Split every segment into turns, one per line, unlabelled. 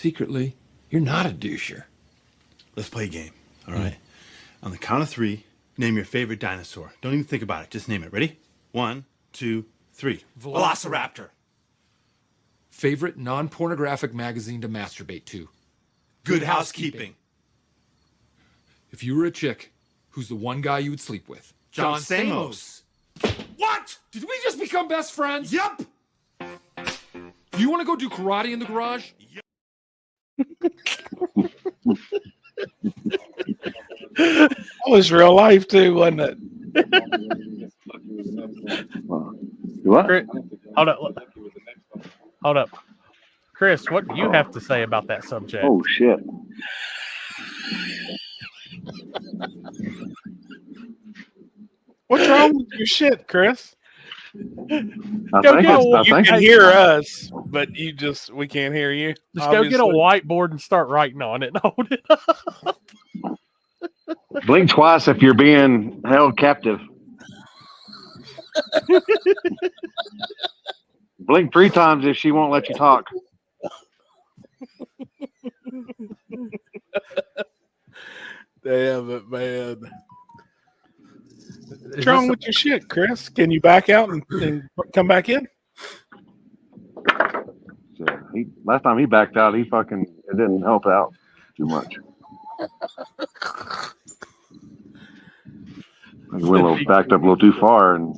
secretly, you're not a doucher.
Let's play a game, all right? On the count of 3, name your favorite dinosaur. Don't even think about it. Just name it. Ready? 1, 2, 3. Velociraptor.
Favorite non-pornographic magazine to masturbate to?
Good Housekeeping.
If you were a chick, who's the one guy you would sleep with?
John Stamos.
What? Did we just become best friends?
Yep.
Do you want to go do karate in the garage?
That was real life too, wasn't it?
What?
Hold up. Chris, what do you have to say about that subject?
Oh shit!
What's wrong with your shit, Chris?
I
You can hear us, but we can't hear you.
Just go get a whiteboard and start writing on it and hold it up.
Blink twice if you're being held captive. Blink 3 times if she won't let you talk.
Damn it, man. What's wrong with your shit, Chris? Can you back out and come back in?
So last time he backed out, it didn't help out too much. Willow backed up a little too far, and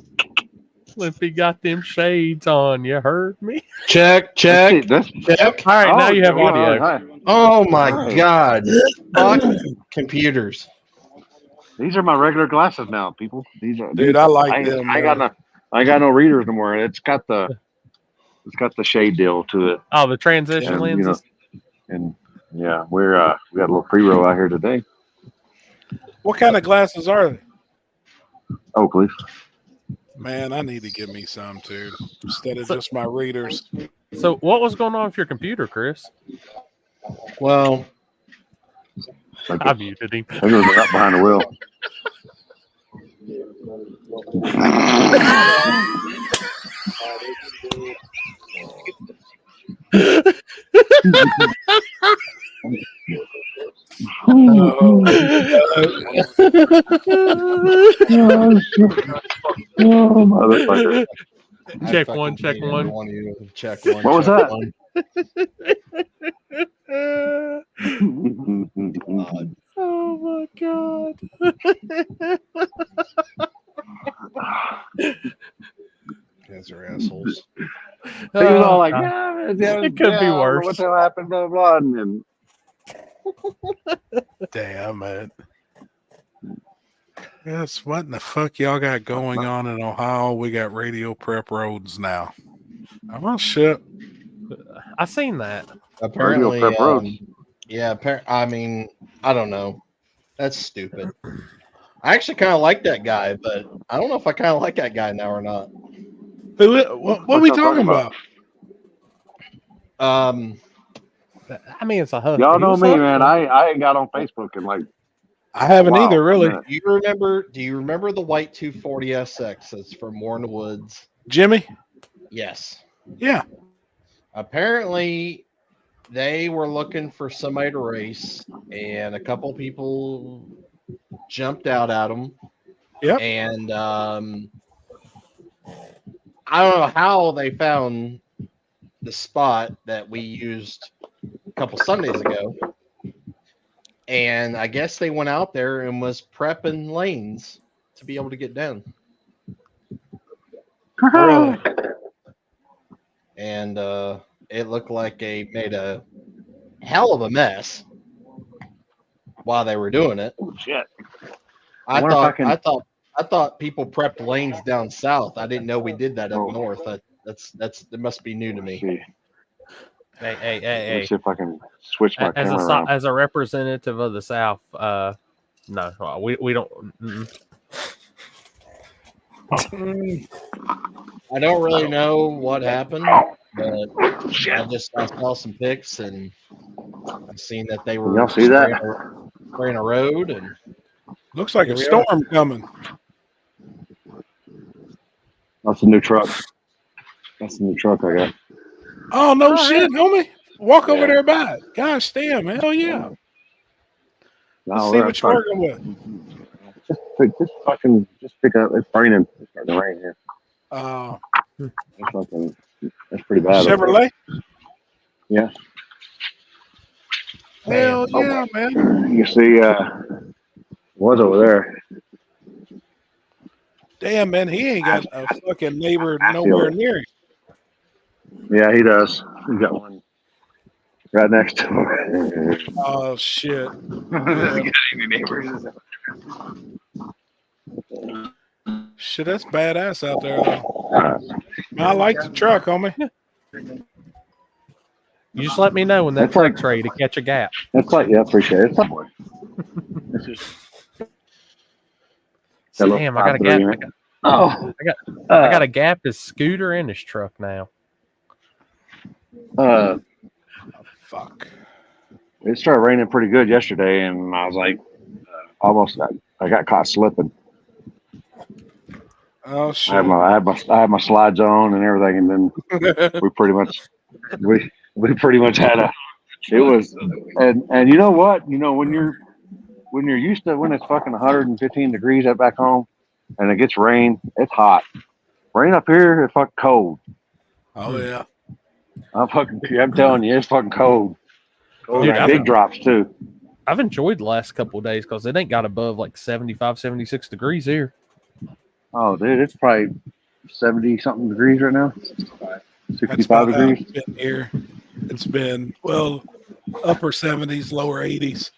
Limpy got them shades on. You heard me?
Check.
All right, now you have audio.
Hi.
Oh my God. Fuck computers.
These are my regular glasses now, people. These are,
Dude, I like them.
I got no readers no more. It's got the shade deal to it.
Oh, the transition
And,
lenses.
And yeah, we got a little pre-roll out here today.
What kind of glasses are they?
Oakley.
Man, I need to get me some too, instead of just my readers.
So, what was going on with your computer, Chris?
Well,
I muted him.
I think it was up behind the wheel. Motherfucker.
Check one.
Check one.
What was that?
Oh my God.
Guys are assholes.
He was all like,
it could be worse.
What the hell happened? Blah, blah, blah. And
Damn it. Yes, what in the fuck y'all got going on in Ohio? We got radio prep roads now. Oh shit.
I seen that.
Apparently,
Radio prep roads.
yeah. I mean, I don't know. That's stupid. I actually kind of like that guy, but I don't know if I kind of like that guy now or not.
What are we talking about?
I mean, it's a husband.
Y'all know me, man. I ain't got on Facebook in like.
I haven't either, really.
Man.
Do you remember the white 240 SX that's from Warren Woods?
Jimmy?
Yes.
Yeah.
Apparently, they were looking for somebody to race, and a couple people jumped out at them.
Yep.
And I don't know how they found the spot that we used a couple Sundays ago. And I guess they went out there and was prepping lanes to be able to get down.
Really?
And it looked like they made a hell of a mess while they were doing it.
Oh shit!
I
wonder if I
thought people prepped lanes down south. I didn't know we did that up north. That must be new to me.
Hey.
Let's see if I can switch my camera around.
As a representative of the South, no, we don't.
I don't really know what happened, but I saw some pics and I seen that they were
Y'all see that?
spraying a road, and
Looks like a storm coming.
That's a new truck. That's the new truck I got.
Oh, no shit, homie. Walk over there by it. Gosh damn, hell yeah. Let's see what you're working with.
Just pick up. It's raining. It's starting to rain here. That's pretty bad.
Chevrolet?
Yeah.
Hell yeah, man.
You see, was over there.
Damn, man, he ain't got a fucking neighbor nowhere near him.
Yeah, he does. He got one right next to him.
Oh shit.
Got any neighbors?
Shit, that's badass out there though. I like the truck, homie.
You just let me know when that truck's ready to catch a gap.
That's like, yeah, appreciate it.
Damn, I got a gap. I got a gap his scooter and his truck now.
Fuck.
It started raining pretty good yesterday, and I was like, I got caught slipping.
Oh shit.
I had my slides on and everything, and then we pretty much had it was, and you know what? You know, when you're used to when it's fucking 115 degrees up back home, and it gets rain, it's hot. Rain up here, it's fucking cold.
Oh yeah.
I'm telling you, it's fucking cold.
Dude,
Big drops too.
I've enjoyed the last couple of days because it ain't got above like 75, 76 degrees here.
Oh, dude, it's probably 70 something degrees right now. 65 degrees.
It's been here. It's been upper 70s, lower 80s.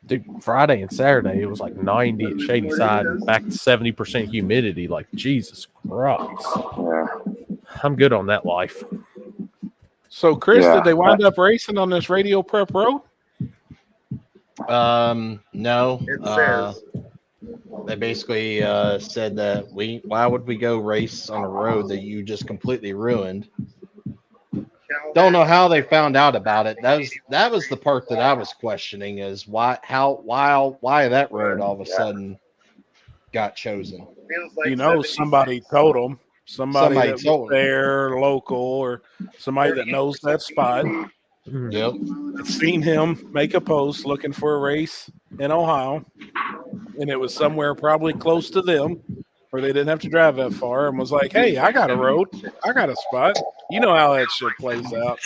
Dude, Friday and Saturday it was like 90 at Shadyside and back to 70% humidity. Like Jesus Christ.
Yeah.
I'm good on that life.
So Chris,
Yeah.
did they wind up racing on this Radio Prep Road?
No. They basically said that why would we go race on a road that you just completely ruined? Don't know how they found out about it. That was the part that I was questioning is why that road all of a sudden got chosen.
You know, somebody told them. Somebody that was
told 'em.
there, local, or somebody that knows that spot.
Yep.
Seen him make a post looking for a race in Ohio, and it was somewhere probably close to them where they didn't have to drive that far, and was like, "Hey, I got a road, I got a spot." You know how that shit plays out,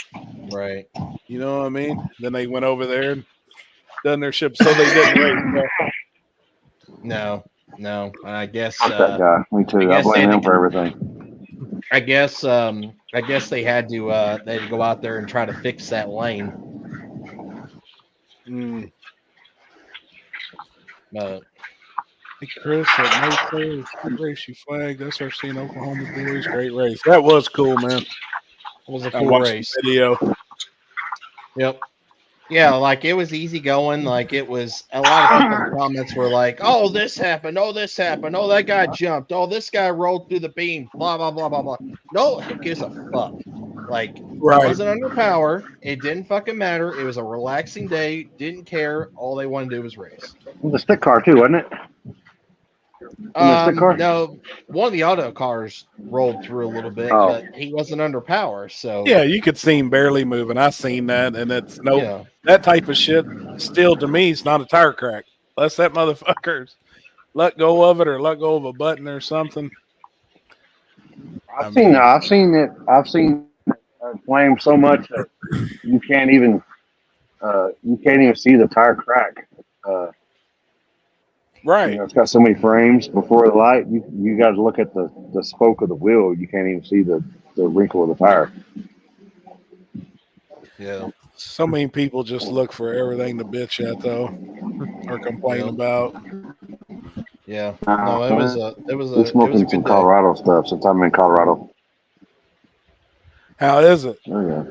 Right.
you know what I mean? Then they went over there and done their shit, so they didn't race.
No. I guess
Fuck that guy. Me too. I
guess
blame
they-
him for everything.
I guess they had to go out there and try to fix that lane. But
Hey Chris, that no players race you flag. That's our scene, Oklahoma boys. Great race. That was cool, man.
it was a
I
cool
watched
race.
the video.
Yep. Yeah, like it was easy going. Like it was a lot of people in the comments were like, "Oh, this happened. Oh, this happened. Oh, that guy jumped. Oh, this guy rolled through the beam. Blah blah blah blah blah." No, who gives a fuck? Like it wasn't under power. It didn't fucking matter. It was a relaxing day. Didn't care. All they wanted to do was race.
It was a stick car too, wasn't it? car?
No, one of the auto cars rolled through a little bit,
Oh.
but he wasn't under power. So
Yeah, you could see him barely moving. I seen that, and it's
yeah.
that type of shit. Still, to me, it's not a tire crack. Unless that motherfucker's let go of it or let go of a button or something.
I've seen flame so much that you can't even see the tire crack.
Right.
You know, it's got so many frames before the light. You got to look at the spoke of the wheel. You can't even see the wrinkle of the tire.
Yeah.
So many people just look for everything to bitch at, though, or complain about.
Yeah. No, it was a
Been smoking some
good day.
Colorado stuff since I'm in Colorado.
How is it?
Oh yeah.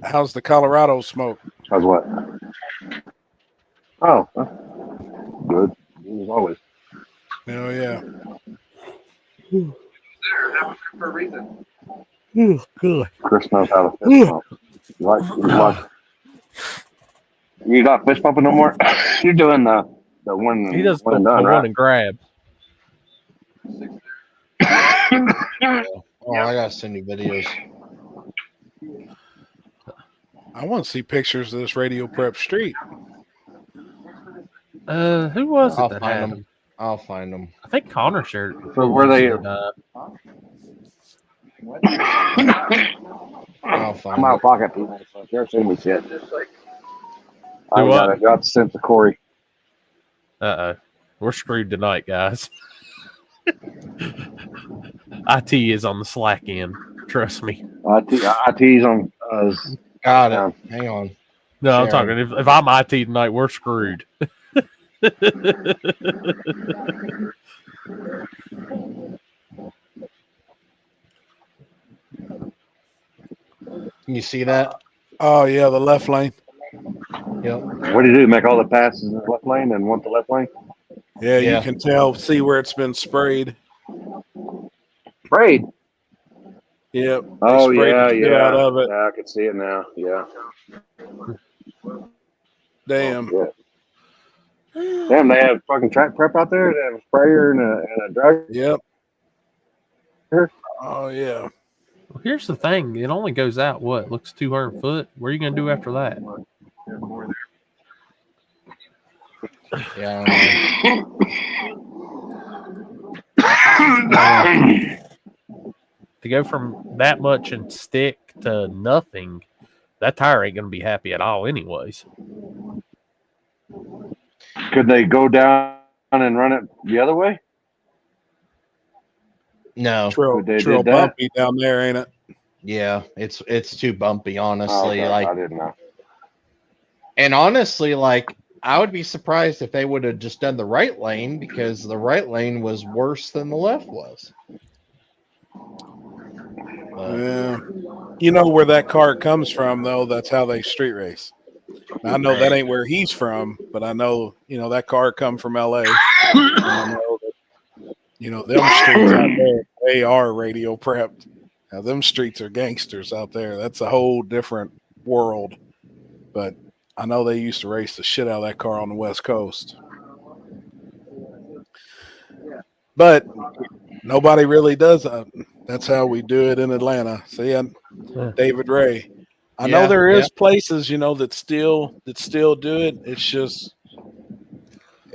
How's the Colorado smoke?
How's what? Oh, good. As always.
Oh, yeah.
Oh, good.
Chris knows how to fist pump. You're not fist pumping no more? You're doing the one.
He does
one
the
and done,
one
right?
and grab.
Oh, I gotta send you videos.
I want to see pictures of this radio prep street.
Who was it
I'll
that
find
had
them.
them?
I'll find them.
I think Connor shared.
So were they-
I'll
I'm
find
out
it.
of pocket, people. So if you're seeing me shit, I
Do what?
got it. Got to send to Corey.
We're screwed tonight, guys. IT is on the slack end. Trust me.
IT's on.
Got
Yeah.
it. Hang on.
No, I'm
Sharon.
talking. If I'm IT tonight, we're screwed.
Can you see that?
Oh yeah, the left lane.
Yep.
What do you do? Make all the passes in the left lane and want the left lane?
Yeah,
Yeah.
you can see where it's been sprayed.
Braid.
Yep. they
Oh
sprayed
yeah,
the shit
yeah.
out of it.
Yeah, I can see it now. Yeah.
Damn.
Yeah. Damn, they have fucking track prep out there. They have a sprayer and a dragger.
Yep.
Sure.
Oh yeah.
Well, here's the thing. It only goes out, what, looks 200 foot? What are you going to do after that?
Yeah.
To go from that much and stick to nothing, that tire ain't going to be happy at all anyways.
Could they go down and run it the other way?
No.
Trail
They did that?
bumpy down there, ain't it?
Yeah. It's too bumpy,
Oh,
honestly.
okay.
Like,
I didn't know.
and honestly, like, I would be surprised if they would have just done the right lane because the right lane was worse than the left was.
Yeah. You know where that car comes from, though. That's how they street race. Now, I know that ain't where he's from, but I know, that car come from LA. I know that, them streets out there, they are radio prepped. Now, them streets are gangsters out there. That's a whole different world. But I know they used to race the shit out of that car on the West Coast. But nobody really does that. That's how we do it in Atlanta. See, David Ray. I know there is places, that still do it. It's just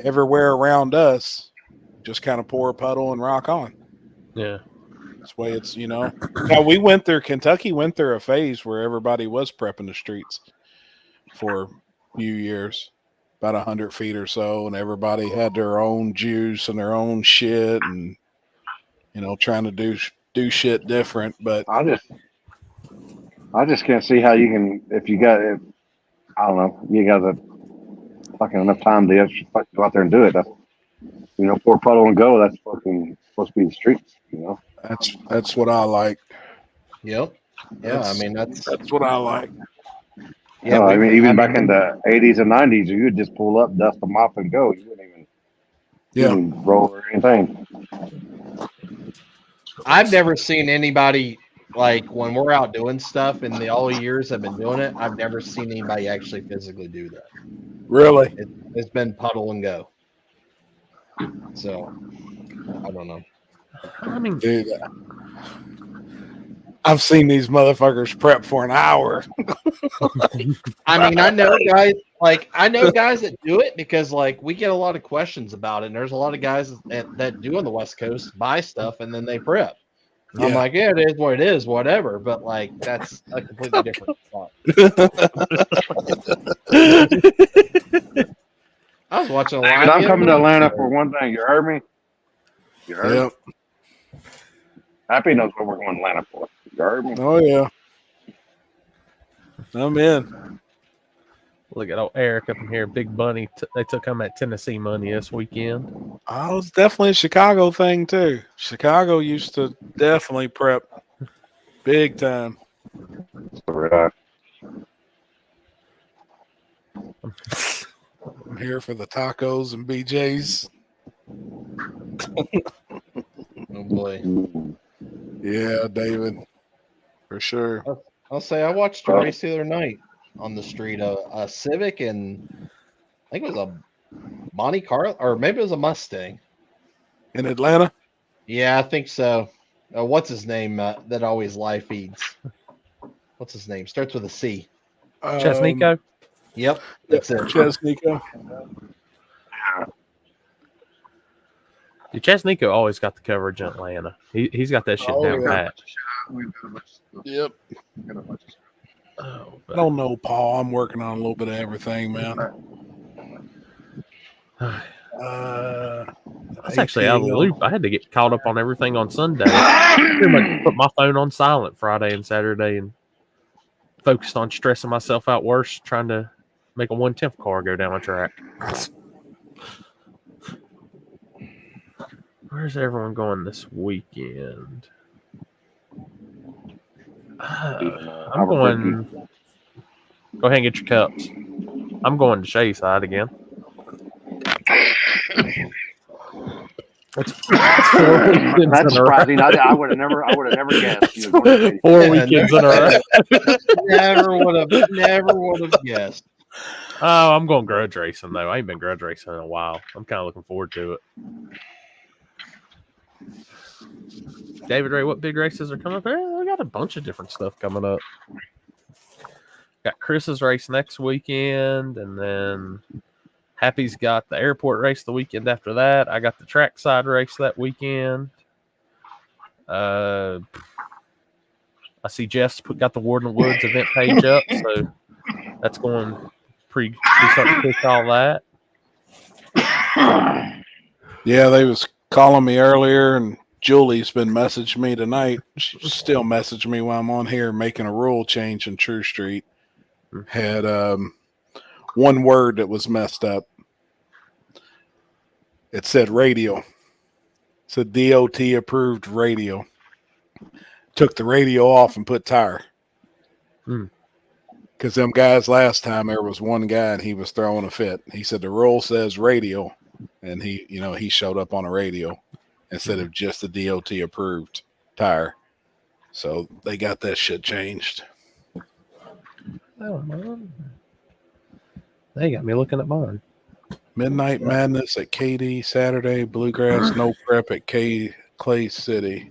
everywhere around us, just kind of pour a puddle and rock on.
Yeah.
That's the way it's, Now we went through Kentucky went through a phase where everybody was prepping the streets for a few years, about 100 feet or so, and everybody had their own juice and their own shit, and trying to do shit different. But
I just can't see how you can if I don't know, you got the fucking enough time to actually go out there and do it. That's, pour puddle and go. That's fucking supposed to be the streets.
that's what I like.
Yep. Yeah, I mean that's
what I like.
yeah.
No, I mean even back in the 80s and 90s, you would just pull up, dust them off, and go. You wouldn't even roll or anything.
I've never seen anybody like when we're out doing stuff in the all years I've been doing it. I've never seen anybody actually physically do that.
Really?
It's been puddle and go. So I don't know.
I mean,
Dude, I've seen these motherfuckers prep for an hour.
I mean, I know guys that do it because like we get a lot of questions about it. And there's a lot of guys that do on the West Coast buy stuff and then they prep. I'm
Yeah.
like, yeah, it is what it is, whatever. But like, that's a completely different thought. I was watching a live.
David, I'm coming to Atlanta for one thing. You heard me? You heard?
Yep.
Happy knows what we're going to Atlanta for. You heard me?
Oh yeah. I'm in.
look at old Eric up in here. Big Bunny. They took him at Tennessee money this weekend.
Oh, it's definitely a Chicago thing too. Chicago used to definitely prep big time. I'm here for the tacos and BJ's.
Oh boy.
Yeah, David, for sure.
I'll say I watched a race the other night on the street, a Civic, and I think it was a Monte Carlo, or maybe it was a Mustang.
In Atlanta?
Yeah, I think so. What's his name that always live feeds? What's his name? Starts with a C.
Chesnico.
Yep, that's it.
Chesnico.
Dude, Chesnico always got the coverage in Atlanta. He's got that shit down
yeah.
pat.
Yep.
Oh,
I don't know, Paul. I'm working on a little bit of everything, man.
That's actually out of the loop. I had to get caught up on everything on Sunday. Pretty much put my phone on silent Friday and Saturday and focused on stressing myself out worse trying to make a 1/10 car go down the track. Where's everyone going this weekend? I'm going. Go ahead and get your cups. I'm going to Shay's side again. That's 4 weekends
That's
in a row.
surprising. I would have never guessed. You would go to
4 weekends in a row.
Never would have guessed.
Oh, I'm going grudge racing though. I ain't been grudge racing in a while. I'm kind of looking forward to it. David Ray, what big races are coming up? We got a bunch of different stuff coming up. Got Chris's race next weekend, and then Happy's got the airport race the weekend after that. I got the trackside race that weekend. I see Jeff's got the Warden of Woods event page up, so that's going pretty starting to push all that.
Yeah, they was calling me earlier, and Julie's been messaging me tonight. She still messaged me while I'm on here making a rule change in True Street. Had one word that was messed up. It said radio. It said DOT approved radio. Took the radio off and put tire. Because them guys last time, there was one guy and he was throwing a fit. He said the rule says radio, and he showed up on a radio instead of just the DOT approved tire. So they got that shit changed.
Oh, man. They got me looking at mine.
Midnight Madness at KD Saturday, Bluegrass No Prep at Clay City.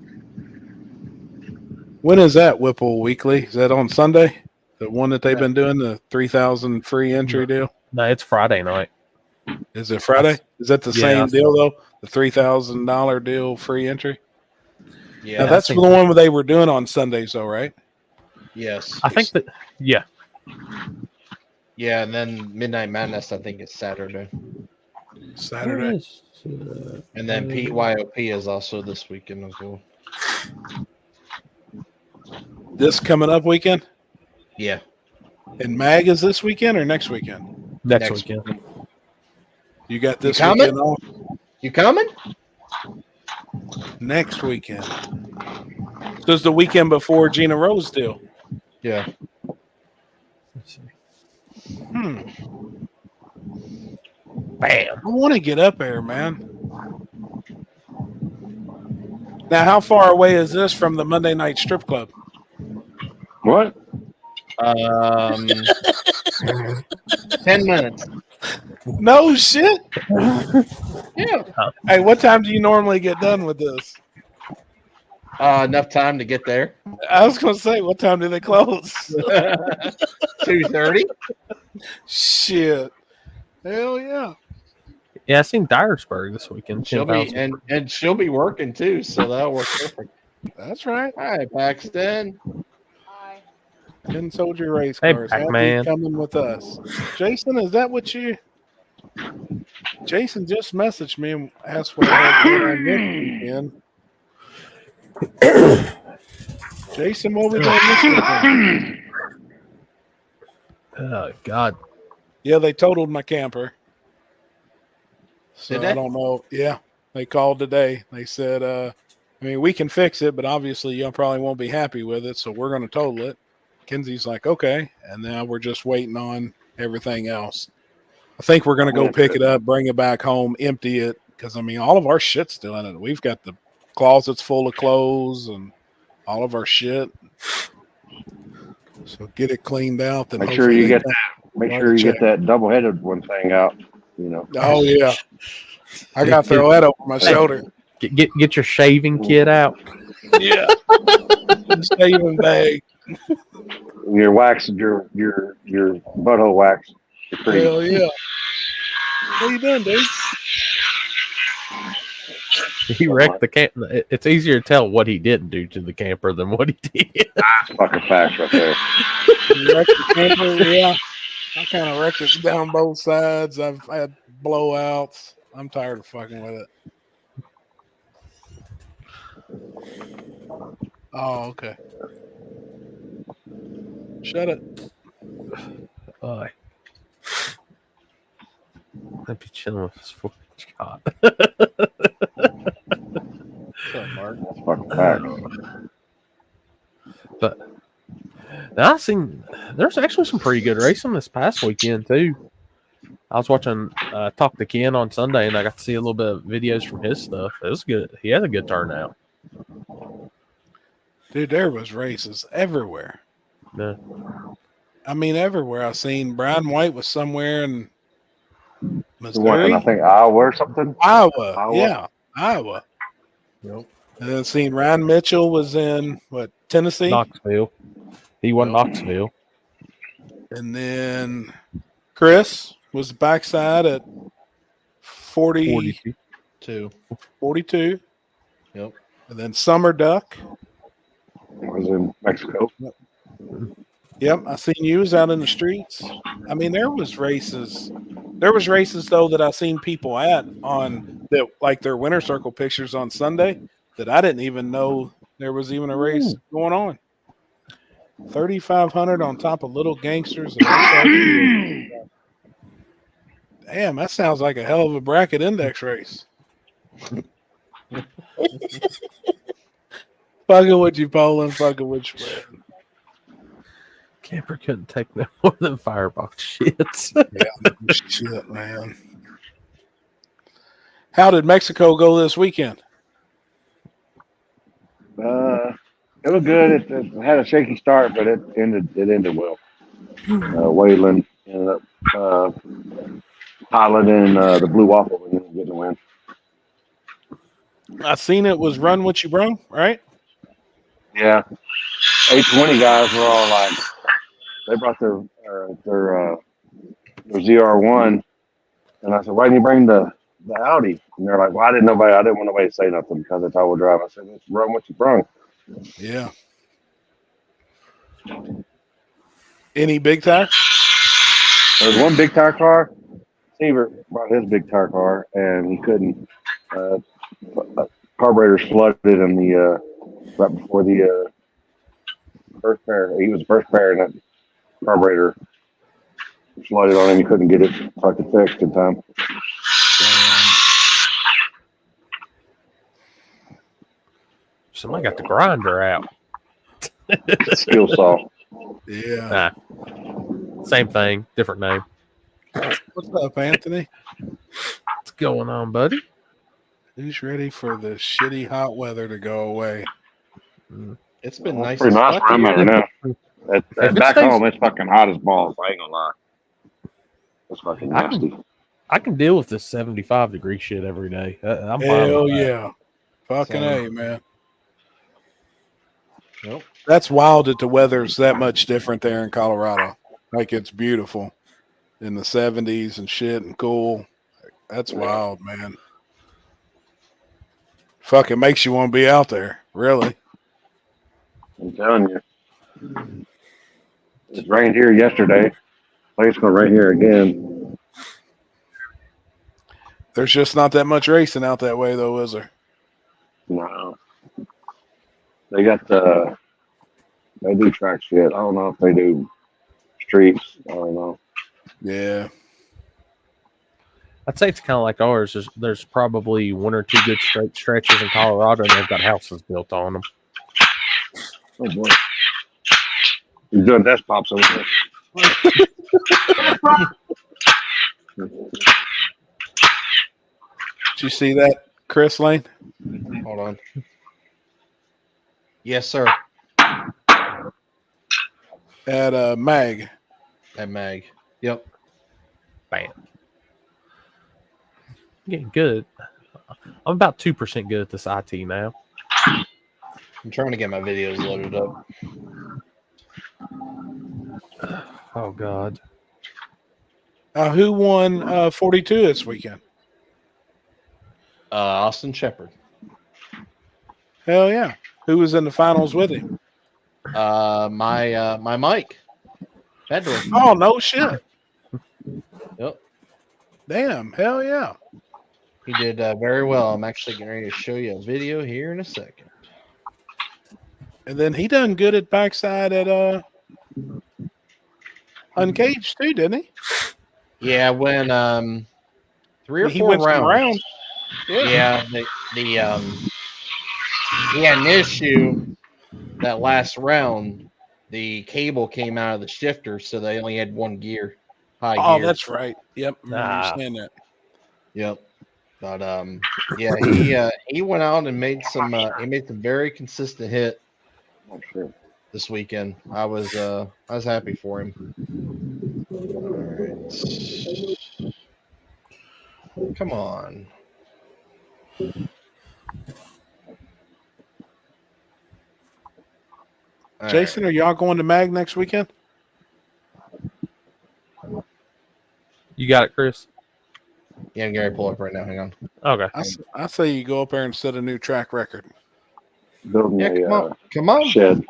When is that, Whipple Weekly? Is that on Sunday? The one that they've been doing, the 3,000 free entry deal?
No, it's Friday night.
Is it Friday? Is that the same deal, though? The $3,000 deal, free entry?
Yeah,
Now, that's the one where they were doing on Sundays, though, right?
yes.
I think that, yeah.
Yeah, and then Midnight Madness, I think, is Saturday.
Saturday.
And then PYOP is also this weekend as well.
This coming up weekend?
Yeah.
And MAG is this weekend or next weekend?
Next weekend.
You got this
You coming?
weekend off?
You coming?
Next weekend. So it's the weekend before Gina Rose deal.
Yeah.
Let's see.
Bam. I want to get up there, man. Now, how far away is this from the Monday Night Strip Club?
What?
10 minutes.
No shit.
Yeah.
Hey, what time do you normally get done with this?
Enough time to get there.
I was going to say, what time do they close?
2:30.
Shit. Hell yeah.
Yeah, I seen Dyersburg this weekend.
She'll be
10,000.
and she'll be working too, so that'll work perfect.
That's right.
Hi, Paxton.
10 soldier race
Hey,
cars.
Pac-Man.
Happy coming with us. Jason, is that what you... Jason just messaged me and asked what I had going on this weekend. Jason, what we doing this weekend?
Oh, God.
Yeah, they totaled my camper. So
Did they?
I don't know. Yeah, they called today. They said, I mean, we can fix it, but obviously you probably won't be happy with it, so we're going to total it. Kenzie's like, okay. And now we're just waiting on everything else. I think we're going to go pick it up, bring it back home, empty it, because, I mean, all of our shit's still in it. We've got the closets full of clothes and all of our shit. So get it cleaned out. Then
Make sure you get
check.
that double-headed one thing out. You know.
Oh yeah, I got to throw that over my shoulder.
Get your shaving kit out.
Yeah. Saving bag.
Your wax, your butthole wax. It's pretty.
Hell yeah. What you doing, dude?
He wrecked the camp. It's easier to tell what he didn't do to the camper than what he did.
That's fucking facts right there.
You wrecked the camper? Yeah. I kind of wrecked it down both sides. I've had blowouts. I'm tired of fucking with it. Oh, okay. Shut it.
I'd be chilling with his 4-inch cot.
What's up, Mark?
That's fucking facts.
But now there's actually some pretty good racing this past weekend too. I was watching Talk to Ken on Sunday, and I got to see a little bit of videos from his stuff. It was good. He had a good turnout.
Dude, there was races everywhere.
Yeah.
I mean, everywhere. I seen Brian White was somewhere in
What,
Missouri,
I think Iowa or something.
Iowa.
Iowa?
Yeah, Iowa.
Nope.
And then seen Ryan Mitchell was in Tennessee,
Knoxville. He won Knoxville.
and then Chris was backside at
42.
42.
Yep.
And then Summer Duck.
It was in Mexico.
Yep, I seen you was out in the streets. I mean, there was races. There was races though that I seen people at on that, like their winter circle pictures on Sunday, that I didn't even know there was even a race going on. 3,500 on top of Little Gangsters. Damn, that sounds like a hell of a bracket index race. Fucking with you, Poland. Fucking with you, man.
Camper couldn't take no more than firebox shits.
Shit, man. How did Mexico go this weekend?
It was good. It had a shaky start, but it ended well. Wayland ended up piloting the Blue Waffle and then getting a win.
I seen it was Run What You Brung, right?
Yeah, 820 guys were all like, they brought their ZR1, and I said, why didn't you bring the Audi? And they're like, well, I didn't want nobody to say nothing because it's all-wheel drive. I said, it's Run What You Brung.
Yeah. Any big tire?
There was one big tire car. Seaver brought his big tire car, and he couldn't. Carburetors flooded in the right before the first pair. He was the first pair, and that carburetor flooded on him. He couldn't get it fucking fixed in time.
Somebody got the grinder out.
Skill saw.
Yeah.
Same thing, different name.
What's up, Anthony?
What's going on, buddy?
Who's ready for the shitty hot weather to go away?
It's been nice.
Pretty
as
nice
fuck
where I'm at right now.
If it
Back
stays-
home, it's fucking hot as balls. I ain't gonna lie. It's fucking nasty.
I can deal with this 75-degree shit every day. I'm fine
Hell
with that.
yeah. Fucking
Same.
A, man.
Nope.
That's wild that the weather's that much different there in Colorado. Like, it's beautiful in the 70s and shit and cool. That's wild, man. Fucking makes you want to be out there, really.
I'm telling you. It rained here yesterday. I think it's gonna rain here again.
There's just not that much racing out that way, though, is there?
No. They got they do track shit. I don't know if they do streets. I don't know.
Yeah.
I'd say it's kind of like ours. There's probably one or two good straight stretches in Colorado, and they've got houses built on them.
Oh boy. He's doing desktops over there.
Did you see that, Chris Lane?
Hold on. Yes, sir.
At Mag.
At Mag. Yep.
Bam. Getting good. I'm about 2% good at this IT now.
I'm trying to get my videos loaded up.
Oh God.
Who won 42 this weekend?
Austin Shepard.
Hell yeah. Who was in the finals with him?
My Mike. Fedor.
Oh, no shit.
Yep.
Damn. Hell yeah.
He did very well. I'm actually getting ready to show you a video here in a second.
And then he done good at backside at Uncaged too, didn't he?
Yeah, when 3 or
He
4
went some
rounds.
rounds.
Yeah, he had an issue that last round. The cable came out of the shifter, so they only had one gear. High
Oh,
gear.
that's right. Yep. I remember you saying that.
Yep. But yeah, he went out and made some very consistent hit
Oh, shit.
this weekend. I was happy for him. All right. Come on. All
Jason, are y'all going to Mag next weekend?
You got it, Chris?
right. Yeah, Gary, pull up right now. Hang on.
Okay.
I say you go up there and set a new track record.
Building
Yeah,
a
come on.
shed.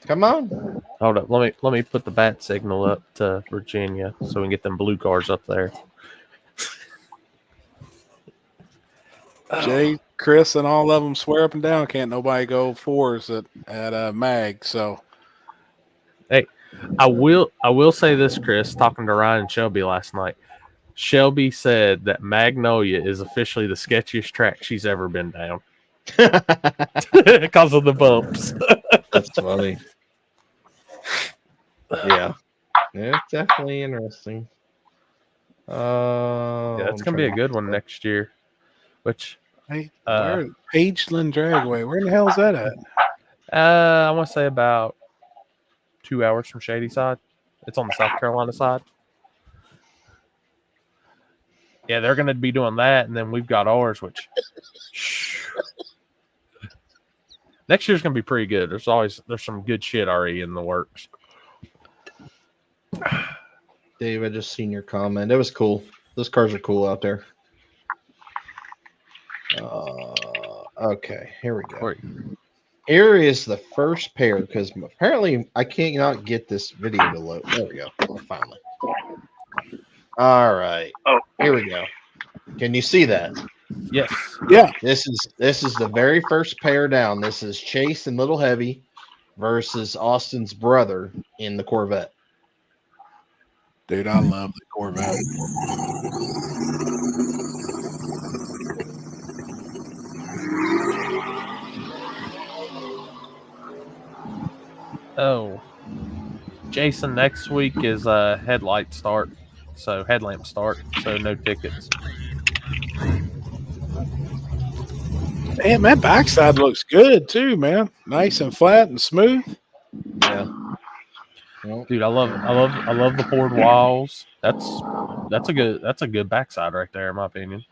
Come on.
Hold up. Let me put the bat signal up to Virginia so we can get them blue cars up there.
Jay, Chris, and all of them swear up and down can't nobody go fours at Mag. So
I will say this, Chris, talking to Ryan and Shelby last night. Shelby said that Magnolia is officially the sketchiest track she's ever been down because of the bumps.
That's funny. Yeah. Yeah, it's definitely interesting.
Yeah, it's gonna be a good one next year. Which
hey, where Pageland Dragway? Where in the hell is that at?
I want to say about 2 hours from Shady Side. It's on the South Carolina side. Yeah, they're going to be doing that, and then we've got ours, which next year's going to be pretty good. There's some good shit already in the works.
Dave, I just seen your comment. It was cool. Those cars are cool out there. Okay, here we go. Here is the first pair because apparently I cannot get this video to load. There we go. Finally. All right.
Oh.
Here we go. Can you see that?
Yes.
Yeah.
This is the very first pair down. This is Chase and Little Heavy versus Austin's brother in the Corvette.
Dude, I love the Corvette.
Oh. Jason, next week is headlamp start, so no tickets.
Damn, that backside looks good too, man. Nice and flat and smooth.
Yeah.
Dude, I love the poured walls. That's a good backside right there, in my opinion.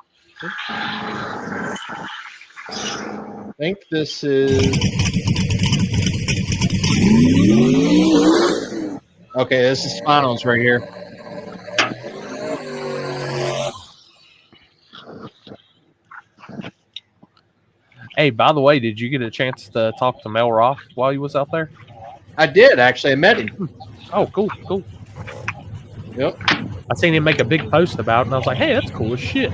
I think this is okay. This is finals right here.
Hey, by the way, did you get a chance to talk to Mel Roth while you was out there?
I did actually. I met him.
Oh, cool.
Yep.
I seen him make a big post about it, and I was like, hey, that's cool as shit.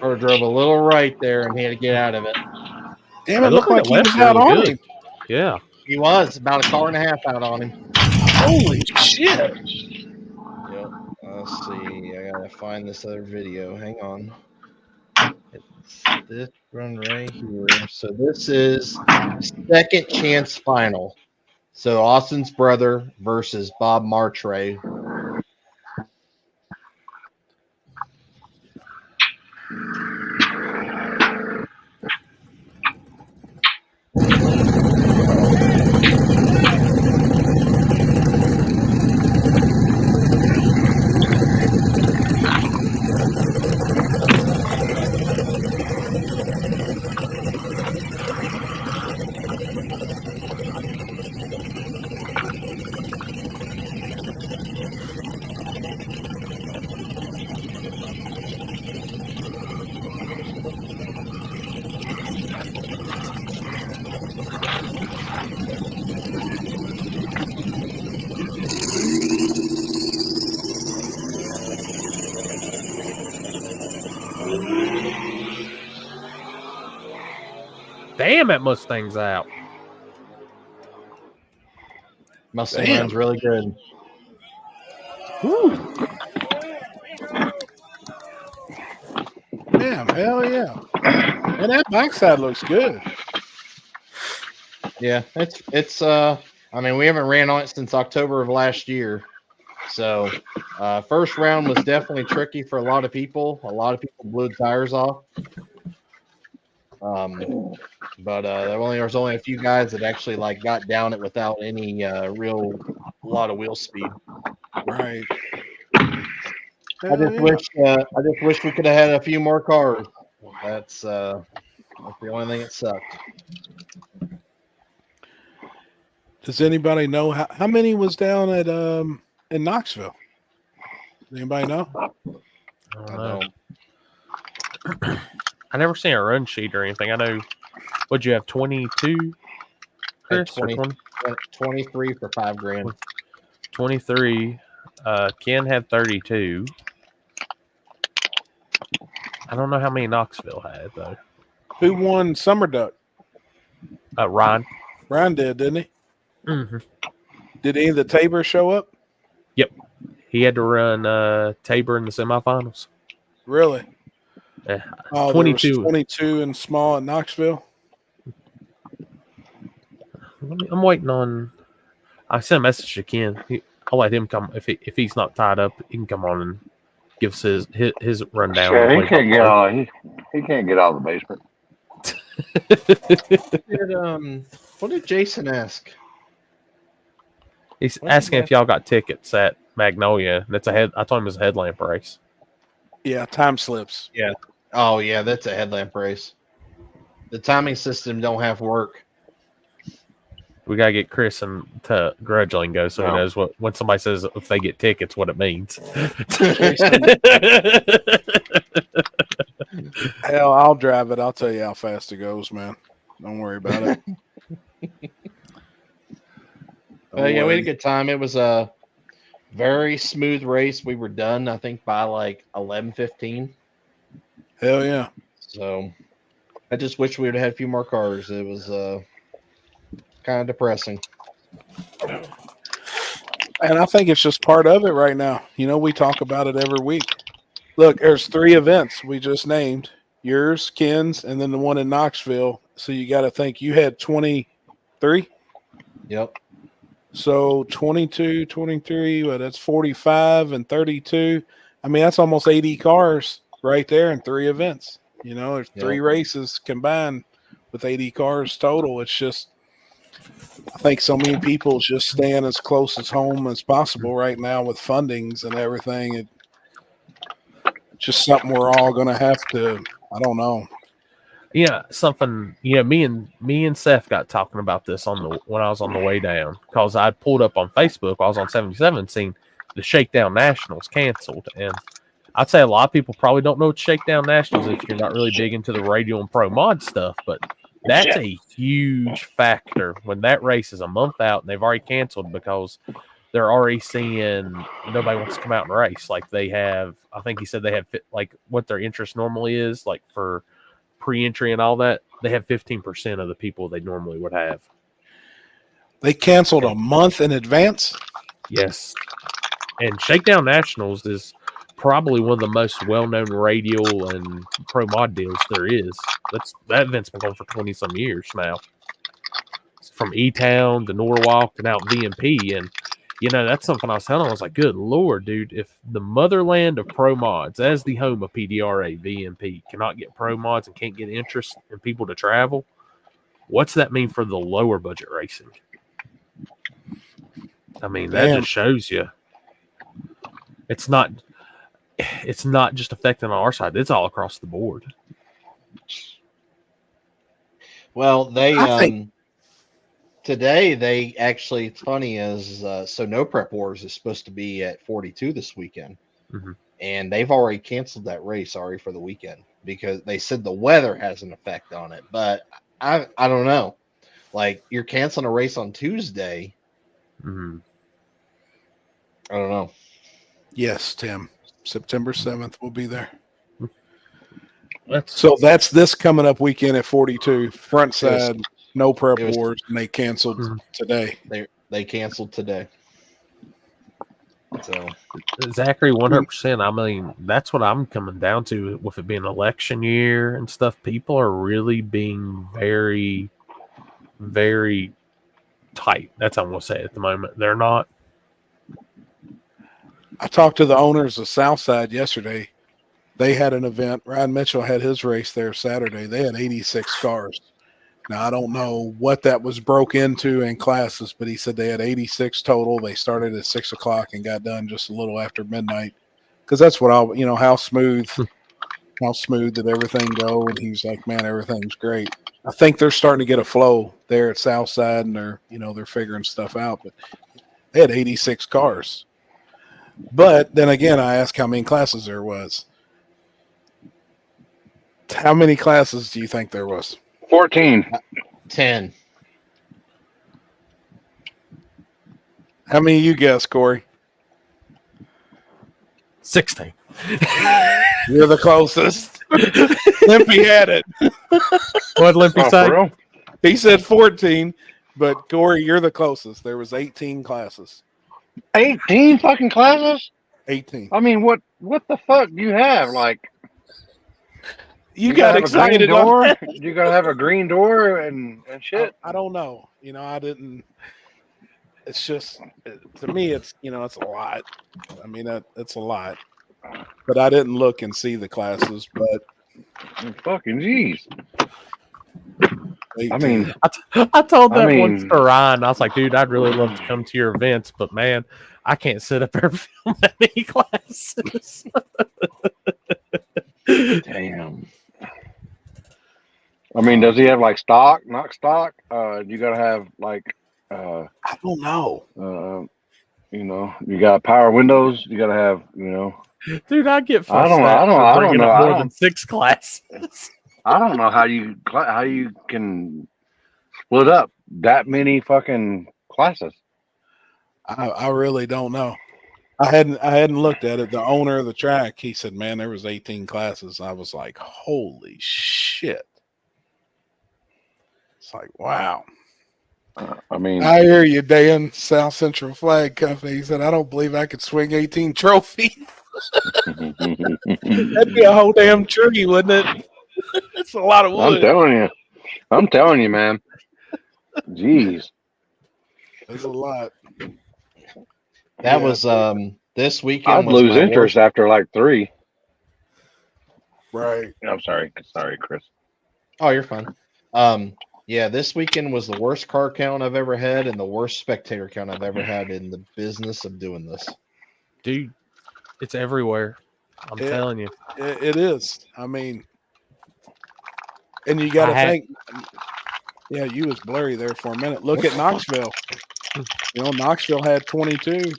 Or drove a little right there and he had to get out of it.
Damn, it looked like he was out on him.
Yeah.
He was about a car and a half out on him.
Holy shit.
Yep. Let's see. I gotta find this other video. Hang on. It's this run right here. So this is second chance final. So Austin's brother versus Bob Martray.
Damn, that Mustang's out.
Mustang
Damn.
runs really good.
Damn, hell yeah. And that backside looks good.
Yeah, it's I mean, we haven't ran on it since October of last year. So first round was definitely tricky for a lot of people. A lot of people blew the tires off. But there was only a few guys that actually like got down it without any real lot of wheel speed.
Right.
I just wish we could have had a few more cars. That's the only thing that sucked.
Does anybody know how many was down at in Knoxville? Does anybody know?
I don't.
I never seen a run sheet or anything. I know. What'd you have? 22, Chris? Or
20. 23 for $5,000.
23. Ken had 32. I don't know how many Knoxville had though.
Who won Summer Duck?
Ryan.
Ryan did, didn't he?
Mm-hmm.
Did any of the Tabor show up?
He had to run Tabor in the semifinals.
Really?
Yeah.
Oh,
22.
22 and small at Knoxville.
I'm waiting on. I sent a message to Ken. I'll let him come if he's not tied up. He can come on and give us his rundown.
Yeah, he can't get out. He can't get out of the basement.
What did Jason ask?
He's
What did
asking
he
if y'all got tickets at Magnolia. That's I told him it was a headlamp race.
Yeah, time slips.
Oh yeah, that's a headlamp race. The timing system don't have work.
We gotta get Chris and to Grudge Lingo so he
No.
knows what when somebody says if they get tickets, what it means.
Hell, I'll drive it. I'll tell you how fast it goes, man. Don't worry about it. Don't
Yeah, we
worry.
had a good time. It was a very smooth race. We were done, I think, by like 11:15.
Hell yeah.
So I just wish we would have had a few more cars. It was kind of depressing.
And I think it's just part of it right now. You know, we talk about it every week. Look, there's 3 events we just named. Yours, Ken's, and then the one in Knoxville. So you got to think you had 23.
Yep.
So 22, 23, well, that's 45 and 32. I mean, that's almost 80 cars right there in 3 events. You know, there's 3 races combined with 80 cars total. It's just, I think so many people just staying as close as home as possible right now with fundings and everything. It's just something we're all going to have to, I don't know.
Yeah, something. Yeah, me and Seth got talking about this when I was on the way down because I pulled up on Facebook. I was on 77, seeing the Shakedown Nationals canceled, and I'd say a lot of people probably don't know what Shakedown Nationals if you're not really big into the radio and pro mod stuff, but that's a huge factor when that race is a month out and they've already canceled because they're already seeing nobody wants to come out and race. Like they have, I think he said they have like what their interest normally is, like for pre-entry and all that, they have 15% of the people they normally would have.
They canceled a month in advance.
Yes. And Shakedown Nationals is probably one of the most well-known radial and pro mod deals there is. That event's been going for 20 some years now. It's from E-Town to Norwalk and out VMP, and that's something I was telling. I was like, "Good Lord, dude! If the motherland of pro mods, as the home of PDRA VMP, cannot get pro mods and can't get interest in people to travel, what's that mean for the lower budget racing?" I mean, that
Damn.
just shows you it's not just affecting our side; it's all across the board.
Well, they
I think-
today they actually, it's funny is so No Prep Wars is supposed to be at 42 this weekend,
Mhm.
and they've already canceled that race already for the weekend because they said the weather has an effect on it. But I don't know, like you're canceling a race on Tuesday.
Mhm.
I don't know.
Yes, Tim. September 7th we'll be there.
That's
So that's this coming up weekend at 42. Front side, no prep
it was-
wars, and they canceled
Mhm.
today.
They canceled today. So
Zachary, 100%. I mean, that's what I'm coming down to with it being election year and stuff. People are really being very, very tight. That's how I'm going to say it at the moment. They're not.
I talked to the owners of Southside yesterday. They had an event. Ryan Mitchell had his race there Saturday. They had 86 cars. Now, I don't know what that was broke into in classes, but he said they had 86 total. They started at 6 o'clock and got done just a little after midnight. Because that's what how smooth did everything go? And he's like, man, everything's great. I think they're starting to get a flow there at Southside, and they're figuring stuff out. But they had 86 cars. But then again, I asked how many classes there was. How many classes do you think there was?
14.
10.
How many you guess, Corey?
16.
You're the closest. Limpy had it.
What Limpy
Oh,
say?
for real?
He said 14, but Corey, you're the closest. There was 18 classes.
18 fucking classes?
18.
I mean, what the fuck do you have? Like,
You got
gotta have a green
excited.
door? You gotta have a green door and shit.
I don't know. I didn't. It's just to me, it's it's a lot. I mean, it's a lot. But I didn't look and see the classes. But
Fucking jeez.
18.
I mean,
I told that
I
once
mean-
to Ryan. I was like, dude, I'd really love to come to your events, but man, I can't sit up there and film that many classes.
Damn.
I mean, does he have like stock, not stock? You gotta have like,
I don't know.
you got power windows. You gotta have,
Dude, I get
I don't-
frustrated
I don't-
for
I don't
bringing
know.
up
I
more
don't-
than 6 classes.
I don't know how you can split up that many fucking classes.
I really don't know. I hadn't looked at it. The owner of the track, he said, man, there was 18 classes. I was like, holy shit. It's like, wow.
I mean,
I hear you, Dan. South Central Flag Company. He said, I don't believe I could swing 18 trophies. That'd be a whole damn tree, wouldn't it? It's a lot of wood.
I'm telling you, man. Jeez.
It's a lot.
That
Yeah.
was this weekend.
I'd
was
lose
my
interest after like 3.
Right.
I'm sorry. Sorry, Chris.
Oh, you're fine. Yeah, this weekend was the worst car count I've ever had and the worst spectator count I've ever had in the business of doing this.
Dude, it's everywhere. I'm
Yeah.
telling you.
It is. I mean, and you got to
I had-
think. Yeah, you was blurry there for a minute. Look at Knoxville. Knoxville had 22.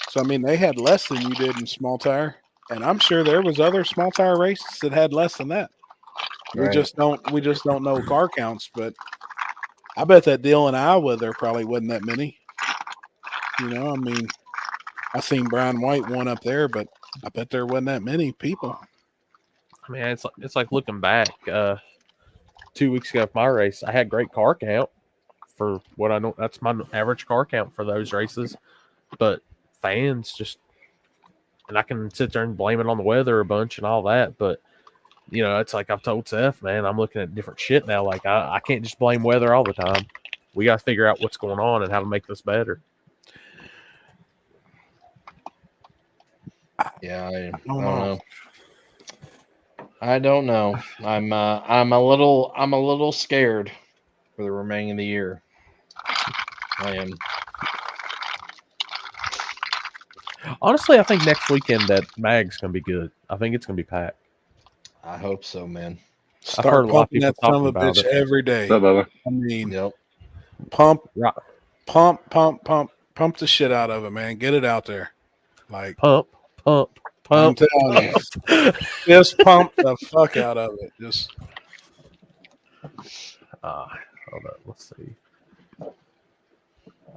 So I mean, they had less than you did in small tire, and I'm sure there was other small tire races that had less than that. We
Right.
just don't know car counts, but I bet that deal in Iowa there probably wasn't that many. I mean, I seen Brian White one up there, but I bet there wasn't that many people.
I mean, it's like looking back. 2 weeks ago, for my race, I had great car count for what I know. That's my average car count for those races. But fans just and I can sit there and blame it on the weather a bunch and all that. But it's like I've told Seth, man, I'm looking at different shit now. Like I can't just blame weather all the time. We got to figure out what's going on and how to make this better.
Yeah, I don't know. I don't know. I'm a little scared for the remaining of the year. I am.
Honestly, I think next weekend that mag's gonna be good. I think it's gonna be packed.
I hope so, man.
I've heard
Start
a lot of
pumping
people
that son
talking
of a
about
bitch
it.
every day.
What's up, Bubba?
I mean,
Yep.
pump
Right.
pump the shit out of it, man. Get it out there. Like
Pump.
I'm telling you, just pump the fuck out of it. Just
Hold up. Let's see.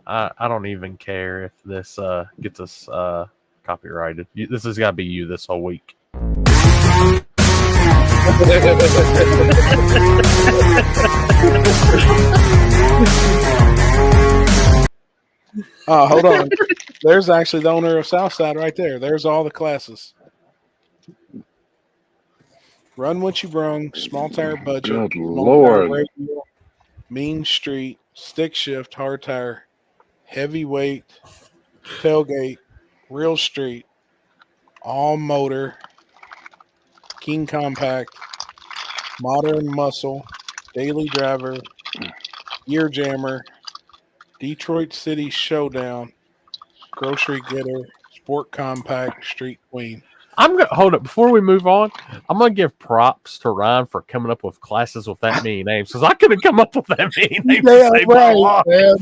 I don't even care if this gets us copyrighted. This has got to be you this whole week.
oh, hold on. There's actually the owner of Southside right there. There's all the classes. Run what you brung, small tire budget,
Good
small
Lord.
tire radial, mean street, stick shift, hard tire, heavyweight, tailgate, real street, all motor, King compact, modern muscle, daily driver, gear jammer, Detroit City showdown, grocery getter, sport compact, street queen.
I'm gonna hold up before we move on. I'm gonna give props to Ryan for coming up with classes with that many names because I couldn't come up with that many names. to save my life.
Man.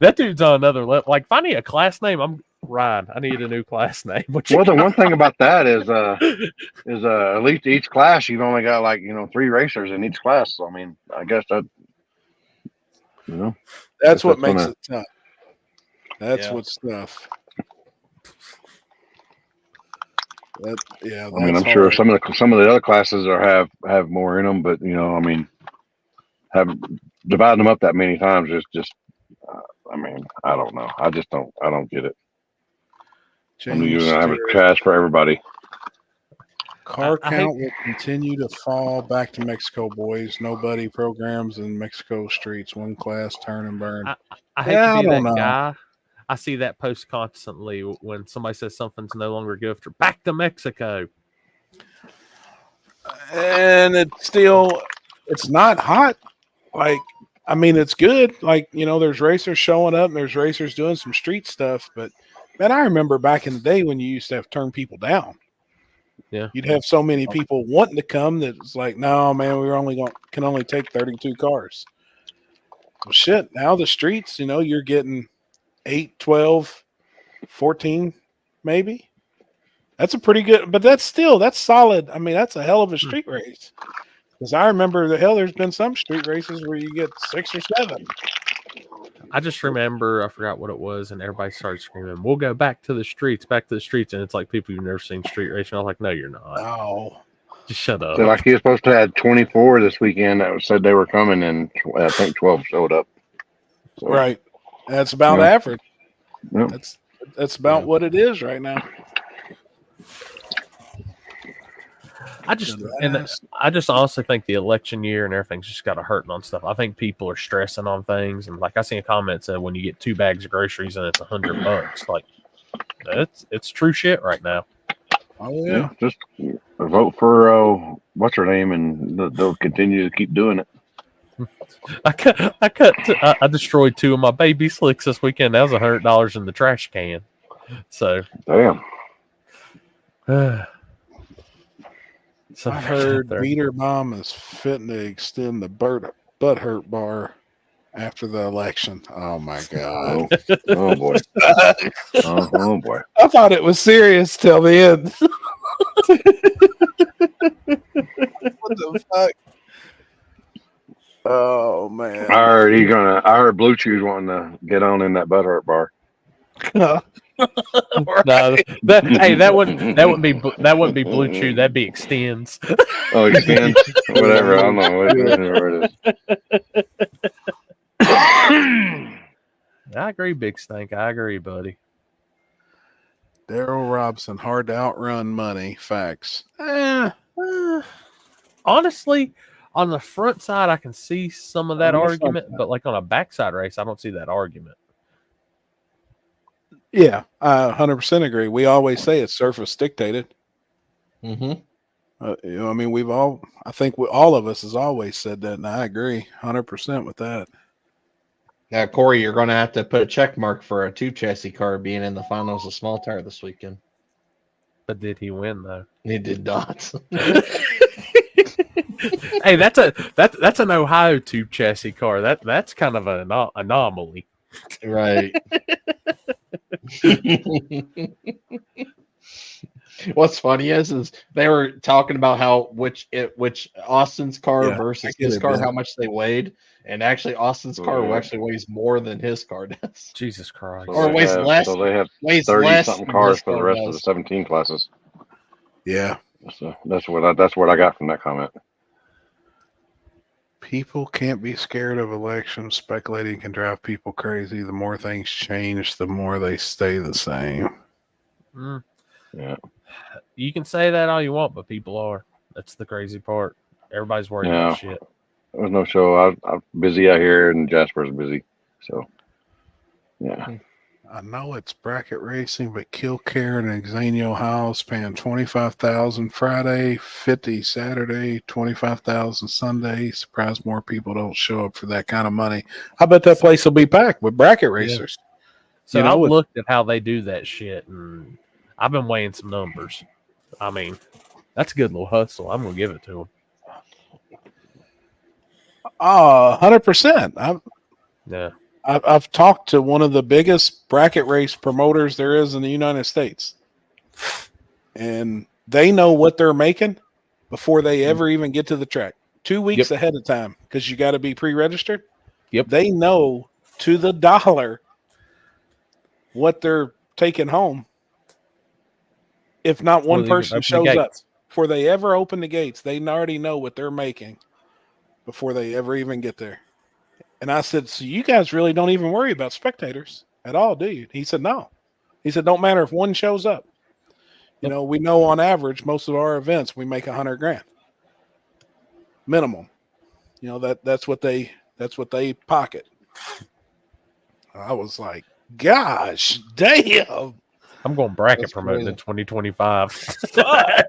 That dude's on another level. Like, if I need a class name, I'm Ryan. I need a new class name. What you
Well, the
got?
one thing about that is at least each class you've only got 3 racers in each class. So I mean, I guess that
That's what
That's
makes
gonna-
it tough. That's
Yeah.
what's tough.
I mean, I'm sure some of the other classes have more in them, but I mean, dividing them up that many times is just. I mean, I don't know. I don't get it. I'm
James
gonna have a
Stewart.
class for everybody.
Car
I hate-
count will continue to fall back to Mexico, boys. Nobody programs in Mexico streets. One class, turn and burn.
I hate
Yeah,
to
I
be that
don't know.
guy. I see that post constantly when somebody says something's no longer good after back to Mexico.
And it's not hot. Like, I mean, it's good. Like, there's racers showing up and there's racers doing some street stuff. But, man, I remember back in the day when you used to have to turn people down.
Yeah.
You'd have so many people wanting to come that it's like, no, man, can only take 32 cars. Well, shit, now the streets, you're getting 8, 12, 14, maybe. That's a pretty good, but that's solid. I mean, that's a hell of a street race. Because I remember there's been some street races where you get 6 or 7.
I just remember, I forgot what it was, and everybody started screaming, "We'll go back to the streets, back to the streets." And it's like people you've never seen street racing. I was like, no, you're not.
Oh,
Just shut up.
So like he was supposed to have 24 this weekend that said they were coming, and I think 12 showed up. So,
right. That's about
Yeah.
average.
Yeah.
That's about what it is right now.
I just honestly think the election year and everything's just got a hurting on stuff. I think people are stressing on things, and like I seen a comment said, when you get 2 bags of groceries and it's $100, like it's true shit right now.
Oh
Yeah, just vote for what's her name, and they'll continue to keep doing it.
I destroyed 2 of my baby slicks this weekend. That was $100 in the trash can. So,
Damn.
so
I heard
there.
Beater Bomb is fitting to extend the butt hurt bar after the election. Oh my god!
Oh boy. Oh boy.
I thought it was serious till the end. What the fuck? Oh man!
I heard Blue Chew's wanting to get on in that butthurt bar.
No, that wouldn't be Blue Chew. That'd be Extends.
Oh, Extend? Whatever. I don't know. Whatever it is.
I agree, Big Stank. I agree, buddy.
Daryl Robson, hard to outrun money. Facts.
Honestly, on the front side, I can see some of that
On the front
argument, but like on a backside race, I don't see that argument.
Yeah, I 100% agree. We always say it's surface dictated.
Mm-hmm.
I mean, I think all of us has always said that, and I agree 100% with that.
Now, Corey, you're going to have to put a check mark for a 2 chassis car being in the finals of small tire this weekend.
But did he win though?
He did not.
Hey, that's an Ohio tube chassis car. That's kind of an anomaly.
Right. What's funny is they were talking about how which Austin's car versus his car, how much they weighed, and actually Austin's car actually weighs more than his car does.
Jesus Christ!
Or weighs less.
So they have
Weighs
30
less
something
than
cars
his
for the
car
rest of
does.
the 17 classes.
Yeah.
So that's what I got from that comment.
People can't be scared of elections. Speculating can drive people crazy. The more things change, the more they stay the same.
Yeah.
You can say that all you want, but people are. That's the crazy part. Everybody's worried about shit.
There's no show. I'm busy out here, and Jasper's busy. So, yeah.
I know it's bracket racing, but Kilcare and Xenio House paying $25,000 Friday, $50,000 Saturday, $25,000 Sunday. Surprised more people don't show up for that kind of money. I bet that place will be packed with bracket racers.
So I looked at how they do that shit, and I've been weighing some numbers. I mean, that's a good little hustle. I'm gonna give it to them.
100%.
Yeah.
I've talked to one of the biggest bracket race promoters there is in the United States, and they know what they're making before they ever even get to the track. 2 weeks ahead of time, because you got to be pre-registered.
Yep.
They know to the dollar what they're taking home. If not one person shows up before they ever open the gates, they already know what they're making before they ever even get there. And I said, so you guys really don't even worry about spectators at all, do you? He said, no. He said, don't matter if one shows up. You know, we know on average, most of our events, we make $100,000 minimum. You know, that's what they pocket. I was like, gosh, damn.
I'm going bracket promoting in 2025. I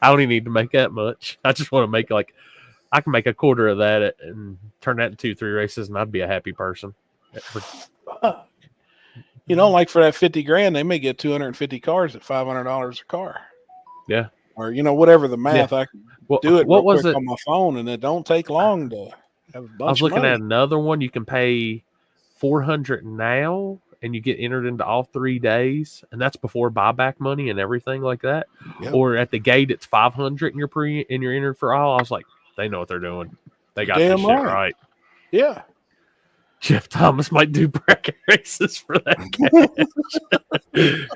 don't even need to make that much. I just want to make I can make a quarter of that and turn that into 2-3 races, and I'd be a happy person.
You know, like for that $50,000, they may get 250 cars at $500 a car.
Yeah.
Or, you know, whatever the math. I can do it
what was
quick
it
on my phone, and it don't take long to have a bunch
I was looking
of money.
at another one. You can pay $400 now, and you get entered into all 3 days, and that's before buyback money and everything like that.
Yep.
Or at the gate, it's $500, and you're entered for all. I was like, they know what they're doing. They got this shit right.
Yeah.
Jeff Thomas might do bracket races for that cash.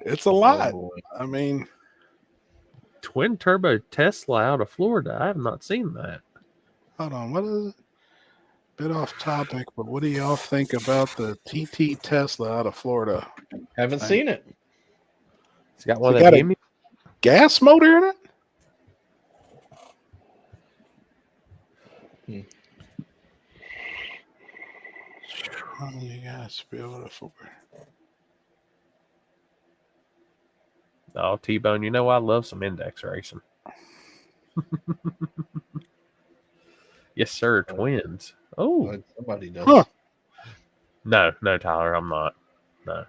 It's a lot. I mean,
Twin turbo Tesla out of Florida. I have not seen that.
hold on. What is it? Bit off topic, but what do y'all think about the TT Tesla out of Florida?
Haven't seen it.
It's got one
It
of
got
that
a
Hemi.
gas motor in it? You guys be able to afford.
Oh, T-Bone, you know I love some index racing. Yes, sir. Twins. Oh,
Somebody does.
Huh.
no, Tyler, I'm not. No.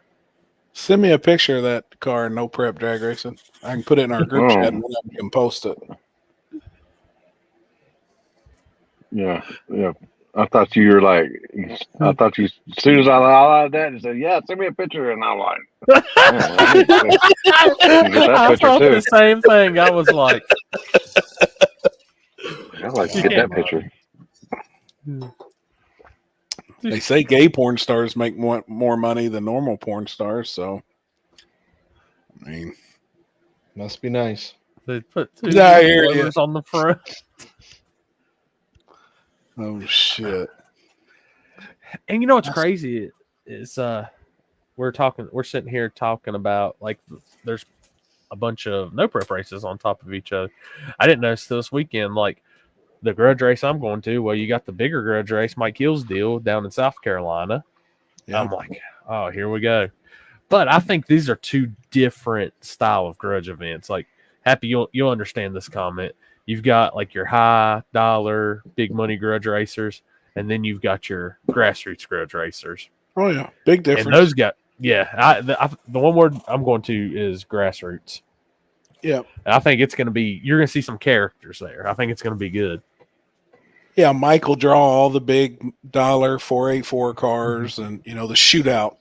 Send me a picture of that car, no prep drag racing. I can put it in our group chat and we can post it.
Yeah. I thought you were like, as soon as I allowed that, you said, yeah, send me a picture. And I'm like,
I thought the same thing. I was like,
I'd like to get that picture.
They say gay porn stars make more money than normal porn stars, so I mean,
Must be nice.
they put 2
Yeah, I hear you.
letters on the front.
oh shit.
And you know what's
That's-
crazy is we're sitting here talking about like there's a bunch of no prep races on top of each other. I didn't notice this weekend, like the grudge race I'm going to. Well, you got the bigger grudge race, Mike Hill's deal down in South Carolina.
Yeah.
I'm like, oh, here we go. But I think these are two different style of grudge events. Like, Happy, you'll understand this comment. You've got like your high dollar, big money grudge racers, and then you've got your grassroots grudge racers.
Oh yeah, big difference.
And those got the one word I'm going to is grassroots.
Yeah,
And I think it's going to be you're going to see some characters there. I think it's going to be good.
yeah. Mike will draw all the big dollar 484 cars and the shootout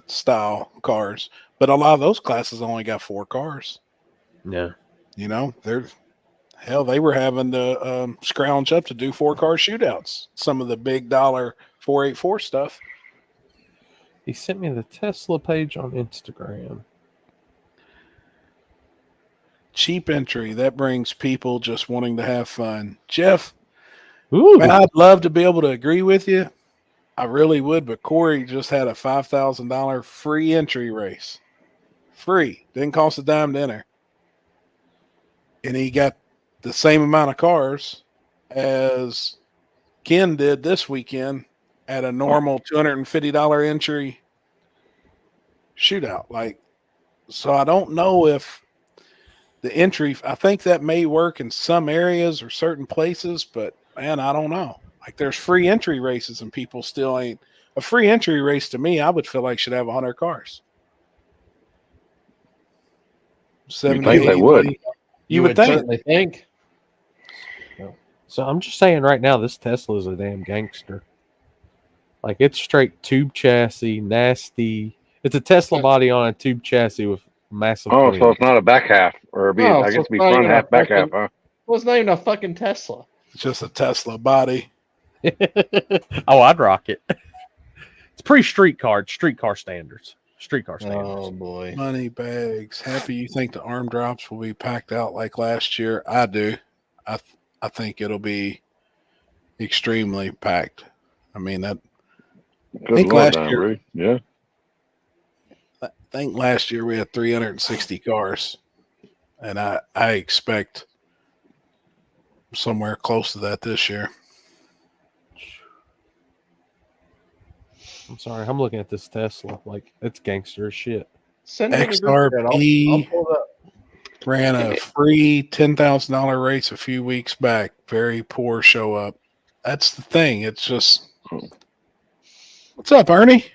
style cars, but a lot of those classes only got 4 cars.
Yeah.
They were having to scrounge up to do 4-car shootouts. Some of the big dollar 484 stuff.
He sent me the Tesla page on Instagram.
Cheap entry that brings people just wanting to have fun. Jeff,
Ooh.
man, I'd love to be able to agree with you. I really would, but Corey just had a $5,000 free entry race. Free. Didn't cost a dime to enter. And he got the same amount of cars as Ken did this weekend at a normal $250 entry shootout. So I don't know if the entry, I think that may work in some areas or certain places, but man, I don't know. Like there's free entry races and people still ain't. A free entry race to me, I would feel like should have 100 cars.
You'd think they would.
You would think.
certainly think.
So I'm just saying right now, this Tesla is a damn gangster. Like it's straight tube chassis, nasty. It's a Tesla body on a tube chassis with massive.
Oh, so
wheels.
it's not a back half, or I
No,
guess
so
it'd be
it's not
front
even
half,
a
back
fucking-
half, huh?
Well, it's not even a fucking Tesla.
It's just a Tesla body.
Oh, I'd rock it. It's pretty streetcar standards. Streetcar standards.
Oh boy.
Money bags. Happy you think the arm drops will be packed out like last year? I do. I think it'll be extremely packed. I mean that.
Good
think
Lord,
last
Don
year-
Rude. Yeah.
I think last year we had 360 cars, and I expect somewhere close to that this year.
I'm sorry, I'm looking at this Tesla. Like it's gangster as shit.
Send me the group chat. I'll
XRP
pull it up.
ran a free $10,000 race a few weeks back. Very poor show up. That's the thing. It's just. What's up, Ernie?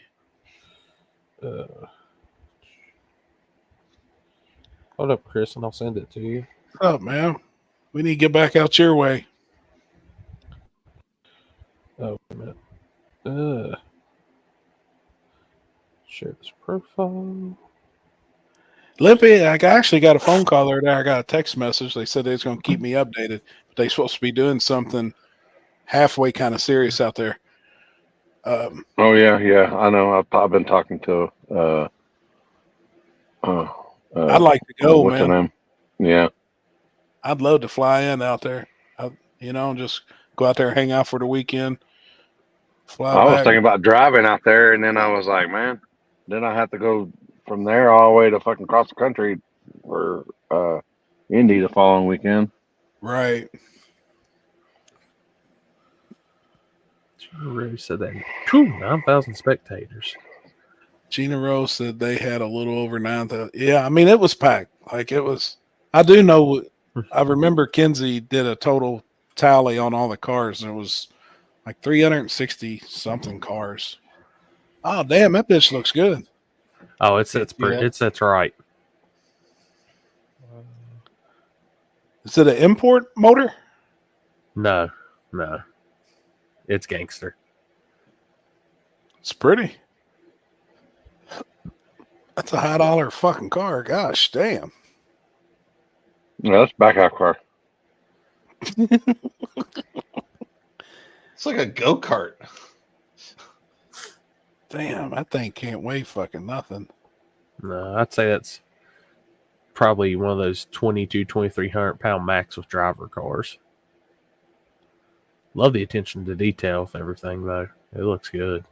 Hold up, Chris, and I'll send it to you.
What's up, man? We need to get back out your way.
Oh, wait a minute. Share this profile.
Limpy, I actually got a phone call there. I got a text message. They said they was going to keep me updated. But they supposed to be doing something halfway kind of serious out there.
Oh yeah, I know. I've been talking to.
I'd like to go,
what's her
man.
name? Yeah.
I'd love to fly in out there. Just go out there and hang out for the weekend. Fly
I was
back.
thinking about driving out there, and then I was like, man, then I have to go from there all the way to fucking cross the country for Indy the following weekend.
Right.
Really said that. 9,000 spectators.
Gina Rose said they had a little over 9,000. Yeah, I mean, it was packed. Like, it was. I do know. I remember Kinsey did a total tally on all the cars, and it was like 360 something cars. Oh, damn, that bitch looks good.
Oh, it's that's right.
Is it an import motor?
No. It's gangster.
It's pretty. That's a high dollar fucking car. Gosh, damn.
No, that's back half car.
It's like a go-kart.
Damn, that thing can't weigh fucking nothing.
No, I'd say that's probably one of those 2,300 pound max with driver cars. Love the attention to detail with everything, though. It looks good.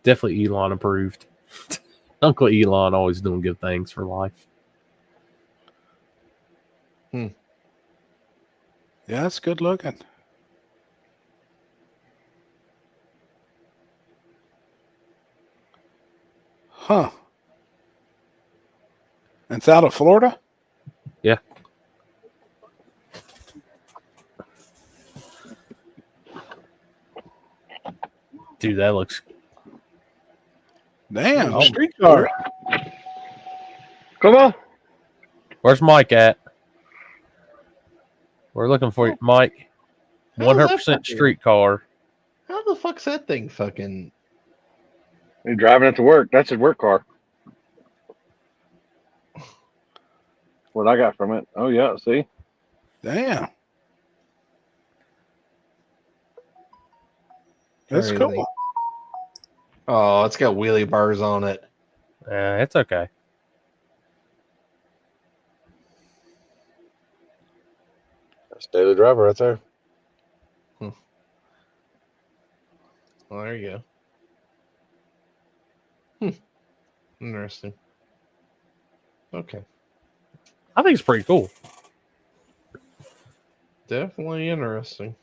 Definitely Elon approved. Uncle Elon always doing good things for life.
Yeah, it's good looking. Huh. It's out of Florida?
Yeah. Dude, that looks.
Damn,
Oh.
street car.
Come on.
Where's Mike at? We're looking for you, Mike.
How's that
100%
fucking-
street car.
How the fuck's that thing fucking?
He's driving it to work. That's his work car. What I got from it. Oh, yeah. See?
Damn. That's
Crazy.
cool.
Oh, it's got wheelie bars on it.
It's okay.
That's daily driver right there.
Well, there you go. Interesting. Okay.
I think it's pretty cool.
Definitely interesting.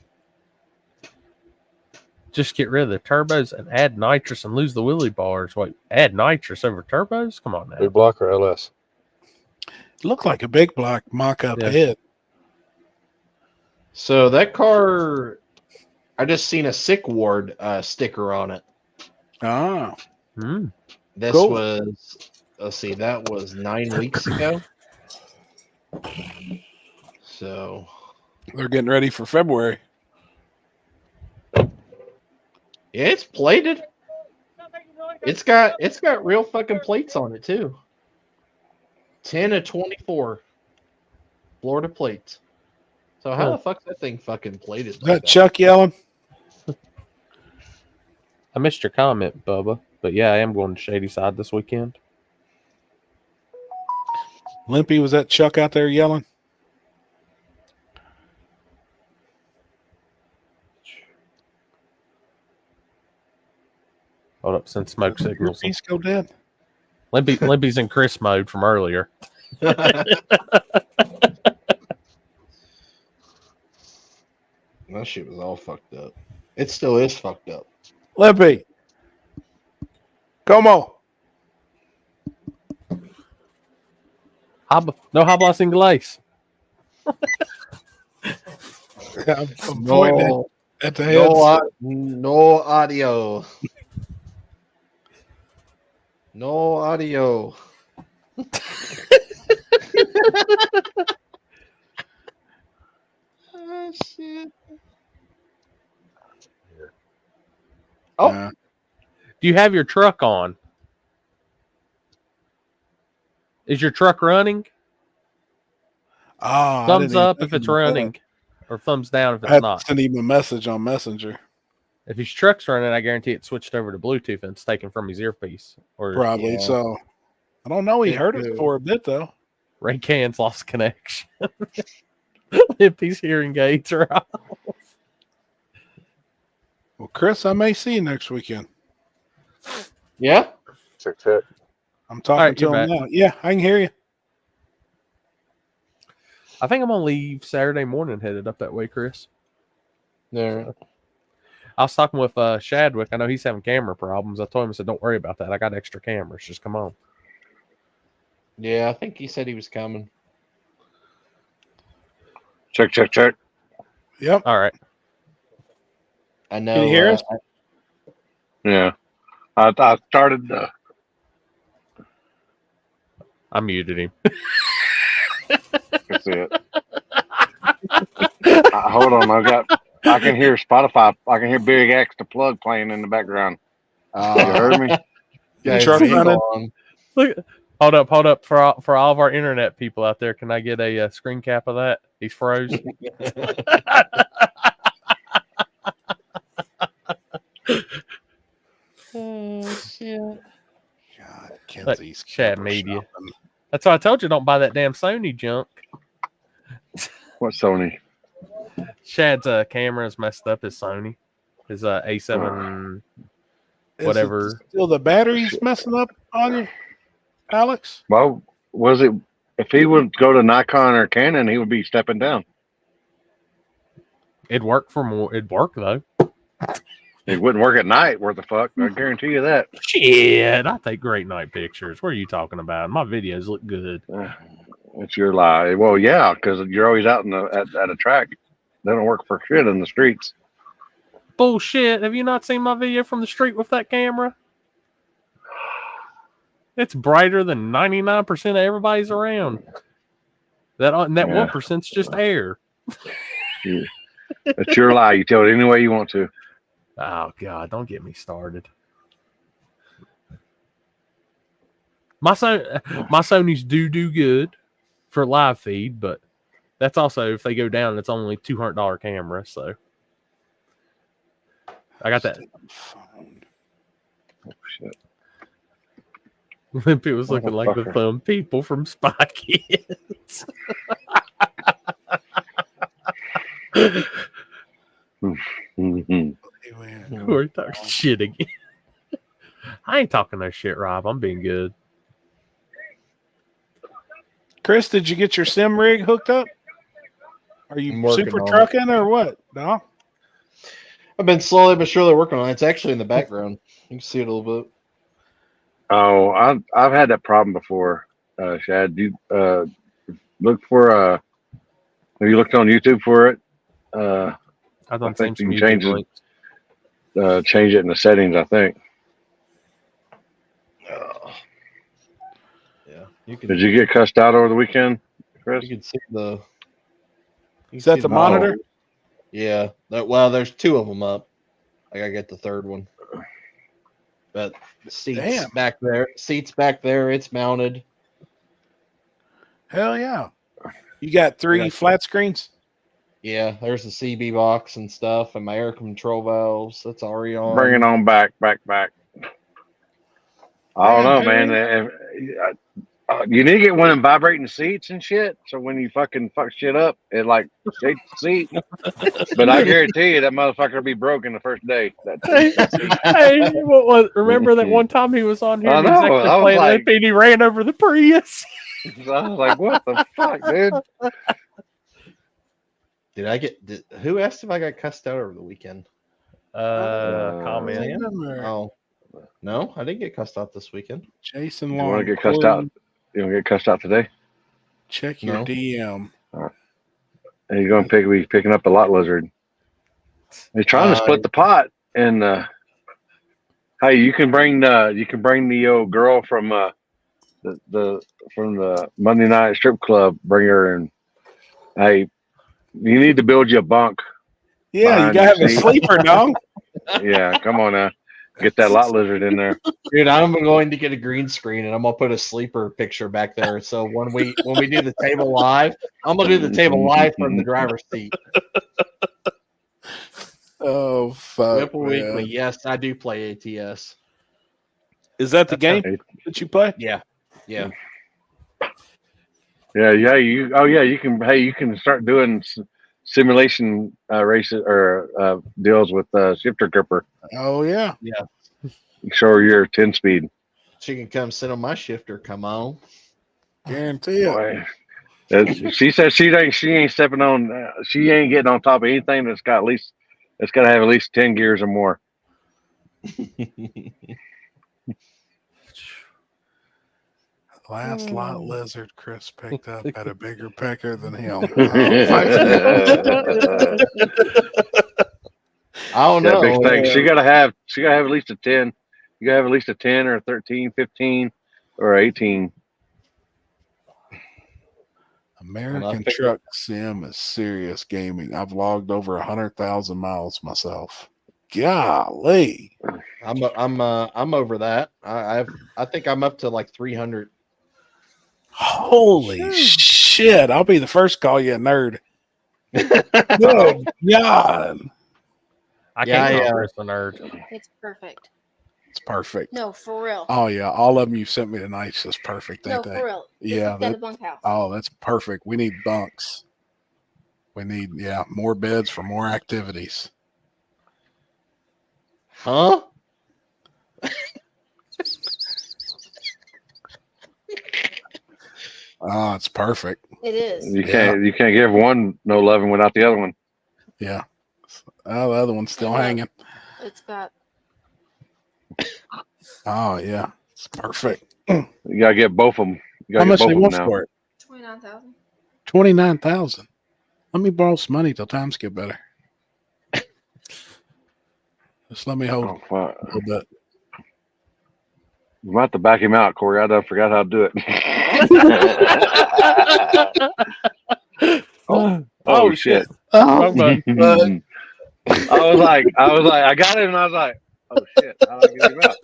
Just get rid of the turbos and add nitrous and lose the wheelie bars. Wait, add nitrous over turbos? Come on now.
Big block or LS?
Looked like a big block mock-up
Yeah.
head.
So that car, I just seen a sick ward sticker on it.
Ah,
Hmm.
This
Cool.
was, let's see, that was 9 weeks ago. So
they're getting ready for February.
yeah, it's plated. It's got real fucking plates on it too. 10 of 24 Florida plates. So how
Huh.
the fuck's that thing fucking plated?
Is that Chuck yelling?
I missed your comment, Bubba. But yeah, I am going to Shady Side this weekend.
Limpy, was that Chuck out there yelling?
Hold up, send smoke
Your
signals.
piece go dead?
Limpy's in Chris mode from earlier.
That shit was all fucked up. It still is fucked up.
Limpy. Come on.
No hablas inglés.
I'm pointing
No,
at the head.
no audio. No audio. Oh shit. Oh.
Do you have your truck on? Is your truck running?
Oh,
Thumbs up if it's running, or thumbs down if
I
it's
had to
not.
send him a message on Messenger.
If his truck's running, I guarantee it switched over to Bluetooth and it's taken from his earpiece. Or
Probably.
Yeah.
So I don't know. He
It
heard
could.
it for a bit though.
Ray Can's lost connection. If his hearing aids are off.
Well, Chris, I may see you next weekend.
Yeah.
Check.
I'm talking
right,
to
you're
him
back.
now. Yeah, I can hear you.
I think I'm gonna leave Saturday morning headed up that way, Chris.
There.
I was talking with Shadwick. I know he's having camera problems. I told him, I said, don't worry about that. I got extra cameras. Just come on.
Yeah, I think he said he was coming.
Check.
Yep.
All right.
I know.
Can you hear us?
Yeah. I started.
I muted him.
Can see it. Hold on. I can hear Spotify. I can hear Big X the Plug playing in the background. You heard me?
Guys,
Truck
he's
running.
on.
Look, hold up for all of our internet people out there. Can I get a screen cap of that? He's froze.
Oh shit.
God, Kenzie's
Chad
camera
Media.
shopping.
That's why I told you don't buy that damn Sony junk.
What Sony?
Shad's camera is messed up. His Sony, his A7.
Is
whatever.
it still the batteries messing up on you, Alex?
Well, was it? If he would go to Nikon or Canon, he would be stepping down.
It'd work for more. It'd work though.
It wouldn't work at night. What the fuck? I guarantee you that.
Shit, I take great night pictures. What are you talking about? My videos look good.
It's your lie. Well, yeah, because you're always out in the at a track. They don't work for shit in the streets.
Bullshit. Have you not seen my video from the street with that camera? It's brighter than 99% of everybody's around. That
Yeah.
1%'s just air.
It's your lie. You tell it any way you want to.
Oh God, don't get me started. My Sony's do good for live feed, but that's also if they go down, it's only $200 camera. So I got that.
Oh, shit.
Limpy was looking like the thumb people from Spy Kids.
Mhm.
We're talking shit again. I ain't talking no shit, Rob. I'm being good.
Chris, did you get your sim rig hooked up? Are you
I'm working
super
on it.
trucking or what? No.
I've been slowly but surely working on it. It's actually in the background. You can see it a little bit.
Oh, I've had that problem before, Shad. You look for have you looked on YouTube for it?
I've done
I think
seen some
you can change
YouTube
it.
links.
Change it in the settings, I think.
Yeah, you can.
Did you get cussed out over the weekend, Chris?
You can see the. you
Is
can
that
see
the monitor?
Yeah. Well, there's two of them up. I gotta get the third one. But the seats
Damn.
back there. Seats back there. It's mounted.
Hell yeah. You got three flat screens?
Yeah, there's the CB box and stuff, and my air control valves. That's already on.
Bring it on back. I don't know,
Man,
man. You need to get one of them vibrating seats and shit. So when you fucking fuck shit up, it like shakes the seat. But I guarantee you that motherfucker will be broken the first day.
Hey, what was? Remember that one time he was on here?
I
And he was
know,
actually
I was
playing
like-
Limpy and he ran over the Prius.
So I was like, what the fuck, dude?
Did I get? Who asked if I got cussed out over the weekend?
Comment.
Oh, no, I didn't get cussed out this weekend.
Jason
You
Long.
want to get cussed out? You want to get cussed out today?
Check your
No.
DM.
And he's going to be picking up a lot lizard. He's trying to split the pot. And hey, you can bring the girl from the Monday night strip club. Bring her and hey, you need to build you a bunk.
Yeah, you
Behind
got to have
your
a
seat.
sleeper, dog.
Yeah, come on now, get that lot lizard in there.
Dude, I'm going to get a green screen and I'm gonna put a sleeper picture back there. So when we do the table live, I'm gonna do the table live from the driver's seat.
Oh, fuck.
Whipple
man.
Weekly. Yes, I do play ATS.
Is that the game that you play?
Yeah.
Yeah. You can start doing simulation races or deals with shifter gripper.
Oh, yeah.
Show her your 10-speed.
She can come sit on my shifter. Come on.
Guarantee it.
Boy, she said she ain't stepping on. She ain't getting on top of anything that's got to have at least 10 gears or more.
Last lot lizard Chris picked up had a bigger pecker than him.
I don't
That
know.
big thing. She gotta have at least a 10. You gotta have at least a 10 or a 13, 15, or 18.
American Truck Sim is serious gaming. I've logged over 100,000 miles myself. Golly.
I'm over that. I think I'm up to like 300.
Holy shit. I'll be the first to call you a nerd. Good God.
I
Yeah,
can't
yeah.
call Chris a nerd.
It's perfect.
It's perfect.
No, for real.
Oh, yeah. All of them you sent me tonight is just perfect,
No,
ain't they?
for real.
Yeah,
Got a bunkhouse.
Oh, that's perfect. We need bunks. We need, more beds for more activities.
Huh?
Oh, it's perfect.
It is.
You can't give one no loving without the other one.
Yeah. Oh, the other one's still
Yeah.
hanging.
It's got.
Oh, yeah. It's perfect.
You gotta get both of them. You
How
gotta
much
get
they
both of
want
them now.
for it?
29,000.
29,000. Let me borrow some money till times get better. Just let me hold
Oh,
it
fuck.
a little bit.
I'm about to back him out, Corey. I done forgot how to do it. oh shit!
Oh,
Wrong button.
I was like, I got him, and I was like, oh shit! How do I get him out?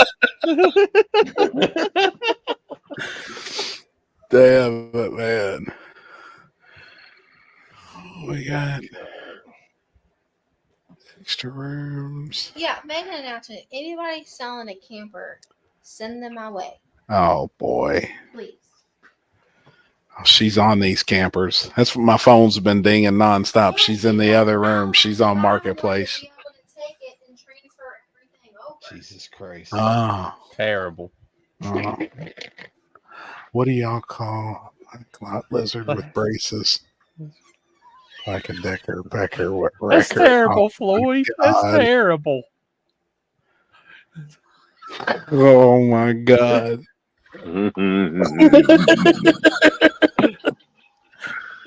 damn it, man. We got extra rooms.
Yeah, make an announcement. Anybody selling a camper, send them my way,
Oh, boy.
please.
She's on these campers. That's what my phone's been dinging nonstop. She's in the other room. She's on Marketplace.
Be able to take it and transfer everything over.
Jesus Christ.
Oh.
Terrible.
What do y'all call a lot lizard with braces? Like a Decker, Becker, what?
That's
Wrecker.
terrible, Floyd. That's
God.
terrible.
Oh my God.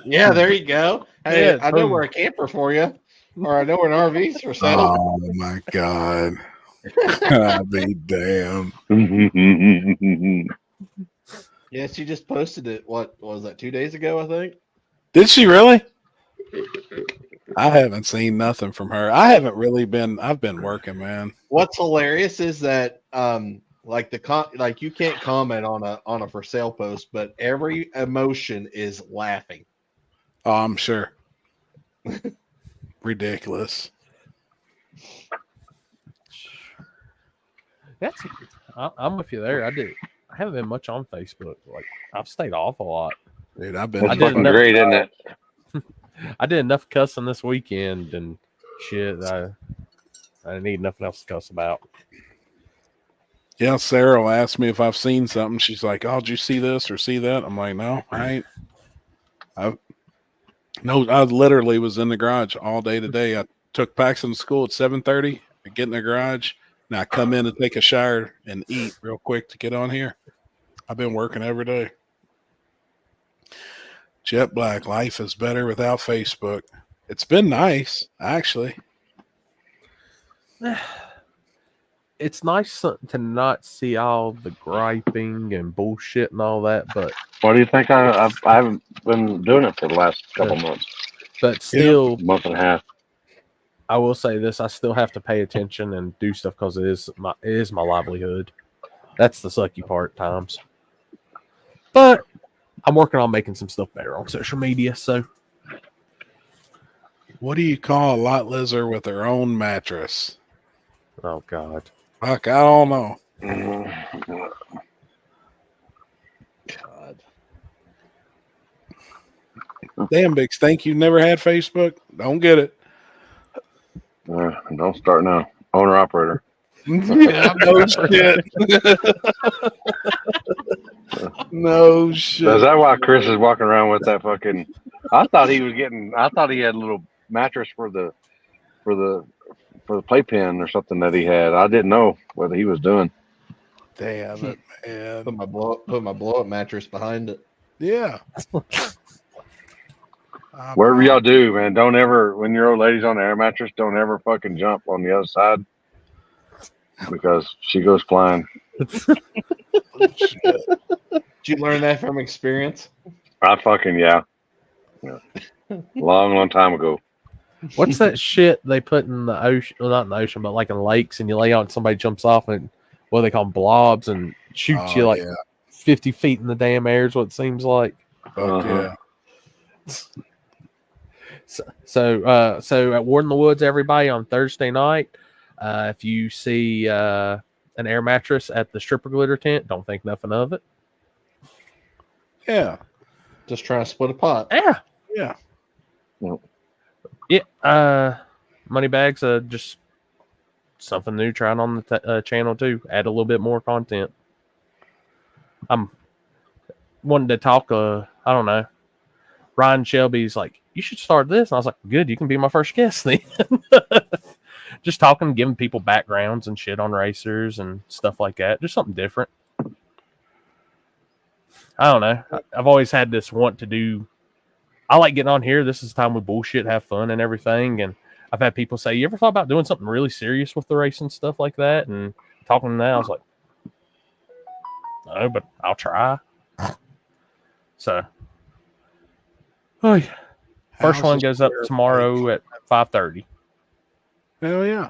Yeah, there you go. Hey,
Yeah,
I know
boom.
we're a camper for you, or I know we're an RVs for sale.
Oh my God. I'll be damned.
Yeah, she just posted it. What was that? 2 days ago, I think.
Did she really? I haven't seen nothing from her. I haven't really been. I've been working, man.
What's hilarious is that like like you can't comment on a for sale post, but every emotion is laughing.
Oh, I'm sure. Ridiculous.
I'm with you there. I haven't been much on Facebook. Like I've stayed off a lot.
Dude, I've been.
I
That's
did
fucking
enough-
great, isn't it?
I did enough cussing this weekend and shit. I didn't need nothing else to cuss about.
Yeah, Sarah will ask me if I've seen something. She's like, "Oh, did you see this or see that?" I'm like, "No, I ain't." I literally was in the garage all day today. I took Paxton to school at 7:30. I get in the garage, and I come in and take a shower and eat real quick to get on here. I've been working every day. Jet Black, life is better without Facebook. It's been nice, actually.
It's nice to not see all the griping and bullshit and all that, but
Why do you think I haven't been doing it for the last couple months,
still,
month and a half?
I will say this: I still have to pay attention and do stuff because it is my livelihood. That's the sucky part at times. But I'm working on making some stuff better on social media. So,
What do you call a lot lizard with their own mattress?
oh god,
Fuck, I don't know.
God.
Damn, Big Stink, you never had Facebook? Don't get it.
Don't start now. Owner operator.
Yeah, no shit. No shit.
Is that why Chris is walking around with that fucking? I thought he had a little mattress for the playpen or something that he had. I didn't know what he was doing.
Damn it, man.
Put my blow up mattress behind it.
Yeah.
Whatever y'all do, man, don't ever, when your old lady's on the air mattress, don't ever fucking jump on the other side because she goes flying.
Did you learn that from experience?
Yeah. Long time ago.
what's that shit they put in the ocean? Well, not in the ocean, but like in lakes, and you lay on, and somebody jumps off, and what they call them, blobs, and shoots you like 50 feet in the damn air. Is what it seems like.
Fuck yeah.
So at Ward in the Woods, everybody, on Thursday night, if you see an air mattress at the stripper glitter tent, don't think nothing of it.
Yeah.
Just trying to split a pot.
Yeah,
Yeah.
yeah. Money bags, just something new trying on the channel too. Add a little bit more content. I'm wanting to talk. I don't know. Ryan Shelby's like, you should start this, and I was like, good, you can be my first guest then. Just talking, giving people backgrounds and shit on racers and stuff like that. Just something different. I don't know. I've always had this want to do. I like getting on here. This is the time we bullshit, have fun, and everything. And I've had people say, "You ever thought about doing something really serious with the race and stuff like that?" And talking to them now, I was like, "No, but I'll try." So, oh yeah. First
How's
one
the
goes up
square
tomorrow at 5:30.
Hell yeah.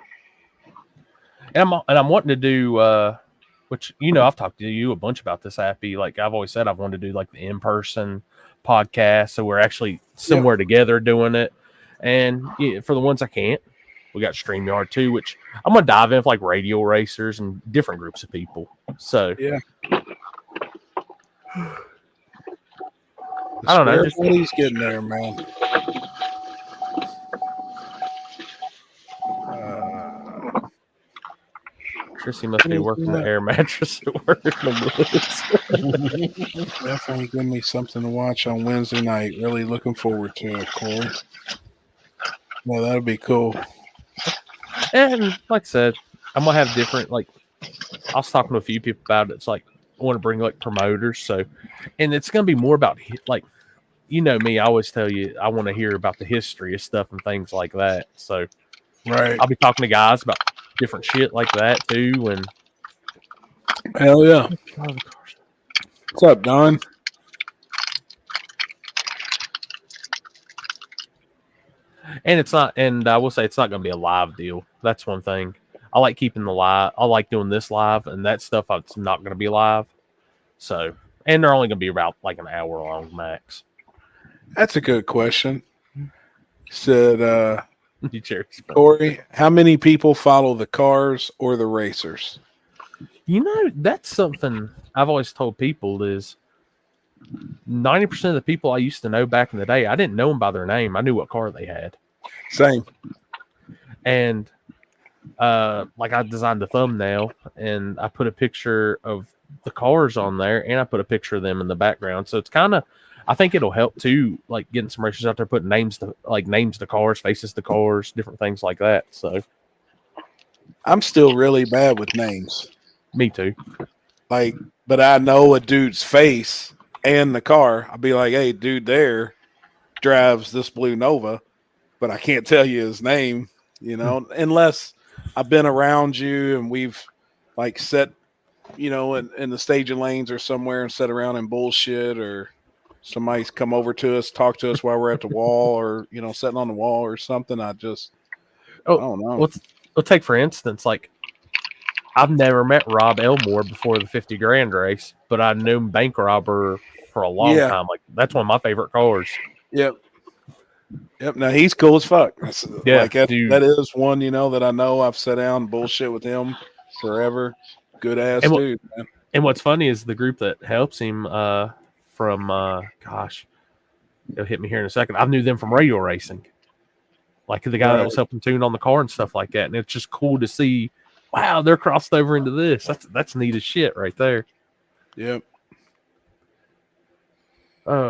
And I'm wanting to do, which, you know, I've talked to you a bunch about this, Happy. Like I've always said, I've wanted to do like the in-person podcast. So we're actually somewhere together doing it. And yeah, for the ones I can't, we got StreamYard too, which I'm going to dive in with like radio racers and different groups of people. So
Yeah.
I don't know.
What he's getting there, man.
Chrissy must be working the air mattress at work.
Definitely give me something to watch on Wednesday night. Really looking forward to it, Corey. Well, that'll be cool.
And like I said, I'm gonna have different, like, I was talking to a few people about it. It's like I want to bring like promoters, so, and it's gonna be more about like, you know me, I always tell you I want to hear about the history of stuff and things like that. So
Right.
I'll be talking to guys about different shit like that too. And
Hell yeah. What's up, Don?
and it's not, and I will say it's not going to be a live deal. That's one thing. I like keeping the live. I like doing this live, and that stuff it's not going to be live. So, and they're only going to be about like an hour long max.
That's a good question. Said
You cherry spell.
Corey, how many people follow the cars or the racers?
You know, that's something I've always told people is 90% of the people I used to know back in the day, I didn't know them by their name. I knew what car they had.
Same.
And like I designed the thumbnail and I put a picture of the cars on there and I put a picture of them in the background. So it's kind of, I think it'll help too, like getting some racers out there, putting names to cars, faces to cars, different things like that. So
I'm still really bad with names.
me too.
Like, but I know a dude's face and the car. I'll be like, hey, dude there drives this blue Nova, but I can't tell you his name, you know, unless I've been around you and we've like set, you know, in the staging lanes or somewhere and sat around and bullshit, or somebody's come over to us, talk to us while we're at the wall, or, you know, sitting on the wall or something. I don't know.
Let's take for instance, like I've never met Rob Elmore before the 50 grand race, but I knew Bank Robber for a long time. Like that's one of my favorite cars.
Yep. Now he's cool as fuck.
Yeah,
like that
dude.
is one, you know, that I know I've sat down and bullshit with him forever. Good ass dude, man.
And what's funny is the group that helps him from gosh, it'll hit me here in a second. I knew them from radio racing. Like the guy that was helping tune on the car and stuff like that. And it's just cool to see, wow, they're crossed over into this. That's neat as shit right there.
Yep.
Oh,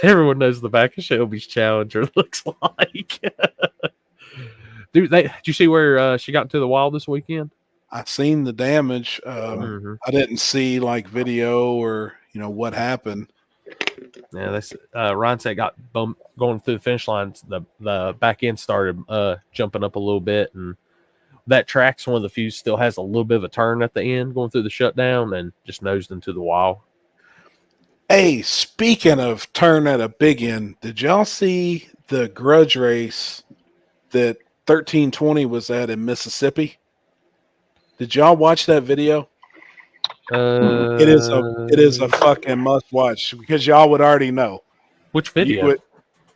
everyone knows the back of Shelby's Challenger looks like. Dude, did you see where she got into the wild this weekend?
I seen the damage. I didn't see like video or, you know, what happened.
Yeah, that's Ryan said got bumped going through the finish line. The back end started jumping up a little bit, and that track's one of the few still has a little bit of a turn at the end going through the shutdown, and just nosed into the wall.
Hey, speaking of turn at a big end, did y'all see the grudge race that 1320 was at in Mississippi? Did y'all watch that video? It is a fucking must watch because y'all would already know.
Which video?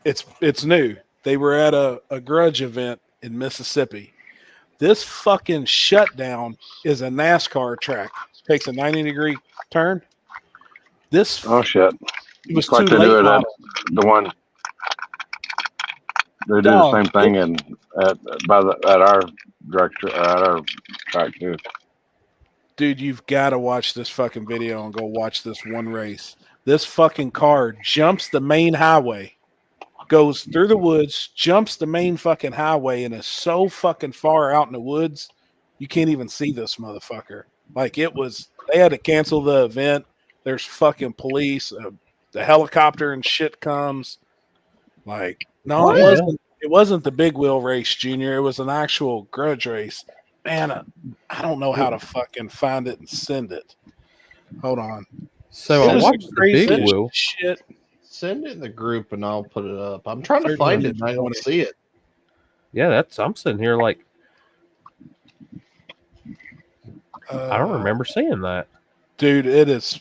It's new. They were at a grudge event in Mississippi. This fucking shutdown is a NASCAR track. Takes a 90-degree turn.
Oh shit!
It was
It's like
too
they do
late.
it at the one. They do the
Dog,
same thing at our track too.
dude, you've got to watch this fucking video and go watch this one race. This fucking car jumps the main highway, goes through the woods, jumps the main fucking highway, and is so fucking far out in the woods, you can't even see this motherfucker. Like they had to cancel the event. There's fucking police, the helicopter and shit comes. Like, no, it wasn't the big wheel race, Junior. It was an actual grudge race. Man, I don't know how to fucking find it and send it. Hold on.
So
It
I
was
watched the
crazy
big
as
wheel.
shit.
Send it in the group and I'll put it up. I'm trying to find it and I don't see it.
Yeah, I'm sitting here like I don't
Uh,
remember seeing that.
Dude, it is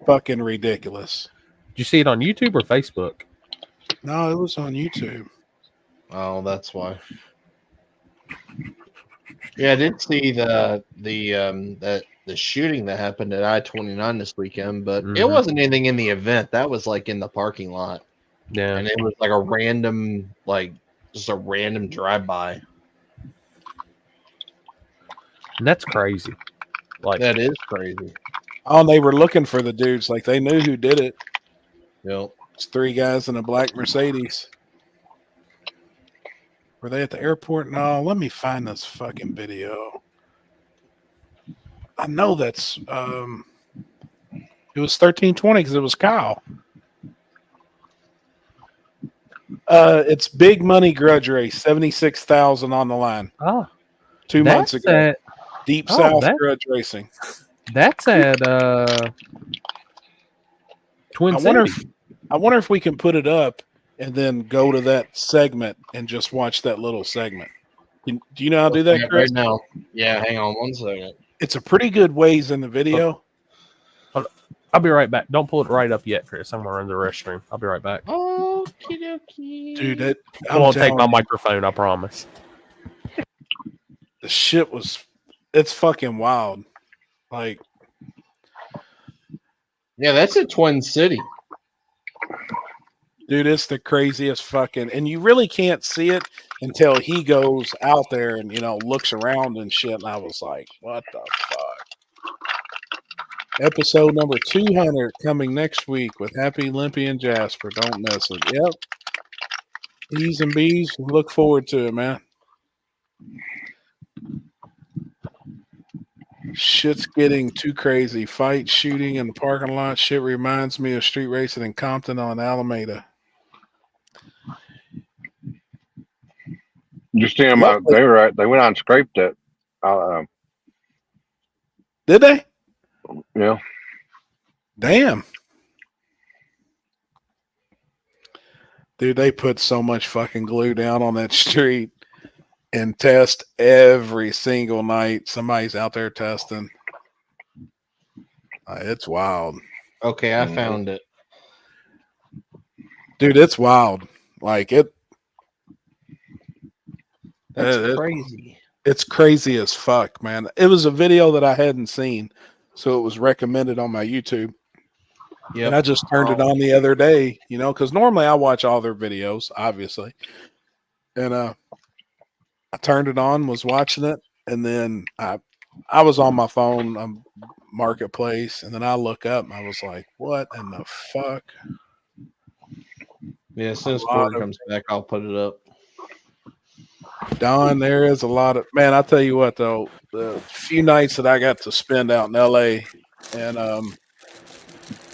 fucking ridiculous.
Did you see it on YouTube or Facebook?
No, it was on YouTube.
Oh, that's why. Yeah, I did see the shooting that happened at I-29 this weekend, but it
Mhm.
wasn't anything in the event. That was like in the parking lot,
Yeah.
and it was like a random, just a random drive-by.
And that's crazy. Like
That is crazy.
Oh, and they were looking for the dudes. Like, they knew who did it.
Yep.
It's 3 guys in a black Mercedes. Were they at the airport? No, let me find this fucking video. I know that's it was 1320 because it was Kyle. It's big money grudge race, 76,000 on the line.
oh,
2 months
that's
ago.
at
Deep
oh,
South
that-
grudge racing.
that's at Twin Cities.
I wonder if we can put it up and then go to that segment and just watch that little segment. Do you know how to do that,
Right
Chris?
now. Yeah, hang on one second.
It's a pretty good ways in the video.
I'll be right back. Don't pull it right up yet, Chris. I'm gonna run to the restroom. I'll be right back.
Okie dokie.
Dude,
I won't take my microphone, I promise.
the shit it's fucking wild. Like,
Yeah, that's at Twin City.
dude, it's the craziest fucking, and you really can't see it until he goes out there and, looks around and shit. And I was like, what the fuck? Episode number 200 coming next week with Happy, Limpy, and Jasper. Don't miss it. Yep. E's and B's. Look forward to it, man. Shit's getting too crazy. Fight, shooting in the parking lot. Shit reminds me of street racing in Compton on Alameda.
You see them? They went out and scraped it.
Did they?
Yeah.
Damn. Dude, they put so much fucking glue down on that street and test every single night. Somebody's out there testing. It's wild.
Okay, I found it.
Dude, it's wild. Like,
That's crazy.
it's crazy as fuck, man. It was a video that I hadn't seen, so it was recommended on my YouTube.
Yeah,
And I just turned it on the other day, because normally I watch all their videos, obviously. And I turned it on, was watching it, and then I was on my phone, Marketplace, and then I look up and I was like, what in the fuck?
Yeah, as soon as Corey comes back, I'll put it up.
Don, there is a lot of, man, I'll tell you what though, the few nights that I got to spend out in LA, and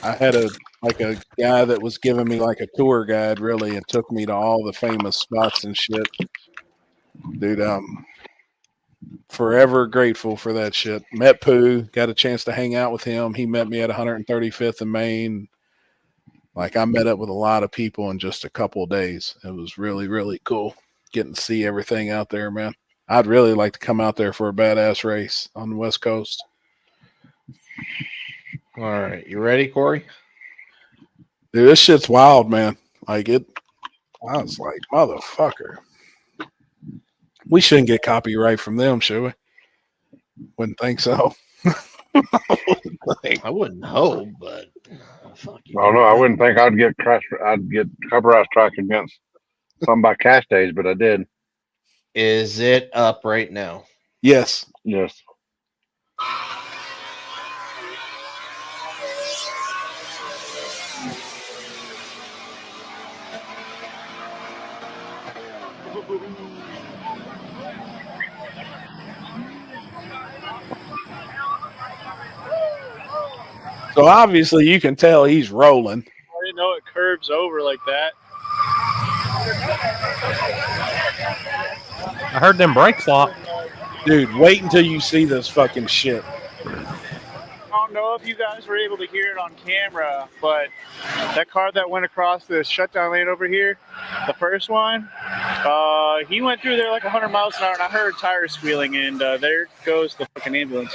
I had a guy that was giving me like a tour guide really, and took me to all the famous spots and shit. Dude, I'm forever grateful for that shit. Met Pooh, got a chance to hang out with him. He met me at 135th and Main. Like, I met up with a lot of people in just a couple of days. It was really, really cool getting to see everything out there, man. I'd really like to come out there for a badass race on the West Coast.
All right, you ready, Corey?
Dude, this shit's wild, man. Like, I was like, motherfucker. We shouldn't get copyright from them, should we? Wouldn't think so.
I wouldn't hope, but fuck you.
I don't know. I wouldn't think I'd get copyright strike against Something about cash days, but I did.
Is it up right now?
Yes.
Yes.
So obviously you can tell he's rolling.
I didn't know it curves over like that.
I heard them brakes lock.
Dude, wait until you see this fucking shit.
I don't know if you guys were able to hear it on camera, but that car that went across the shutdown lane over here, the first one, he went through there like 100 miles an hour, and I heard tires squealing, and there goes the fucking ambulance.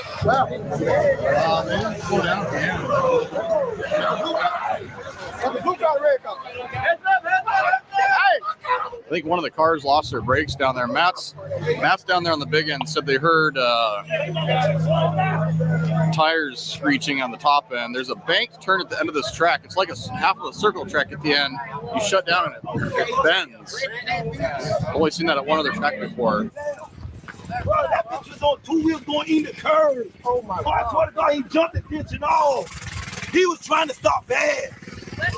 I think one of the cars lost their brakes down there. Matt's down there on the big end said they heard tires screeching on the top end. There's a bank turn at the end of this track. It's like a half of a circle track at the end. You shut down and it bends. I've only seen that at one other track before.
Bro, that bitch was on two wheels going in the curve. Oh my God. I swear to God, he jumped the ditch and all. He was trying to stop bad.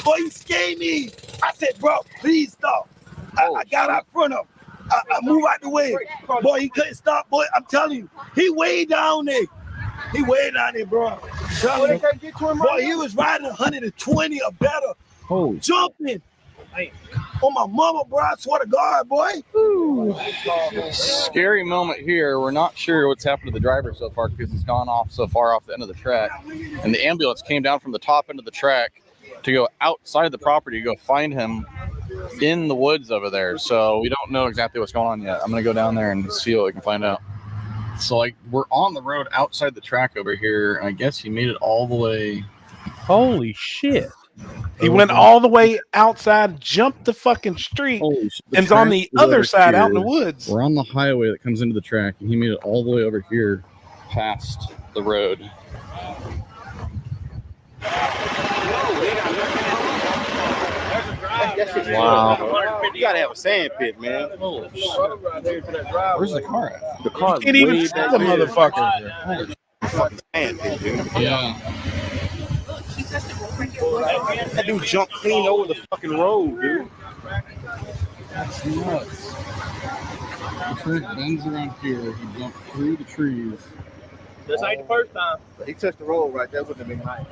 Boy, he scared me. I said, bro, please stop. I got out front of him. I moved out the way. Boy, he couldn't stop. Boy, I'm telling you, he way down there. He way down there, bro. Boy, he was riding 120 or better.
Oh,
Jumping. On my mama, bro. I swear to God, boy. Ooh.
Scary moment here. We're not sure what's happened to the driver so far because he's gone off so far off the end of the track. And the ambulance came down from the top end of the track to go outside the property to go find him in the woods over there. So we don't know exactly what's going on yet. I'm going to go down there and see what we can find out. So like we're on the road outside the track over here. And I guess he made it all the way.
Holy shit.
he went all the way outside, jumped the fucking street, and's on the other side out in the woods.
We're on the highway that comes into the track, and he made it all the way over here past the road.
Wow. You gotta have a sand pit, man.
Where's the car at?
The car
Can't even see the motherfucker.
Fucking sand pit, dude.
Yeah.
That dude jumped clean over the fucking road, dude.
That's nuts. The track bends around here. He jumped through the trees.
This ain't the first time.
He touched the road right there with the big nice.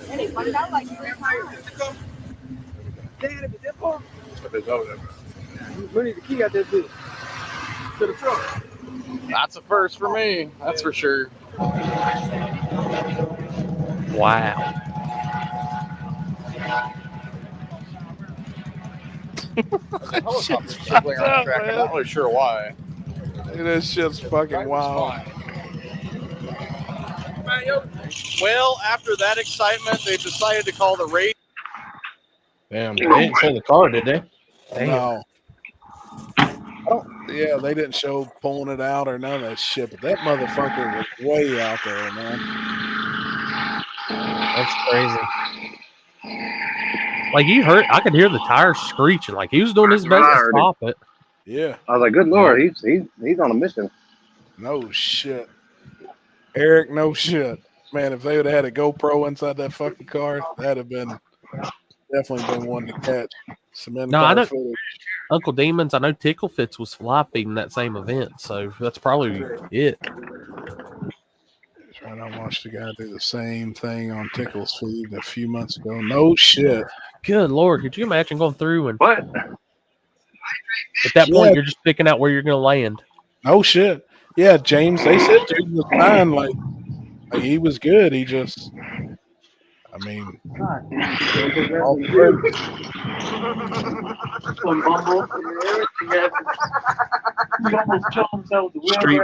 We need the key out there, too. To the truck.
That's a first for me. That's for sure.
Wow.
Helicopter's circling around the track. I'm not really sure why.
That shit's fucking wild.
Well, after that excitement, they decided to call the race.
Damn, they didn't show the car, did they?
No. Yeah, they didn't show pulling it out or none of that shit, but that motherfucker was way out there, man.
That's crazy.
Like you heard, I could hear the tires screeching. Like he was doing his best to stop it.
Yeah.
I was like, good Lord, he's on a mission.
No shit. Eric, no shit. Man, if they would have had a GoPro inside that fucking car, that'd have been definitely been one to catch. Some
No, I know
footage.
Uncle Demons. I know Tickle Fits was live feeding that same event, so that's probably it.
Trying to watch the guy do the same thing on Tickle's feed a few months ago. No shit.
Good Lord, could you imagine going through and
What?
at that point you're just picking out where you're going to land?
No shit. Yeah, James, they said dude was fine. Like he was good. He just, I mean, all Street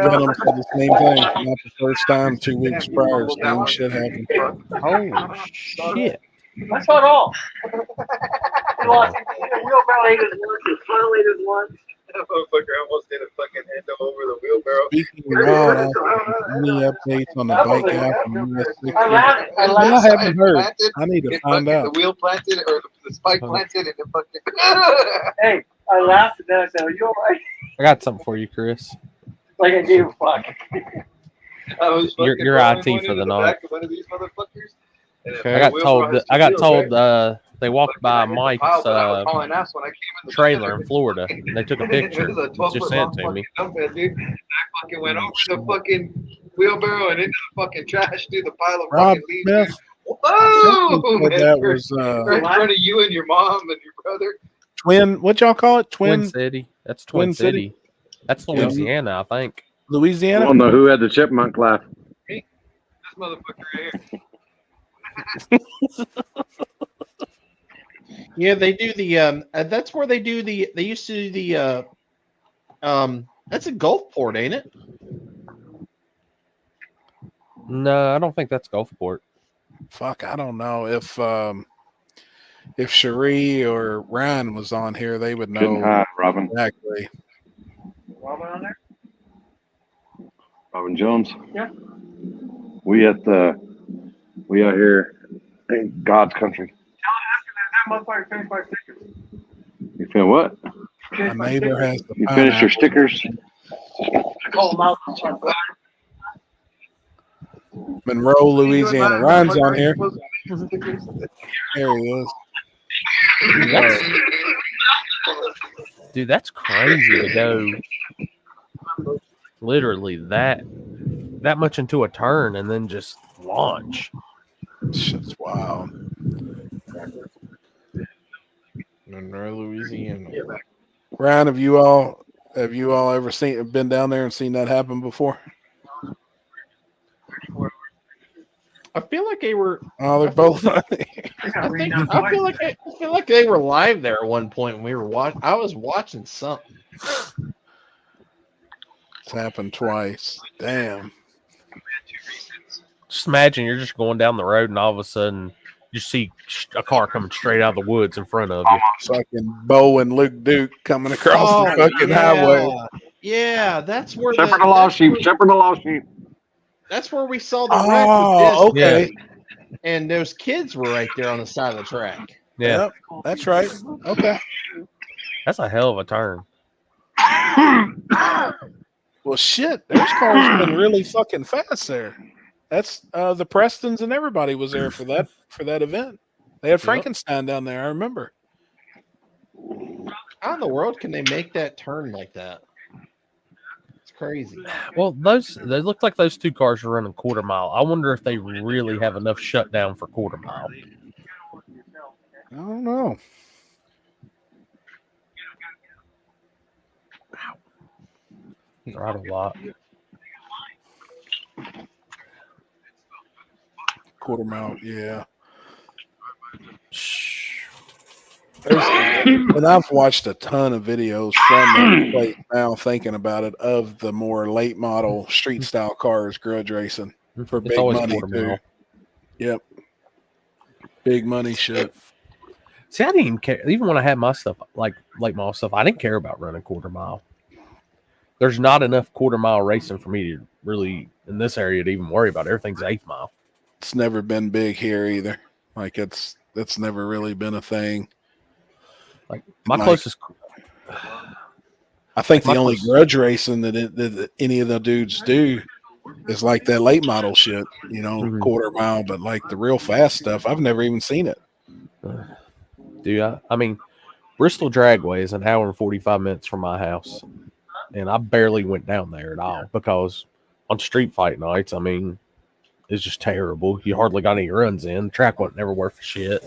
Venom said the same thing. Not the first time 2 weeks prior. Same shit happened.
Oh shit!
That's not all. Wheelbarrow ate his lunch, his tail ate his lunch. motherfucker almost did a fucking endo over the wheelbarrow.
Speaking of, any updates on the bike app and US 60?
I
I haven't heard. I need to
it
find
fucking,
out.
the wheel planted or the spike planted and it fucking.
Hey, I laughed and then I said, "Are you all right?"
I got something for you, Chris.
Like I gave a fuck.
I was
You're
fucking
You're
rolling
IT
one
for
into
the night.
back of one of these motherfuckers. And it-
I got
the wheel
told.
has two
I got
wheels,
told.
right?
They walked by
Fucking, I hit the
Mike's
pile, but I was hauling ass when I came in the
trailer in Florida. And they took a
It
picture.
was a
and
12
just
foot
sent
long
it to me.
fucking dump head, dude. And I fucking went over the fucking wheelbarrow and into the fucking trash, dude. The pile of
Rob
fucking leaves.
Smith.
Dude.
I
Whoa!
think he said that was
Right in front of you and your mom and your brother.
Twin. What y'all call it?
Twin City. That's Twin City. That's Louisiana, I think.
I
Louisiana.
don't know who had the chipmunk laugh.
This motherfucker right here.
Yeah, they do the that's where they do the they used to do the that's a Gulfport, ain't it?
No, I don't think that's Gulfport.
Fuck, I don't know if Cherie or Ryan was on here, they would
Couldn't
know
hide, Robin.
exactly.
Robin on there?
Robin Jones.
Yeah.
We out here in God's country.
That motherfucker finished my stickers.
You feel what?
My neighbor has the
You finished your stickers?
I call them out.
Monroe, Louisiana. Ryan's on here. There he is.
Dude, that's crazy to go literally that much into a turn and then just launch.
Shit's wild.
Monroe, Louisiana.
Ryan, have you all ever been down there and seen that happen before?
I feel like they were.
Oh, they're both.
I feel like they were live there at one point when we were watching. I was watching something.
It's happened twice. Damn.
Just imagine you're just going down the road and all of a sudden you see a car coming straight out of the woods in front of you.
Fucking Bo and Luke Duke coming across the fucking highway.
Yeah, that's where
Shepherd the lost sheep. Shepherd the lost sheep.
That's where we saw the wreck.
Oh,
with Disney.
okay.
And those kids were right there on the side of the track.
Yeah,
Yep, that's right. Okay.
that's a hell of a turn.
Well, shit, those cars been really fucking fast there. That's the Prestons and everybody was there for that event. They had Frankenstein down there. I remember.
How in the world can they make that turn like that? It's crazy.
Well, they look like those two cars are running quarter mile. I wonder if they really have enough shutdown for quarter mile.
I don't know.
Right a lot.
Quarter mile, yeah. And I've watched a ton of videos from that plate now, thinking about it, of the more late model street style cars grudge racing for
It's
big
always
money
quarter
too.
mile.
Yep, big money shit.
See, I didn't even care. Even when I had my stuff, like late model stuff, I didn't care about running quarter mile. There's not enough quarter mile racing for me to really, in this area, to even worry about. Everything's eighth mile.
It's never been big here either. Like it's never really been a thing.
Like my closest,
I think the
my
only
closest-
grudge racing that any of the dudes do is like that late model shit, you know, quarter mile. But like the real fast stuff, I've never even seen it.
Dude, I mean, Bristol Dragway is an hour and 45 minutes from my house, and I barely went down there at all because on street fight nights, I mean, it's just terrible. You hardly got any runs in. The track wasn't never worth a shit.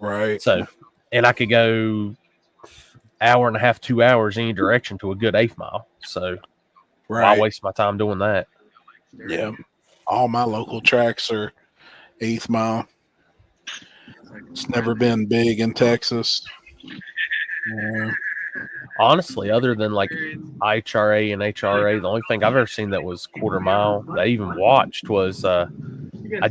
Right.
So, and I could go hour and a half, 2 hours any direction to a good eighth mile. So, why waste my time doing that?
Yeah. All my local tracks are eighth mile. It's never been big in Texas.
Honestly, other than like IHRA and HRA, the only thing I've ever seen that was quarter mile that I even watched was I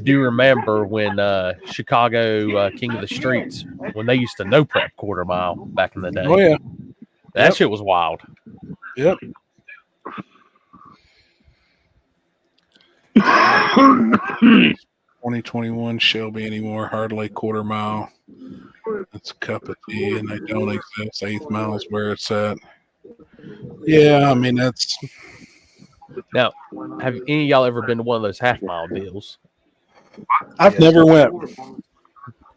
do remember when Chicago King of the Streets, when they used to no prep quarter mile back in the day.
Oh yeah.
That shit was wild.
Yep. 2021 Shelby anymore, hardly quarter mile. It's a cup of tea, and they don't exist. 8th mile is where it's at. Yeah, I mean that's.
Now, have any of y'all ever been to one of those half mile deals?
I've never went.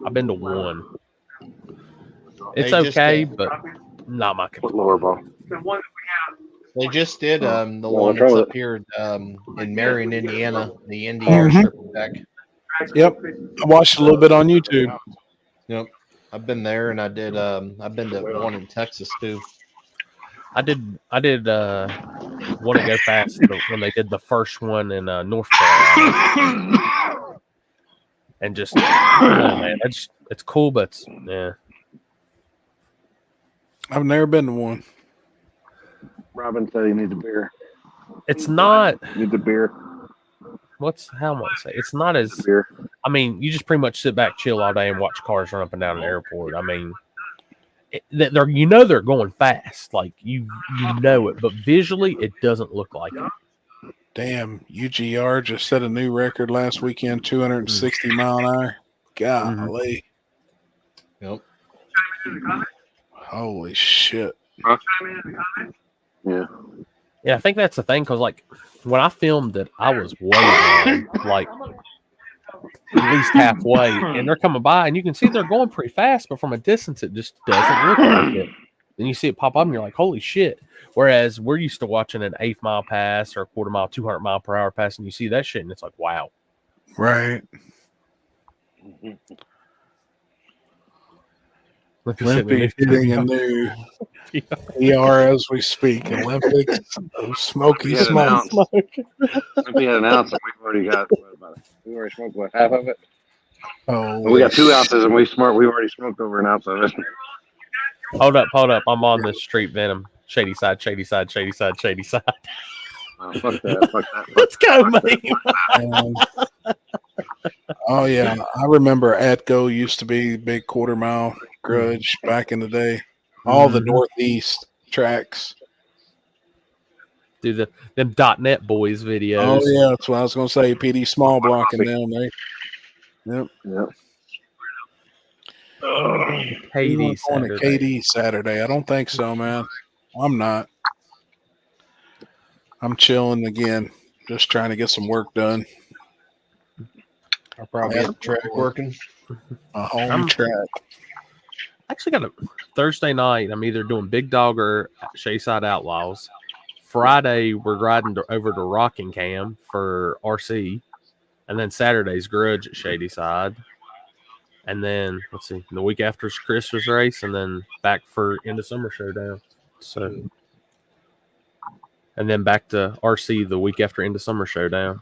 I've been to one. It's
They just
okay,
did-
but not my cup.
Lower ball.
They just did the
Well,
one
what's wrong
that's
with
up here in Marion, Indiana, the Indy Air Triple Deck.
Yep, I watched a little bit on YouTube.
Yep, I've been there, and I did. I've been to one in Texas too.
I did want to go fast when they did the first one in North Carolina, and just man, it's cool, but yeah,
I've never been to one.
Robin said he needs a beer.
it's not.
Needs a beer.
How am I say? It's not as.
Beer.
I mean, you just pretty much sit back, chill all day, and watch cars run up and down the airport. I mean, they're they're going fast, like you know it, but visually it doesn't look like it.
Damn, UGR just set a new record last weekend, 260 mile an hour. Golly.
Yep.
Holy shit.
Yeah.
Yeah, I think that's the thing because like when I filmed it, I was way down, like at least halfway, and they're coming by, and you can see they're going pretty fast, but from a distance, it just doesn't look like it. Then you see it pop up, and you're like, "Holy shit!" Whereas we're used to watching an 8th mile pass or a quarter mile, 200 mile per hour pass, and you see that shit, and it's like, "Wow!"
Right. Olympic hitting a new ER as we speak. Olympics of smoky
Yeah,
smoke.
If we had an ounce, and we've already got we already smoked what, half of it.
Oh,
We got 2 ounces, and we've already smoked over an ounce of it.
Hold up. I'm on this street venom. Shady side, shady side, shady side, shady side.
Oh, fuck that. Fuck that.
Let's go, man.
Oh yeah, I remember Atco used to be big quarter mile grudge back in the day. All the Northeast tracks.
Do them .NET boys videos.
Oh yeah, that's what I was gonna say. PD Small blocking them. Yep.
Yep.
KD
On a
Saturday.
KD Saturday. I don't think so, man. I'm not. I'm chilling again, just trying to get some work done.
I'll probably get the track working.
A home track.
I actually got a Thursday night. I'm either doing Big Dog or Shayside Outlaws. Friday, we're riding over to Rockingham for RC. And then Saturday's Grudge at Shady Side. And then, let's see, the week after is Christmas race. And then back for End of Summer Showdown. So, and then back to RC the week after End of Summer Showdown.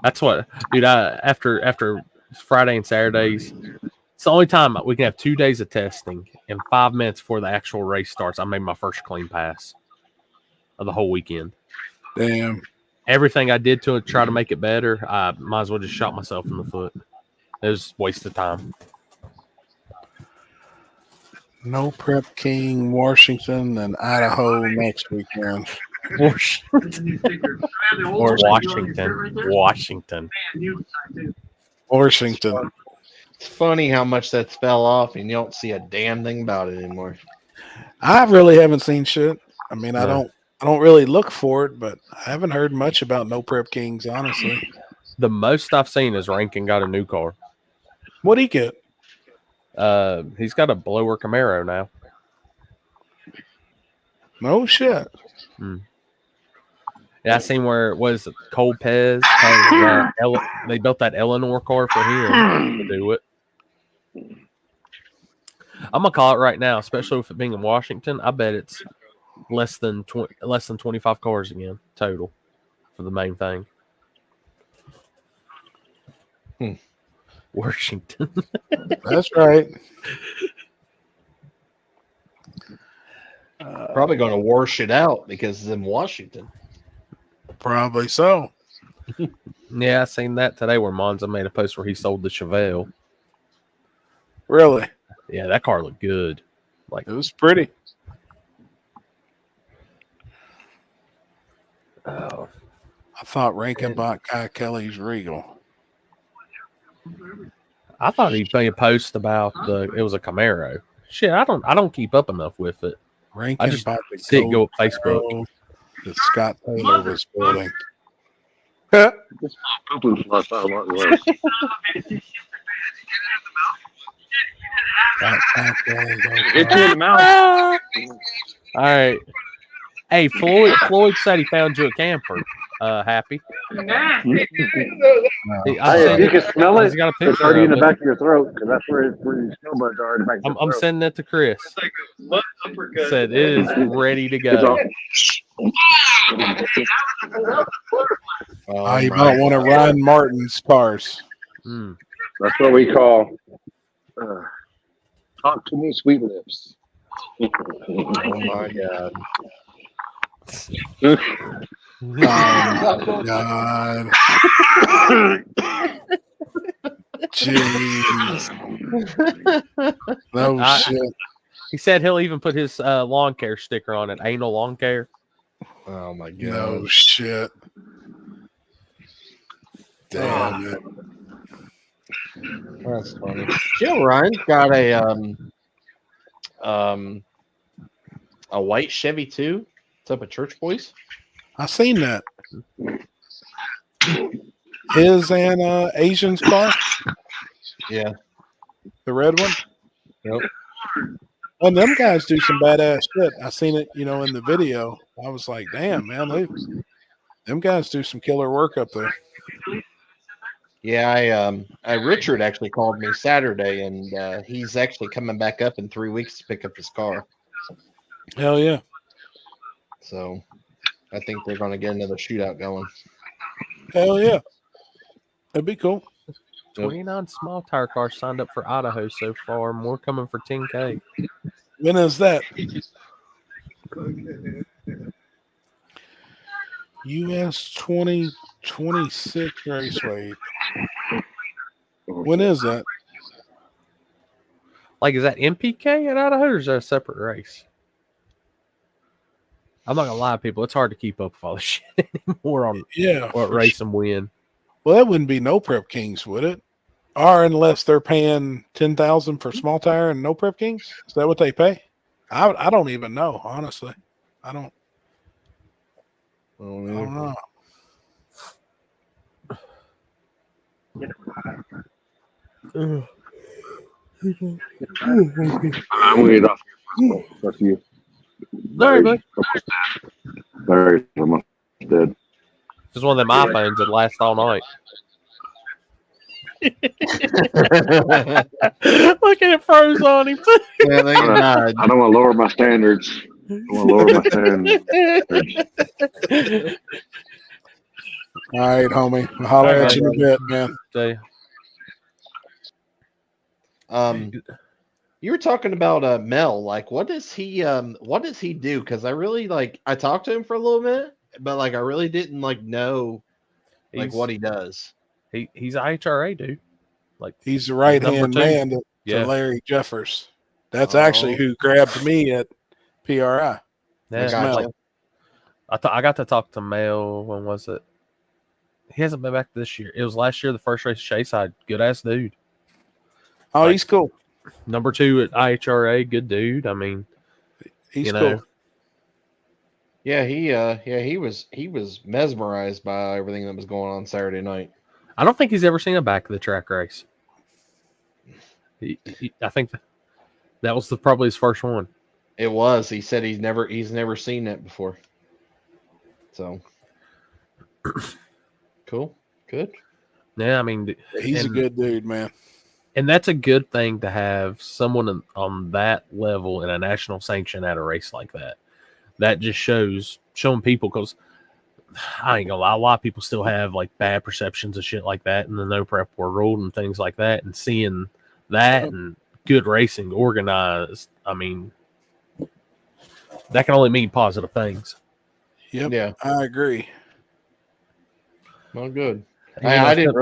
That's what, dude, after Friday and Saturdays, it's the only time we can have 2 days of testing. And 5 minutes before the actual race starts, I made my first clean pass of the whole weekend.
Damn.
Everything I did to try to make it better, I might as well just shot myself in the foot. It was a waste of time.
No Prep King, Washington, and Idaho next weekend.
Washington.
Washington.
It's funny how much that's fell off, and you don't see a damn thing about it anymore.
I really haven't seen shit. I mean, I
No.
don't really look for it, but I haven't heard much about No Prep Kings, honestly.
The most I've seen is Rankin got a new car.
What'd he get?
He's got a blower Camaro now.
No shit.
Yeah, I seen where was it Cole Pez has they built that Eleanor car for him to do it. I'm gonna call it right now, especially with it being in Washington. I bet it's less than 25 cars again total for the main thing. Washington.
That's right.
Probably going to wash it out because it's in Washington.
Probably so.
Yeah, I seen that today where Monza made a post where he sold the Chevelle.
Really?
Yeah, that car looked good. Like
It was pretty.
oh,
I thought Rankin bought Kai Kelly's Regal.
I thought he made a post about it was a Camaro. Shit, I don't keep up enough with it.
Rankin
I just
bought the
see it go
gold
up Facebook.
Camaro that Scott Taylor was building.
This poo-poo flush out of Martin Lewis.
Hit
you in the mouth.
All right. Hey, Floyd said he found you a camper. Happy. I
Hey,
said
if you can smell it,
he's got a
it's
picture
already in
of
the
it.
back of your throat because that's where your snow buds are. In the back of your
I'm
throat.
sending it to Chris. Said it is ready to
It's
go.
Oh, you bought one of Ryan Martin's cars.
Mm.
That's what we call talk to me, sweet lips.
Oh my god.
Oh, God. Jeez. No shit.
He said he'll even put his lawn care sticker on it. Anal lawn care.
Oh my god.
No shit. Damn it.
That's funny. Jill Ryan's got a white Chevy too. It's up at Church Boys.
I seen that. His and Asian's car,
Yeah.
the red one.
Yep.
Well, them guys do some badass shit. I seen it, in the video. I was like, damn, man, them guys do some killer work up there.
Yeah, Richard actually called me Saturday, and he's actually coming back up in 3 weeks to pick up his car.
Hell yeah.
So I think they're going to get another shootout going.
Hell yeah. That'd be cool.
29 small tire cars signed up for Idaho so far. More coming for 10K.
When is that? US 2026 Raceway. When is that?
Like, is that MPK at Idaho or is that a separate race? I'm not gonna lie, people. It's hard to keep up with all this shit anymore on what race and win.
Well, that wouldn't be No Prep Kings, would it? Or unless they're paying $10,000 for small tire and No Prep Kings? Is that what they pay? I don't even know, honestly. I don't know.
I'm gonna get off. That's you.
Sorry, buddy.
Larry's almost dead.
It's one of them iPhones that last all night. Look at it froze on him.
Yeah, they died.
I don't want to lower my standards. I want to lower my standards.
All right, homie. I'll holler at you in a bit, man.
You were talking about Mel. Like, what does he do? Because I really I talked to him for a little bit, but I really didn't know what he does.
He's a IHRA dude. Like,
he's the right hand man to Larry Jeffers. That's actually who grabbed me at PRI.
Yeah, I got to talk to Mel. When was it? He hasn't been back this year. It was last year, the first race Chase had. Good ass dude.
Oh, he's cool.
Number 2 at IHRA, good dude. I mean,
he's cool.
Yeah, he was mesmerized by everything that was going on Saturday night.
I don't think he's ever seen a back of the track race. I think that was probably his first one.
It was. He said he's never seen that before. So cool, good.
Yeah, I mean,
he's a good dude, man.
And that's a good thing to have someone on that level in a national sanction at a race like that. That just showing people, because I ain't gonna lie, a lot of people still have bad perceptions of shit like that in the no prep world and things like that. And seeing that and good racing organized, I mean, that can only mean positive things.
Yep.
Yeah,
I agree.
Well, good. I didn't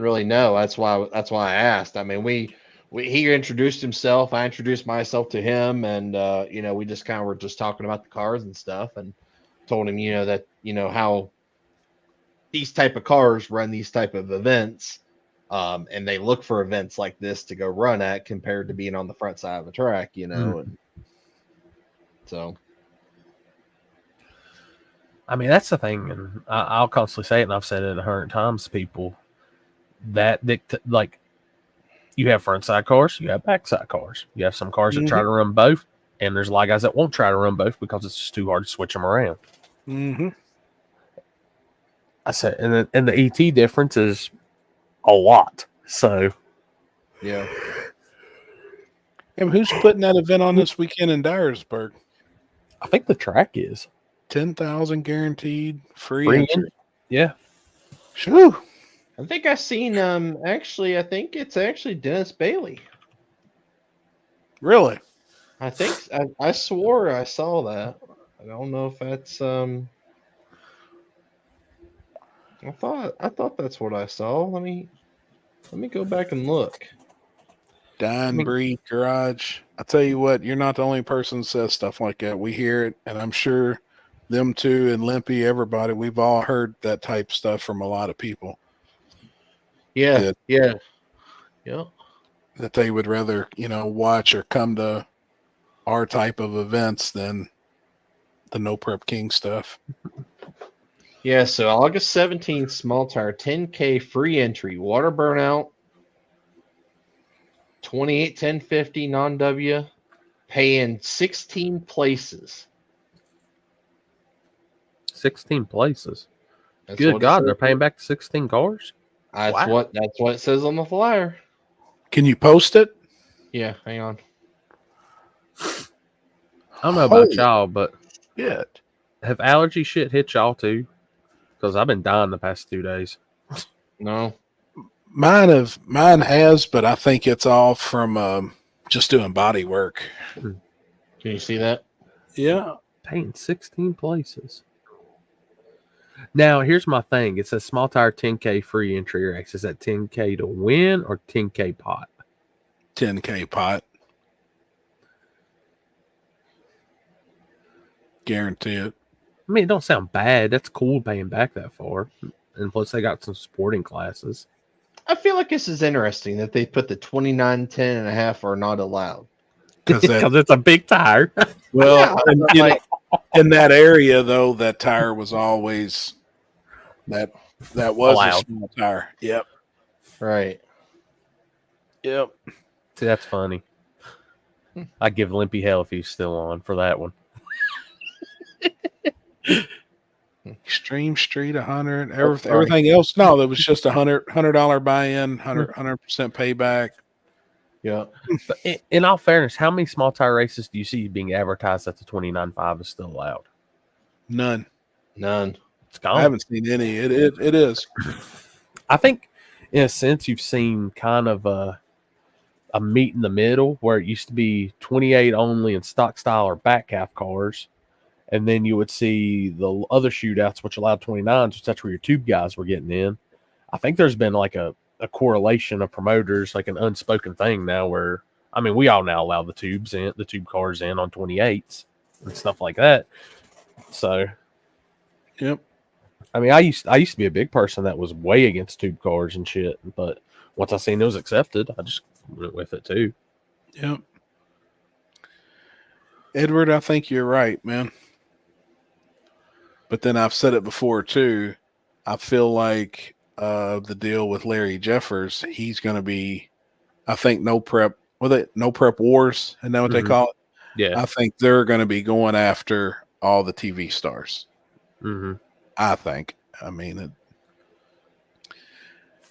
really know. That's why I asked. I mean, we he introduced himself. I introduced myself to him, and we just kind of were just talking about the cars and stuff, and told him, that how these type of cars run these type of events, and they look for events like this to go run at compared to being on the front side of a track, and so.
I mean, that's the thing, and I'll constantly say it, and I've said it 100 times to people, that like, you have front side cars, you have back side cars. You have some cars that try to run both, and there's a lot of guys that won't try to run both because it's just too hard to switch them around.
Mm-hmm.
I said, and the ET difference is a lot. So,
yeah.
And who's putting that event on this weekend in Dyersburg?
I think the track is
10,000 guaranteed free entry.
Yeah.
Shoo.
I think I seen I think it's actually Dennis Bailey.
Really?
I think I swore I saw that. I don't know if that's I thought that's what I saw. Let me go back and look.
Dine Breed Garage. I tell you what, you're not the only person who says stuff like that. We hear it, and I'm sure them two and Limpy, everybody, we've all heard that type of stuff from a lot of people.
Yeah.
That they would rather, watch or come to our type of events than the No Prep King stuff.
Yeah, so August 17th, small tire, 10K free entry, water burnout, 28-10-50 non-W, paying 16 places.
16 places.
That's
Good
what it
God,
says.
they're paying back 16 cars?
That's what it says on the flyer.
Can you post it?
Yeah, hang on.
I don't know about y'all, but have allergy shit hit y'all too? Because I've been dying the past 2 days.
No.
Mine has, but I think it's all from just doing body work.
Can you see that?
Yeah.
Paying 16 places. Now, here's my thing. It says small tire 10K free entry race. Is that 10K to win or 10K pot?
10K pot. Guarantee it.
I mean, it don't sound bad. That's cool paying back that far. And plus, they got some sporting classes.
I feel like this is interesting that they put the 29, 10 and a half are not allowed.
Because it's a big tire.
Well, in that area, though, that tire was always that was
allowed.
a small tire. Yep.
Right.
Yep.
See, that's funny. I'd give Limpy hell if he's still on for that one.
Extreme Street 100. Everything else, no, that was just $100 buy-in, 100% payback.
Yeah.
But in all fairness, how many small tire races do you see being advertised that the 29.5 is still allowed?
None.
It's gone.
I haven't seen any. It is.
I think, in a sense, you've seen kind of a meet in the middle where it used to be 28 only in stock style or back half cars. And then you would see the other shootouts, which allowed 29s, which that's where your tube guys were getting in. I think there's been like a correlation of promoters, like an unspoken thing now where, I mean, we all now allow the tube cars in on 28s and stuff like that. So,
yep.
I mean, I used to be a big person that was way against tube cars and shit, but once I seen it was accepted, I just went with it too.
Yep. Edward, I think you're right, man. But then I've said it before too. I feel like the deal with Larry Jeffers, he's going to be, I think, no prep wars, and that what they call it?
Yeah.
I think they're going to be going after all the TV stars.
Mm-hmm.
I think. I mean,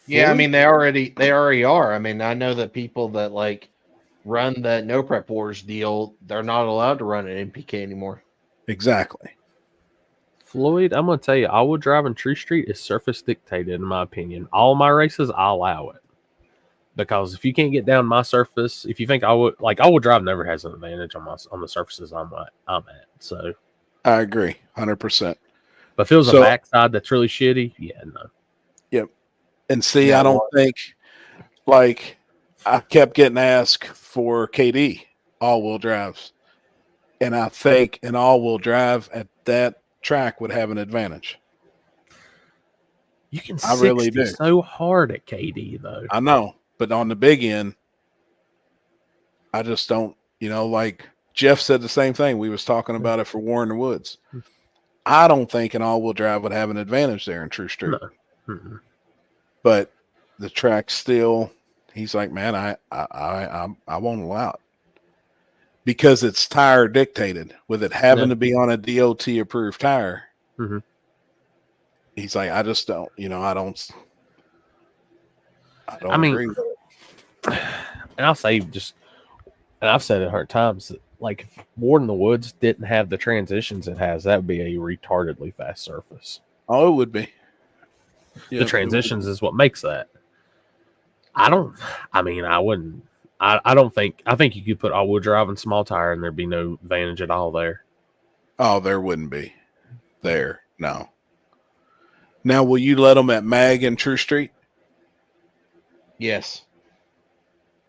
yeah, I mean they already are. I mean, I know that people that like run that No Prep Wars deal, they're not allowed to run an NPK anymore.
Exactly.
Floyd, I'm going to tell you, I would drive in True Street is surface dictated, in my opinion. All my races, I allow it. Because if you can't get down my surface, if you think I would drive never has an advantage on the surfaces I'm at. So
I agree, 100%.
But if it was a backside that's really shitty, yeah, no.
Yep. And see, I don't think, like, I kept getting asked for KD all-wheel drives, and I think an all-wheel drive at that track would have an advantage.
You can
I
60
really do.
so hard at KD though.
I know, but on the big end, I just don't. Like Jeff said the same thing. We was talking about it for Warren Woods. I don't think an all-wheel drive would have an advantage there in True Street.
No. Mm-mm.
But the track still, he's like, man, I won't allow it because it's tire dictated. With it having to be on a DOT approved tire,
Mm-hmm.
he's like, I just don't. I don't
I mean,
agree with it.
And I'll say just, and I've said it 100 times, like if Ward in the Woods didn't have the transitions it has, that would be a retardedly fast surface.
Oh, it would be.
The transitions is what makes that. I wouldn't. I don't think. I think you could put all-wheel drive and small tire, and there'd be no advantage at all there.
Oh, there wouldn't be. There, no. Now, will you let them at Mag and True Street?
Yes.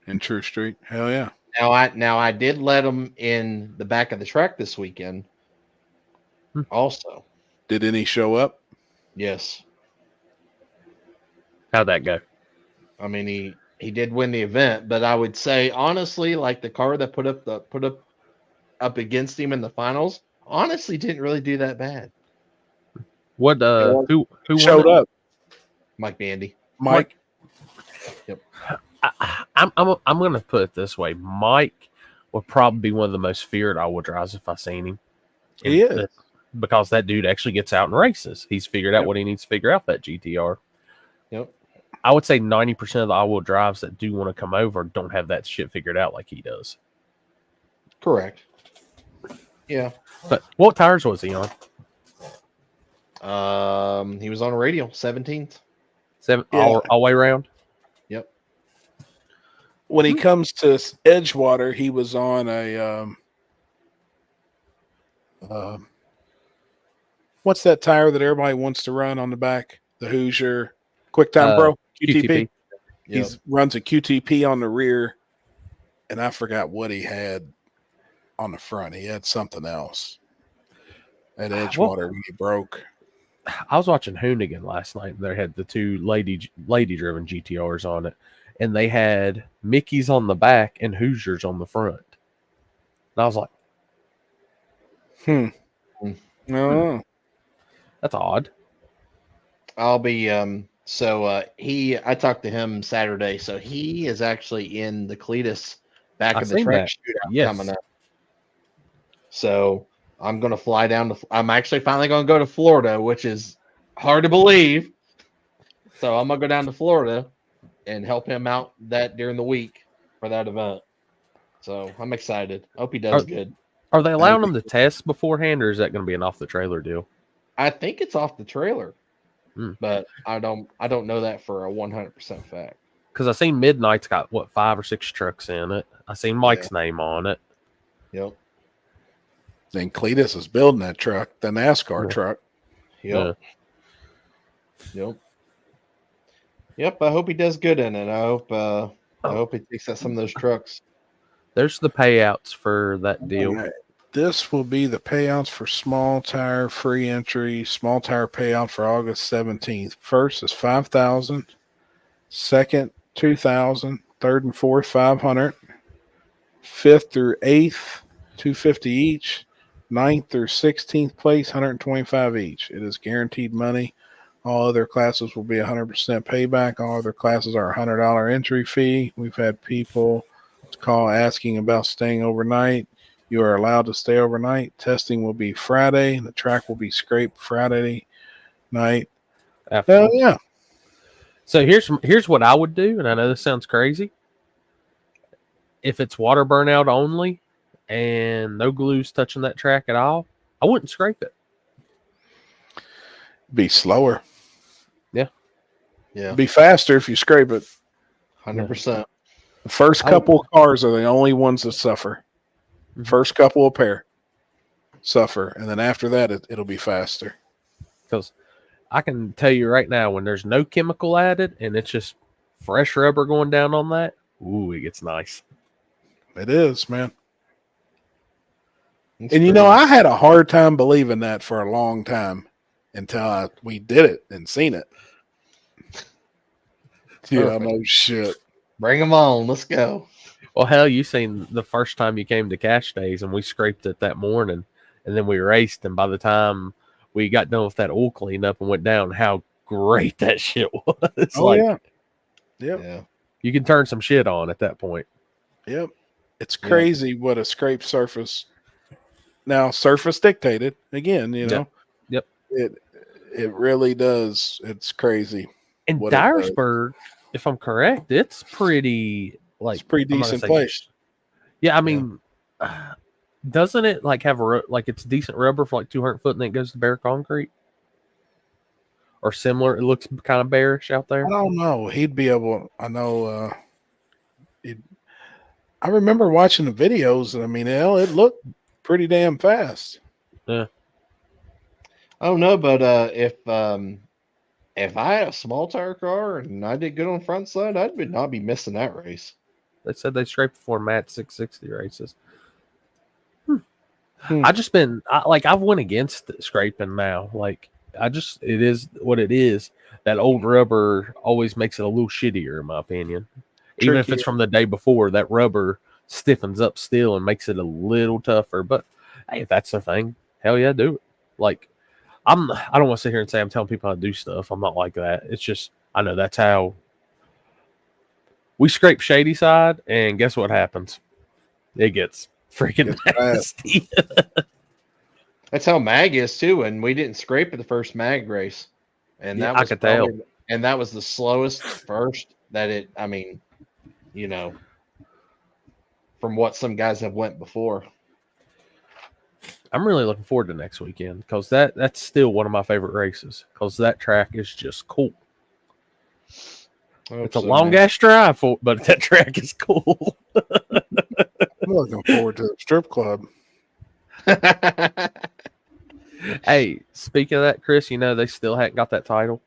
In True Street, hell yeah.
Now I did let them in the back of the track this weekend. Also,
did any show up?
Yes.
How'd that go?
I mean, he did win the event, but I would say honestly, like the car that put up against him in the finals, honestly didn't really do that bad.
What? Who
showed up?
Mike Bandy.
Mike.
Yep.
I'm gonna put it this way. Mike would probably be one of the most feared all-wheel drives if I seen him.
He is.
Because that dude actually gets out and races. He's figured out what he needs to figure out, that GTR.
Yep.
I would say 90% of the all-wheel drives that do want to come over don't have that shit figured out like he does.
Correct. Yeah.
But what tires was he on?
He was on a radial, 17th.
All the way around?
Yep.
When he comes to Edgewater, he was on a what's that tire that everybody wants to run on the back? The Hoosier QuickTime Pro QTP. He runs a QTP on the rear, and I forgot what he had on the front. He had something else at Edgewater when he broke.
I was watching Hoonigan last night. They had the two lady-driven GTRs on it, and they had Mickey's on the back and Hoosiers on the front. And I was like,
No.
That's odd.
I'll be I talked to him Saturday, so he is actually in the Cletus back of the track shootout coming up. So I'm gonna fly down to I'm actually finally gonna go to Florida, which is hard to believe. So I'm gonna go down to Florida and help him out that during the week for that event. So I'm excited. Hope he does good.
Are they allowing them to test beforehand, or is that going to be an off the trailer deal?
I think it's off the trailer, but I don't know that for a 100% fact.
Because I seen Midnight's got 5 or 6 trucks in it. I seen Mike's name on it.
Yep.
Then Cletus is building that truck, the NASCAR truck.
Yep. Yep. I hope he does good in it. I hope he takes out some of those trucks.
There's the payouts for that deal.
Right. This will be the payouts for small tire free entry. Small tire payout for August 17th. First is $5,000. Second, $2,000. Third and fourth, $500. Fifth through eighth, $250 each. Ninth through 16th place, $125 each. It is guaranteed money. All other classes will be 100% payback. All other classes are $100 entry fee. We've had people call asking about staying overnight. You are allowed to stay overnight. Testing will be Friday. The track will be scraped Friday night. Hell yeah.
So here's what I would do, and I know this sounds crazy. If it's water burnout only and no glues touching that track at all, I wouldn't scrape it.
Be slower.
Yeah.
Be faster if you scrape it.
100%.
The first couple of cars are the only ones that suffer. First couple of pair suffer, and then after that, it'll be faster.
Because I can tell you right now, when there's no chemical added and it's just fresh rubber going down on that, Ooh, it gets nice.
It is, man.
It's
And I had a hard time believing that for a long time until we did it and seen it. Yeah,
Perfect.
no shit.
Bring them on. Let's go.
Well, hell, you seen the first time you came to Cash Days and we scraped it that morning, and then we raced, and by the time we got done with that oil cleanup and went down, how great that shit was.
Oh, yeah. Yep.
Yeah.
You can turn some shit on at that point.
Yep. It's crazy what a scraped surface. Now, surface dictated again,
Yep.
It really does. It's crazy.
And
what it does.
Dyersburg, if I'm correct, it's pretty
It's pretty
I'm not gonna
decent
say-
place.
Yeah, I mean, doesn't it like have like it's decent rubber for like 200 foot, and then it goes to bare concrete or similar? It looks kind of bearish out there.
I don't know. He'd be able. I know. I remember watching the videos, and I mean, hell, it looked pretty damn fast.
Yeah.
I don't know, but if I had a small tire car and I did good on the front side, I'd not be missing that race.
They said they scraped 4 Matt 660 races. I just been I've went against scraping now. Like it is what it is. That old rubber always makes it a little shittier, in my opinion. Even if it's
Trickier.
from the day before, that rubber stiffens up still and makes it a little tougher. But hey, if that's the thing, hell yeah, do it. Like I don't want to sit here and say I'm telling people how to do stuff. I'm not like that. It's just I know that's how we scrape Shady Side, and guess what happens? It gets freaking nasty.
That's how Mag is too, and we didn't scrape at the first Mag race, and
Yeah,
that
I
was
could tell.
and that was the slowest first that it. I mean, from what some guys have went before.
I'm really looking forward to next weekend because that's still one of my favorite races because that track is just cool. It's a long ass drive, but that track is cool.
I'm looking forward to the strip club.
Hey, speaking of that, Chris, they still hadn't got that title.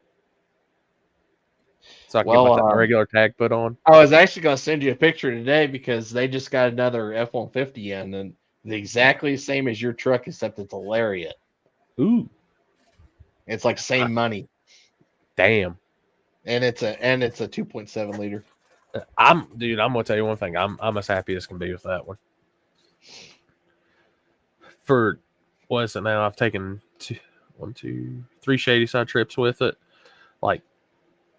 So I can
Well,
get my regular tag put on.
I was actually going to send you a picture today because they just got another F-150 in, and it's exactly the same as your truck, except it's a Lariat.
Ooh,
it's like same money.
Damn.
And it's a 2.7 liter.
I'm gonna tell you one thing. I'm as happy as can be with that one. For what is it now? I've taken 3 Shady Side trips with it. Like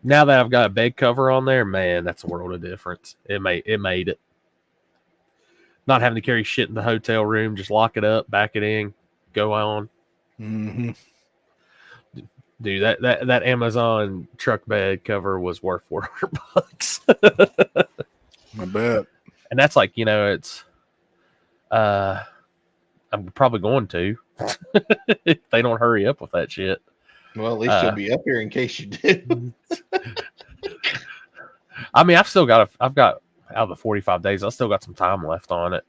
now that I've got a bed cover on there, man, that's a world of difference. It made it. Not having to carry shit in the hotel room, just lock it up, back it in, go on.
Mm-hmm.
Dude, that Amazon truck bed cover was worth $400.
I bet.
And that's like, it's I'm probably going to if they don't hurry up with that shit.
Well, at least you'll be up here in case you did.
I mean, I've got out of the 45 days, I still got some time left on it.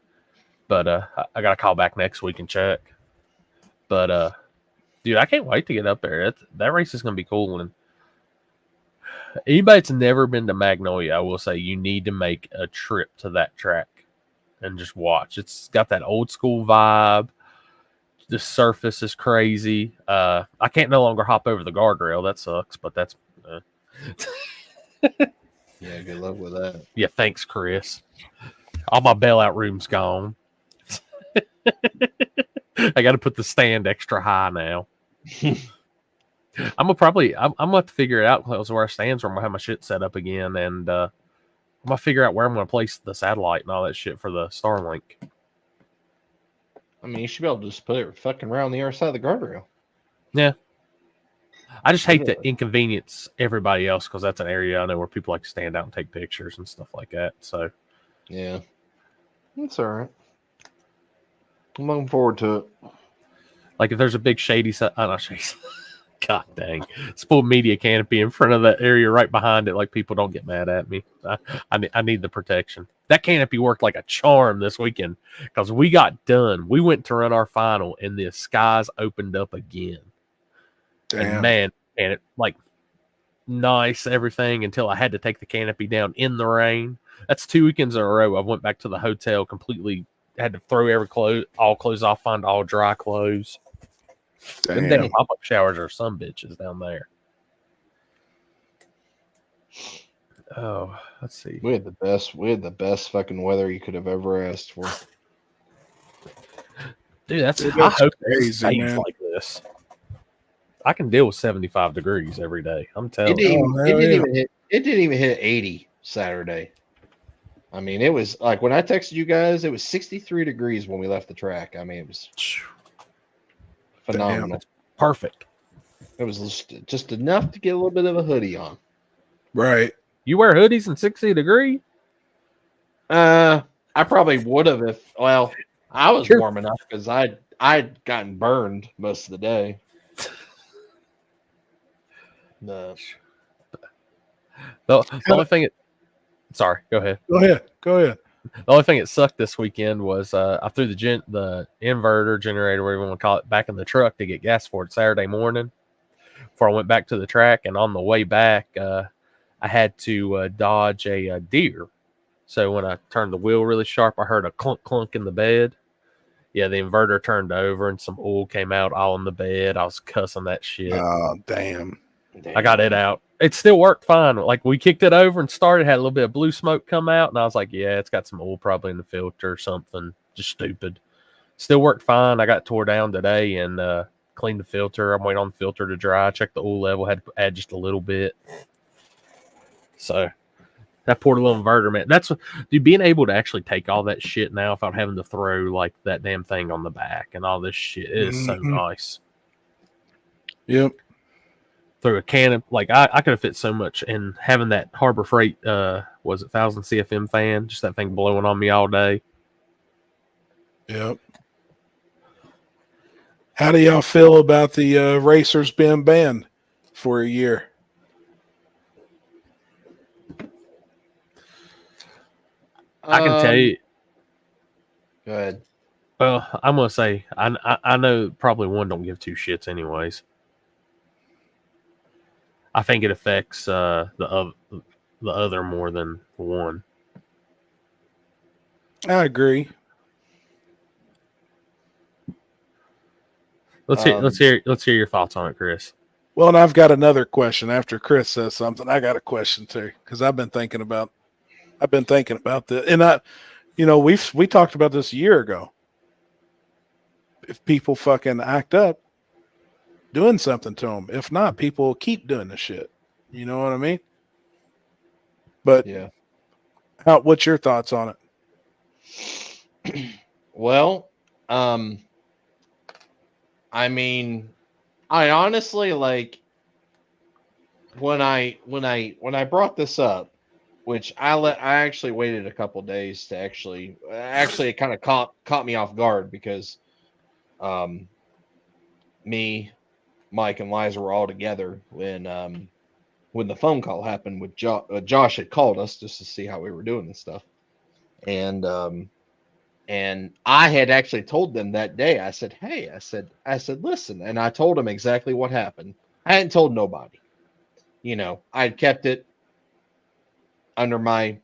But I got to call back next week and check. But dude, I can't wait to get up there. That race is going to be cool. And anybody that's never been to Magnolia, I will say you need to make a trip to that track and just watch. It's got that old school vibe. The surface is crazy. I can't no longer hop over the guardrail. That sucks, but that's...
Yeah, good luck with that.
Yeah, thanks, Chris. All my bailout room's gone. I got to put the stand extra high now. I'm gonna have to figure it out close to where our stands are. I'm gonna have my shit set up again, and I'm gonna figure out where I'm gonna place the satellite and all that shit for the Starlink.
I mean, you should be able to just put it fucking around the other side of the guardrail.
Yeah. I just hate to inconvenience everybody else because that's an area I know where people like to stand out and take pictures and stuff like that. So,
yeah, it's all right. I'm looking forward to it.
Like if there's a big shady side, not shady. God dang, full media canopy in front of that area right behind it, like people don't get mad at me. I need the protection. That canopy worked like a charm this weekend because we got done. We went to run our final and the skies opened up again.
Damn.
And man, and it like nice everything until I had to take the canopy down in the rain. That's 2 weekends in a row. I went back to the hotel completely. Had to throw all clothes off, find all dry clothes. Them damn pop-up showers are some bitches down there. Oh, let's see.
We had the best fucking weather you could have ever asked for.
Dude, I hope
crazy,
it stays
man.
like this. I can deal with 75 degrees every day. I'm telling
It
you.
didn't even hit 80 Saturday. I mean, it was like when I texted you guys, it was 63 degrees when we left the track. I mean, it was phenomenal.
Damn, perfect.
It was just enough to get a little bit of a hoodie on.
Right.
You wear hoodies in 60 degree?
I probably would have if I was warm enough because I'd gotten burned most of the day.
The only thing sorry, go ahead.
Go ahead.
The only thing that sucked this weekend was I threw the inverter generator, whatever you want to call it, back in the truck to get gas for it Saturday morning before I went back to the track. And on the way back, I had to dodge a deer. So when I turned the wheel really sharp, I heard a clunk clunk in the bed. Yeah, the inverter turned over and some oil came out all in the bed. I was cussing that shit.
Oh, damn.
I got it out. It still worked fine. Like we kicked it over and started, had a little bit of blue smoke come out, and I was like, yeah, it's got some oil probably in the filter or something. Just stupid. Still worked fine. I got tore down today and cleaned the filter. I'm waiting on the filter to dry. Checked the oil level, had to add just a little bit. So that poor little inverter, man. That's dude, being able to actually take all that shit now without having to throw like that damn thing on the back and all this shit is so nice.
Yep.
Through a cannon, like I could have fit so much, and having that Harbor Freight was it 1000 CFM fan, just that thing blowing on me all day.
Yep. How do y'all feel about the racers being banned for a year?
I can tell you.
Go ahead.
Well, I'm gonna say I know probably one don't give two shits anyways. I think it affects the other more than one.
I agree.
Let's hear your thoughts on it, Chris.
Well, and I've got another question after Chris says something. I got a question too because I've been thinking about this, and we talked about this a year ago. If people fucking act up, doing something to them. If not, people will keep doing the shit. You know what I mean? But
yeah,
what's your thoughts on
it? Well, I mean, I honestly like when I brought this up, which I actually waited a couple days to actually it kind of caught me off guard because me, Mike, and Liza were all together when the phone call happened with Josh had called us just to see how we were doing and stuff, and I had actually told them that day. I said, hey, I said, listen, and I told them exactly what happened. I hadn't told nobody, I'd kept it under my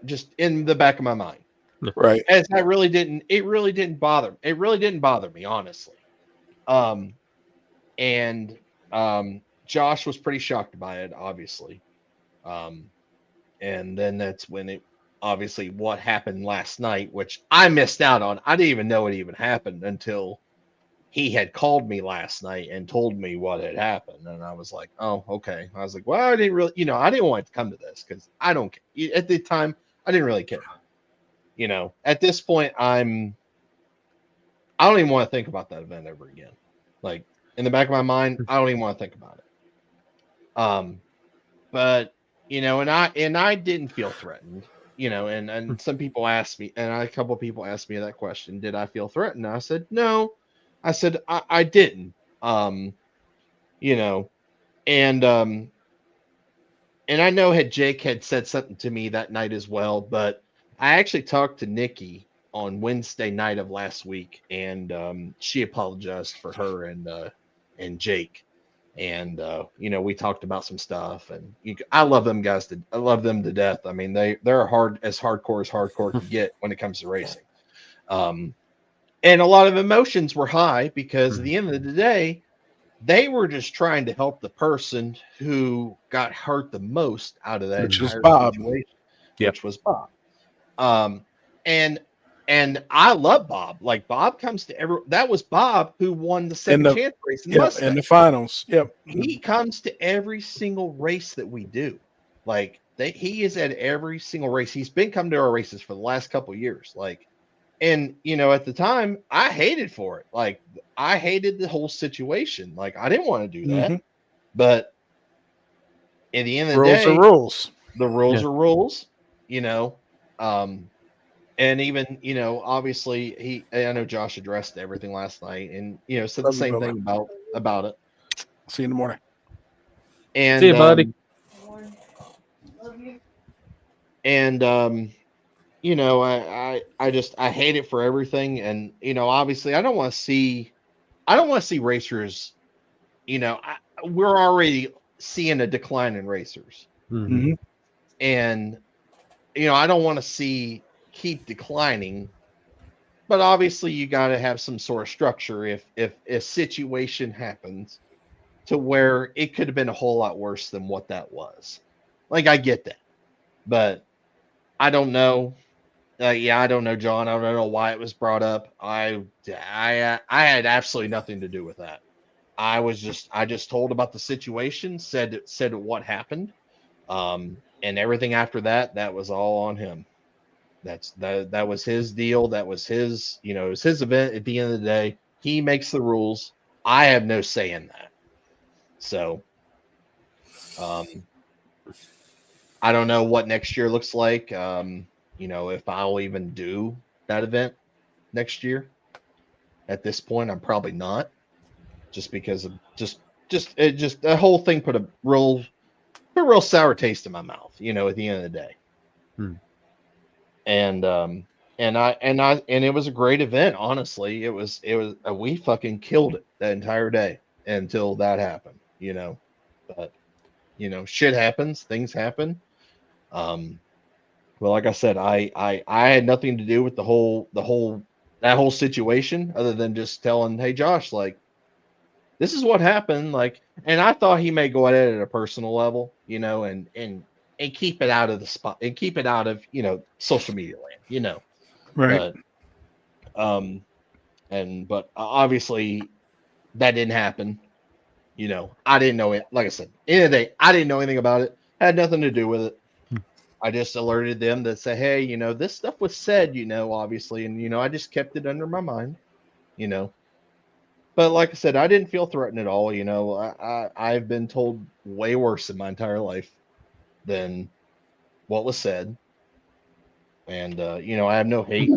just in the back of my mind.
Right.
As it really didn't bother me, honestly. Josh was pretty shocked by it, obviously. And then that's when it obviously what happened last night, which I missed out on. I didn't even know it even happened until he had called me last night and told me what had happened. And I was like, oh, okay. I was like, well, I didn't really, I didn't want it to come to this because I don't care. At the time, I didn't really care. At this point, I don't even want to think about that event ever again. Like in the back of my mind, I don't even want to think about it. But and I didn't feel threatened, and some people asked me, and a couple of people asked me that question, did I feel threatened? I said, no, I said, I didn't, and I know Jake had said something to me that night as well, but I actually talked to Nikki on Wednesday night of last week, and she apologized for her and Jake. and you know, we talked about some stuff, and I love them guys. I love them to death. I mean, they're hardcore as hardcore can get when it comes to racing. And a lot of emotions were high because at the end of the day, they were just trying to help the person who got hurt the most out of that
Which was
entire
Bob.
situation,
Yep.
which was Bob. And I love Bob. Like, Bob comes to that was Bob who won the second chance race in
Yeah,
Mustang.
in the finals. Yep.
He comes to every single race that we do. Like, he is at every single race. He's been coming to our races for the last couple of years. Like, and you know, at the time, I hated for it. Like, I hated the whole situation. Like, I didn't want to do that. But at the end of the
Rules
day,
are rules.
the rules are rules. You know, and even, you know, obviously I know Josh addressed everything last night, and you know, said the
Love you,
same
brother.
thing about it.
See you in the morning.
And
See you, buddy.
And you know, I just hate it for everything. And you know, obviously, I don't want to see racers. You know, we're already seeing a decline in racers, and you know, I don't want to see keep declining. But obviously, you got to have some sort of structure if a situation happens to where it could have been a whole lot worse than what that was. Like, I get that, but I don't know. Yeah, I don't know, John. I don't know why it was brought up. I had absolutely nothing to do with that. I just told about the situation, said what happened, and everything after that was all on him. That was his deal. That was his, you know, it was his event. At the end of the day, he makes the rules. I have no say in that. So, I don't know what next year looks like. You know, if I'll even do that event next year. At this point, I'm probably not, just because of just the whole thing put a real sour taste in my mouth. You know, at the end of the day. And it was a great event. Honestly, it was we fucking killed it that entire day until that happened. You know, but you know, shit happens, things happen. Well, like I said, I had nothing to do with that whole situation, other than just telling, hey, Josh, like, this is what happened. Like, and I thought he may go at it at a personal level, you know, and keep it out of the spot and keep it out of, you know, social media land, you know.
Right.
But obviously that didn't happen. You know, I didn't know it. Like I said, end of the day, I didn't know anything about it. Had nothing to do with it. I just alerted them to say, hey, you know, this stuff was said, you know, obviously, and you know, I just kept it under my mind, you know. But like I said, I didn't feel threatened at all. You know, I've been told way worse in my entire life than what was said. And, you know, I have no hate,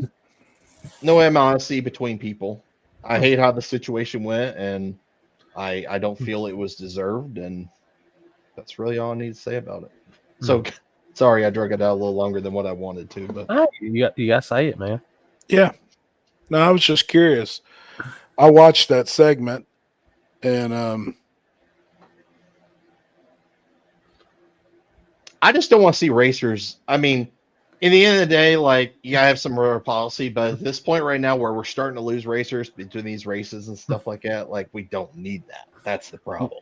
no animosity between people. I hate how the situation went, and I don't feel it was deserved. And that's really all I need to say about it. So sorry, I drug it out a little longer than what I wanted to, but
you got to say it, man.
Yeah. No, I was just curious. I watched that segment, and
I just don't want to see racers. I mean, in the end of the day, like, you gotta have some rubber policy, but at this point right now, where we're starting to lose racers between these races and stuff like that, like, we don't need that. That's the problem.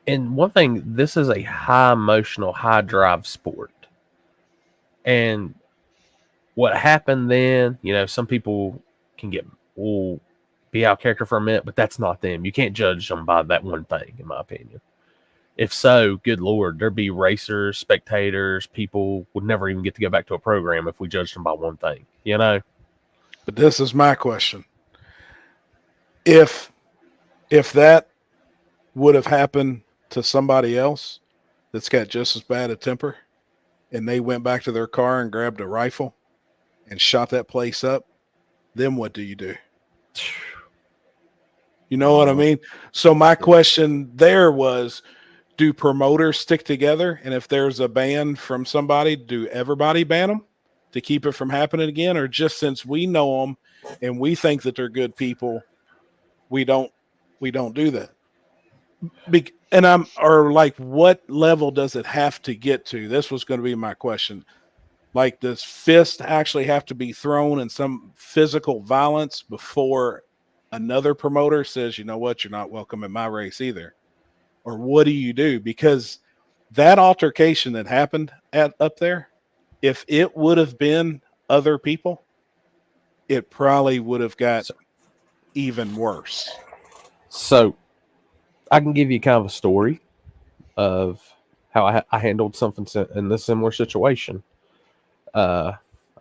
And one thing, this is a high emotional, high drive sport. And what happened then, you know, some people can be out of character for a minute, but that's not them. You can't judge them by that one thing, in my opinion. If so, good Lord, there'd be racers, spectators, people would never even get to go back to a program if we judged them by one thing, you know?
But this is my question. If that would have happened to somebody else that's got just as bad a temper, and they went back to their car and grabbed a rifle and shot that place up, then what do you do? You know what I mean? So my question there was, do promoters stick together? And if there's a ban from somebody, do everybody ban them to keep it from happening again? Or just since we know them and we think that they're good people, we don't do that? what level does it have to get to? This was going to be my question. Like, does fist actually have to be thrown in some physical violence before another promoter says, you know what, you're not welcome in my race either? Or what do you do? Because that altercation that happened up there, if it would have been other people, it probably would have got even worse.
So I can give you kind of a story of how I handled something in this similar situation. I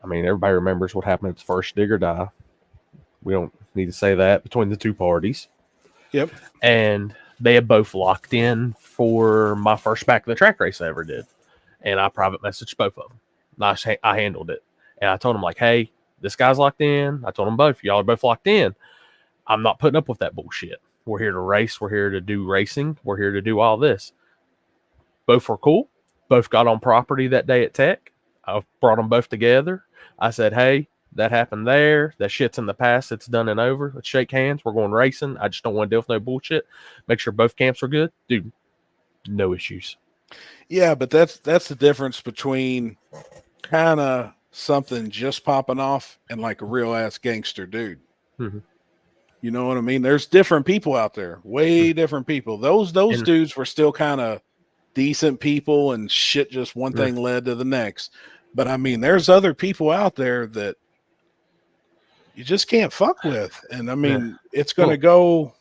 mean, everybody remembers what happened at the first Dig or Die. We don't need to say that between the two parties.
Yep.
And they had both locked in for my first back of the track race I ever did. And I private messaged both of them. I handled it. And I told them, like, hey, this guy's locked in. I told them both, y'all are both locked in. I'm not putting up with that bullshit. We're here to race. We're here to do racing. We're here to do all this. Both were cool. Both got on property that day at Tech. I brought them both together. I said, hey, that happened there. That shit's in the past. It's done and over. Let's shake hands. We're going racing. I just don't want to deal with no bullshit. Make sure both camps are good. Dude, no issues.
Yeah, but that's the difference between kind of something just popping off and like a real ass gangster dude.
Mm-hmm.
You know what I mean? There's different people out there, way different people. Those dudes were still kind of decent people, and shit, just one thing led to the next. But I mean, there's other people out there that you just can't fuck with, and I mean, it's going to go.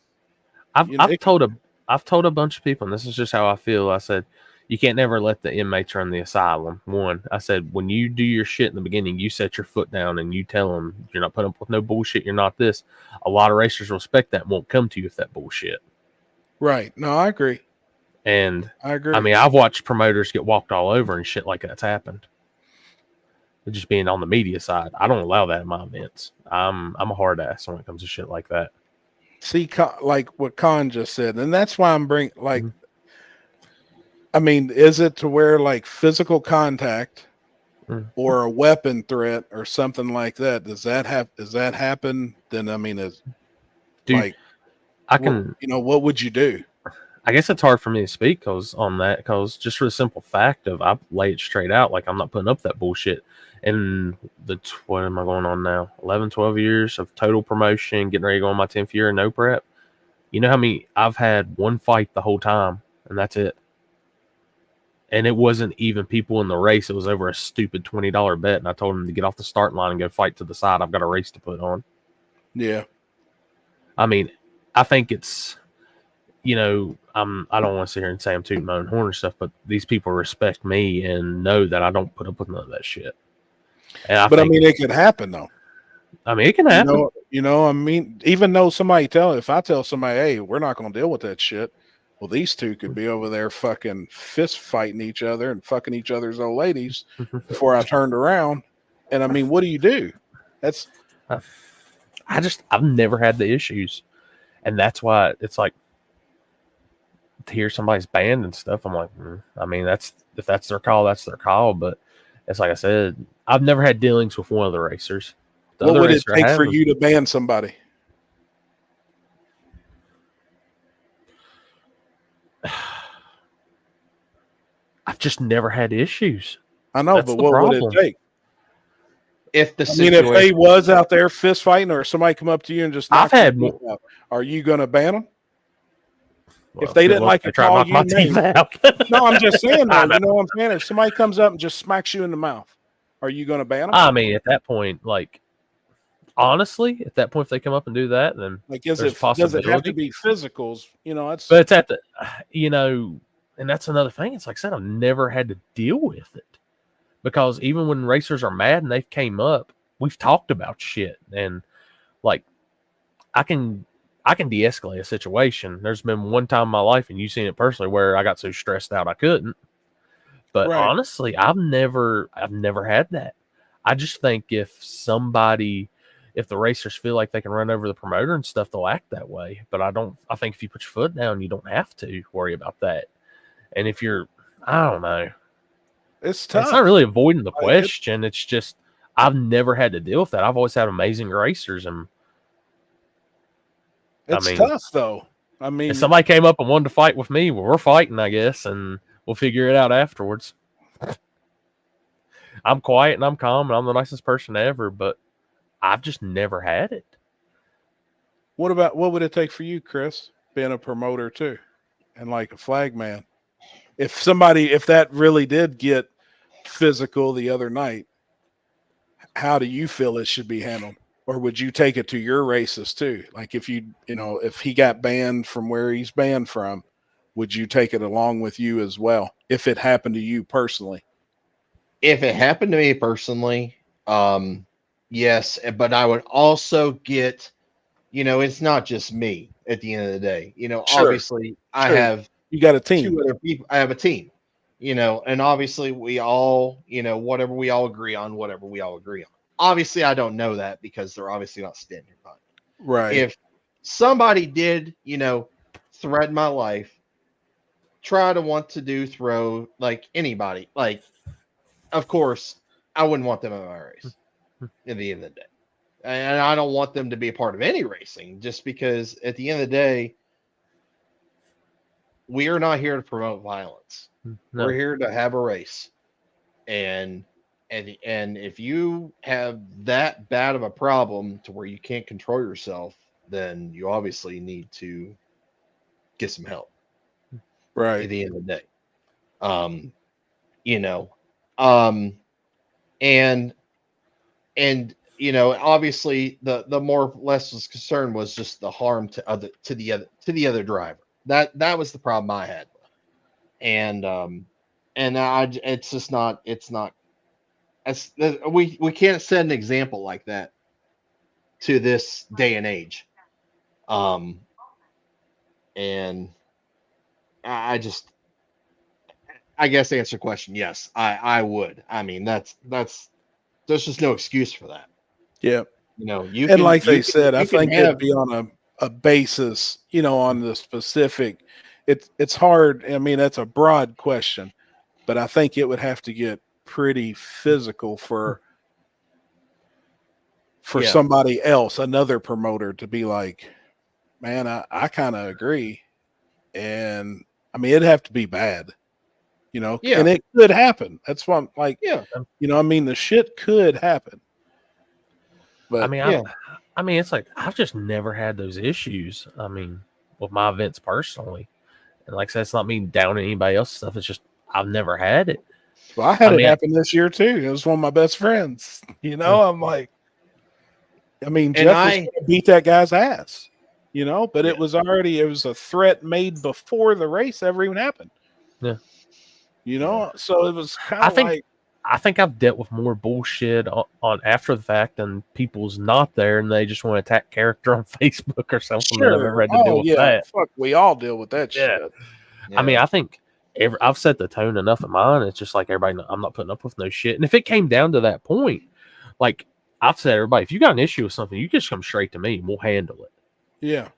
I've told a bunch of people, and this is just how I feel. I said, you can't never let the inmates run the asylum. One, I said, when you do your shit in the beginning, you set your foot down and you tell them you're not putting up with no bullshit. You're not this. A lot of racers respect that and won't come to you with that bullshit.
Right. No, I agree.
And
I agree.
I mean, I've watched promoters get walked all over and shit like that's happened. Just being on the media side, I don't allow that in my events. I'm a hard ass when it comes to shit like that.
See, like what Con just said, and that's why I'm bringing like. I mean, is it to where like physical contact or a weapon threat or something like that? Does that happen? Then I mean,
Dude,
what would you do?
I guess it's hard for me to speak because just for the simple fact of I lay it straight out, like I'm not putting up that bullshit. And what am I going on now? 11, 12 years of total promotion, getting ready to go on my 10th year and no prep. You know how many I've had one fight the whole time, and that's it. And it wasn't even people in the race. It was over a stupid $20 bet. And I told him to get off the start line and go fight to the side. I've got a race to put on.
Yeah.
I mean, I think it's, I don't want to sit here and say I'm tooting my own horn and stuff, but these people respect me and know that I don't put up with none of that shit. And I
mean, it could happen though.
I mean, it can happen.
I mean, even though if I tell somebody, hey, we're not going to deal with that shit. Well, these two could be over there fucking fist fighting each other and fucking each other's old ladies before I turned around. And I mean, what do you do?
I've never had the issues. And that's why it's like to hear somebody's banned and stuff. I'm like, I mean, if that's their call, that's their call. But it's like I said, I've never had dealings with one of the racers.
What would it take for you to ban somebody?
I've just never had issues.
I know, but what would it take?
If
if they was out there fist fighting, or somebody come up to you and just knock
I've had
your teeth out, are you going to ban them?
Well,
if they didn't like to call you
my teeth out.
No, I'm just saying that. You know what I'm saying? If somebody comes up and just smacks you in the mouth, are you going to ban them?
I mean, at that point, like, honestly, at that point, if they come up and do that, then
like, does it have to be physicals? It's.
But it's at the, and that's another thing. It's like I said, I've never had to deal with it because even when racers are mad and they've came up, we've talked about shit, and like, I can de-escalate a situation. There's been one time in my life, and you've seen it personally, where I got so stressed out I couldn't. But honestly, I've never had that. I just think if the racers feel like they can run over the promoter and stuff, they'll act that way. But I think if you put your foot down, you don't have to worry about that. And if I don't know.
It's tough.
It's not really avoiding the question. It's just, I've never had to deal with that. I've always had amazing racers. And
it's tough though. I mean,
if somebody came up and wanted to fight with me, well, we're fighting, I guess, and we'll figure it out afterwards. I'm quiet and I'm calm and I'm the nicest person ever, but I've just never had it.
what would it take for you, Chris, being a promoter too, and like a flag man? If that really did get physical the other night, how do you feel it should be handled? Or would you take it to your races too? Like if if he got banned from where he's banned from, would you take it along with you as well? If it happened to you personally?
If it happened to me personally, yes, but I would also get, it's not just me at the end of the day.
Sure.
Obviously I have
you got a team.
2 other people. I have a team, and obviously we all, whatever we all agree on. Obviously, I don't know that because they're obviously not standing by me.
Right.
If somebody did, threaten my life, try to want to throw like anybody, like, of course, I wouldn't want them in my race at the end of the day. And I don't want them to be a part of any racing just because at the end of the day, we are not here to promote violence.
No.
We're here to have a race. And if you have that bad of a problem to where you can't control yourself, then you obviously need to get some help.
Right.
At the end of the day. Obviously the more or less was concerned was just the harm to the other driver. That was the problem I had. It's just not, we can't set an example like that to this day and age. And I guess to answer your question, yes, I would. I mean, there's just no excuse for that.
Yeah.
They
said, I think it'd be on a basis, on the specific. It's hard. I mean, that's a broad question, but I think it would have to get pretty physical for somebody else, another promoter, to be like, man, I kind of agree. And I mean, it'd have to be bad, and it could happen. That's why I'm like, the shit could happen. But
I mean, it's like, I've just never had those issues. I mean, with my events personally. And like I said, it's not me down anybody else's stuff. It's just, I've never had it.
Well, I had it happen this year too. It was one of my best friends. I'm like, Jeff was going to beat that guy's ass, but it was a threat made before the race ever even happened.
Yeah.
So it was kind of
I think I've dealt with more bullshit on after the fact than people's not there and they just want to attack character on Facebook or something.
Sure.
That I've ever had to deal with that.
Fuck, we all deal with that shit.
Yeah. I mean, I think I've set the tone enough in mine. It's just like everybody, I'm not putting up with no shit. And if it came down to that point, like I've said, everybody, if you got an issue with something, you just come straight to me and we'll handle it.
Yeah.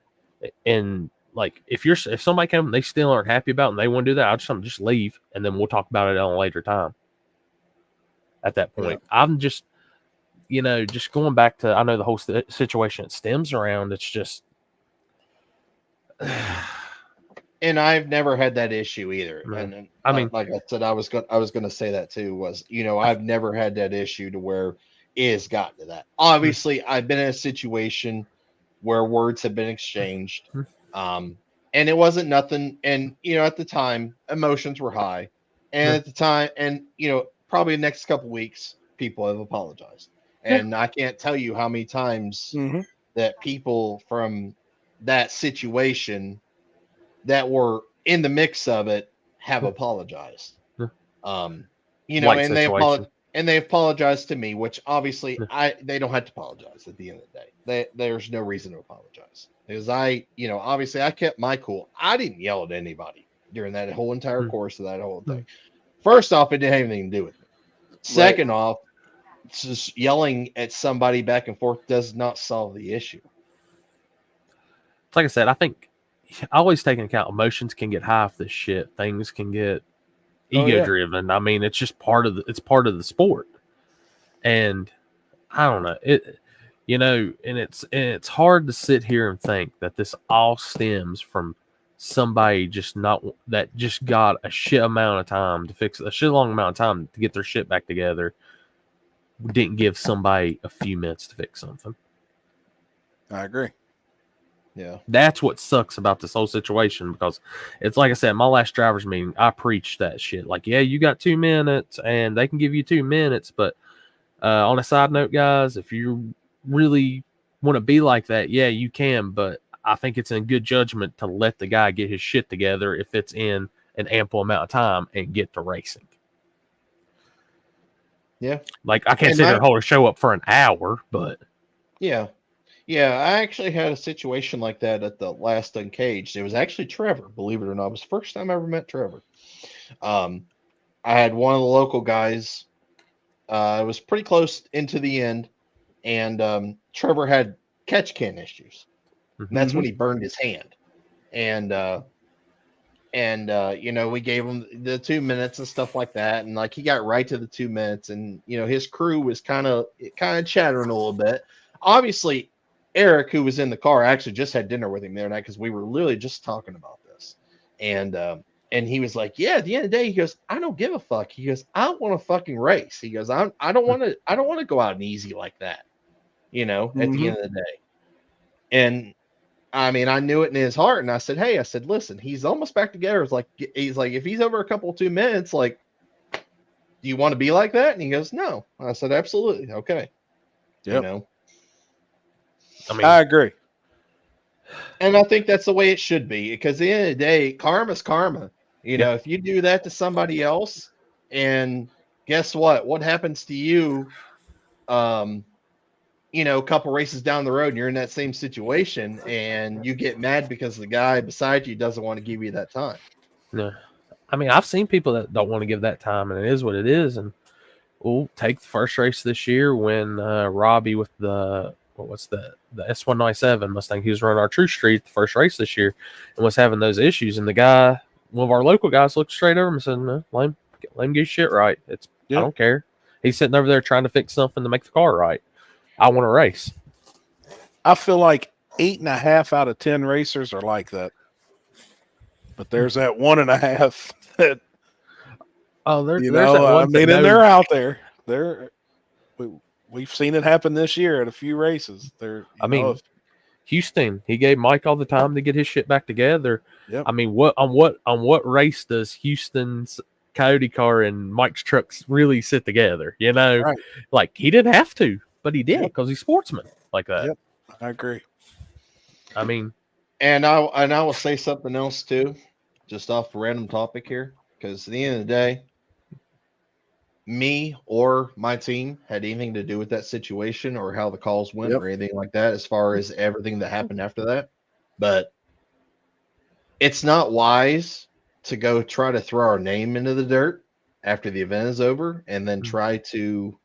And like, if somebody comes and they still aren't happy about it and they want to do that, I'll just leave and then we'll talk about it on a later time. At that point, I'm just, just going back to, I know the whole situation it stems around. It's just,
and I've never had that issue either.
Right.
And
I mean,
like I said, I was going to say that too. Was I've never had that issue to where it has gotten to that. Obviously, I've been in a situation where words have been exchanged, and it wasn't nothing. And at the time, emotions were high, and at the time, and probably the next couple weeks, people have apologized. And I can't tell you how many times that people from that situation that were in the mix of it have apologized. And they apologized to me, which obviously they don't have to apologize at the end of the day. There's no reason to apologize because obviously I kept my cool. I didn't yell at anybody during that whole entire course of that whole thing. First off, it didn't have anything to do with it. Second off, just yelling at somebody back and forth does not solve the issue.
Like I said, I think I always take into account emotions can get high off this shit. Things can get ego driven. I mean, it's just part of the sport. And I don't know. You know, and it's hard to sit here and think that this all stems from somebody just got a shit amount of time to fix a shit long amount of time to get their shit back together. Didn't give somebody a few minutes to fix something.
I agree.
Yeah.
That's what sucks about this whole situation, because it's like I said, my last drivers meeting, I preached that shit. Like, yeah, you got 2 minutes and they can give you 2 minutes. But on a side note, guys, if you really want to be like that, yeah, you can. But I think it's in good judgment to let the guy get his shit together if it's in an ample amount of time and get to racing.
Yeah.
Like, I can't
And
sit there and hold a show up for an hour, but
Yeah. Yeah, I actually had a situation like that at the last Uncaged. It was actually Trevor, believe it or not. It was the first time I ever met Trevor. I had one of the local guys. It was pretty close into the end, and Trevor had catch can issues. And that's when he burned his hand. And you know, we gave him the 2 minutes and stuff like that, and like he got right to the 2 minutes, and you know, his crew was kind of chattering a little bit. Obviously, Eric, who was in the car, actually just had dinner with him the other night because we were literally just talking about this, and he was like, "Yeah, at the end of the day," he goes, "I don't give a fuck." He goes, "I want to fucking race." He goes, I don't want to go out and easy like that, you know, at the end of the day." And I mean, I knew it in his heart, and I said, "Hey," I said, "Listen, he's almost back together." It's like, he's like, if he's over a couple 2 minutes, like, do you want to be like that? And he goes, "No." I said, "Absolutely, okay."
Yep.
You know,
I agree.
and I think that's the way it should be, because at the end of the day, karma's karma. You know, if you do that to somebody else, and guess what? What happens to you? You know, a couple races down the road, and you're in that same situation, and you get mad because the guy beside you doesn't want to give you that time.
No, I mean, I've seen people that don't want to give that time, and it is what it is. And we'll take the first race this year when Robbie with the S197 Mustang, he was running our True Street the first race this year and was having those issues. And the guy, one of our local guys, looked straight over him and said, "No, let him get shit right. I don't care. He's sitting over there trying to fix something to make the car right. I want to race."
I feel like 8.5 out of 10 racers are like that. But there's that 1.5 that
there's that one.
I mean, and they're out there. We've seen it happen this year at a few races.
Houston, he gave Mike all the time to get his shit back together.
Yep.
I mean, what race does Houston's Coyote car and Mike's trucks really sit together? You know,
Right.
Like, he didn't have to, but he did because he's sportsman like that.
Yep, I agree.
I mean,
And I will say something else too, just off a random topic here, because at the end of the day, me or my team had anything to do with that situation or how the calls went or anything like that, as far as everything that happened after that. But it's not wise to go try to throw our name into the dirt after the event is over, and then try to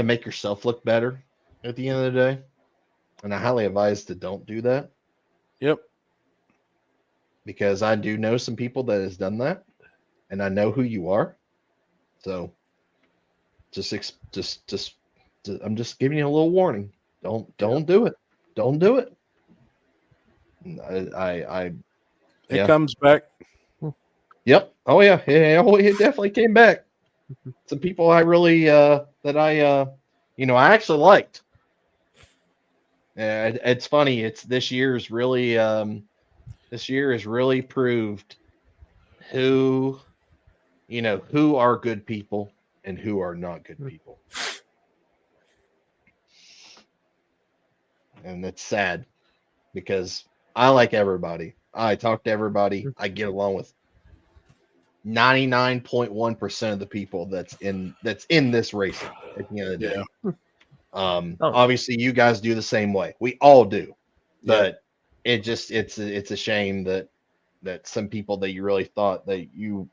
make yourself look better at the end of the day. And I highly advise to don't do that.
Yep.
Because I do know some people that has done that, and I know who you are. So I'm just giving you a little warning. Don't do it. Don't do it.
It comes back.
Yep. Oh yeah. It definitely came back. Some people I really I actually liked. It's funny. This year has really proved who are good people and who are not good people. And it's sad because I like everybody. I talk to everybody. I get along with 99.1% of the people that's in this racing at the end of the day. Obviously you guys do the same way. We all do. But it's a shame that some people that you really thought that you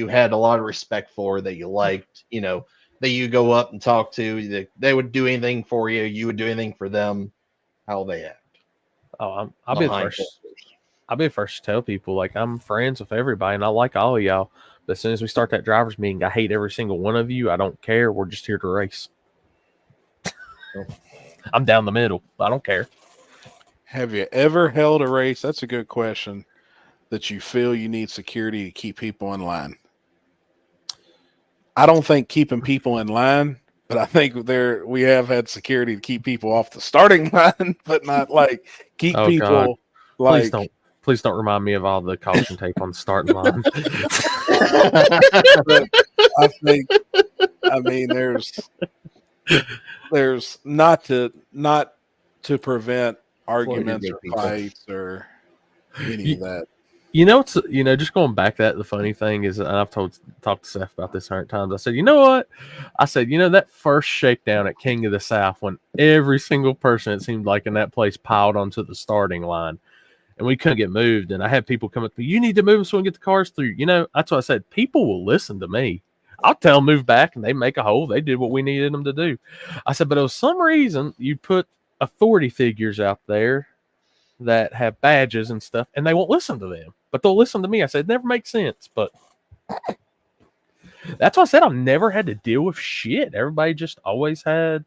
had a lot of respect for, that you liked, that you go up and talk to, that they would do anything for you, you would do anything for them, how they act.
Oh, I'll be the first. I'll be the first to tell people, like, I'm friends with everybody and I like all of y'all. But as soon as we start that driver's meeting, I hate every single one of you. I don't care. We're just here to race. I'm down the middle. I don't care.
Have you ever held a race? That's a good question. That you feel you need security to keep people in line. I don't think keeping people in line, but I think we have had security to keep people off the starting line, but not like keep
Oh,
people
God.
like.
Please don't remind me of all the caution tape on the starting line.
I think. I mean, there's not to prevent arguments or
people.
fights or any of that.
Just going back to that, the funny thing is, and I've talked to Seth about this 100 times. I said, you know what? I said, that first shakedown at King of the South when every single person, it seemed like in that place, piled onto the starting line and we couldn't get moved. And I had people come up to me, you need to move so we can get the cars through. That's what I said. People will listen to me. I'll tell them move back and they make a hole. They did what we needed them to do. I said, but there was some reason you put authority figures out there that have badges and stuff, and they won't listen to them, but they'll listen to me. I said, it never makes sense, but that's why I said I've never had to deal with shit. Everybody just always had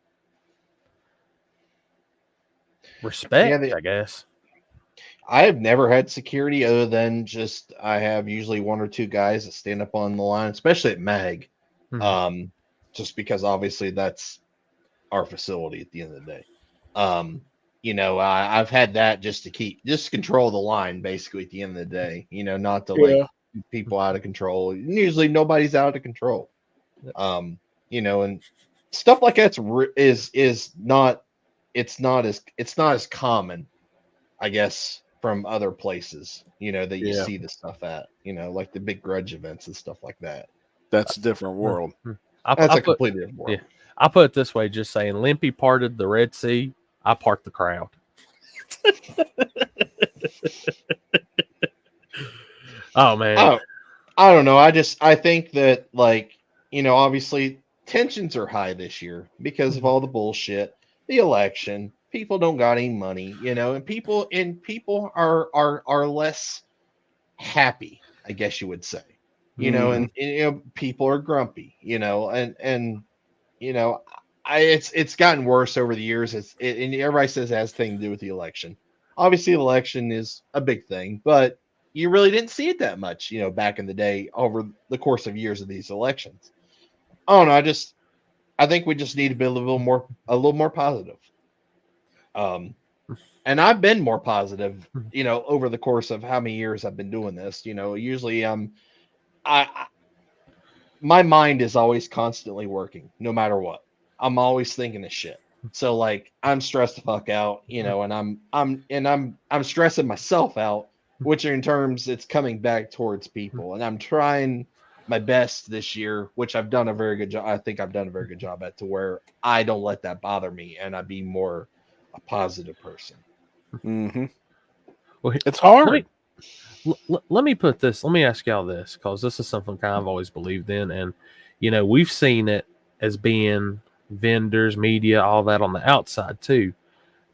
respect, I guess.
I have never had security other than just I have usually one or two guys that stand up on the line, especially at MAG, just because obviously that's our facility at the end of the day. I've had that just to control the line basically at the end of the day, not to like people out of control. Usually nobody's out of control. And stuff like that is not as common, I guess, from other places, that you see the stuff at, like the big grudge events and stuff like that.
That's a different world.
That's a completely different world.
Yeah. I put it this way, just saying Limpy parted the Red Sea, I parked the crowd. Oh man.
I don't know. I think that obviously tensions are high this year because of all the bullshit, the election. People don't got any money, and people are less happy, I guess you would say, and people are grumpy, it's gotten worse over the years. And everybody says it has thing to do with the election. Obviously, the election is a big thing, but you really didn't see it that much, back in the day over the course of years of these elections. I don't know. I think we just need to be a little more positive. And I've been more positive, over the course of how many years I've been doing this. Usually, my mind is always constantly working, no matter what. I'm always thinking of shit. So I'm stressed the fuck out, and I'm stressing myself out, which in terms it's coming back towards people. And I'm trying my best this year, which I've done a very good job. I think I've done a very good job at, to where I don't let that bother me and I be more a positive person.
Mm-hmm. Well, it's hard.
Let me put this. Let me ask y'all this, because this is something kind of I've always believed in, and we've seen it as being vendors, media, all that on the outside too.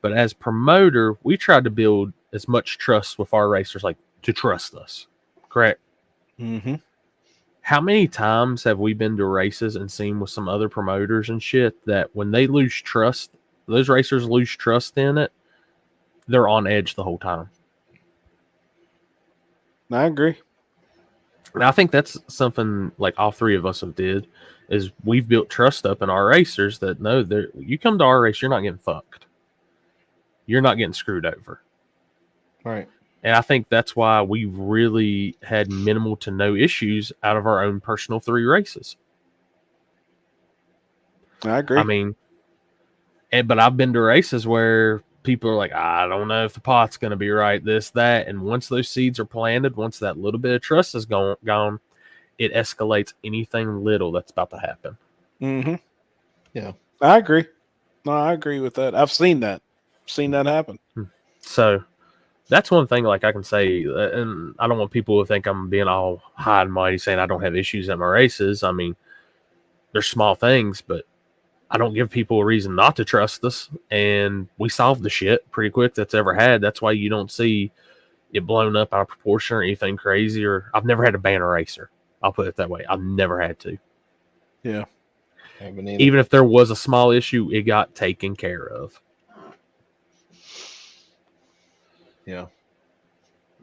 But as promoter, we tried to build as much trust with our racers, like to trust us. Correct?
Mm-hmm.
How many times have we been to races and seen with some other promoters and shit that when they lose trust, those racers lose trust in it, they're on edge the whole time.
I agree.
And I think that's something like all three of us have did, is we've built trust up in our racers that know that you come to our race, you're not getting fucked. You're not getting screwed over.
Right.
And I think that's why we've really had minimal to no issues out of our own personal 3 races.
I agree.
I mean, but I've been to races where people are like, I don't know if the pot's going to be right, this, that. And once those seeds are planted, once that little bit of trust is gone, it escalates anything little that's about to happen.
Mm-hmm.
Yeah.
I agree. No, I agree with that. I've seen that. Seen that happen.
So that's one thing like I can say, and I don't want people to think I'm being all high and mighty saying I don't have issues at my races. I mean, they're small things, but I don't give people a reason not to trust us, and we solve the shit pretty quick that's ever had. That's why you don't see it blown up out of proportion or anything crazy. Or I've never had to ban a racer. I'll put it that way. I've never had to.
Yeah.
Haven't either.
Even if there was a small issue, it got taken care of.
Yeah.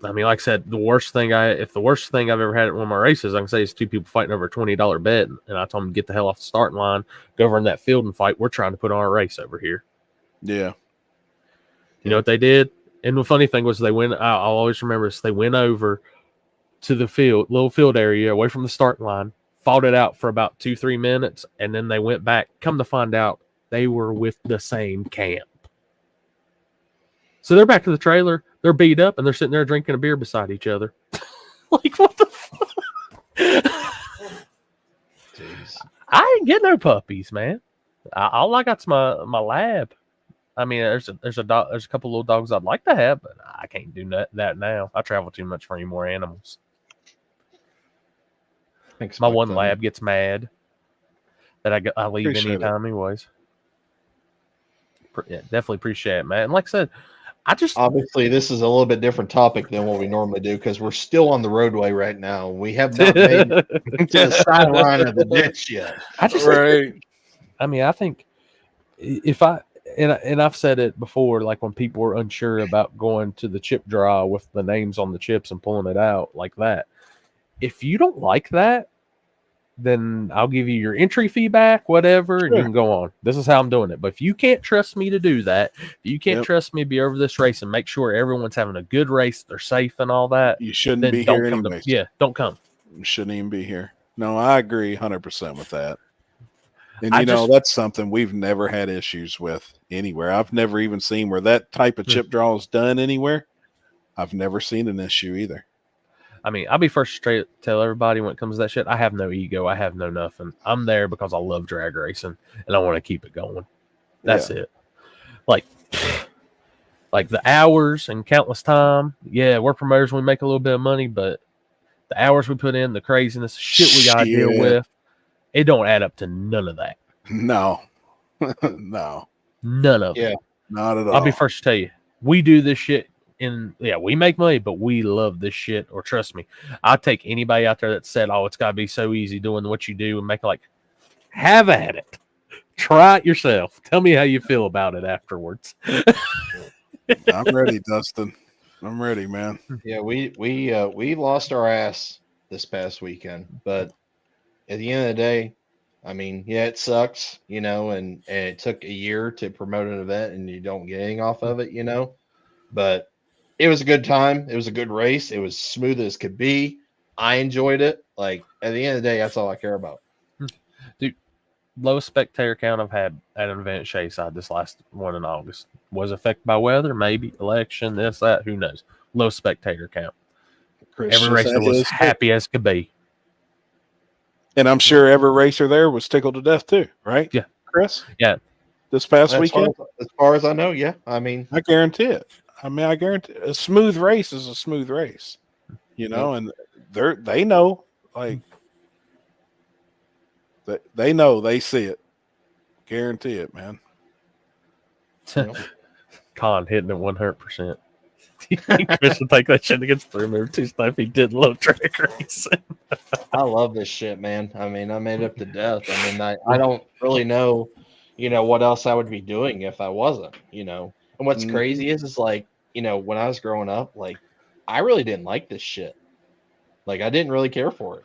I mean, like I said, the worst thing I've ever had at one of my races, I can say is two people fighting over a $20 bet, and I told them to get the hell off the starting line, go over in that field and fight. We're trying to put on a race over here.
Yeah.
You know what they did? And the funny thing was, I'll always remember this. They went over to the little field area away from the starting line, fought it out for about 2-3 minutes, and then they went back. Come to find out, they were with the same camp. So they're back to the trailer. They're beat up, and they're sitting there drinking a beer beside each other. Like, what the fuck? I ain't get no puppies, man. All I got's my lab. I mean, there's a couple little dogs I'd like to have, but I can't do that now. I travel too much for any more animals. My one lab gets mad that I leave anytime, anyways. Yeah, definitely appreciate it, man. And like I said,
obviously this is a little bit different topic than what we normally do because we're still on the roadway right now. We have not made it to the sideline of the ditch yet.
I mean, I think if I've said it before, like when people were unsure about going to the chip draw with the names on the chips and pulling it out like that. If you don't like that, then I'll give you your entry fee back, whatever, and you can go on. This is how I'm doing it. But if you can't trust me to do that, if you can't trust me to be over this race and make sure everyone's having a good race, they're safe and all that,
you shouldn't be here anyways.
Don't come.
You shouldn't even be here. No, I agree 100% with that. And that's something we've never had issues with anywhere. I've never even seen where that type of chip draw is done anywhere. I've never seen an issue either.
I mean, I'll be first to tell everybody when it comes to that shit, I have no ego. I have no nothing. I'm there because I love drag racing and I want to keep it going. That's it. Like the hours and countless time. Yeah, we're promoters. We make a little bit of money, but the hours we put in, the craziness, shit we got to deal with, it don't add up to none of that.
No. No.
None of it.
Yeah.
Not at all.
I'll be first to tell you, we do this shit. We make money, but we love this shit. Or trust me, I'll take anybody out there that said, "Oh, it's got to be so easy doing what you do," and make it like, have at it. Try it yourself. Tell me how you feel about it afterwards.
I'm ready, Dustin. I'm ready, man.
Yeah, we lost our ass this past weekend, but at the end of the day, I mean, yeah, it sucks, and it took a year to promote an event, and you don't get anything off of it, but it was a good time. It was a good race. It was smooth as could be. I enjoyed it. Like, at the end of the day, that's all I care about.
Dude, lowest spectator count I've had at an event at Shayside this last one in August. Was affected by weather, maybe election, this, that, who knows. Low spectator count. Every racer was happy as could be.
And I'm sure every racer there was tickled to death too, right?
Yeah.
Chris?
Yeah.
This past weekend?
As far as I know, yeah. I mean,
I guarantee it. I guarantee a smooth race is a smooth race, and they know, like, they know, they see it. Guarantee it, man.
Con hitting it 100%. Chris would take that shit against the remember too stuff he did love track racing.
I love this shit, man. I mean, I made it up to death. I mean, I don't really know, what else I would be doing if I wasn't, And what's crazy is like, when I was growing up, like, I really didn't like this shit. Like, I didn't really care for it.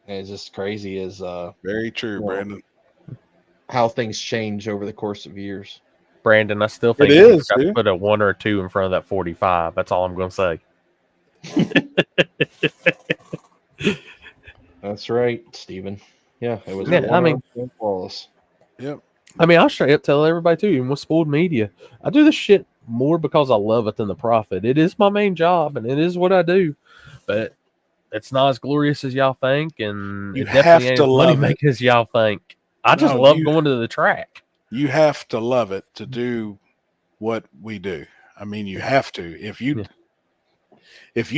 And it's just crazy as
very true, Brandon.
How things change over the course of years.
Brandon, I still think you got to put a 1 or a 2 in front of that 45. That's all I'm going to say.
That's right, Steven. Yeah, it was.
Yeah, I mean,
flawless.
Yep.
I mean, I'll straight up tell everybody too, even with spoiled media, I do this shit more because I love it than the profit. It is my main job and it is what I do, but it's not as glorious as y'all think, and
you
it definitely ain't
to
as
love
money making as y'all think. I just love going to the track.
You have to love it to do what we do. I mean, you have to. If you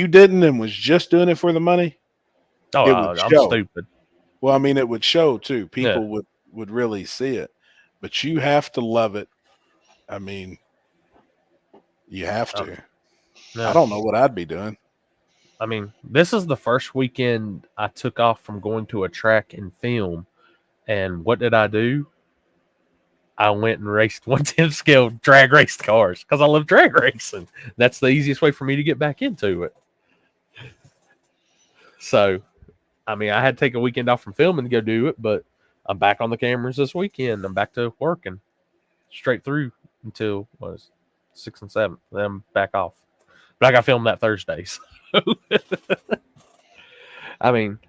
didn't and was just doing it for the money,
I'm stupid.
Well, I mean, it would show too. People would really see it, but you have to love it. I mean, you have to.
No.
I don't know what I'd be doing.
I mean, this is the first weekend I took off from going to a track and film And what did I do? I went and raced 1/10 scale drag raced cars because I love drag racing. That's the easiest way for me to get back into it. So, I mean, I had to take a weekend off from filming to go do it, but I'm back on the cameras this weekend. I'm back to working straight through until what was 6 and 7. Then I'm back off. But I got to film that Thursday. So. I mean,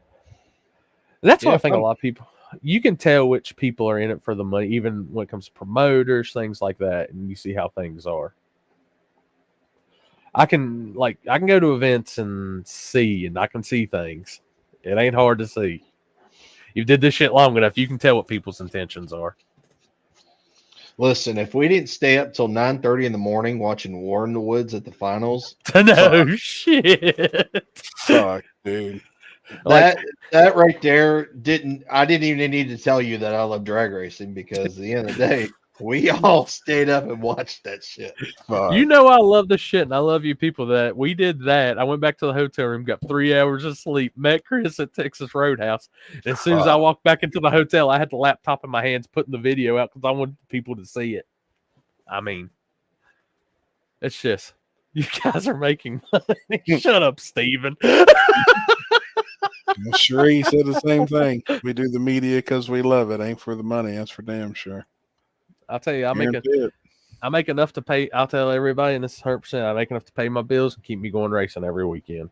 that's what I think a lot of people, you can tell which people are in it for the money, even when it comes to promoters, things like that, and you see how things are. I can go to events and I can see things. It ain't hard to see. You did this shit long enough, you can tell what people's intentions are.
Listen, if we didn't stay up till 9:30 in the morning watching War in the Woods at the finals,
no shit.
Fuck, dude.
That right there I didn't even need to tell you that I love drag racing, because at the end of the day, we all stayed up and watched that shit.
You know I love the shit, and I love you people that we did that. I went back to the hotel room, got 3 hours of sleep, met Chris at Texas Roadhouse. And as soon as I walked back into the hotel, I had the laptop in my hands putting the video out because I wanted people to see it. I mean, it's just, you guys are making money. Shut up, Steven.
Sheree said the same thing. We do the media because we love it. Ain't for the money. That's for damn sure.
I'll tell you, I make enough to pay. I'll tell everybody, and this is 100%. I make enough to pay my bills and keep me going racing every weekend.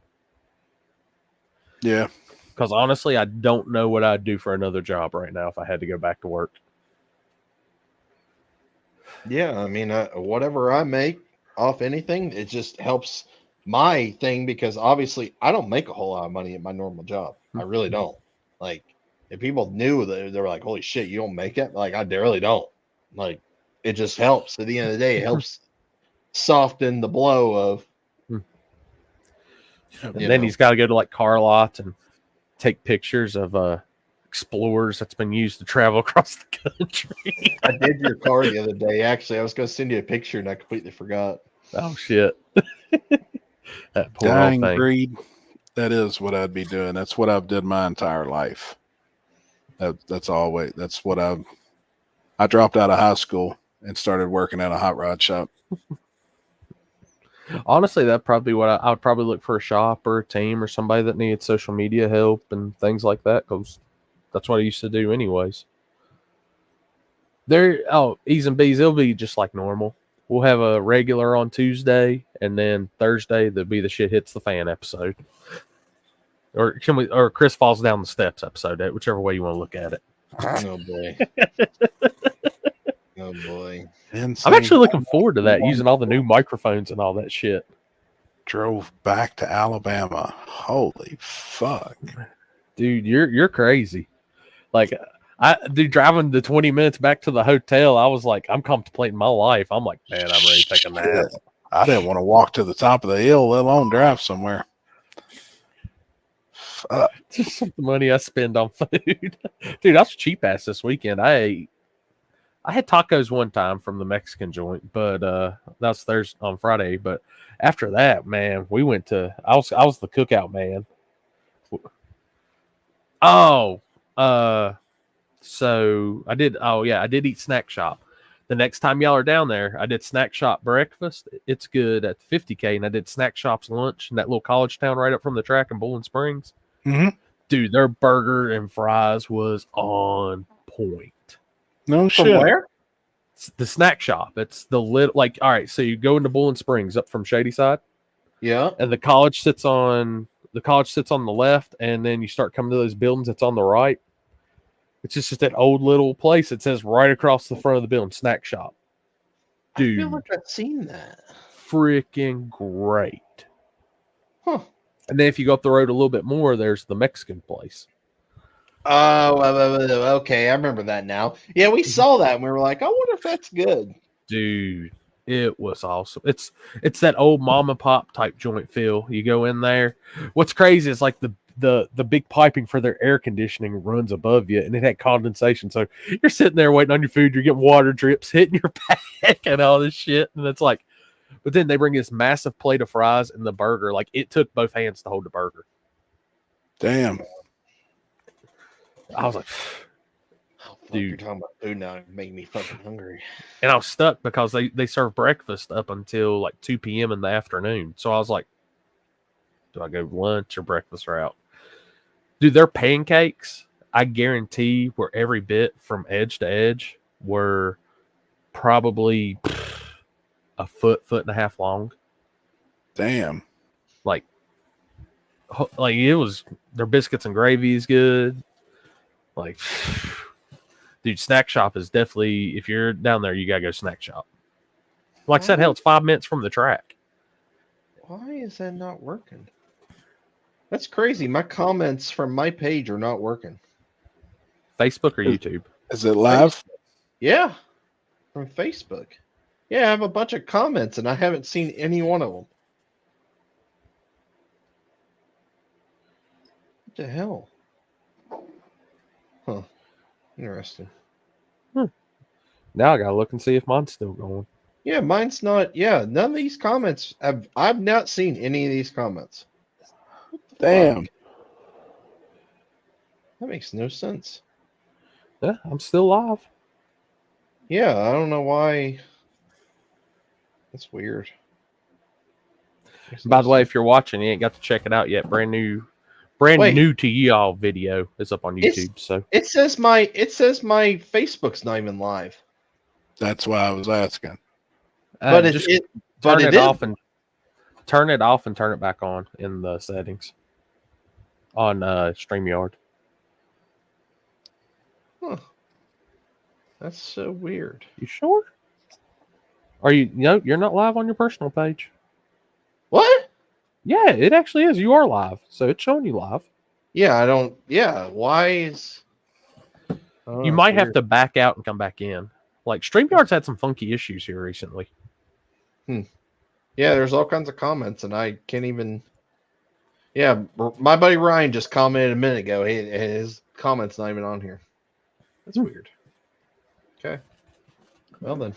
Yeah.
Because honestly, I don't know what I'd do for another job right now if I had to go back to work.
Yeah, I mean, whatever I make off anything, it just helps my thing, because obviously I don't make a whole lot of money at my normal job. I really don't. Like, if people knew that, they were like, holy shit, you don't make it? Like, I really don't. Like, it just helps. At the end of the day, it helps soften the blow of.
And then he's got to go to like car lots and take pictures of Explorers that's been used to travel across the country.
I did your car the other day. Actually, I was going to send you a picture and I completely forgot.
Oh shit! That poor
Dying
old thing.
breed. That is what I'd be doing. That's what I've did my entire life. That's always. That's what I dropped out of high school and started working at a hot rod shop.
Honestly, that probably what I would probably look for, a shop or a team or somebody that needed social media help and things like that, because that's what I used to do anyways. E's and B's, it'll be just like normal. We'll have a regular on Tuesday, and then Thursday there'll be the shit hits the fan episode. Or Chris falls down the steps episode, whichever way you want to look at it.
Oh boy. Oh boy.
I'm actually looking forward to that, using all the new microphones and all that shit.
Drove back to Alabama. Holy fuck.
Dude, you're crazy. Like, driving the 20 minutes back to the hotel, I was like, I'm contemplating my life. I'm like, man, I'm ready to take a nap.
I didn't want to walk to the top of the hill, let alone drive somewhere.
Just the money I spend on food. Dude, I was cheap ass this weekend. I had tacos one time from the Mexican joint, but that was Thursday on Friday. But after that, man, we went to I was the cookout man. So I did eat Snack Shop. The next time y'all are down there, I did Snack Shop breakfast. It's good at 50K, and I did Snack Shop's lunch in that little college town right up from the track in Bowling Springs.
Mm-hmm.
Dude, their burger and fries was on point.
No
From
shit.
where? It's the Snack Shop. It's the little, like, all right, so you go into Bowling Springs up from Shady Side.
Yeah.
And the college sits on the left, and then you start coming to those buildings, it's on the right. It's just that old little place. It says right across the front of the building, Snack Shop. Dude,
I feel like I've seen that.
Freaking great.
Huh.
And then if you go up the road a little bit more, there's the Mexican place.
Oh, okay. I remember that now. Yeah, we saw that and we were like, I wonder if that's good.
Dude, it was awesome. It's that old mom and pop type joint feel. You go in there. What's crazy is like the big piping for their air conditioning runs above you, and it had condensation. So you're sitting there waiting on your food. You're getting water drips hitting your back and all this shit. And it's like, but then they bring this massive plate of fries and the burger. Like, it took both hands to hold the burger.
Damn.
I was like,
You're
Dude,
talking about food now. It made me fucking hungry.
and I was stuck because they serve breakfast up until like 2 p.m. in the afternoon. So I was like, do I go lunch or breakfast route? Dude, their pancakes, I guarantee, were every bit from edge to edge were probably a foot and a half long.
Damn.
Like it was, their biscuits and gravy is good. Like, dude, Snack Shop is definitely, if you're down there, you gotta go Snack Shop. Like I said, hell, it's 5 minutes from the track.
Why is that not working? That's crazy. My comments from my page are not working.
Facebook or YouTube?
Is it live?
Yeah, from Facebook. Yeah, I have a bunch of comments and I haven't seen any one of them. What the hell? Huh. Interesting.
Now I gotta look and see if mine's still going.
Yeah, mine's not. Yeah, none of these comments. I've not seen any of these comments.
Damn.
That makes no sense.
Yeah, I'm still live.
Yeah, I don't know why. That's weird.
By the way, if you're watching, you ain't got to check it out yet. Brand new to y'all video is up on YouTube. So
it says my Facebook's not even live.
That's why I was asking.
But
just turn it off and turn it back on in the settings on StreamYard.
Huh. That's so weird.
You sure? Are you? No, you're not live on your personal page.
What?
Yeah, it actually is. You are live, so it's showing you live.
Yeah, I don't. Yeah, why is? Oh,
You might have to back out and come back in. Like StreamYard's had some funky issues here recently.
Yeah, there's all kinds of comments, and I can't even. Yeah, my buddy Ryan just commented a minute ago. His comment's not even on here. That's weird. Okay. Well then.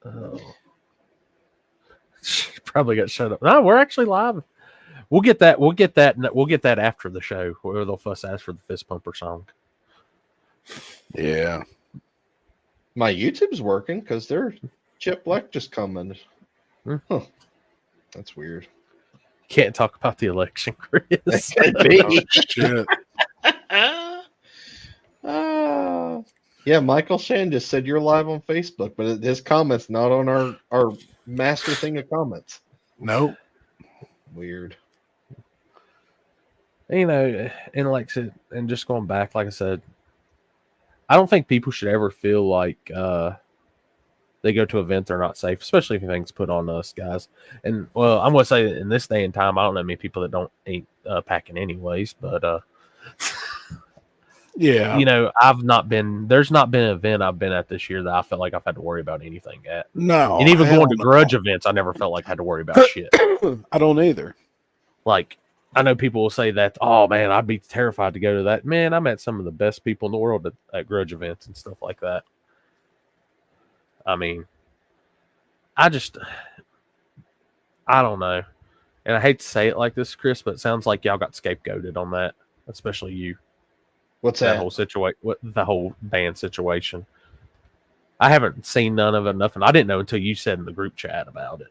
Oh. Probably got shut up. No, we're actually live. We'll get that after the show where they'll fuss ass for the fist pumper song.
Yeah.
My YouTube's working because they're Chip Black just commented. Huh. That's weird.
Can't talk about the election, Chris.
Shit.
Yeah, Michael Shan just said you're live on Facebook, but his comments not on our master thing of comments.
Nope.
Weird.
You know, and like I said, and just going back, like I said, I don't think people should ever feel like they go to an event they're not safe, especially if anything's put on us, guys. And well, I'm gonna say that in this day and time, I don't know many people that ain't packing anyways, but
yeah,
you know, there's not been an event I've been at this year that I felt like I've had to worry about anything at.
No,
and even going to grudge events, I never felt like I had to worry about shit.
I don't either.
Like, I know people will say that, oh man, I'd be terrified to go to that. Man, I met some of the best people in the world at grudge events and stuff like that. I mean, I don't know. And I hate to say it like this, Chris, but it sounds like y'all got scapegoated on that, especially you.
What's that?
Whole situation, the whole band situation. I haven't seen none of it, nothing. I didn't know until you said in the group chat about it.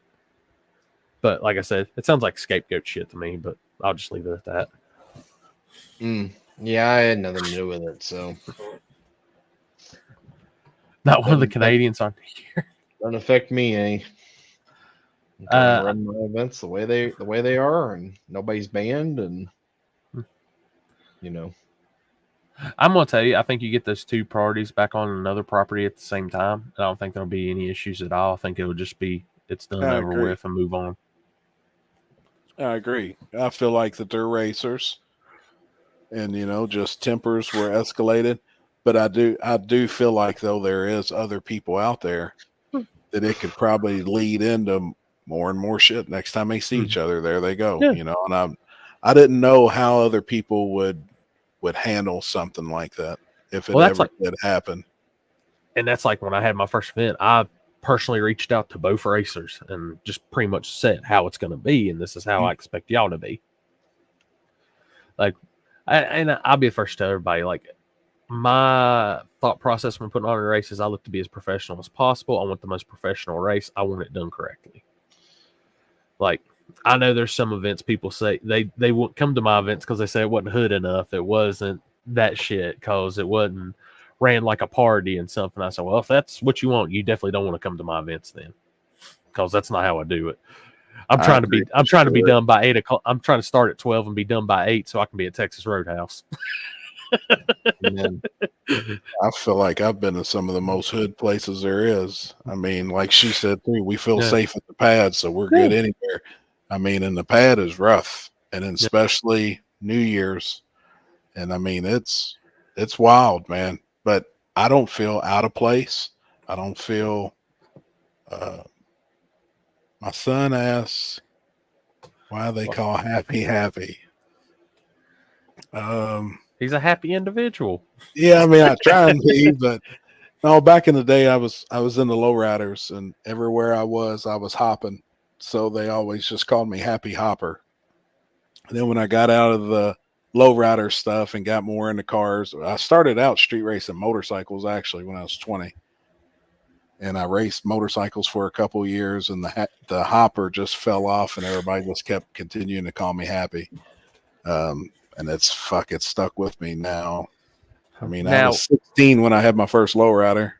But like I said, it sounds like scapegoat shit to me, but I'll just leave it at that.
Yeah, I had nothing to do with it, so.
Not one of the Canadians on here.
Doesn't affect me any. I run my events the way they are, and nobody's banned, and you know.
I'm gonna tell you, I think you get those two priorities back on another property at the same time. I don't think there'll be any issues at all. I think it would just be it's done over with and move on.
I agree. I feel like that they're racers, and you know, just tempers were escalated. But I do feel like though there is other people out there that it could probably lead into more and more shit. Next time they see each other, there they go. Yeah. You know, and I didn't know how other people would handle something like that if it ever did happen.
And that's like when I had my first event, I personally reached out to both racers and just pretty much said how it's going to be, and this is how I expect y'all to be. Like, I'll be the first to tell everybody, like, my thought process when putting on a race is I look to be as professional as possible. I want the most professional race. I want it done correctly. Like, I know there's some events people say they won't come to my events because they say it wasn't hood enough. It wasn't that shit because it wasn't ran like a party and something. I said, well, if that's what you want, you definitely don't want to come to my events then, because that's not how I do it. I'm trying to be done by 8 o'clock. I'm trying to start at 12 and be done by 8 so I can be at Texas Roadhouse.
I feel like I've been to some of the most hood places there is. I mean, like she said too, we feel safe at the pad, so we're good anywhere. I mean, and the pad is rough, and then especially New Year's. And I mean, it's wild, man. But I don't feel out of place. I don't feel. My son asks, "Why they call happy?"
He's a happy individual.
Yeah, I mean, I try and be, but no. Back in the day, I was in the lowriders, and everywhere I was hopping. So they always just called me Happy Hopper. And then when I got out of the lowrider stuff and got more into cars, I started out street racing motorcycles actually when I was 20, and I raced motorcycles for a couple of years, and the hopper just fell off, and everybody just kept continuing to call me Happy. And it's stuck with me now. I mean, I was 16 when I had my first lowrider.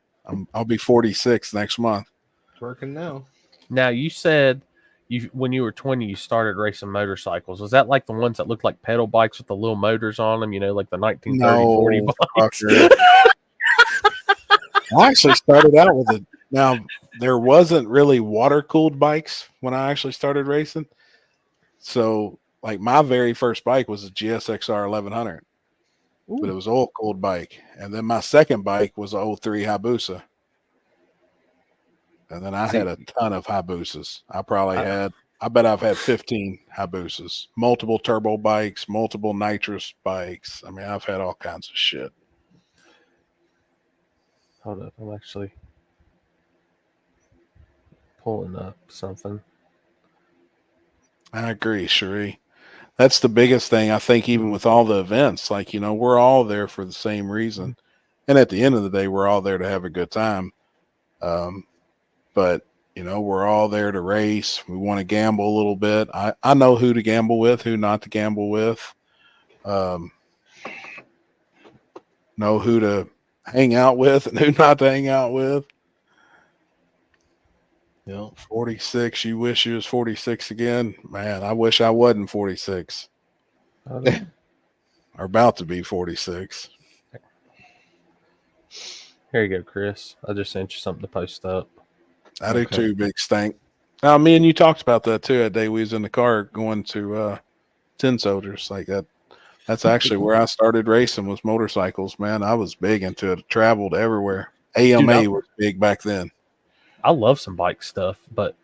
I'll be 46 next month.
It's working now.
Now, you said when you were 20, you started racing motorcycles. Was that like the ones that looked like pedal bikes with the little motors on them? You know, like the 1930, 40 bikes?
I actually started out with it. Now, there wasn't really water-cooled bikes when I actually started racing. So, like, my very first bike was a GSXR 1100. Ooh. But it was an oil-cooled bike. And then my second bike was an 03 Hayabusa. And then I had a ton of Hayabusas. I bet I've had 15 Hayabusas, multiple turbo bikes, multiple nitrous bikes. I mean, I've had all kinds of shit.
Hold up, I'm actually pulling up something.
I agree, Cherie. That's the biggest thing, I think, even with all the events. Like, you know, we're all there for the same reason. And at the end of the day, we're all there to have a good time. But, you know, we're all there to race. We want to gamble a little bit. I know who to gamble with, who not to gamble with. Know who to hang out with and who not to hang out with.
Yeah.
46. You wish you was 46 again? Man, I wish I wasn't 46. Or about to be 46.
Here you go, Chris. I just sent you something to post up.
I do too, Big Stank. Now, me and you talked about that too that day we was in the car going to Tin Soldiers. Like that. That's actually where I started racing, was motorcycles, man. I was big into it. Traveled everywhere. AMA was big back then.
I love some bike stuff, but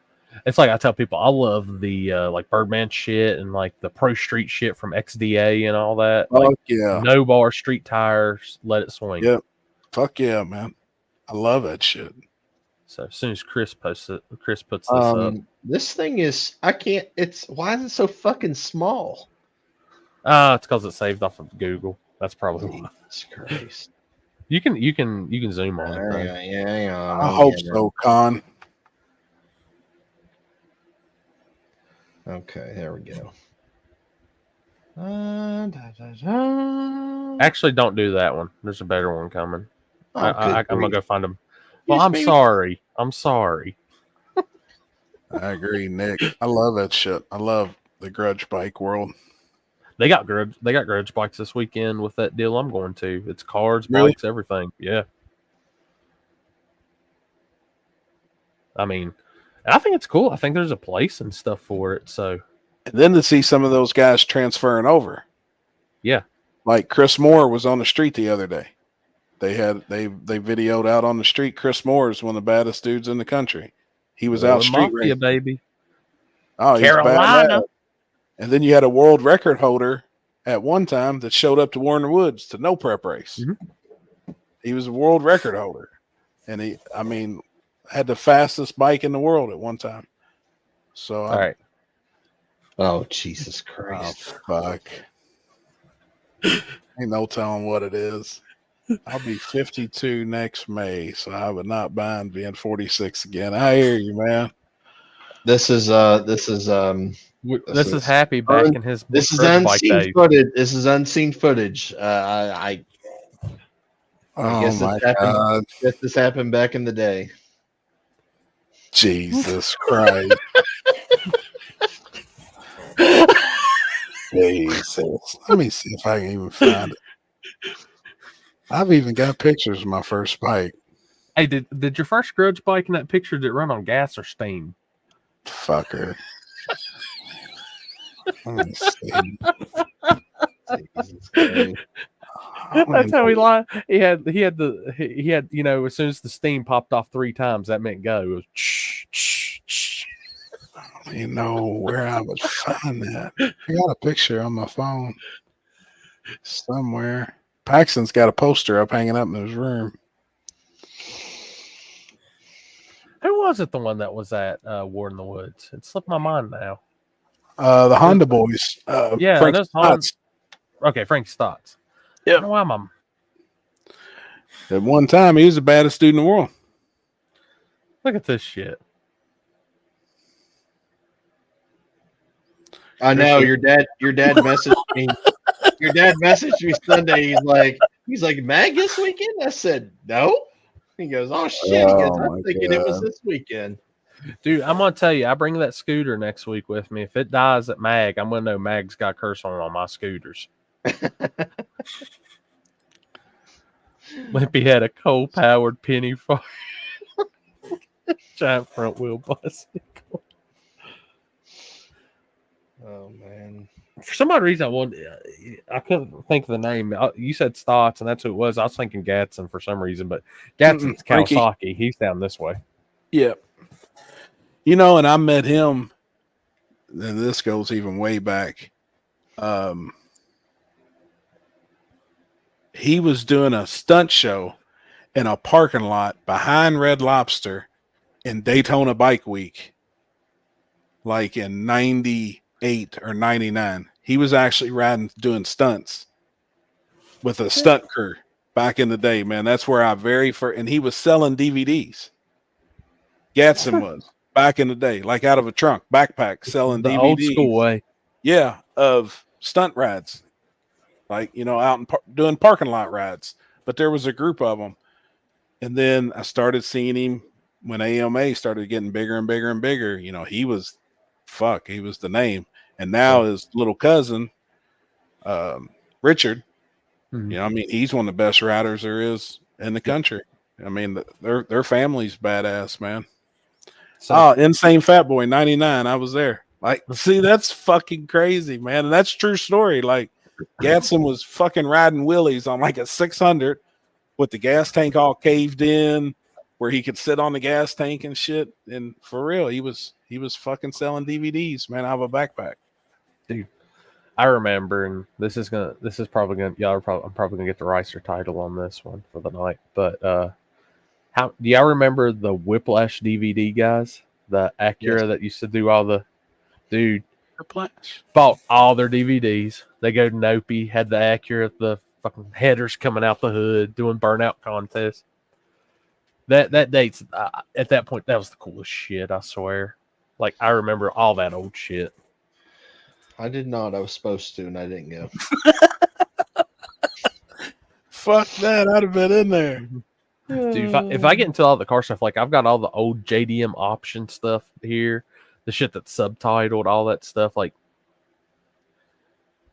it's like I tell people, I love the like Birdman shit and like the pro street shit from XDA and all that.
Fuck yeah.
No bar, street tires, let it swing.
Yep. Fuck yeah, man. I love that shit.
So as soon as Chris puts this up.
This thing is, why is it so fucking small?
It's because it's saved off of Google. That's probably why.
Jesus Christ.
You can zoom on it.
Yeah.
I hope so, Con.
Okay, there we go.
Actually, don't do that one. There's a better one coming. I'm gonna go find them. Well, I'm sorry.
I agree, Nick. I love that shit. I love the grudge bike world.
They got grudge bikes this weekend with that deal I'm going to. It's cars,
really?
bikes, everything. Yeah. I mean, I think it's cool. I think there's a place and stuff for it. So,
and then to see some of those guys transferring over.
Yeah.
Like Chris Moore was on the street the other day. They videoed out on the street. Chris Moore is one of the baddest dudes in the country. He was out street racing,
baby.
Oh, Carolina. And then you had a world record holder at one time that showed up to Warner Woods to no prep race. Mm-hmm. He was a world record holder, and he had the fastest bike in the world at one time. So
all right.
Oh, Jesus Christ!
Oh, fuck. Ain't no telling what it is. I'll be 52 next May, so I would not mind being 46 again. I hear you, man.
This is
Happy back in his
this is
dirt bike
unseen
days.
footage. This is unseen footage. I
Oh
guess
my
this happened.
God.
Guess this happened back in the day.
Jesus Christ. Jesus. Let me see if I can even find it. I've even got pictures of my first bike.
Hey, did your first grudge bike in that picture did it run on gas or steam?
Fucker. Let me see.
That's how he lied. He had you know, as soon as the steam popped off 3 times, that meant go. It was
You know where I would find that. I got a picture on my phone somewhere. Paxton's got a poster up hanging up in his room.
Who was it? The one that was at War in the Woods? It slipped my mind now.
The Honda boys.
Yeah,
Frank
those
Stotts.
Okay, Frank Stotts.
Yeah.
Why am I?
At one time, he was the baddest dude in the world.
Look at this shit.
I know your dad messaged me. Your dad messaged me Sunday. He's like, Mag this weekend? I said, no. He goes, oh shit. He goes, I'm thinking it was this weekend.
Dude, I'm gonna tell you, I bring that scooter next week with me. If it dies at Mag, I'm gonna know Mag's got curse on all my scooters. Limpy had a coal-powered penny farm, giant front wheel bicycle.
Oh man!
For some odd reason, I couldn't think of the name. You said Stotts, and that's who it was. I was thinking Gadsden for some reason, but Gadsden's
Frankie.
Kawasaki. He's down this way.
Yep. You know, and I met him, and this goes even way back. He was doing a stunt show in a parking lot behind Red Lobster in Daytona Bike Week, like in 98 or 99. He was actually doing stunts with a stunt crew back in the day, man. That's where I and he was selling DVDs. Gadsden was back in the day, like out of a trunk, backpack, selling
The
DVDs.
old school way.
Yeah, of stunt rides, like, you know, out and doing parking lot rides. But there was a group of them. And then I started seeing him when AMA started getting bigger and bigger and bigger. You know, he was the name. And now his little cousin, Richard, you know, I mean, he's one of the best riders there is in the country. I mean, their family's badass, man. So, Insane Fat Boy 99. I was there. Like, see, that's fucking crazy, man. And that's a true story. Like, Gadsden was fucking riding wheelies on like a 600 with the gas tank all caved in, where he could sit on the gas tank and shit. And for real, he was fucking selling DVDs, man, out of a backpack.
Dude, I remember, and I'm probably gonna get the Ricer title on this one for the night. But how do y'all remember the Whiplash DVD guys? The Acura that used to do all the
Whiplash
bought all their DVDs. They go to Nopi, had the Acura, the fucking headers coming out the hood, doing burnout contests. That dates at that point, that was the coolest shit, I swear. Like, I remember all that old shit.
I did not. I was supposed to, and I didn't go.
Fuck that. I'd have been in there.
Dude, if I get into all the car stuff, like I've got all the old JDM option stuff here, the shit that's subtitled, all that stuff. Like,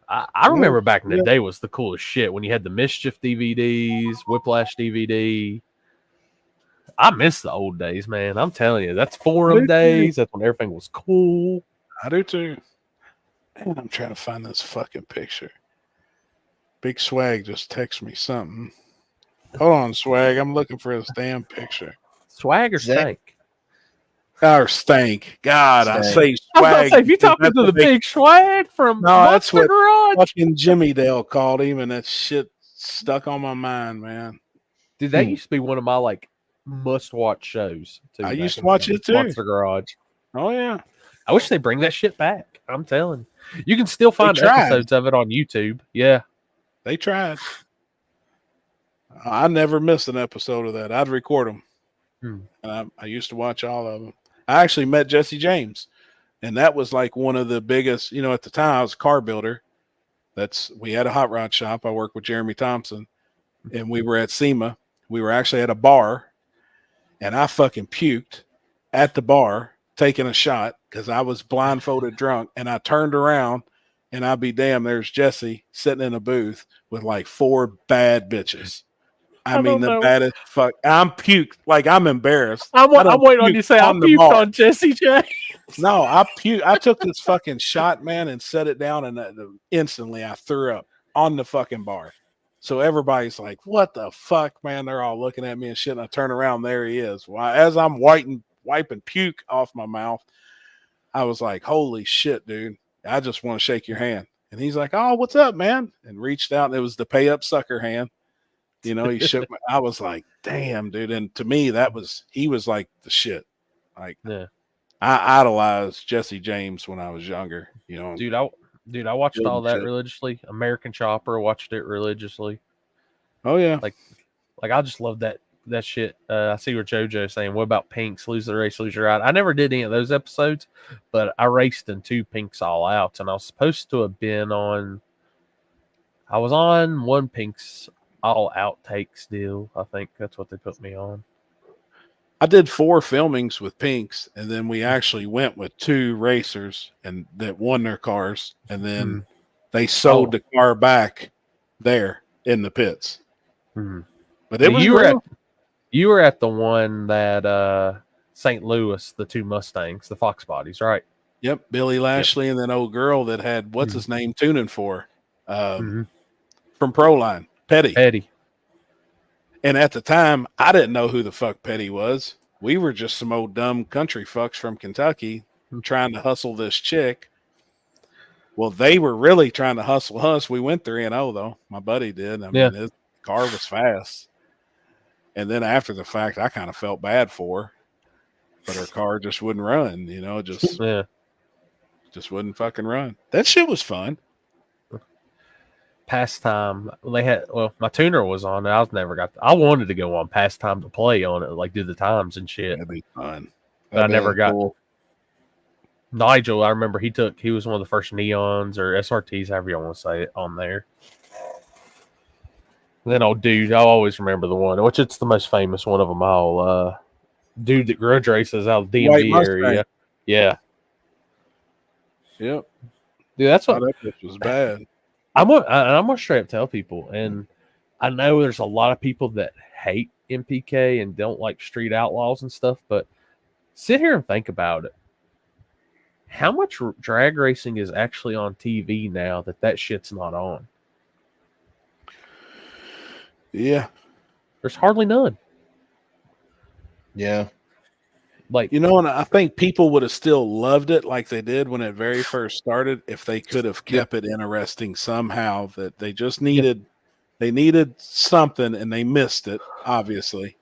I remember back in the day was the coolest shit when you had the Mischief DVDs, Whiplash DVD. I miss the old days, man. I'm telling you, that's forum days. That's when everything was cool.
I do too. Man, I'm trying to find this fucking picture. Big Swag just texted me something. Hold on, Swag. I'm looking for this damn picture.
Swag or Stank?
Or Stank. God,
Stank.
I say Swag.
I was about to say, if you talking to the big Swag from
that's
Monster
what
Garage,
fucking Jimmy Dale called him, and that shit stuck on my mind, man.
dude, that used to be one of my like must-watch shows. Too,
I
back
used to
in the
watch
day.
it too.
Monster Garage.
Oh yeah.
I wish they bring that shit back. I'm telling you, can still find
tried.
episodes of it on YouTube. Yeah,
They tried. I never missed an episode of that. I'd record them.
Hmm.
And I used to watch all of them. I actually met Jesse James, and that was like one of the biggest, at the time I was a car builder. We had a hot rod shop. I worked with Jeremy Thompson, and we were at SEMA. We were actually at a bar, and I fucking puked at the bar taking a shot because I was blindfolded drunk, and I turned around, and I'd be damned, there's Jesse sitting in a booth with like 4 bad bitches. I mean, the baddest fuck. I'm puked. Like, I'm embarrassed.
I'm waiting on you to say I puked on Jesse James.
No, I puked. I took this fucking shot, man, and set it down, and instantly I threw up on the fucking bar. So everybody's like, what the fuck, man? They're all looking at me and shit, and I turn around, there he is. Well, as I'm wiping puke off my mouth, I was like, holy shit, dude. I just want to shake your hand. And he's like, oh, what's up, man? And reached out, and it was the pay up sucker hand. He shook me. I was like, damn, dude. And to me, he was like the shit. Like,
yeah.
I idolized Jesse James when I was younger,
Dude, I watched all that religiously. American Chopper, watched it religiously.
Oh yeah.
Like I just love that shit. I see where JoJo's saying, what about Pinks? Lose the race, lose your ride. I never did any of those episodes, but I raced in 2 Pinks All Outs, and I was supposed to have been on. I was on 1 Pinks All Outtakes deal. I think that's what they put me on.
I did 4 filmings with Pinks, and then we actually went with 2 racers and that won their cars, and then they sold the car back there in the pits. But it was
you were at the one that St. Louis, the 2 Mustangs, the Fox bodies, right?
Yep, Billy Lashley, and then old girl that had what's his name tuning for from Proline, Petty. And at the time, I didn't know who the fuck Petty was. We were just some old dumb country fucks from Kentucky trying to hustle this chick. Well, they were really trying to hustle us. We went 3-0 though. My buddy did. I mean, his car was fast. And then after the fact, I kind of felt bad for her, but her car just wouldn't run. Just wouldn't fucking run. That shit was fun.
Pastime. My tuner was on it. I wanted to go on Pastime to play on it, like do the times and shit.
That'd be fun.
But I never got. Nigel, I remember he was one of the first Neons or SRTs, however you want to say it, on there. And then old dude, I'll always remember the one, which it's the most famous one of them all. Dude that grudge races out of the DMV area. Yeah.
Yep.
Dude, that's what
that was bad.
I'm gonna straight up tell people, and I know there's a lot of people that hate MPK and don't like Street Outlaws and stuff, but sit here and think about it. How much drag racing is actually on TV now that shit's not on?
Yeah.
There's hardly none.
Yeah.
Like, and I think people would have still loved it like they did when it very first started if they could have kept it interesting somehow. That they just needed something and they missed it, obviously.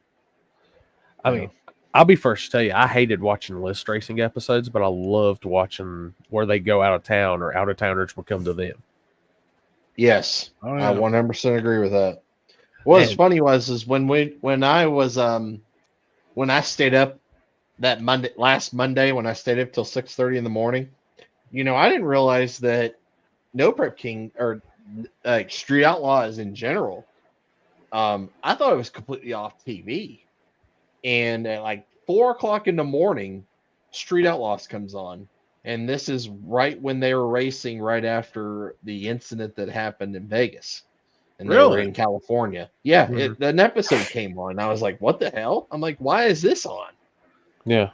I mean, I'll be first to tell you, I hated watching list racing episodes, but I loved watching where they go out of town or out of towners will come to them.
Yes.
Oh, yeah.
I 100% agree with that. What's funny was when I stayed up that last Monday when I stayed up till 6:30 in the morning, I didn't realize that No Prep King or Street Outlaws in general, I thought it was completely off TV. And at 4:00 in the morning, Street Outlaws comes on, and this is right when they were racing right after the incident that happened in Vegas. And they were in California. Yeah, an episode came on. I was like, what the hell? I'm like, why is this on?
Yeah.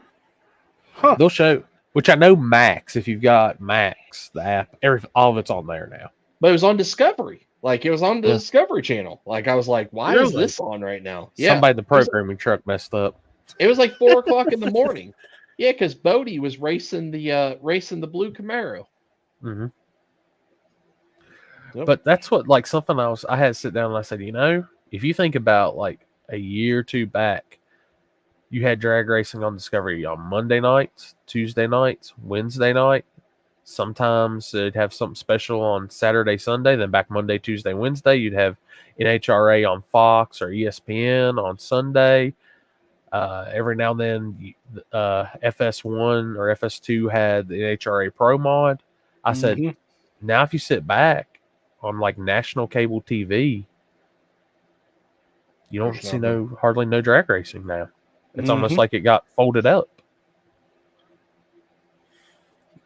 They'll show, which I know Max, if you've got Max, the app, all of it's on there now.
But it was on Discovery. It was on the Discovery Channel. I was like, why is this on right now? Yeah.
Somebody in the programming truck messed up.
It was 4:00 in the morning. Yeah, because Bodie was racing the blue Camaro.
Mm-hmm. Yep. But that's what, something I had to sit down and I said, if you think about a year or two back, you had drag racing on Discovery on Monday nights, Tuesday nights, Wednesday night, Sometimes they'd have something special on Saturday, Sunday. Then back Monday, Tuesday, Wednesday, you'd have NHRA on Fox or ESPN on Sunday. Every now and then, FS1 or FS2 had the NHRA Pro Mod. I said, now if you sit back on like national cable TV, you don't see hardly no drag racing now. It's almost like it got folded up.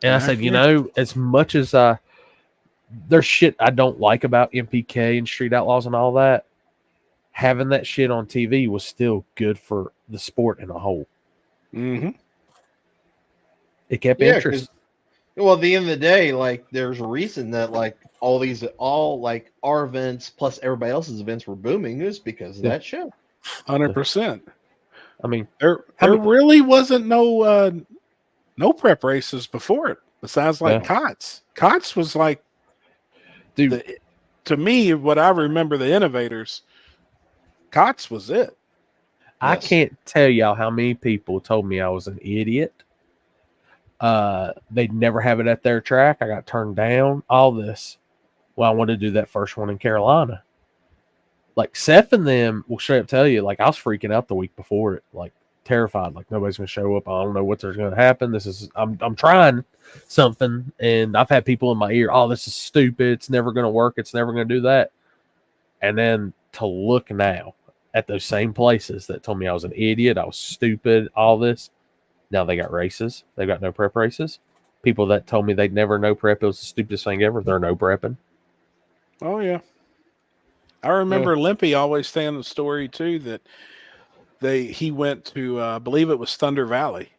And I said, as much as there's shit I don't like about MPK and Street Outlaws and all that, having that shit on TV was still good for the sport in a whole.
Mm-hmm.
It kept interest.
Well, at the end of the day, like, there's a reason that like all like our events plus everybody else's events were booming is because of that show.
100%.
I mean,
there really wasn't no prep races before it, besides like COTS. COTS was like, dude, to me, what I remember the Innovators, COTS was it.
I can't tell y'all how many people told me I was an idiot. They'd never have it at their track. I got turned down. All this. Well, I wanted to do that first one in Carolina. Like Seth and them will straight up tell you, like, I was freaking out the week before it, like terrified, like nobody's gonna show up. I don't know what's going to happen. I'm trying something, and I've had people in my ear, oh, this is stupid. It's never going to work. It's never going to do that. And then to look now at those same places that told me I was an idiot, I was stupid, all this. Now they got races. They've got no prep races. People that told me they'd never no prep, it was the stupidest thing ever. They're no prepping.
Oh, yeah. I remember Limpy always saying the story, too, that he went to, I believe it was Thunder Valley,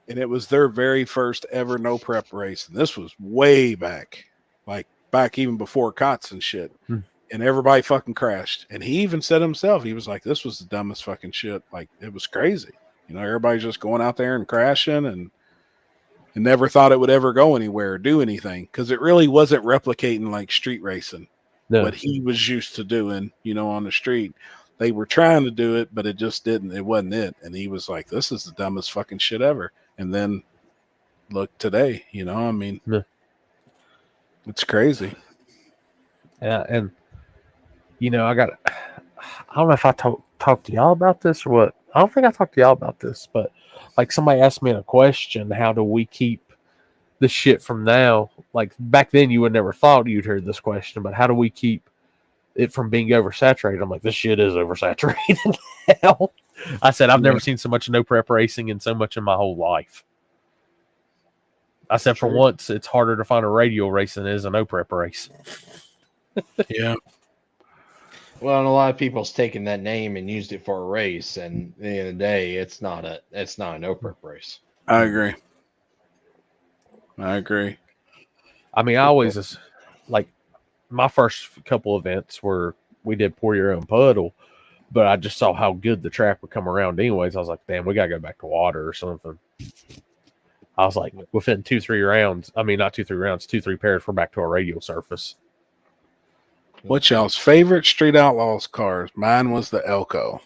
and it was their very first ever no prep race. And this was way back, like back even before COTS and shit. And everybody fucking crashed. And he even said himself, he was like, this was the dumbest fucking shit. Like, it was crazy. Everybody's just going out there and crashing and never thought it would ever go anywhere or do anything, because it really wasn't replicating like street racing, what he was used to doing, on the street. They were trying to do it, but it just didn't. It wasn't it. And he was like, this is the dumbest fucking shit ever. And then look today, I mean, it's crazy.
Yeah. And, I don't know if I talked to y'all about this or what. I don't think I talked to y'all about this, but like somebody asked me a question, how do we keep the shit from now? Like back then you would never thought you'd heard this question, but how do we keep it from being oversaturated? I'm like, this shit is oversaturated now. I said, I've never seen so much no prep racing and so much in my whole life. I said, for once, it's harder to find a radial race than it is a no prep race.
Yeah.
Well, and a lot of people's taken that name and used it for a race, and at the end of the day, it's not a no prep race.
I agree.
I mean, I always like my first couple events were we did pour your own puddle, but I just saw how good the track would come around anyways. I was like, damn, we gotta go back to water or something. I was like, within 2-3 rounds, I mean, not 2-3 rounds, 2-3 pairs, we're back to a radial surface.
What's y'all's favorite Street Outlaws cars? Mine was the Elko.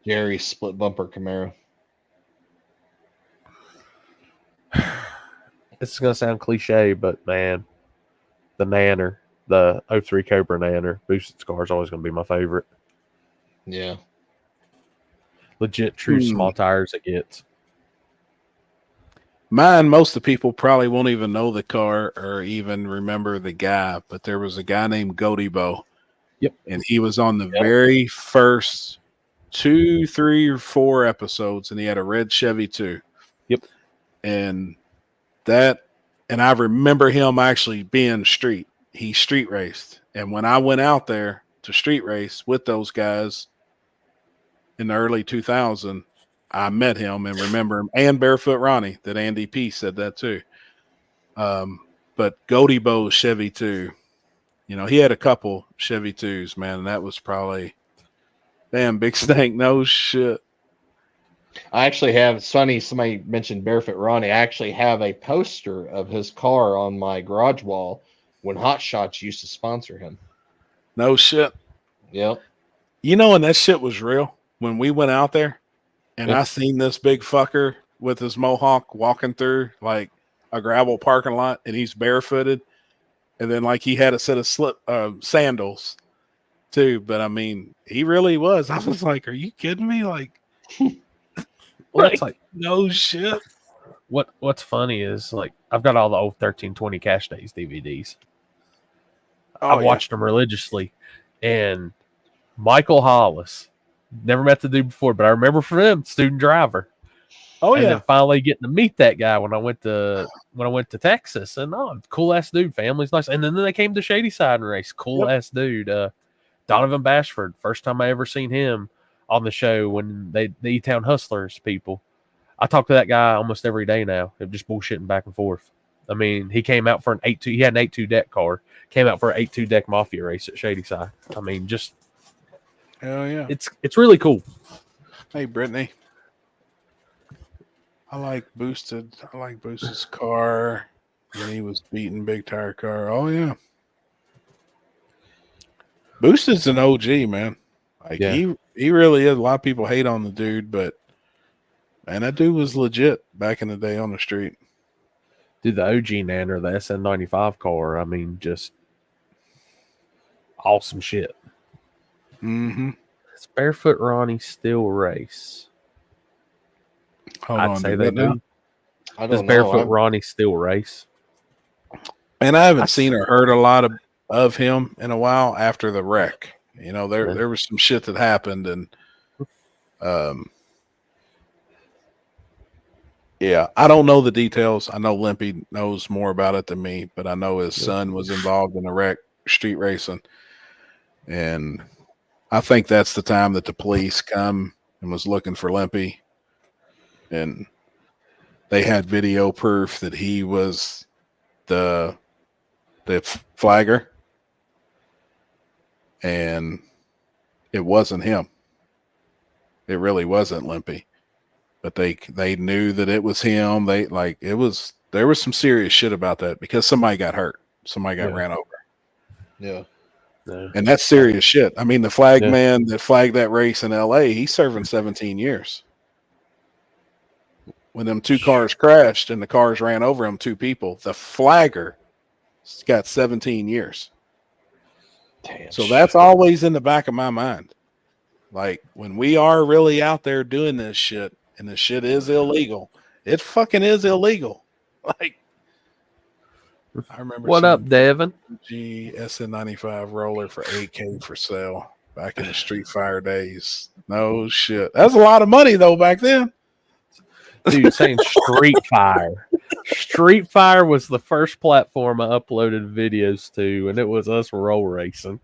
Jerry's split bumper Camaro.
This is gonna sound cliche, but man, the Nanner, the 03 Cobra Nanner, boosted car is always gonna be my favorite.
Yeah.
Legit, true small tires it gets.
Mine, most of the people probably won't even know the car or even remember the guy, but there was a guy named Godibo.
Yep.
And he was on the very first 2, 3, or 4 episodes, and he had a red Chevy too.
Yep.
And I remember him actually being street. He street raced. And when I went out there to street race with those guys in the early 2000s, I met him and remember him, and Barefoot Ronnie, that Andy P said that too. But Godibo's Chevy 2, he had a couple Chevy 2s, man, and that was probably damn Big Stank. No shit.
I actually have, it's funny, somebody mentioned Barefoot Ronnie. I actually have a poster of his car on my garage wall when Hot Shots used to sponsor him.
No shit.
Yep.
And that shit was real. When we went out there, And I seen this big fucker with his mohawk walking through like a gravel parking lot, and he's barefooted, and then like he had a set of sandals too. But I mean, he really was. I was like, "Are you kidding me?" Like,
Well, it's like
no shit.
What's funny is like I've got all the old 1320 Cash Days DVDs.
Oh,
I watched them religiously, and Michael Hollis. Never met the dude before, but I remember from him, student driver.
Oh
and
yeah.
then finally getting to meet that guy when I went to Texas, and cool ass dude, family's nice. And then they came to Shady Side and race, cool ass dude. Donovan Bashford, first time I ever seen him on the show when the E-Town Hustlers people. I talk to that guy almost every day now. They're just bullshitting back and forth. I mean, he came out for an 8.2. He had an 8.2 deck car. Came out for an 8.2 deck Mafia race at Shady Side. I mean, just
hell yeah.
It's really cool.
Hey, Brittany. I like Boosted's car when he was beating Big Tire Car. Oh yeah. Boosted's an OG, man. Like he really is. A lot of people hate on the dude, but man, that dude was legit back in the day on the street.
Dude, the OG Nanner, the SN95 car, I mean, just awesome shit.
Mm-hmm.
It's Barefoot Ronnie still race? I'd say they do. Does Barefoot Ronnie still race?
And I haven't seen or heard a lot of him in a while after the wreck. You know, there was some shit that happened, and yeah, I don't know the details. I know Limpy knows more about it than me, but I know his son was involved in the wreck, street racing, and I think that's the time that the police come and was looking for Limpy, and they had video proof that he was the flagger, and it wasn't him. It really wasn't Limpy. But they knew that it was him. There was some serious shit about that because somebody got hurt. Somebody got ran over.
Yeah.
And that's serious shit. I mean, the flag man that flagged that race in LA, he's serving 17 years. When them two cars crashed and the cars ran over him, two people, the flagger got 17 years. Damn. So that's always in the back of my mind. Like when we are really out there doing this shit, and the shit is illegal. It fucking is illegal. Like, I remember.
What up, Devin?
SN95 roller for $8K for sale back in the Street Fire days. No shit. That's a lot of money though back then.
Dude, saying Street Fire. Street Fire was the first platform I uploaded videos to, and it was us roll racing.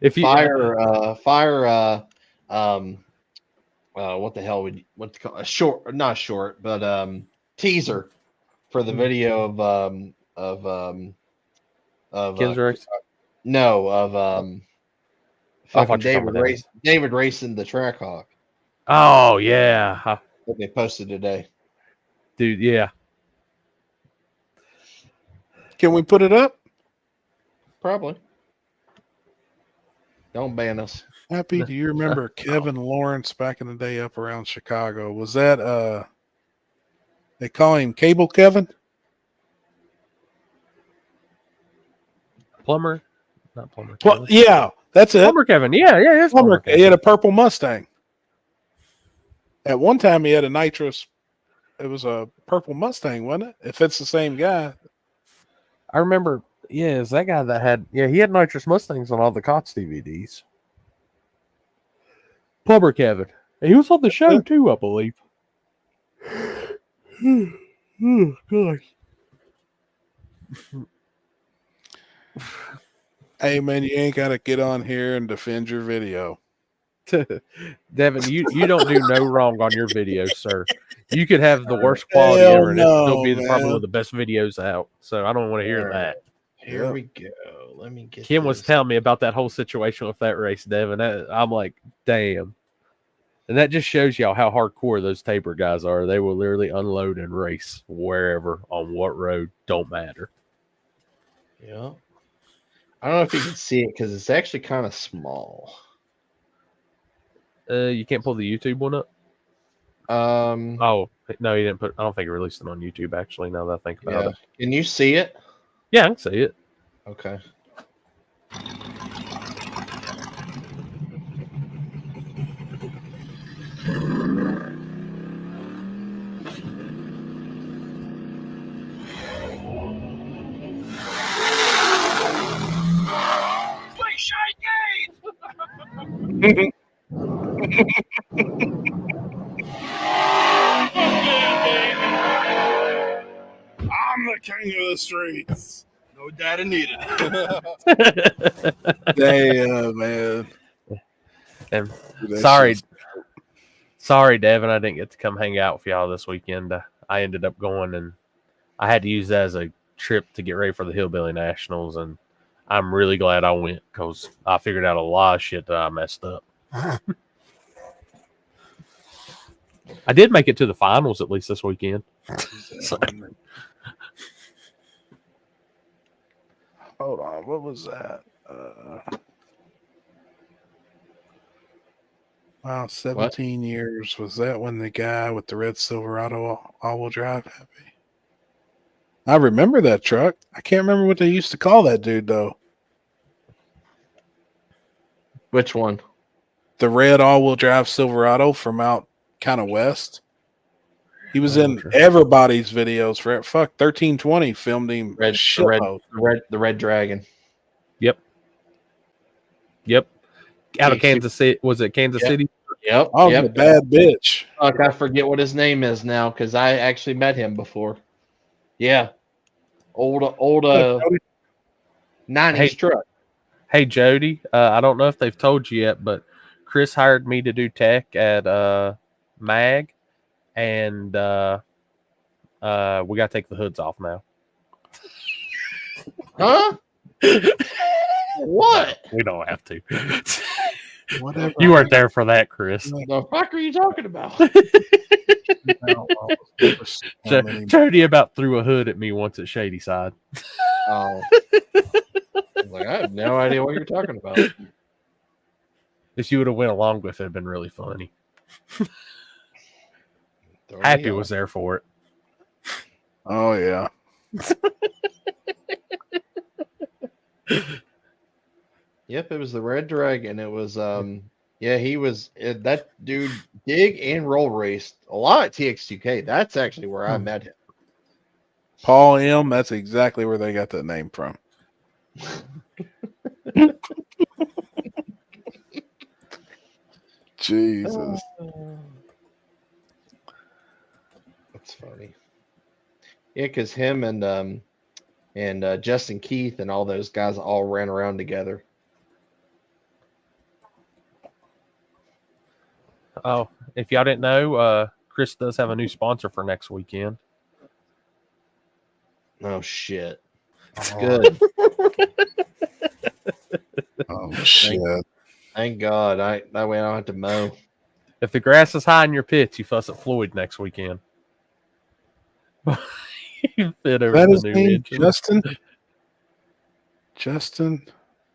If you what the hell would what's called a short, not short, but teaser for the video of fucking David racing the Trackhawk.
Oh yeah,
that they posted today,
dude. Yeah,
can we put it up?
Probably. Don't ban us.
Happy, do you remember Kevin Lawrence back in the day up around Chicago? Was that they call him Cable Kevin?
Plumber? Not Plumber.
Well, yeah, that's it.
Plumber Kevin. Yeah, it's
Plumber. He had a purple Mustang. At one time he had a nitrous. It was a purple Mustang, wasn't it? If it's the same guy.
I remember. Yeah, it's that guy that had. Yeah, he had nitrous Mustangs on all the COTS DVDs. Plumber Kevin. He was on the show too, I believe. Oh gosh.
Hey man, you ain't gotta get on here and defend your video.
Devin, you don't do no wrong on your videos, sir. You could have the worst quality ever, and it'll still be probably one of the best videos out. So I don't want to hear that.
Here we go. Let me get.
Kim was telling me about that whole situation with that race, Devin. I'm like, damn. And that just shows y'all how hardcore those Tabor guys are. They will literally unload and race wherever, on what road, don't matter.
Yeah. I don't know if you can see it because it's actually kind of small.
You can't pull the YouTube one up. Oh no, he didn't put. I don't think he released it on YouTube. Actually, now that I think about it,
Can you see it?
yeah, I can see it.
Okay.
I'm the king of the streets.
No data needed.
Damn, man.
And
That
sorry, Devin, I didn't get to come hang out with y'all this weekend. I ended up going, and I had to use that as a trip to get ready for the Hillbilly Nationals, and I'm really glad I went because I figured out a lot of shit that I messed up. I did make it to the finals at least this weekend.
Hold on, what was that? Wow, 17 years. Was that when the guy with the red Silverado all-wheel drive happy? I remember that truck. I can't remember what they used to call that dude, though.
Which one?
The red all-wheel drive Silverado from out kind of west. He was in everybody's videos for 1320 filmed him.
The red dragon.
Yep. Out of Kansas City. Was it Kansas City?
Yep.
Oh, the bad bitch.
Fuck, I forget what his name is now because I actually met him before. Yeah. Old 90s truck.
Hey, Jody. I don't know if they've told you yet, but Chris hired me to do tech at MAG, and we got to take the hoods off now.
Huh? What?
We don't have to.
Whatever.
You weren't there for that, Chris.
The fuck are you talking about?
Jody about threw a hood at me once at Shady Side.
Oh. I have no idea what you're talking about.
If you would have went along with it, it'd been really funny. Happy was there for it.
Oh, yeah.
Yep, it was the Red Dragon. It was he was that dude dig and roll raced a lot at TX2K. That's actually where I met him.
Paul M, that's exactly where they got that name from. Jesus.
That's funny. Yeah, because him and Justin Keith and all those guys all ran around together.
Oh, if y'all didn't know, Chris does have a new sponsor for next weekend.
Oh shit! That's good.
Oh shit!
Thank God! That way I don't have to mow.
If the grass is high in your pits, you fuss at Floyd next weekend.
That is name, Justin. Justin,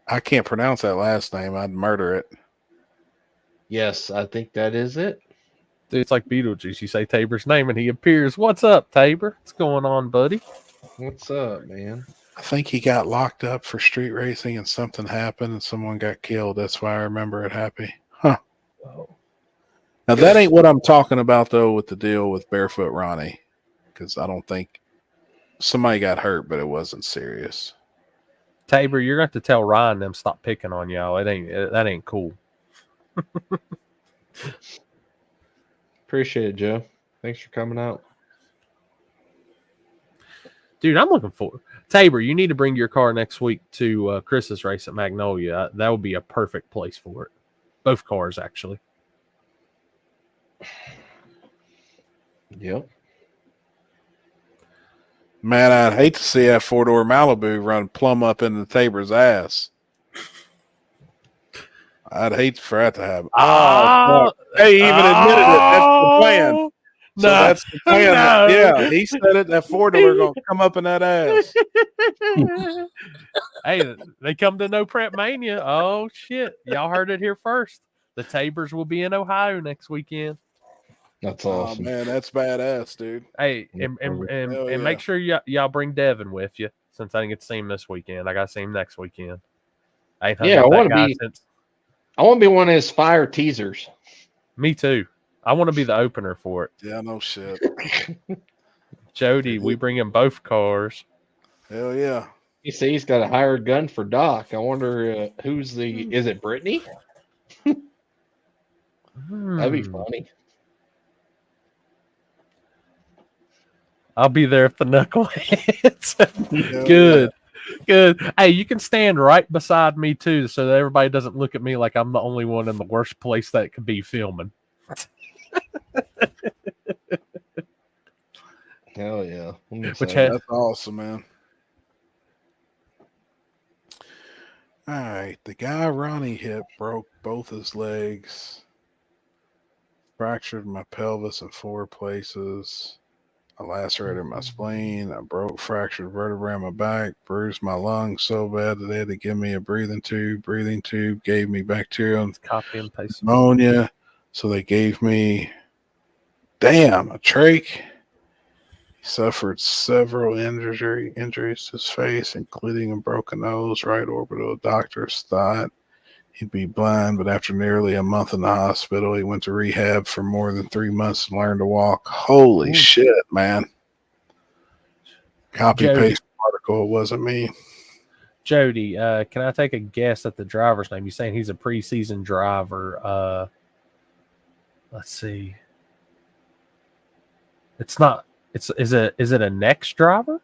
I can't pronounce that last name. I'd murder it.
Yes, I think that is it.
Dude, it's like Beetlejuice. You say Tabor's name and he appears. What's up, Tabor? What's going on, buddy?
What's up, man?
I think he got locked up for street racing and something happened and someone got killed. That's why I remember it happy. Huh.
Oh.
Now, that ain't what I'm talking about, though, with the deal with Barefoot Ronnie, because I don't think somebody got hurt, but it wasn't serious.
Tabor, you're going to have to tell Ryan them stop picking on y'all. That ain't cool.
Appreciate it, Joe. Thanks for coming out.
Dude, I'm looking forward. Tabor, you need to bring your car next week to Chris's race at Magnolia. That would be a perfect place for it. Both cars, actually.
Yep.
Man, I'd hate to see that four-door Malibu run plumb up into Tabor's ass. I'd hate for that to happen. Oh, hey, he even admitted it. That's the plan. So that's the plan. Yeah, he said it. That 4-door gonna come up in that ass.
Hey, they come to No Prep Mania. Oh shit! Y'all heard it here first. The Tabers will be in Ohio next weekend.
That's
Oh
awesome.
man, that's badass, dude.
Hey, and
Hell yeah.
make sure y'all bring Devin with you, since I didn't get to see him this weekend. I got to see him next weekend. I ain't hung
Yeah,
with
I
that
want to
guy
be.
since.
I want to be one of his fire teasers.
Me too. I want to be the opener for it.
Yeah, no shit.
Jody, we bring him both cars.
Hell yeah.
You see, he's got a hired gun for Doc. I wonder who's the. Is it Brittany? That'd be funny.
I'll be there if the knuckleheads. Good. Good. Hey, you can stand right beside me too, so that everybody doesn't look at me like I'm the only one in the worst place that could be filming.
Hell yeah.
That's awesome, man. All right. The guy Ronnie hit broke both his legs, fractured my pelvis in 4 places. I lacerated my spleen. I fractured vertebrae in my back, bruised my lungs so bad that they had to give me a breathing tube. Breathing tube gave me bacterial
Copy and paste.
pneumonia. So they gave me, a trach. He suffered several injuries to his face, including a broken nose, right orbital. Doctors thought he'd be blind, but after nearly a month in the hospital, he went to rehab for more than 3 months and learned to walk. Holy shit, man. Copy paste article. It wasn't me.
Jody, can I take a guess at the driver's name? You're saying he's a preseason driver. Let's see. It's not. Is it a next driver?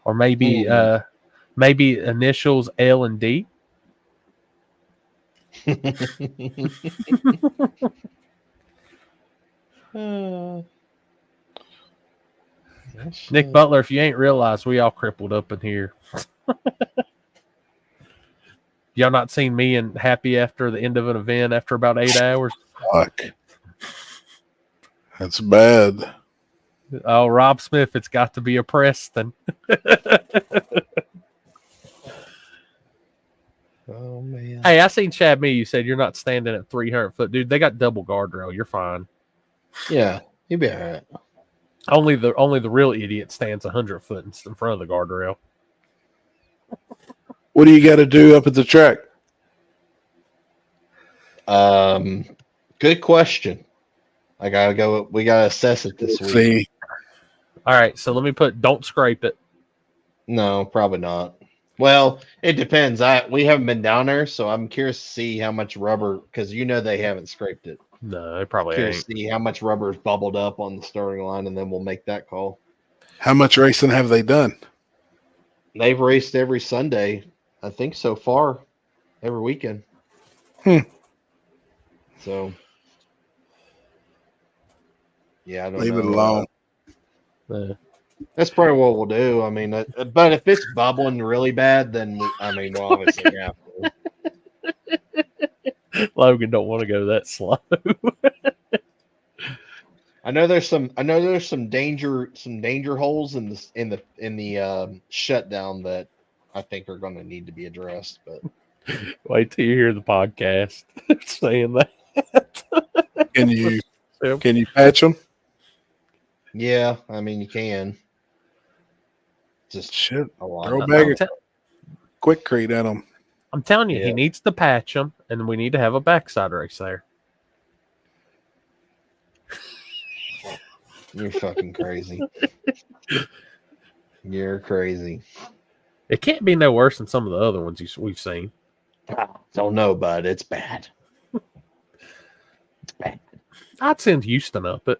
Or maybe maybe initials L and D. Nick Butler, if you ain't realized, we all crippled up in here. Y'all not seen me and Happy after the end of an event after about 8 hours?
Fuck. That's bad.
Oh, Rob Smith, it's got to be a Preston.
Oh man.
Hey, I seen Chad Me. You said you're not standing at 300 foot, dude. They got double guardrail. You're fine.
Yeah, you'll be all right.
Only the real idiot stands 100 foot in front of the guardrail.
What do you got to do up at the track?
Good question. I gotta go. We gotta assess it this week.
See.
All right, so let me don't scrape it.
No, probably not. Well, it depends. We haven't been down there, so I'm curious to see how much rubber, because they haven't scraped it.
No, it probably
Curious
ain't.
to see how much rubber is bubbled up on the starting line, and then we'll make that call.
How much racing have they done?
They've raced every Sunday, I think, so far, every weekend. So, yeah, I don't
Leave
know.
it alone.
That's probably what we'll do. I mean, but if it's bubbling really bad, then we'll obviously have to.
Logan don't want to go that slow.
I know there's some danger holes in the shutdown that I think are going to need to be addressed. But
wait till you hear the podcast saying that.
Can you patch them?
Yeah, I mean you can. Just
shit.
A
Throw a bag of Quickcrete at them.
I'm telling you, he needs to patch them, and we need to have a backside race there.
You're fucking crazy. You're crazy.
It can't be no worse than some of the other ones we've seen.
Don't know, bud. It's bad. It's bad.
I'd send Houston up it.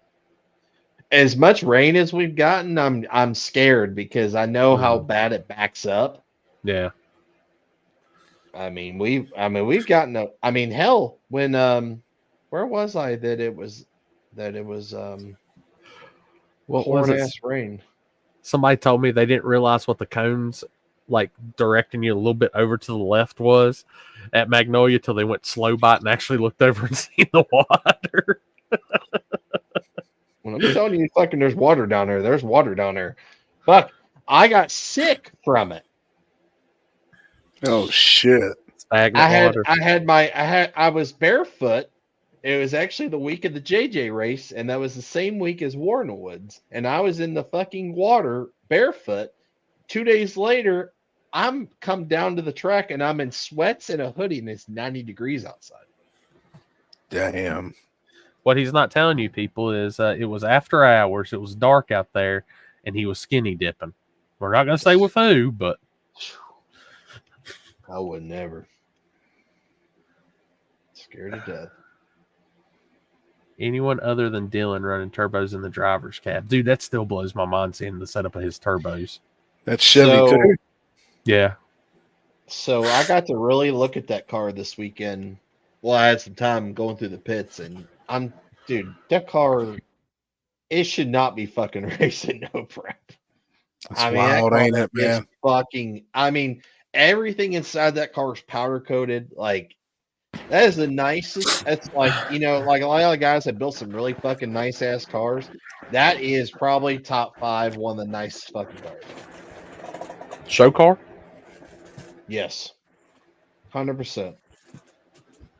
As much rain as we've gotten, I'm scared because I know how bad it backs up.
Yeah.
I mean, we've gotten hell, when where was I that it was
what was it?
ass rain.
Somebody told me they didn't realize what the cones like directing you a little bit over to the left was. at Magnolia till they went slow bite and actually looked over and seen the water.
When I'm telling you, fucking, there's water down there. There's water down there. Fuck, I got sick from it.
Oh shit!
I was barefoot. It was actually the week of the JJ race, and that was the same week as Warren Woods. And I was in the fucking water barefoot. 2 days later, I'm come down to the track and I'm in sweats and a hoodie, and it's 90 degrees outside.
Damn.
What he's not telling you, people, is it was after hours. It was dark out there, and he was skinny dipping. We're not going to say with who, but
I would never. Scared to death.
Anyone other than Dylan running turbos in the driver's cab. Dude, that still blows my mind seeing the setup of his turbos.
That's Chevy too.
Yeah.
So I got to really look at that car this weekend. Well, I had some time going through the pits, and dude, that car, it should not be fucking racing no prep.
That's wild, ain't it, man?
Fucking, everything inside that car is powder coated. Like, that is the nicest. That's like, like a lot of guys have built some really fucking nice ass cars. That is probably top 5, one of the nicest fucking cars.
Show car?
Yes. 100%.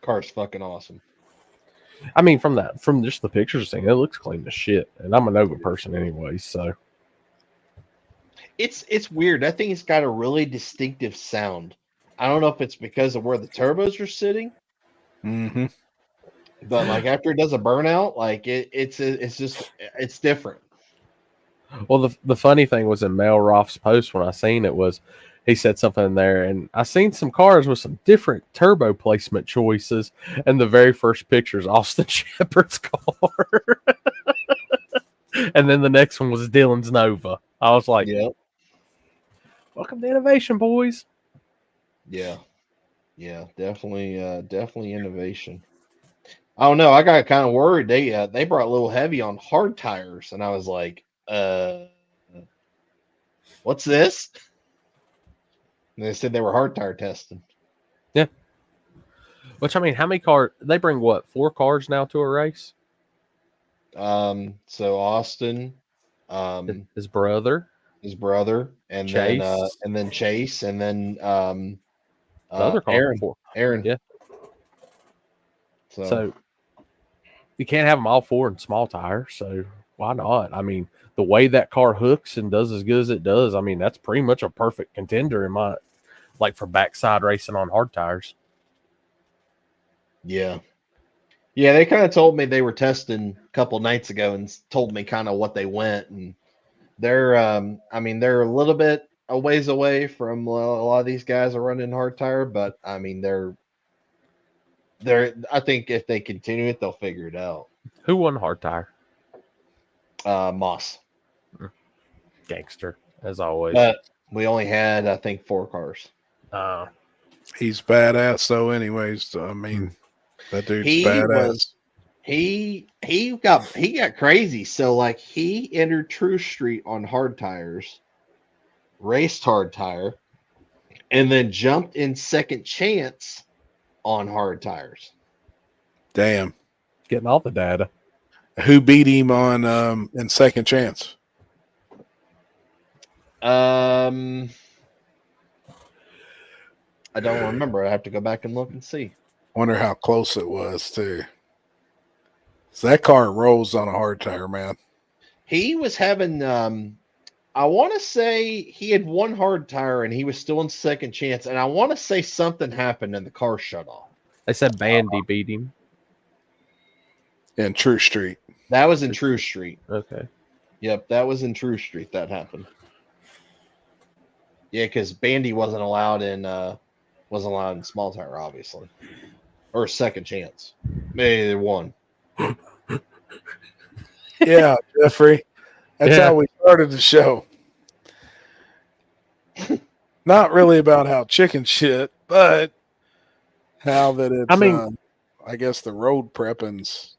Car's fucking awesome.
I mean, from just the pictures thing, it looks clean as shit. And I'm a Nova person anyway, so.
It's weird. I think it's got a really distinctive sound. I don't know if it's because of where the turbos are sitting.
Mm-hmm.
But like after it does a burnout, like it's different.
Well, the funny thing was in Mel Roth's post when I seen it was he said something in there, and I seen some cars with some different turbo placement choices, and the very first picture is Austin Shepard's car. And then the next one was Dylan's Nova. I was like,
yep.
Welcome to innovation, boys.
Yeah. Yeah, definitely innovation. I don't know. I got kind of worried. They brought a little heavy on hard tires, and I was like, what's this? And they said they were hard tire testing.
Yeah. Which, I mean, how many cars? They bring what, 4 cars now to a race?
So Austin,
his brother,
and
Chase.
then Chase, and then
the other car.
Aaron.
Yeah. So you can't have them all 4 in small tires. So why not? I mean, the way that car hooks and does as good as it does, I mean, that's pretty much a perfect contender in my, like, for backside racing on hard tires.
Yeah. Yeah, they kind of told me they were testing a couple nights ago and told me kind of what they went, and they're they're a little bit a ways away from a lot of these guys are running hard tire, but I mean they're I think if they continue it, they'll figure it out.
Who won hard tire?
Moss.
Gangster, as always.
But we only had, I think, 4 cars.
He's badass though anyways. So, I mean, that dude's badass.
He got crazy. So like he entered True Street on hard tires, raced hard tire, and then jumped in Second Chance on hard tires.
Damn.
Getting all the data.
Who beat him on in Second Chance?
I don't remember. I have to go back and look and see.
Wonder how close it was too. So that car rolls on a hard tire, man.
He was having I want to say he had 1 hard tire and he was still in Second Chance, and I want to say something happened and the car shut off.
They said Bandy beat him
in True Street.
That was in True Street.
Okay.
Yep, that was in True Street that happened. Yeah, because Bandy wasn't allowed in small tire, obviously, or Second Chance. Maybe they won.
Yeah, Jeffrey. That's how we started the show. Not really about how chicken shit, but how that it's. I mean, I guess the road prepping's.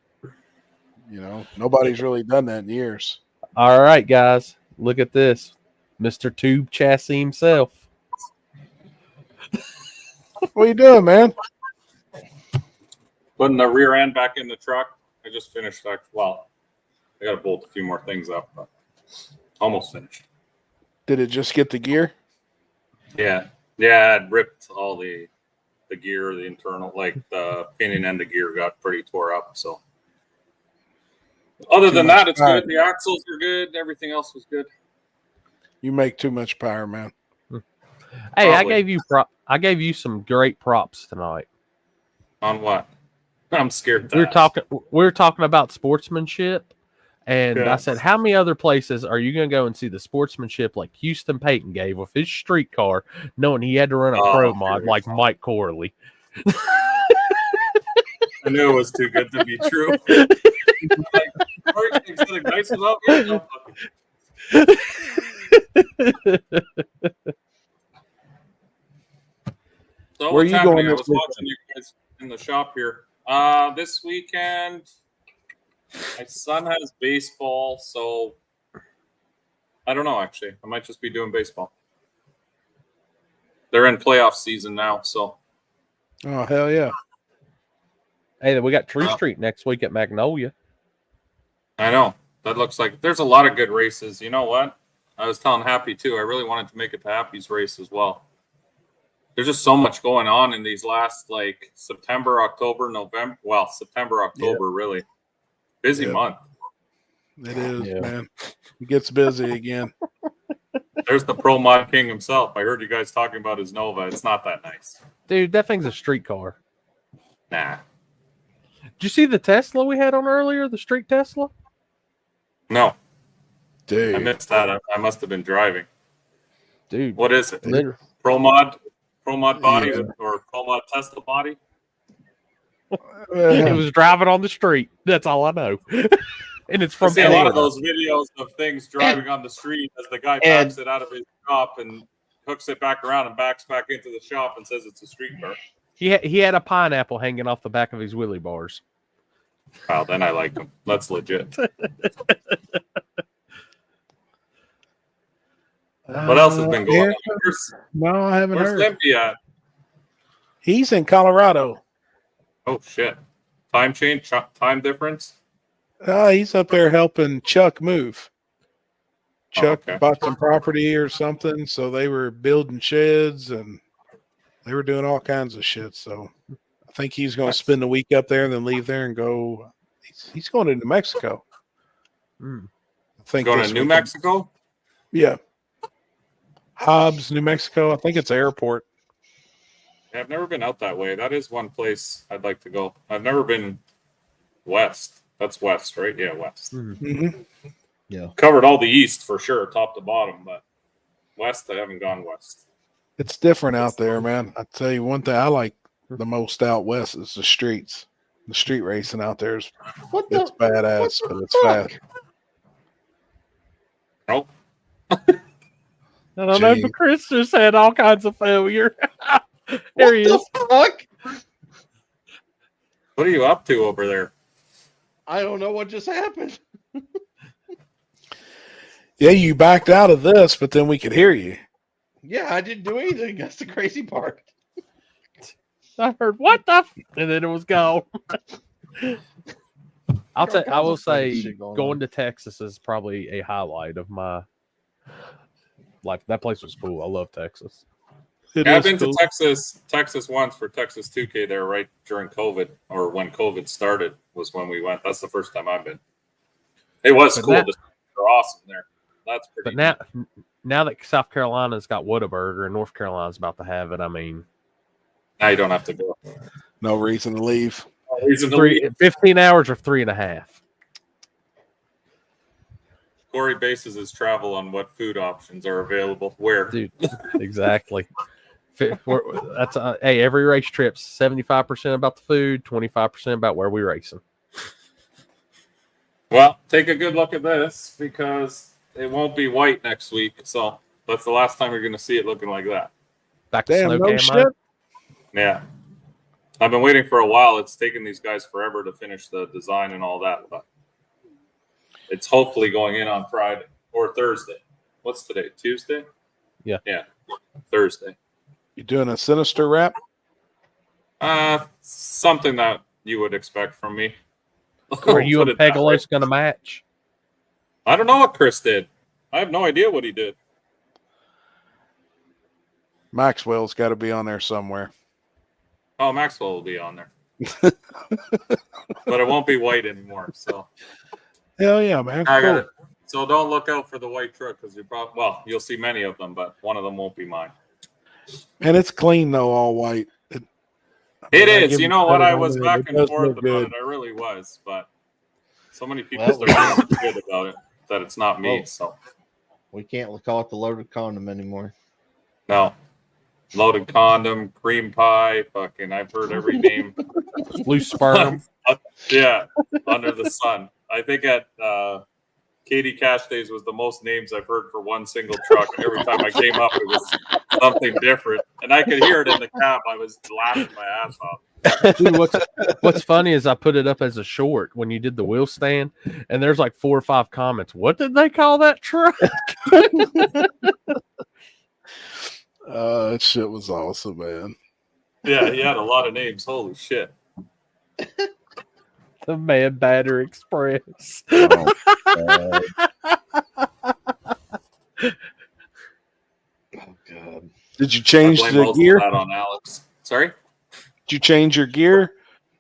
Nobody's really done that in years.
All right, guys, look at this, Mr. Tube Chassis himself.
What are you doing, man?
Putting the rear end back in the truck. I just finished that. Well, I got to bolt a few more things up, but almost finished.
Did it just get the gear?
Yeah. Yeah, I'd ripped all the gear, the internal, like the pinion end of gear got pretty tore up. So other than that, it's good. The axles are good. Everything else was good.
You make too much power, man.
Hey,
Probably.
I gave you some great props tonight.
On what? I'm scared.
We were talking about sportsmanship, and
Yeah.
I said, how many other places are you going to go and see the sportsmanship like Houston Payton gave with his street car, knowing he had to run a pro mod like Mike Corley?
I knew it was too good to be true. Like, there's something nice about me? No, So
Where are
what's
you
happening?
going
I
this
was
weekend?
watching you guys in the shop here. This weekend, my son has baseball, so I don't know. Actually, I might just be doing baseball. They're in playoff season now, so
Oh, hell yeah.
Hey, we got Tree Street next week at Magnolia.
I know that looks like there's a lot of good races. You know what? I was telling Happy too. I really wanted to make it to Happy's race as well. There's just so much going on in these last like September, October, November. Well, September, October, really busy month.
It is, man. It gets busy again.
There's the Pro Mod King himself. I heard you guys talking about his Nova. It's not that nice.
Dude, that thing's a street car.
Nah.
Did you see the Tesla we had on earlier, the street Tesla?
No.
Dude.
I missed that. I must have been driving.
Dude.
What is it?
Literally.
Pro Mod body
Yeah.
or Pro Mod Tesla body?
It was driving on the street. That's all I know. And it's
I
from
see a lot of
Canada.
those videos of things driving on the street as the guy backs it out of his shop and hooks it back around and backs back into the shop and says it's a street car.
He had a pineapple hanging off the back of his wheelie bars.
Wow, then I like him. That's legit. What else has been going on?
No, I haven't
Where's
heard.
Limpy at?
He's in Colorado.
Oh shit! Time change, time difference.
He's up there helping Chuck move. Chuck
okay.
bought some property or something, so they were building sheds and they were doing all kinds of shit. So I think he's going to spend the week up there and then leave there and go. He's going to New Mexico. I think
Going
this
to New
weekend.
Mexico?
Yeah. Hobbs, New Mexico. I think it's airport.
Yeah, I've never been out that way. That is one place I'd like to go. I've never been west. That's west, right? Yeah, west.
Mm-hmm.
Yeah.
Covered all the east for sure, top to bottom, but west, I haven't gone west.
It's different out there, man. I tell you one thing I like the most out west is the streets. The street racing out there is it's badass, but it's fast.
Nope.
I don't know, but Chris just had all kinds of failure. There he is.
Fuck?
What are you up to over there?
I don't know what just happened.
Yeah, you backed out of this, but then we could hear you.
Yeah, I didn't do anything. That's the crazy part.
I heard what the and then it was gone. I will say going to Texas is probably a highlight of my life. That place was cool. I love Texas.
Yeah, I've been to Texas once for Texas 2K there right during COVID, or when COVID started was when we went. That's the first time I've been. It was
But
cool.
now-
They're awesome there. That's pretty.
But now that South Carolina's got Whataburger and North Carolina's about to have it, I mean,
Now you don't have to go.
No reason to leave.
15 hours or 3.5.
Corey bases his travel on what food options are available where.
Dude, exactly. That's hey, every race trip's 75% about the food, 25% about where we're racing.
Well, take a good look at this because it won't be white next week. So that's the last time you're going to see it looking like that.
Back to
Damn,
snow
no
camo.
shit.
Yeah. I've been waiting for a while. It's taken these guys forever to finish the design and all that, but it's hopefully going in on Friday or Thursday. What's today? Tuesday?
Yeah.
Yeah. Thursday.
You doing a Sinister wrap?
Something that you would expect from me.
Are you
Put
and
it that way.
Pegalos going to match?
I don't know what Chris did. I have no idea what he did.
Maxwell's got to be on there somewhere.
Oh, Maxwell will be on there. But it won't be white anymore. So
Hell yeah, man.
I got
Cool.
it. So don't look out for the white truck because you'll see many of them, but one of them won't be mine.
And it's clean though, all white.
It
I
is.
give
You
it
know what?
credit
I
on
was
that.
back
It
and
does
forth
look
about
good.
it. I really was, but so many people
Well,
start getting good about it that it's not me.
Oh.
So
We can't call it the loaded condom anymore.
no. Loaded condom, cream pie, fucking I've heard every name.
Loose sperm.
Yeah, under the sun. I think at Katie Cash Days was the most names I've heard for one single truck. Every time I came up, it was something different, and I could hear it in the cab. I was laughing my ass off.
Dude, what's funny is I put it up as a short when you did the wheel stand, and there's like 4 or 5 comments. What did they call that truck?
That shit was awesome, man.
Yeah, he had a lot of names. Holy shit!
The Man Batter Express.
Oh god!
Did you change
I blame
the
most
gear?
of that on Alex. Sorry.
Did you change your gear,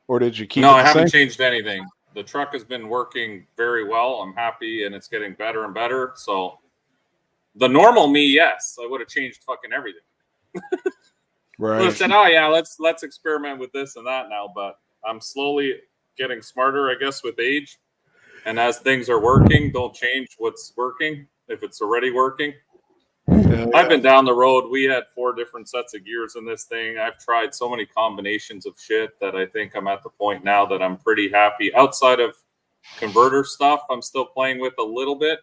or did you keep?
No,
it
I
the
haven't
same?
changed anything. The truck has been working very well. I'm happy, and it's getting better and better. So, the normal me, yes, I would have changed fucking everything. I would have
Right.
said, "Oh yeah, let's experiment with this and that now." But I'm slowly getting smarter, I guess, with age. And as things are working, don't change what's working if it's already working. I've been down the road. We had 4 different sets of gears in this thing. I've tried so many combinations of shit that I think I'm at the point now that I'm pretty happy. Outside of converter stuff, I'm still playing with a little bit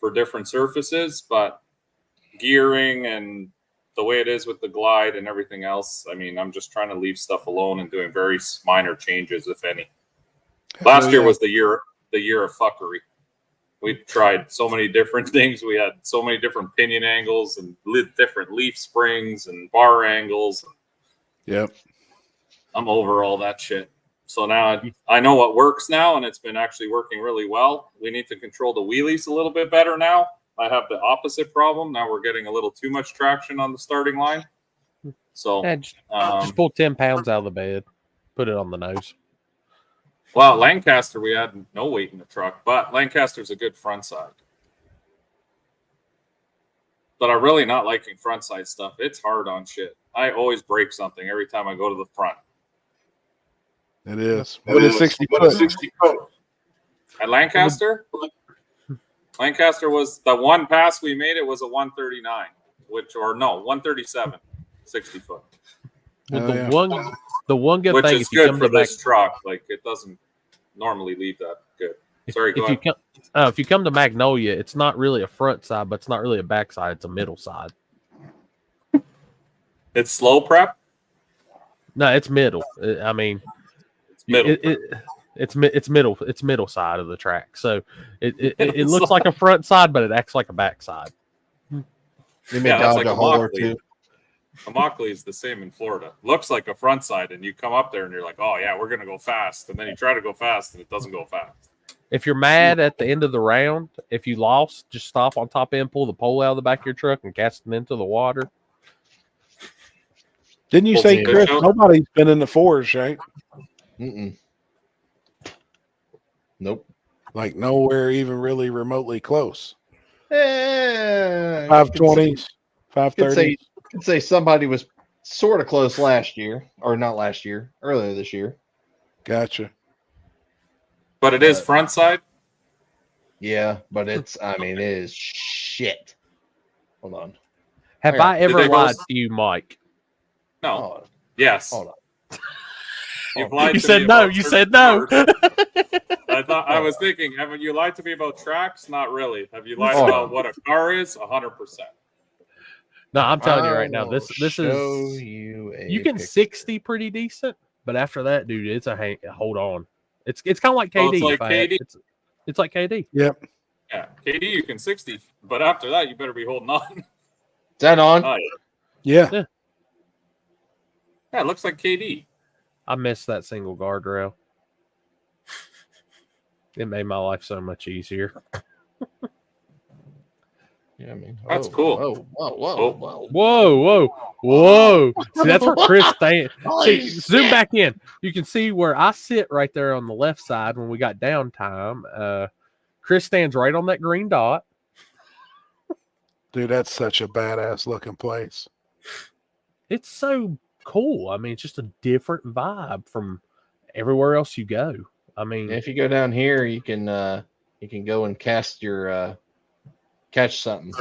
for different surfaces, but gearing and the way it is with the glide and everything else, I mean, I'm just trying to leave stuff alone and doing very minor changes, if any. Last year was the year of fuckery. We tried so many different things. We had so many different pinion angles and different leaf springs and bar angles.
Yep.
I'm over all that shit. So now I know what works now, and it's been actually working really well. We need to control the wheelies a little bit better now. I have the opposite problem. Now we're getting a little too much traction on the starting line. So
Yeah, just pull 10 pounds out of the bed, put it on the nose.
well, Lancaster, we had no weight in the truck, but Lancaster's a good front side. But I'm really not liking front side stuff. It's hard on shit. I always break something every time I go to the front.
It is. What is 60 foot?
At Lancaster? Lancaster was the one pass we made. It was a 139, 137, 60 foot.
Well,
Oh,
the one good
Which
thing
is
if you
good
come
for
to
this truck. Like it doesn't normally leave that good. Sorry, go ahead.
if you come to Magnolia, it's not really a front side, but it's not really a back side. It's a middle side.
It's slow prep.
No, it's middle. I mean,
it's middle.
It's middle. It's middle side of the track. So it looks like a front side, but it acts like a back side.
You may
Yeah, that's
dodge
like
a hole or
Immokalee.
two.
Immokalee is the same in Florida. Looks like a front side, and you come up there and you're like, "Oh yeah, we're gonna go fast," and then you try to go fast, and it doesn't go fast.
If you're mad at the end of the round, if you lost, just stop on top end, pull the pole out of the back of your truck, and cast it into the water.
Didn't you say, Chris, nobody's been in the 4s, right?
Mm-mm. Nope.
Like nowhere even really remotely close.
520s,
530s.
Could say somebody was sort of close last year, or not last year, earlier this year.
Gotcha.
But it is front side.
Yeah, but I mean, it is shit. Hold on.
Have
Hang on.
I ever
Did they go
lied
s-
to you, Mike?
No. Yes.
Hold on.
You've lied
You
to
said
me
no.
about
You
certain
said no.
cars. I was thinking, haven't you lied to me about tracks? Not really. Have you lied
Hold
about
on.
what a car is? 100%.
No, I'm telling you
I
right now,
will
this
show
is
you
can
picture.
60 pretty decent, but after that, dude, it's a hold on. It's kind of like
Oh,
KD.
it's like
if I had-
KD?
It's like KD.
Yep.
Yeah, KD, you can 60, but after that, you better be holding on.
Is that on?
Oh,
Yeah.
Yeah, it looks like KD.
I missed that single guardrail. It made my life so much easier.
Yeah, I mean,
That's cool.
Whoa. See, that's where Chris stands.
Holy
Zoom
shit.
back in. You can see where I sit right there on the left side when we got downtime. Chris stands right on that green dot.
Dude, that's such a badass looking place.
It's so cool. I mean, it's just a different vibe from everywhere else you go. I mean,
If you go down here, you can go and cast your catch something.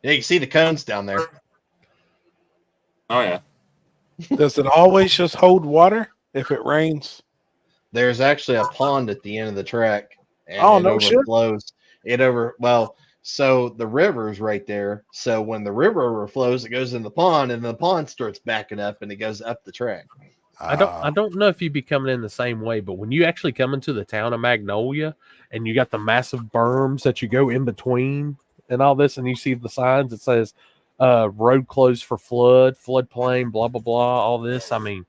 Yeah, you can see the cones down there.
Oh yeah.
Does it always just hold water if it rains?
There's actually a pond at the end of the track, and
Oh,
it
no shit.
overflows. So the river's right there. So when the river overflows, it goes in the pond, and the pond starts backing up, and it goes up the track.
I don't know if you'd be coming in the same way, but when you actually come into the town of Magnolia and you got the massive berms that you go in between and all this, and you see the signs that says road closed for floodplain, blah blah blah, all this. I mean,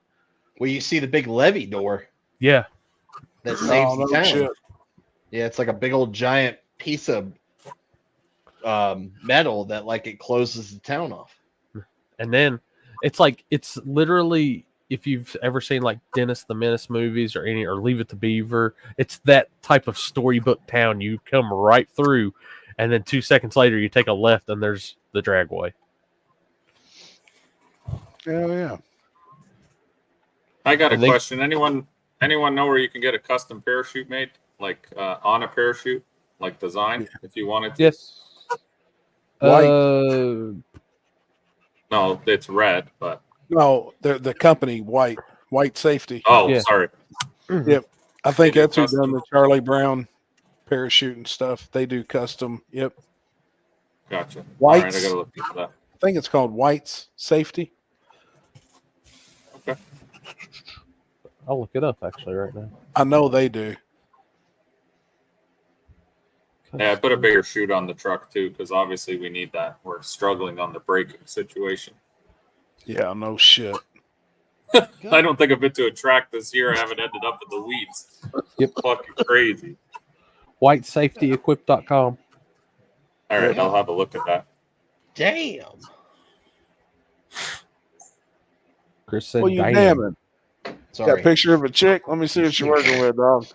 Well, you see the big levee door
yeah,
that saves
Oh,
the
no
town.
shit.
Yeah, it's like a big old giant piece of metal that like it closes the town off.
and then it's literally, if you've ever seen like Dennis the Menace movies or Leave It to Beaver, it's that type of storybook town. You come right through, and then 2 seconds later you take a left and there's the dragway.
Hell yeah.
I got a
And they-
question. Anyone know where you can get a custom parachute made, like on a parachute, like design, if you wanted to?
Yes.
White.
No, it's red, but
No, the company White Safety.
oh,
Yeah.
sorry.
Yep. I think
They do
that's who
custom.
done the Charlie Brown parachute and stuff. They do custom. Yep.
Gotcha. All
White's-
right, I gotta look into that.
I think it's called White's Safety.
Okay.
I'll look it up actually right now.
I know they do.
Yeah, I put a bigger chute on the truck too, because obviously we need that. We're struggling on the braking situation.
Yeah, no shit.
I don't think I've been to a track this year. I haven't ended up in the weeds.
Yep.
Fucking crazy.
WhiteSafetyEquip.com.
All right, I'll have a look at that.
Damn.
Chris said,
Well, you
damn.
damn it. Got a
Sorry.
picture of a chick? Let me see what you're working with, dog.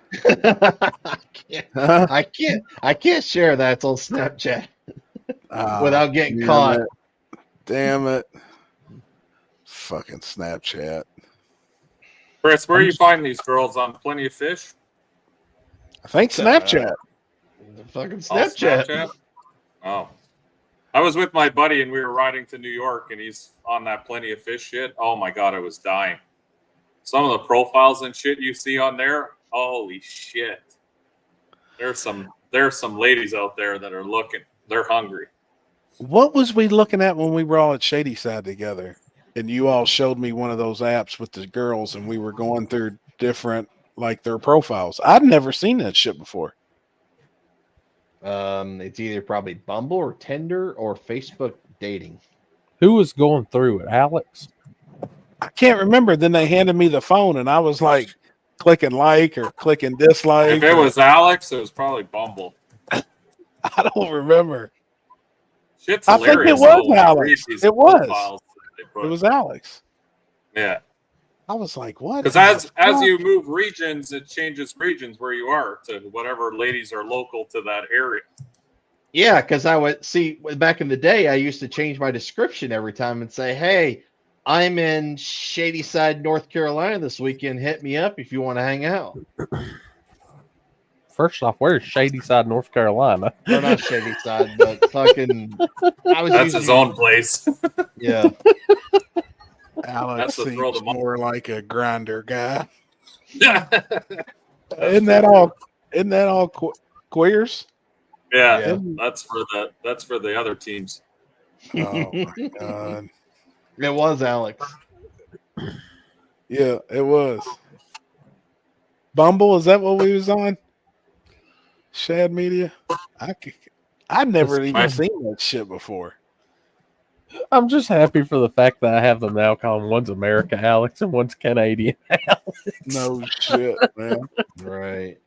I can't share that on Snapchat
Ah,
without getting
damn
caught.
it. Damn it. Fucking Snapchat.
Chris, where you find these girls on Plenty of Fish?
I think Snapchat.
The fucking
Oh,
Snapchat.
Oh. I was with my buddy and we were riding to New York and he's on that Plenty of Fish shit. Oh my God, I was dying. Some of the profiles and shit you see on there, holy shit. There's some ladies out there that are looking. They're hungry.
What was we looking at when we were all at Shady Side together? And you all showed me one of those apps with the girls and we were going through different, like their profiles. I'd never seen that shit before.
It's either probably Bumble or Tinder or Facebook dating.
Who was going through it? Alex?
I can't remember. Then they handed me the phone and I was like clicking like or clicking dislike.
If it was Alex, it was probably Bumble.
I don't remember.
Shit's
I think it
hilarious.
was
though, when you
Alex.
read these
It was.
profiles that they put.
It was Alex.
Yeah.
I was like, what?
Because
in the
as
fuck?
you move regions, it changes regions where you are to whatever ladies are local to that area.
Yeah, because I would see back in the day, I used to change my description every time and say, "Hey, I'm in Shady Side, North Carolina this weekend. Hit me up if you want to hang out."
First off, where's Shady Side, North Carolina?
Or not Shady Side, but fucking.
That's his own place.
Yeah.
Alex
That's the thrill
seems
of the
more like a grinder guy.
yeah,
Isn't that all queers?
Yeah.
that's for the other teams.
Oh my god.
It was Alex.
Yeah, it was. Bumble, is that what we was on? Shad Media? I'd never even seen that shit before.
I'm just happy for the fact that I have them now calling one's America Alex and one's Canadian Alex.
No shit, man.
Right.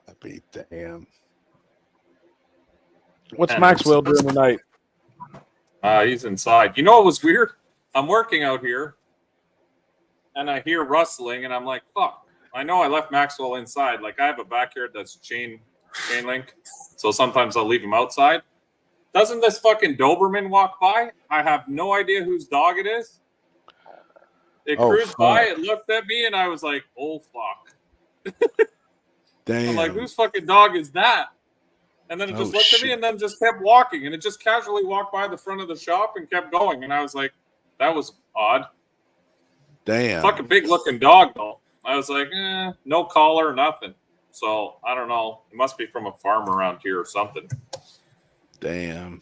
I be damn. What's
And
Maxwell doing tonight?
He's inside. You know what was weird? I'm working out here, and I hear rustling, and I'm like, fuck. I know I left Maxwell inside. Like, I have a backyard that's chain link, so sometimes I'll leave him outside. Doesn't this fucking Doberman walk by? I have no idea whose dog it is. It cruised by, it looked at me, and I was like, oh, fuck.
Damn.
I'm like, whose fucking dog is that? And then it just looked at me and then just kept walking. And it just casually walked by the front of the shop and kept going. And I was like, that was odd.
Damn.
Fucking big looking dog, though. I was like, no collar, nothing. So I don't know. It must be from a farm around here or something.
Damn.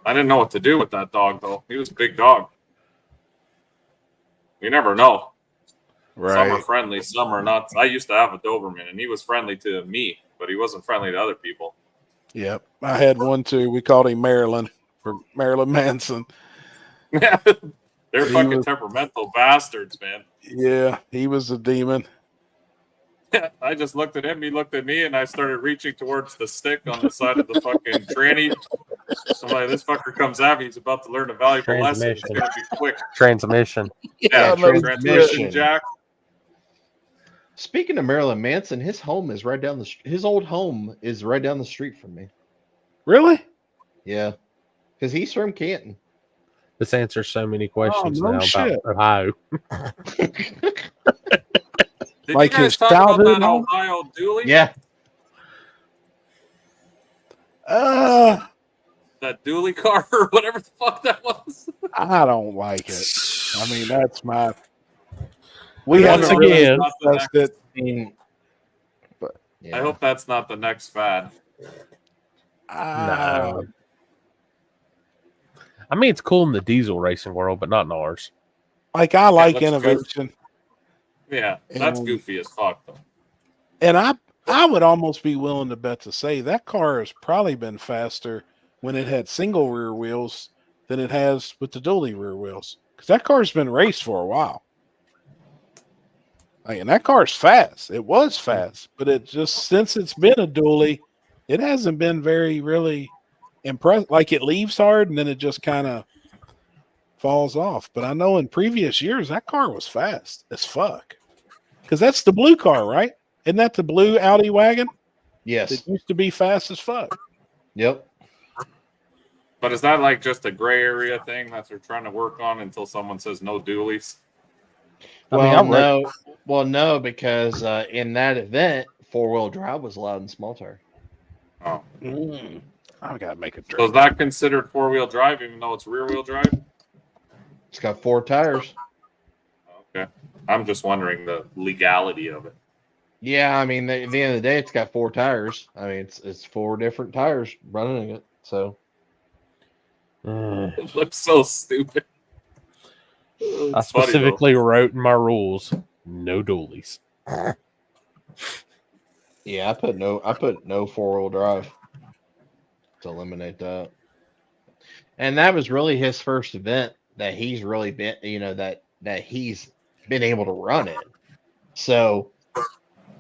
I didn't know what to do with that dog, though. He was a big dog. You never know.
Right.
Some are friendly, some are not. I used to have a Doberman, and he was friendly to me, but he wasn't friendly to other people.
Yep. I had one too. We called him Marilyn for Marilyn Manson.
They're
He
fucking
was-
temperamental bastards, man.
Yeah, he was a demon.
I just looked at him, he looked at me, and I started reaching towards the stick on the side of the fucking tranny. I'm like, this fucker comes at me, he's about to learn a valuable lesson. It's going to be quick.
Transmission.
Yeah,
transmission.
transmission, Jack.
Speaking of Marilyn Manson, his home is right down the. His old home is right down the street from me.
Really?
Yeah, because he's from Canton.
This answers so many questions
no
now
shit.
about Ohio.
Did
Like
you guys
his
talk about
childhood
that
home?
Ohio dually?
Yeah.
That dually car or whatever the fuck that was.
I don't like it. I mean, that's my. We
Once
haven't really
again,
discussed it.
I hope that's not the next fad.
No. I mean, it's cool in the diesel racing world, but not in ours.
Like I like
looks good.
innovation,
Yeah, that's
And-
goofy as fuck, though.
and I would almost be willing to bet to say that car has probably been faster when it had single rear wheels than it has with the dually rear wheels, because that car's been raced for a while. Like, and that car's fast. It was fast, but it just since it's been a dually, it hasn't been very really impressed. Like it leaves hard and then it just kind of falls off. But I know in previous years that car was fast as fuck. Because that's the blue car, right? Isn't that the blue Audi wagon?
Yes.
It used to be fast as fuck.
Yep.
But is that like just a gray area thing that they're trying to work on until someone says no dualies?
Well, no, because in that event, 4-wheel drive was allowed in small tire.
Oh.
I gotta make a
So is that considered 4-wheel drive even though it's rear-wheel drive?
It's got 4 tires.
Okay. I'm just wondering the legality of it.
Yeah, I mean, at the end of the day, it's got 4 tires. I mean, it's 4 different tires running it. So
It looks so stupid.
I
It's funny,
specifically wrote in my rules, no dualies.
yeah, I put no 4-wheel drive to eliminate that. And that was really his first event that he's really been, that he's been able to run in. So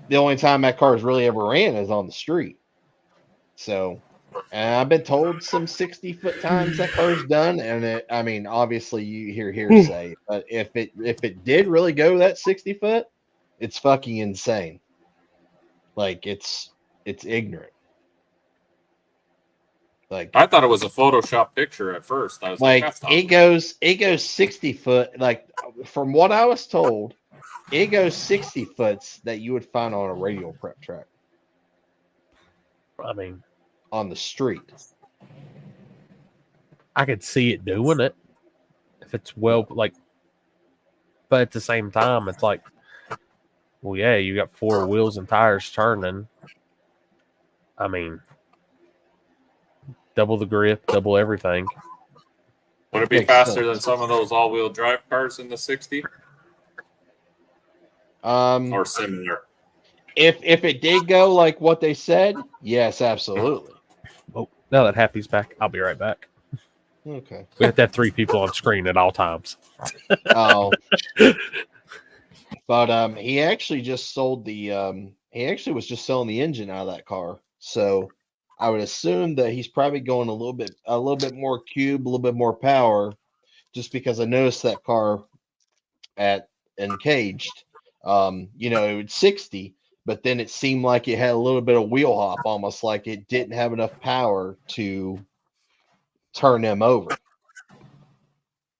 the only time that car's really ever ran is on the street. So, and I've been told some 60-foot times that car's done, and I mean, obviously you hear hearsay, but if it did really go that 60-foot, it's fucking insane. Like it's ignorant. Like
I thought it was a Photoshop picture at first. I was like,
like
that's not
it goes 60 foot. Like from what I was told, it goes 60 foots that you would find on a radial prep track.
I mean,
on the street.
I could see it doing it if it's well, like, but at the same time, it's like, well, yeah, you got 4 wheels and tires turning. I mean, double the grip, double everything.
Would it be
Makes
faster
sense.
than some of those all-wheel drive cars in the 60? Or similar?
If it did go like what they said, yes, absolutely.
Oh, now that Happy's back, I'll be right back.
Okay.
We have to have 3 people on screen at all times.
Oh. But he actually just sold the he actually was just selling the engine out of that car. So I would assume that he's probably going a little bit more cube, a little bit more power, just because I noticed that car at Encaged. It was 60, but then it seemed like it had a little bit of wheel hop, almost like it didn't have enough power to turn him over.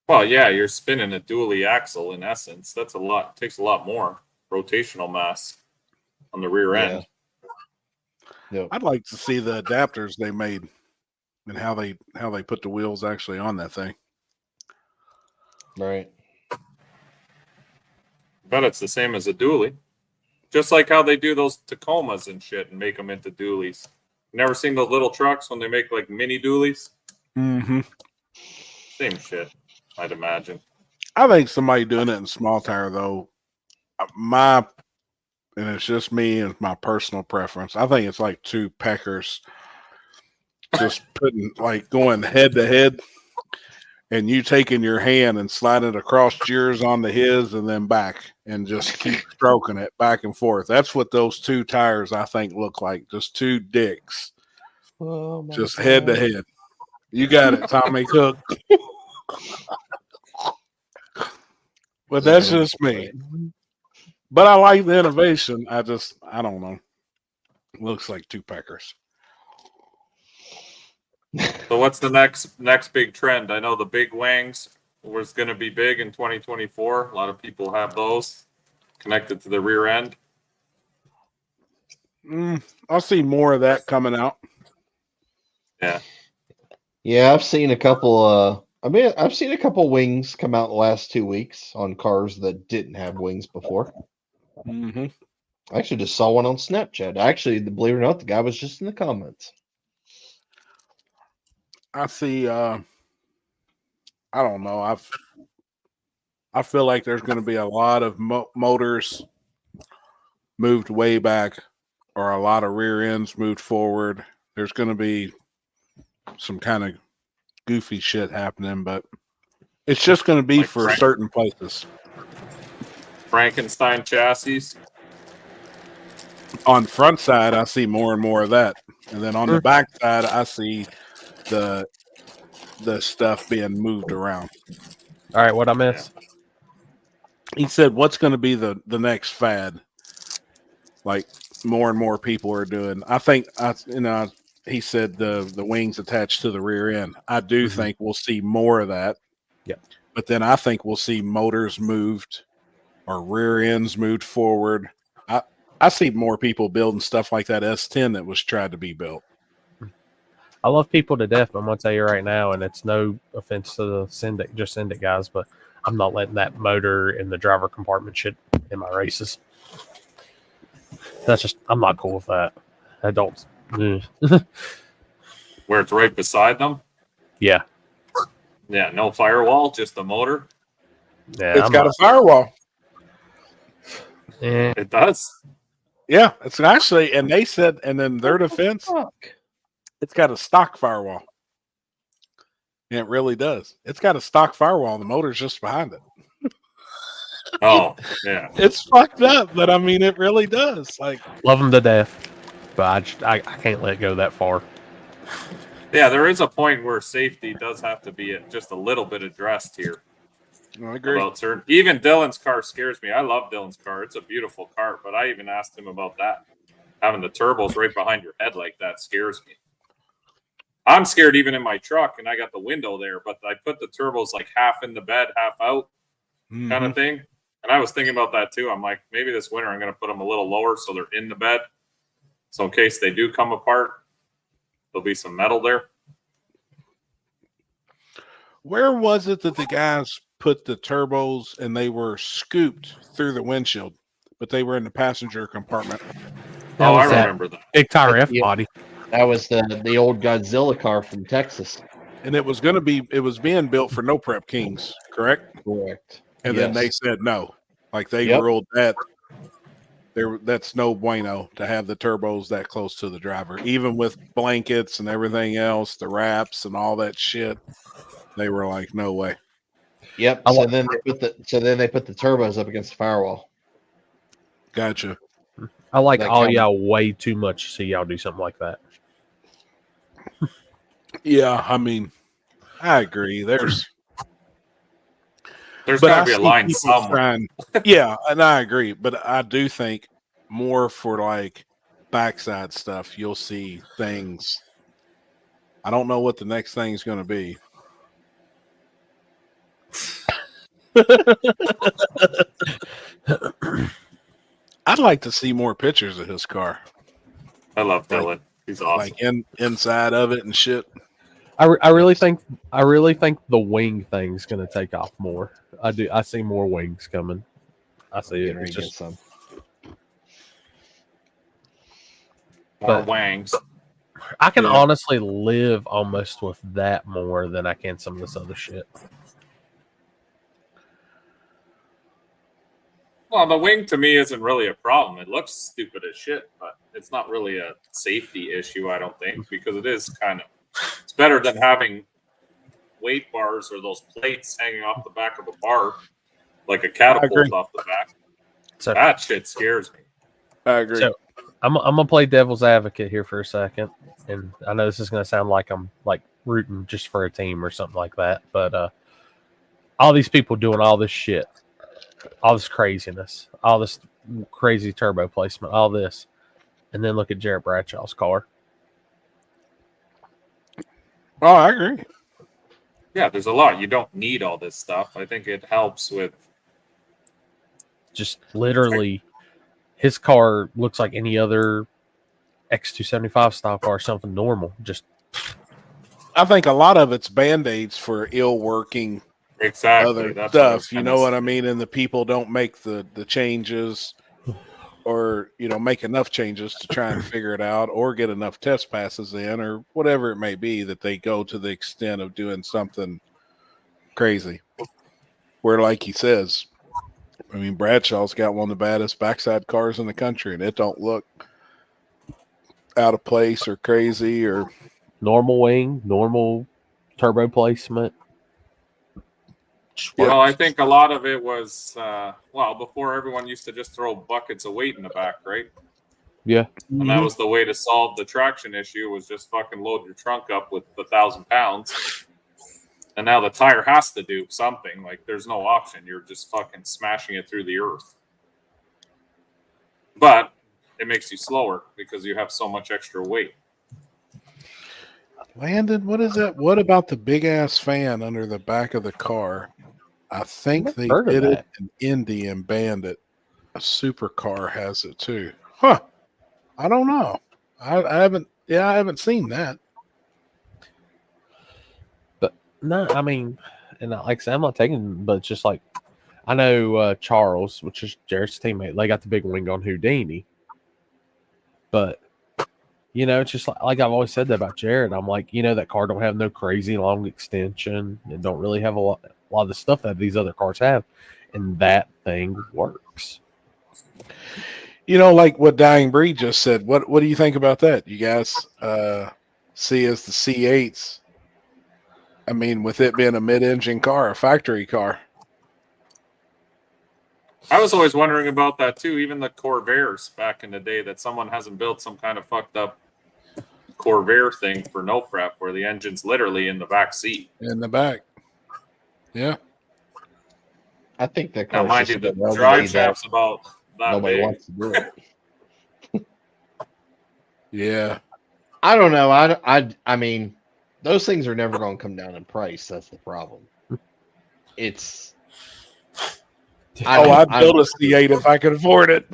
Well, yeah, you're spinning a dually axle in essence. That's a lot. Takes a lot more rotational mass on the rear end.
Yep.
I'd like to see the adapters they made and how they put the wheels actually on that thing.
Right.
Bet it's the same as a dually. Just like how they do those Tacomas and shit and make them into dualies. Never seen those little trucks when they make like mini dualies?
Mm-hmm.
Same shit, I'd imagine.
I think somebody doing it in small tire though, and it's just me and my personal preference. I think it's like 2 peckers just going head to head, and you taking your hand and sliding it across yours onto his and then back and just keep stroking it back and forth. That's what those 2 tires I think look like. Just 2 dicks.
Oh my
just
God.
head to head. You got it, Tommy Cook. But that's just me. But I like the innovation. I don't know. Looks like 2 peckers.
So what's the next big trend? I know the big wangs was going to be big in 2024. A lot of people have those connected to the rear end.
I'll see more of that coming out.
Yeah.
Yeah, I've seen a couple I've seen a couple wings come out the last 2 weeks on cars that didn't have wings before.
Mm-hmm.
I actually just saw one on Snapchat. Actually, believe it or not, the guy was just in the comments.
I see. I don't know. I feel like there's going to be a lot of motors moved way back, or a lot of rear ends moved forward. There's going to be some kind of goofy shit happening, but it's just going to be
Like
for certain places.
Frankenstein chassis.
On front side, I see more and more of that, and then on the back side, I see the stuff being moved around.
All right, what I miss?
He said, "What's going to be the next fad?" Like more and more people are doing. I think he said the wings attached to the rear end. I do think we'll see more of that.
Yeah,
but then I think we'll see motors moved or rear ends moved forward. I see more people building stuff like that S10 that was tried to be built.
I love people to death, but I'm going to tell you right now, and it's no offense to the Syndic guys, but I'm not letting that motor in the driver compartment shit in my races. I'm not cool with that. I don't.
Where it's right beside them?
Yeah.
Yeah, no firewall, just the motor.
Yeah,
it's got a firewall.
Yeah.
It does.
Yeah, it's actually, and they said, and then their defense, it's got a stock firewall. And it really does. It's got a stock firewall. The motor's just behind it.
Oh, yeah.
It's fucked up, but I mean, it really does. Like,
love them to death, but I can't let go that far.
Yeah, there is a point where safety does have to be just a little bit addressed here.
I agree.
About certain, even Dylan's car scares me. I love Dylan's car. It's a beautiful car, but I even asked him about that. Having the turbos right behind your head like that scares me. I'm scared even in my truck, and I got the window there, but I put the turbos like half in the bed, half out kind of thing. And I was thinking about that too. I'm like, maybe this winter I'm going to put them a little lower so they're in the bed. So in case they do come apart, there'll be some metal there.
Where was it that the guys put the turbos and they were scooped through the windshield, but they were in the passenger compartment?
Oh, I remember that.
Big tire F body.
That was the old Godzilla car from Texas.
And it was being built for No Prep Kings, correct?
Correct.
And then they said no. Like they ruled that that's no bueno to have the turbos that close to the driver, even with blankets and everything else, the wraps and all that shit. they were like, no way.
Yep. So then they put the turbos up against the firewall.
Gotcha.
I like
That
all
kind of-
y'all way too much to see y'all do something like that.
Yeah, I mean, I agree. There's
There's
but
got
I
to be a
see
line
people
somewhere.
trying- yeah, and I agree. But I do think more for like backside stuff, you'll see things. I don't know what the next thing's going to be. I'd like to see more pictures of his car,
I love Dylan. He's awesome.
like inside of it and shit.
I really think the wing thing's going to take off more. I do. I see more wings coming. I see it. It's just
some.
More
but-
wangs.
I can
Yeah.
honestly live almost with that more than I can some of this other shit.
Well, the wing to me isn't really a problem. It looks stupid as shit, but it's not really a safety issue, I don't think, because it is kind of. It's better than having weight bars or those plates hanging off the back of a bar, like a
agree.
catapult off the back.
So
That shit scares me.
I agree.
So I'm gonna play devil's advocate here for a second, and I know this is gonna sound like I'm like rooting just for a team or something like that, but all these people doing all this shit, all this craziness, all this crazy turbo placement, all this, and then look at Jarrett Bradshaw's car.
Oh, I agree.
Yeah, there's a lot. You don't need all this stuff. I think it helps with.
Just literally, his car looks like any other X275 style car, something normal. Just
I think a lot of it's band-aids for ill working
Exactly.
other
That's what I was
stuff. You
gonna
know what
say.
I mean? And the people don't make the changes or, make enough changes to try and figure it out or get enough test passes in or whatever it may be that they go to the extent of doing something crazy. Where, like he says, I mean, Bradshaw's got one of the baddest backside cars in the country and it don't look out of place or crazy or
normal wing, normal turbo placement.
Well, I think a lot of it was, before everyone used to just throw buckets of weight in the back, right?
Yeah.
And that was the way to solve the traction issue was just fucking load your trunk up with 1,000 pounds. And now the tire has to do something. Like, there's no option. You're just fucking smashing it through the earth. But it makes you slower because you have so much extra weight.
Landon, what is that? What about the big ass fan under the back of the car? I think they
heard of
did it
that.
in Indy and Bandit. A supercar has it too. Huh. I don't know. I haven't seen that.
But no, I mean, and like I said, I'm not taking, but it's just like I know Charles, which is Jared's teammate, they got the big wing on Houdini. But it's just like I've always said that about Jared. I'm like, that car don't have no crazy long extension. It don't really have a lot of the stuff that these other cars have, and that thing works.
Like what Dying Breed just said. What do you think about that? You guys see as the C8s? I mean, with it being a mid-engine car, a factory car.
I was always wondering about that too. Even the Corvairs back in the day, that someone hasn't built some kind of fucked up Corvair thing for no prep, where the engine's literally in the back seat.
In the back. Yeah.
I think that
Now,
car's
mind
just
you,
a
the
bit
drive
ugly that
shaft's about that
nobody
big.
wants to do it.
Yeah.
I don't know. I mean, those things are never going to come down in price. That's the problem. It's.
I'd build a C8 if I could afford it.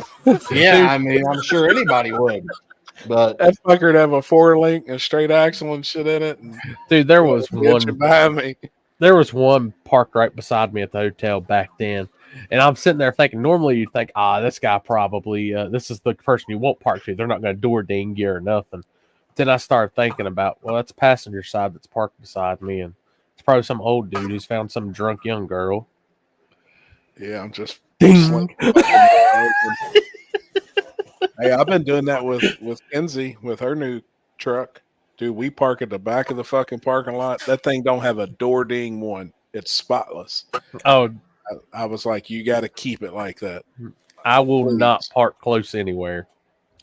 Yeah, I mean, I'm sure anybody would. But
that fucker'd have a 4-link, a straight axle and shit in it. And
Dude, there was
one behind me.
There was one parked right beside me at the hotel back then. And I'm sitting there thinking, normally you'd think, this guy probably, this is the person you won't park to. They're not going to door ding you or nothing. Then I started thinking about, well, that's passenger side that's parked beside me. And it's probably some old dude who's found some drunk young girl.
Yeah, I'm just
Ding.
Hey, I've been doing that with Kenzie with her new truck. Dude, we park at the back of the fucking parking lot. That thing don't have a door ding one. It's spotless.
Oh,
I was like, you got to keep it like that.
I will
Please.
not park close anywhere.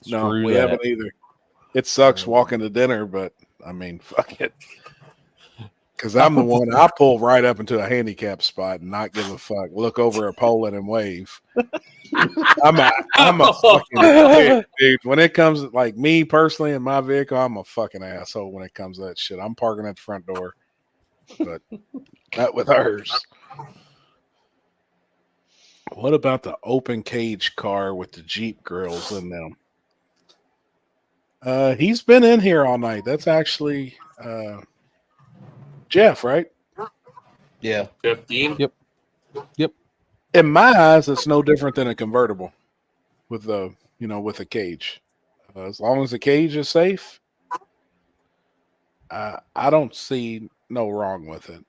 No,
Screw
we
that.
haven't either. It sucks walking to dinner, but I mean, fuck it. Because I'm the one, I pull right up into a handicap spot and not give a fuck. Look over at Poland and wave. I'm a fucking dick, dude. When it comes, like me personally in my vehicle, I'm a fucking asshole when it comes to that shit. I'm parking at the front door, but not with hers. What about the open cage car with the Jeep grills in them? He's been in here all night. That's actually Jeff, right?
Yeah.
15.
Yep.
In my eyes, it's no different than a convertible with the with a cage. As long as the cage is safe, I don't see no wrong with it.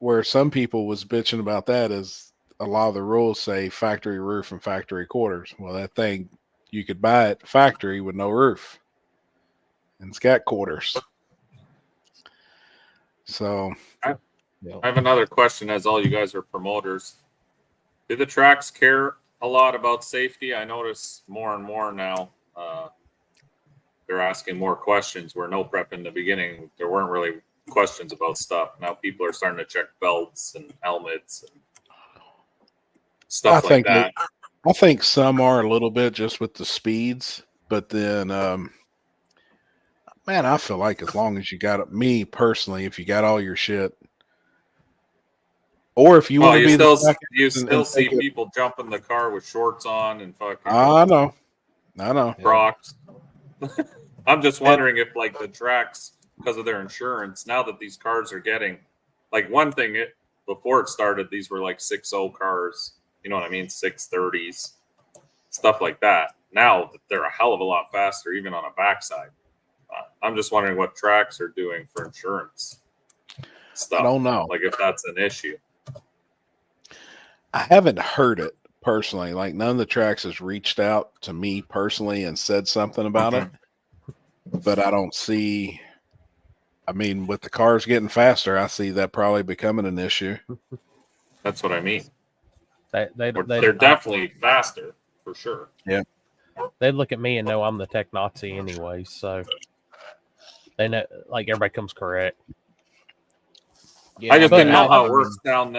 Where some people was bitching about that is a lot of the rules say factory roof and factory quarters. Well, that thing you could buy it factory with no roof, and it's got quarters. So
I have another question. As all you guys are promoters, do the tracks care a lot about safety? I notice more and more now. They're asking more questions. Where no prep in the beginning, there weren't really questions about stuff. Now people are starting to check belts and helmets and stuff like that.
I think some are a little bit just with the speeds, but then, man, I feel like as long as you got me personally, if you got all your shit, or if you want to be
you still see people jump in the car with shorts on and fucking.
I know.
Crocs. I'm just wondering if like the tracks, because of their insurance, now that these cars are getting, like one thing before it started, these were like 6.0 cars. You know what I mean? 630s, stuff like that. Now they're a hell of a lot faster, even on a backside. I'm just wondering what tracks are doing for insurance stuff.
I don't know.
Like if that's an issue.
I haven't heard it personally. Like none of the tracks has reached out to me personally and said something about it. But I don't see. I mean, with the cars getting faster, I see that probably becoming an issue.
That's what I mean.
They're
definitely faster for sure.
Yeah.
They look at me and know I'm the tech Nazi anyway, so they know like everybody comes correct.
Yeah, I just didn't know how it works down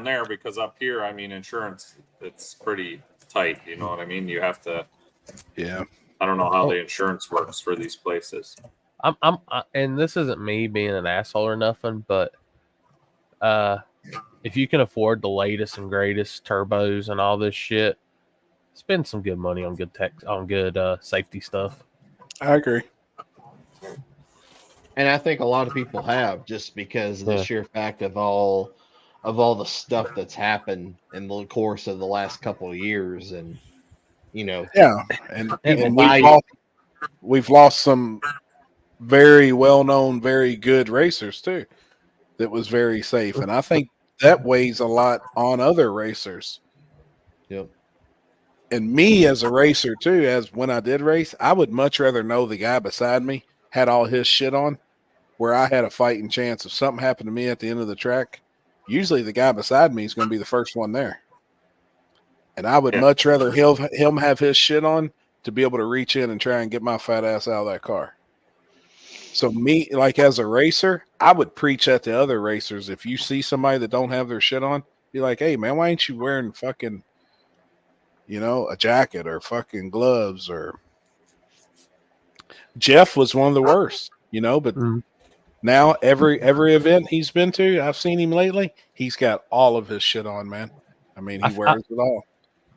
there because up here, I mean, insurance it's pretty tight. You know what I mean? You have to.
Yeah.
I don't know how the insurance works for these places.
And this isn't me being an asshole or nothing, but if you can afford the latest and greatest turbos and all this shit, spend some good money on good safety stuff.
I agree.
And I think a lot of people have, just because of the sheer fact of all the stuff that's happened in the course of the last couple of years, and
and we've lost some very well-known, very good racers too. That was very safe, and I think that weighs a lot on other racers.
Yep.
And me as a racer too, as when I did race, I would much rather know the guy beside me had all his shit on, where I had a fighting chance if something happened to me at the end of the track. Usually the guy beside me is going to be the first one there. And I would much rather him have his shit on to be able to reach in and try and get my fat ass out of that car. So me, like as a racer, I would preach that to other racers. If you see somebody that don't have their shit on, be like, hey man, why ain't you wearing fucking, a jacket or fucking gloves? Or Jeff was one of the worst, but now every event he's been to, I've seen him lately, he's got all of his shit on, man. I mean, he wears it all.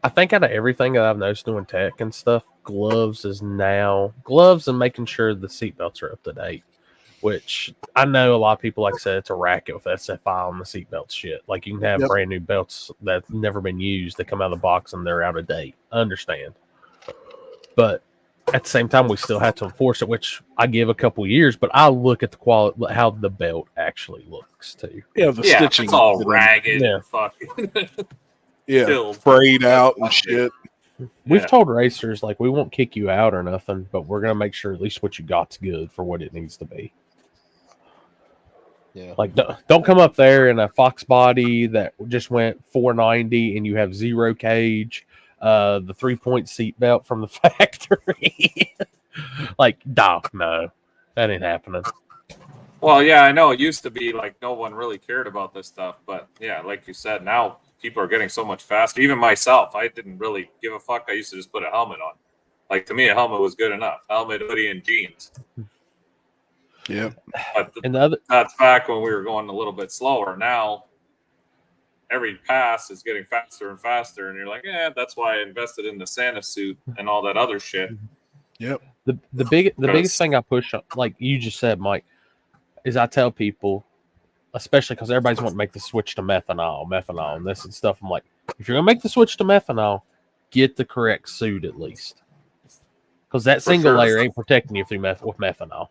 I think out of everything that I've noticed doing tech and stuff, gloves and making sure the seatbelts are up to date, which I know a lot of people, like I said, it's a racket with SFI on the seatbelt shit. Like you can have brand new belts that's never been used that come out of the box and they're out of date. I understand. But at the same time, we still have to enforce it, which I give a couple years, but I look at the quality, how the belt actually looks too.
Yeah, the stitching.
It's all ragged. Yeah. Fucking.
Yeah, frayed out and shit.
We've
Yeah.
told racers like we won't kick you out or nothing, but we're gonna make sure at least what you got's good for what it needs to be.
Yeah.
Like don't come up there in a Fox body that just went 490 and you have 0 cage, the 3-point seat belt from the factory. Like, dog, no, that ain't happening.
Well, yeah, I know it used to be like no one really cared about this stuff, but yeah, like you said, now people are getting so much faster. Even myself, I didn't really give a fuck. I used to just put a helmet on. Like to me, a helmet was good enough. Helmet, hoodie, and jeans.
Yeah.
But
And the other,
that's back when we were going a little bit slower. Now every pass is getting faster and faster, and you're like, yeah, that's why I invested in the Santa suit and all that other shit.
Yep.
the biggest thing I push on, like you just said, Mike, is I tell people, especially because everybody's wanting to make the switch to methanol, and this and stuff. I'm like, if you're gonna make the switch to methanol, get the correct suit at least, because that
For
single
sure.
layer ain't protecting you through with methanol.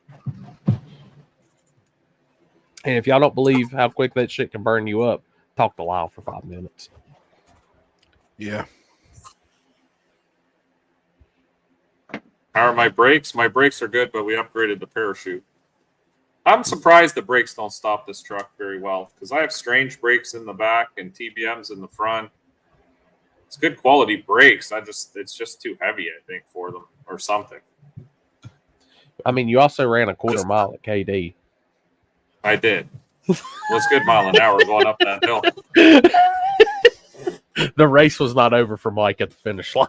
And if y'all don't believe how quick that shit can burn you up, talk to Lyle for 5 minutes.
Yeah.
How are my brakes? My brakes are good, but we upgraded the parachute. I'm surprised the brakes don't stop this truck very well because I have strange brakes in the back and TBMs in the front. It's good quality brakes. It's just too heavy, I think, for them or something.
I mean, you also ran a quarter mile at KD.
I did. It was a good mile an hour going up that hill.
The race was not over for Mike at the finish line.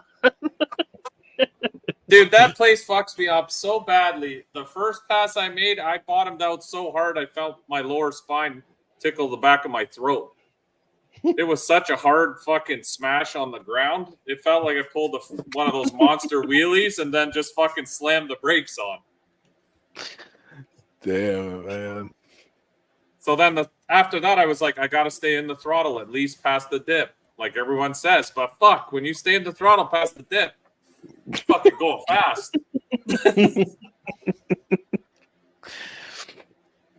Dude, that place fucks me up so badly. The first pass I made, I bottomed out so hard I felt my lower spine tickle the back of my throat. It was such a hard fucking smash on the ground. It felt like I pulled one of those monster wheelies and then just fucking slammed the brakes on.
Damn, man.
So then after that, I was like, I got to stay in the throttle at least past the dip, like everyone says. But fuck, when you stay in the throttle past the dip, it's fucking going fast.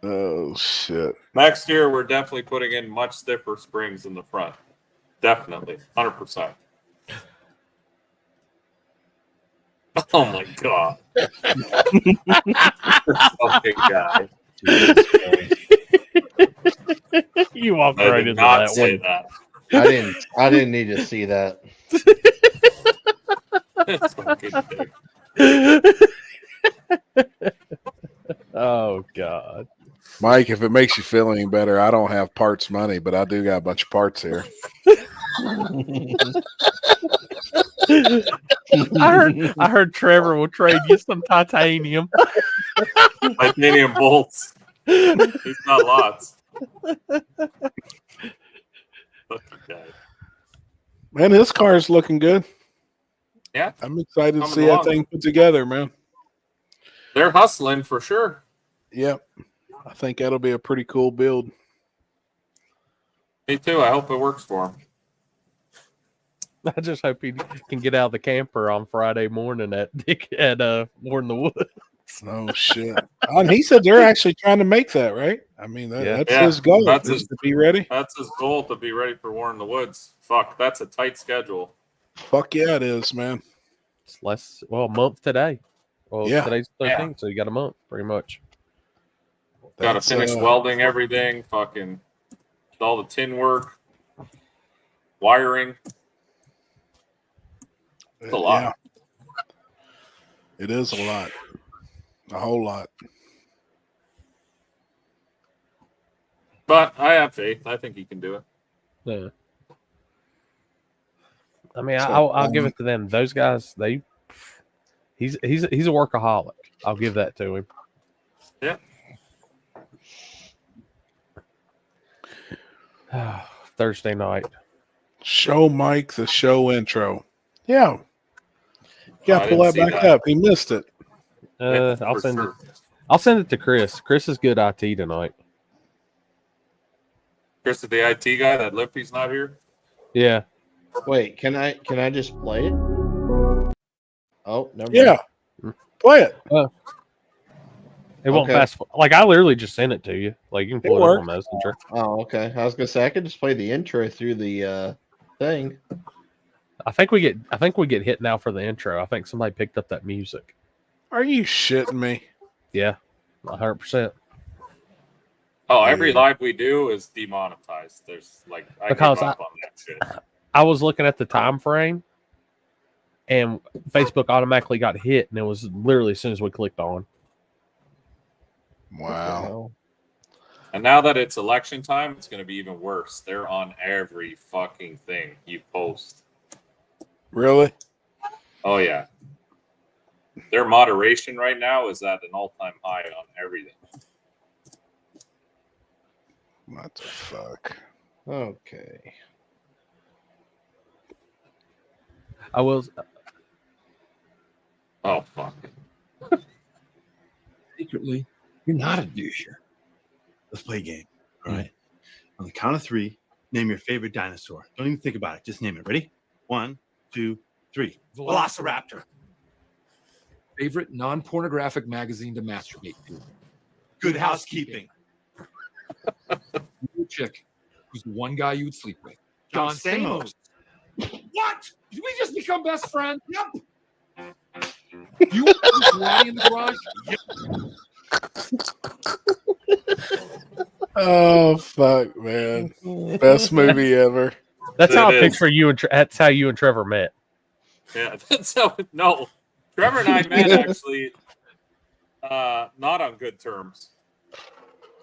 Oh, shit.
Next year, we're definitely putting in much stiffer springs in the front. Definitely. 100%. Oh, my God. Fucking guy.
You walked
I
right
did
into
not
that
say
one.
that.
I didn't need to see that.
It's fucking dick.
Oh God,
Mike, if it makes you feel any better, I don't have parts money, but I do got a bunch of parts here.
I heard Trevor will trade you some titanium.
Titanium bolts. He's got lots. Fucking guy.
Man, his car is looking good.
Yeah.
I'm excited to
Coming
see
along.
that thing put together, man.
They're hustling for sure.
Yep. I think that'll be a pretty cool build.
Me too. I hope it works for him.
I just hope he can get out of the camper on Friday morning at More in the Woods.
Oh shit! And he said they're actually trying to make that, right? I mean, that's his goal.
That's
is
his,
to be ready.
That's his goal, to be ready for War in the Woods. Fuck, that's a tight schedule.
Fuck yeah, it is, man.
It's a month today. Well,
Yeah.
today's 13th, so you got a month pretty much.
Got to
That's,
finish welding everything. Fucking all the tin work, wiring. It's a lot.
Yeah. It is a lot. A whole lot.
But I have faith. I think he can do it.
Yeah. I mean,
So,
I'll give it to them. Those guys, he's a workaholic. I'll give that to him.
Yeah.
Thursday night.
Show Mike the show intro. Yeah. You
I
gotta pull that
didn't see
back
that.
up. He missed it.
Yeah,
I'll
for
send
sure.
it. I'll send it to Chris. Chris is good IT tonight.
Chris is the IT guy. That Lippy's not here.
Yeah.
Wait, can I just play it? Oh, never
Yeah. Play it.
It won't
Okay.
fast. Like I literally just sent it to you. Like you can pull it up on Messenger.
Oh, okay. I was gonna say I could just play the intro through the thing.
I think we get hit now for the intro. I think somebody picked up that music.
Are you shitting me?
Yeah, 100%.
Oh, every live we do is demonetized. There's like I give up on that shit.
I was looking at the time frame, and Facebook automatically got hit, and it was literally as soon as we clicked on.
Wow.
And now that it's election time, it's going to be even worse. They're on every fucking thing you post.
Really?
Oh yeah. Their moderation right now is at an all-time high on everything.
What the fuck?
Okay.
I was.
Oh fuck.
Secretly, you're not a doucher. Let's play a game. All right. On the count of 3, name your favorite dinosaur. Don't even think about it. Just name it. Ready? 1, 2, 3. Velociraptor.
Favorite non-pornographic magazine to masturbate to.
Good housekeeping.
Your chick, who's the one guy you would sleep with.
John Stamos.
What? Did we just become best friends? Yep. You want karate in the garage? Yep.
Oh fuck, man! Best movie ever.
That's how I picture you and that's how you and Trevor met.
Yeah, that's how. No, Trevor and I met actually not on good terms.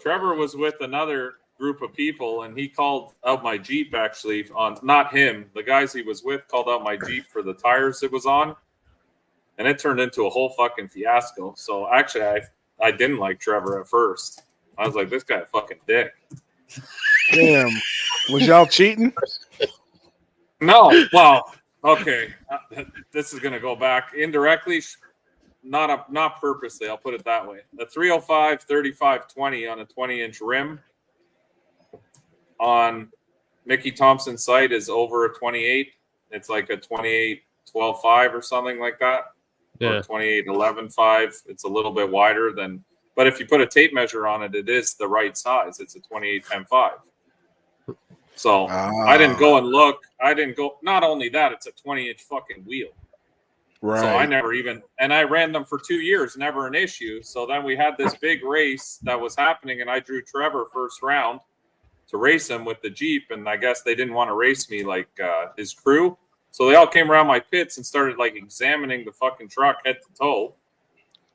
Trevor was with another group of people, and he called out my Jeep actually on not him. The guys he was with called out my Jeep for the tires it was on, and it turned into a whole fucking fiasco. So actually, I didn't like Trevor at first. I was like, this guy a fucking dick.
Damn, was y'all cheating?
No, well, okay. This is gonna go back indirectly, not purposely. I'll put it that way. The 305 3520 on a 20-inch rim on Mickey Thompson's site is over a 28. It's like a 28 12.5 or something like that.
Yeah.
Or 28 11.5. It's a little bit wider than. But if you put a tape measure on it, it is the right size. It's a 28 10.5. So I didn't go and look. I didn't go. Not only that, it's a 20-inch fucking wheel.
Right.
So I never even, and I ran them for 2 years, never an issue. So then we had this big race that was happening, and I drew Trevor first round to race him with the Jeep. And I guess they didn't want to race me like his crew. So they all came around my pits and started like examining the fucking truck head to toe.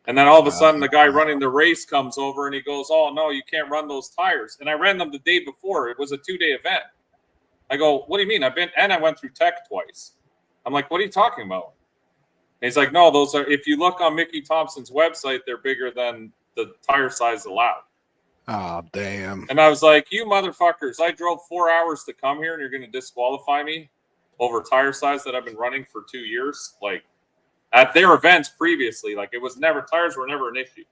And then all of a sudden, the guy running the race comes over and he goes, "Oh, no, you can't run those tires." And I ran them the day before. It was a 2-day event. I go, "What do you mean? I went through tech twice." I'm like, "What are you talking about?" And he's like, "No, those are, if you look on Mickey Thompson's website, they're bigger than the tire size allowed."
Oh, damn.
And I was like, "You motherfuckers, I drove 4 hours to come here and you're going to disqualify me over tire size that I've been running for 2 years?" Like, at their events previously, like tires were never an issue.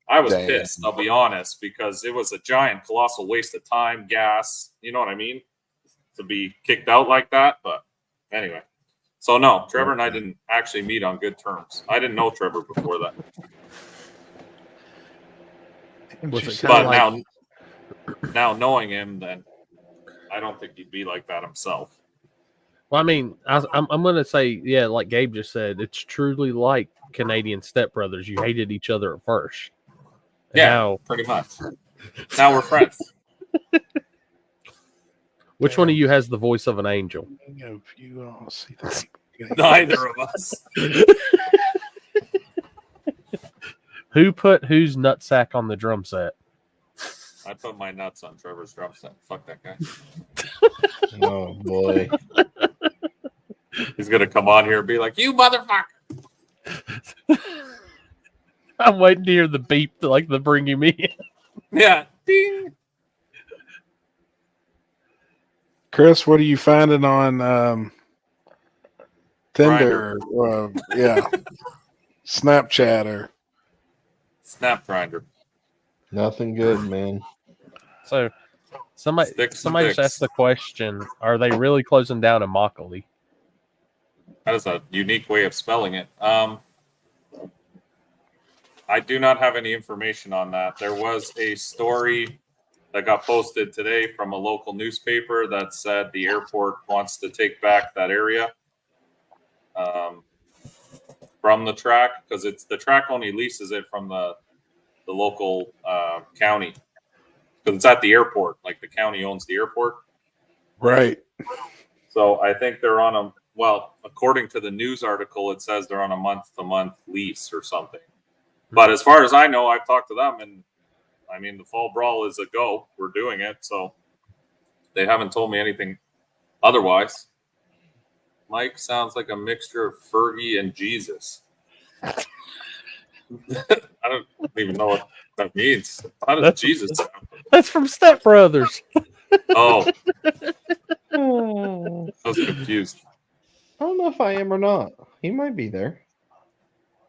I was pissed, I'll be honest, because it was a giant, colossal waste of time, gas, you know what I mean? To be kicked out like that. But anyway, so no, Trevor and I didn't actually meet on good terms. I didn't know Trevor before that. But now knowing him, then I don't think he'd be like that himself.
Well, I mean, I'm going to say, yeah, like Gabe just said, it's truly like Canadian Step Brothers. You hated each other at first. And
Yeah,
now,
pretty much. Now we're friends.
which one of you has the voice of an angel?
If you all see that,
Neither of us.
Who put whose nutsack on the drum set?
I put my nuts on Trevor's drum set. Fuck that guy.
Oh boy.
He's gonna come on here and be like, "You motherfucker."
I'm waiting to hear the beep to like the bring you in.
Yeah. Ding.
Chris, what are you finding on Tinder? Yeah, Snapchat or
Snap grinder.
Nothing good, man.
So somebody
Sticks and
just
dicks.
asked the question: are they really closing down in Immokalee?
That is a unique way of spelling it. I do not have any information on that. There was a story that got posted today from a local newspaper that said the airport wants to take back that area from the track, because it's the track only leases it from the local county, because it's at the airport. Like the county owns the airport.
Right.
So I think they're on a, well, according to the news article, it says they're on a month-to-month lease or something. But as far as I know, I've talked to them, and I mean, the Fall Brawl is a go. We're doing it, so they haven't told me anything otherwise. Mike sounds like a mixture of Fergie and Jesus. I don't even know what that means. How does Jesus sound?
That's from Step Brothers.
Oh. I was confused.
I don't know if I am or not. He might be there.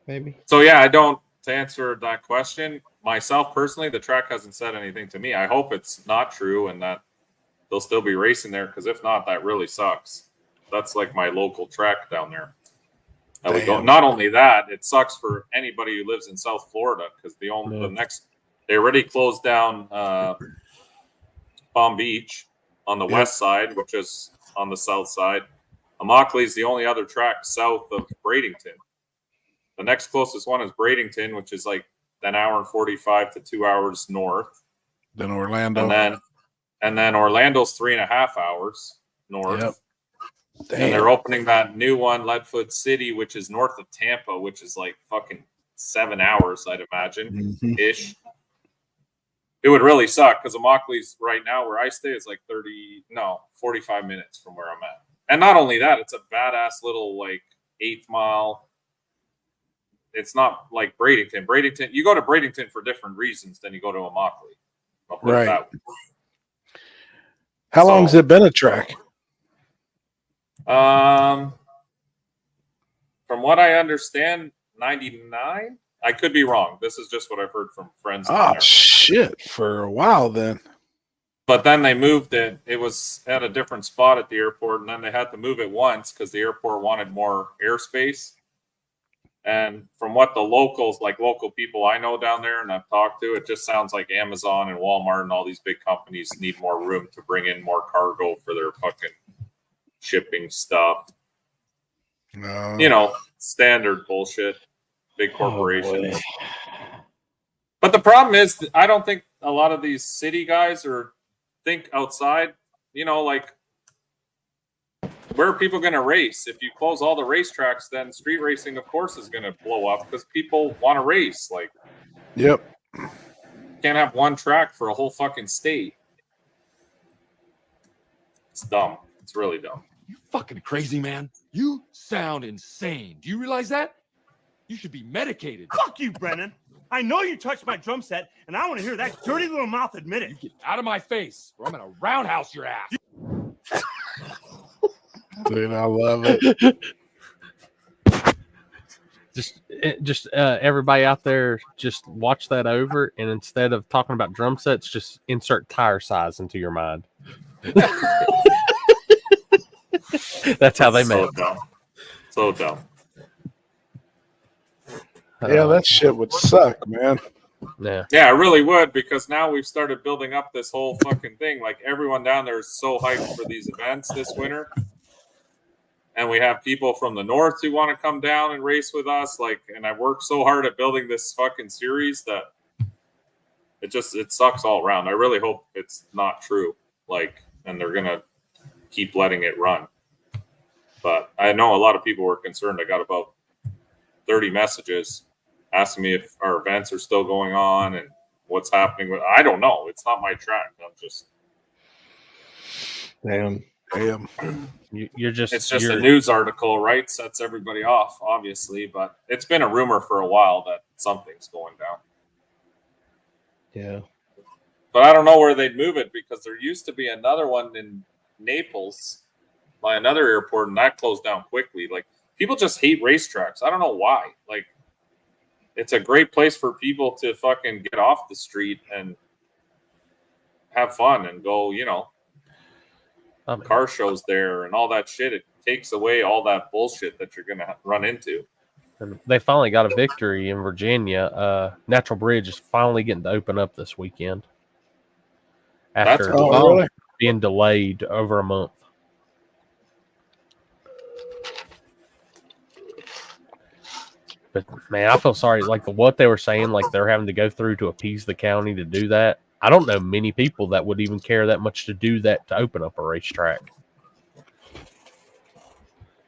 Maybe.
So yeah, I don't, to answer that question, myself personally, the track hasn't said anything to me. I hope it's not true and that they'll still be racing there, because if not, that really sucks. That's like my local track down there. I would go. Not only that, it sucks for anybody who lives in South Florida, because the next, they already closed down Palm Beach on the west side, which is on the south side. Immokalee is the only other track south of Bradenton. The next closest one is Bradenton, which is like an hour and 45 to 2 hours north.
Then Orlando.
And then Orlando's 3.5 hours north.
Yep.
And they're opening that new one, Leadfoot City, which is north of Tampa, which is like fucking 7 hours, I'd imagine, ish. It would really suck, because Immokalee's right now where I stay is like 45 minutes from where I'm at. And not only that, it's a badass little like 8th mile. It's not like Bradenton. Bradenton, you go to Bradenton for different reasons than you go to Immokalee.
Right. How long has it been a track?
From what I understand, 99. I could be wrong. This is just what I've heard from friends.
Oh shit! For a while then.
But then they moved it. It was at a different spot at the airport, and then they had to move it once because the airport wanted more airspace. And from what the locals, like local people I know down there and I've talked to, it just sounds like Amazon and Walmart and all these big companies need more room to bring in more cargo for their fucking shipping stuff. You know, standard bullshit. Big corporations. But the problem is, I don't think a lot of these city guys think outside. You know, like, where are people going to race? If you close all the racetracks, then street racing, of course, is going to blow up because people want to race. Like,
yep,
you can't have one track for a whole fucking state. It's dumb. It's really dumb.
You fucking crazy, man. You sound insane. Do you realize that? You should be medicated.
Fuck you, Brennan. I know you touched my drum set, and I want to hear that dirty little mouth admit it.
You get out of my face, or I'm going to roundhouse your ass.
Dude, I love it.
Just everybody out there, just watch that over, and instead of talking about drum sets, just insert tire size into your mind. That's how they make.
So dumb.
Yeah, that shit would suck, man.
Yeah,
it really would, because now we've started building up this whole fucking thing. Like, everyone down there is so hyped for these events this winter. And we have people from the north who want to come down and race with us. Like, and I worked so hard at building this fucking series that it sucks all around. I really hope it's not true. Like, and they're gonna keep letting it run. But I know a lot of people were concerned. I got about 30 messages asking me if our events are still going on and what's happening with. I don't know. It's not my track. I'm just.
Damn.
It's just a news article, right? Sets everybody off, obviously, but it's been a rumor for a while that something's going down.
Yeah.
But I don't know where they'd move it, because there used to be another one in Naples by another airport, and that closed down quickly. Like, people just hate racetracks. I don't know why. Like, it's a great place for people to fucking get off the street and have fun and go, you know, car shows there and all that shit. It takes away all that bullshit that you're going to run into.
And they finally got a victory in Virginia. Natural Bridge is finally getting to open up this weekend. after
really?
being delayed over a month. But man, I feel sorry. Like what they were saying, like they're having to go through to appease the county to do that. I don't know many people that would even care that much to do that to open up a racetrack.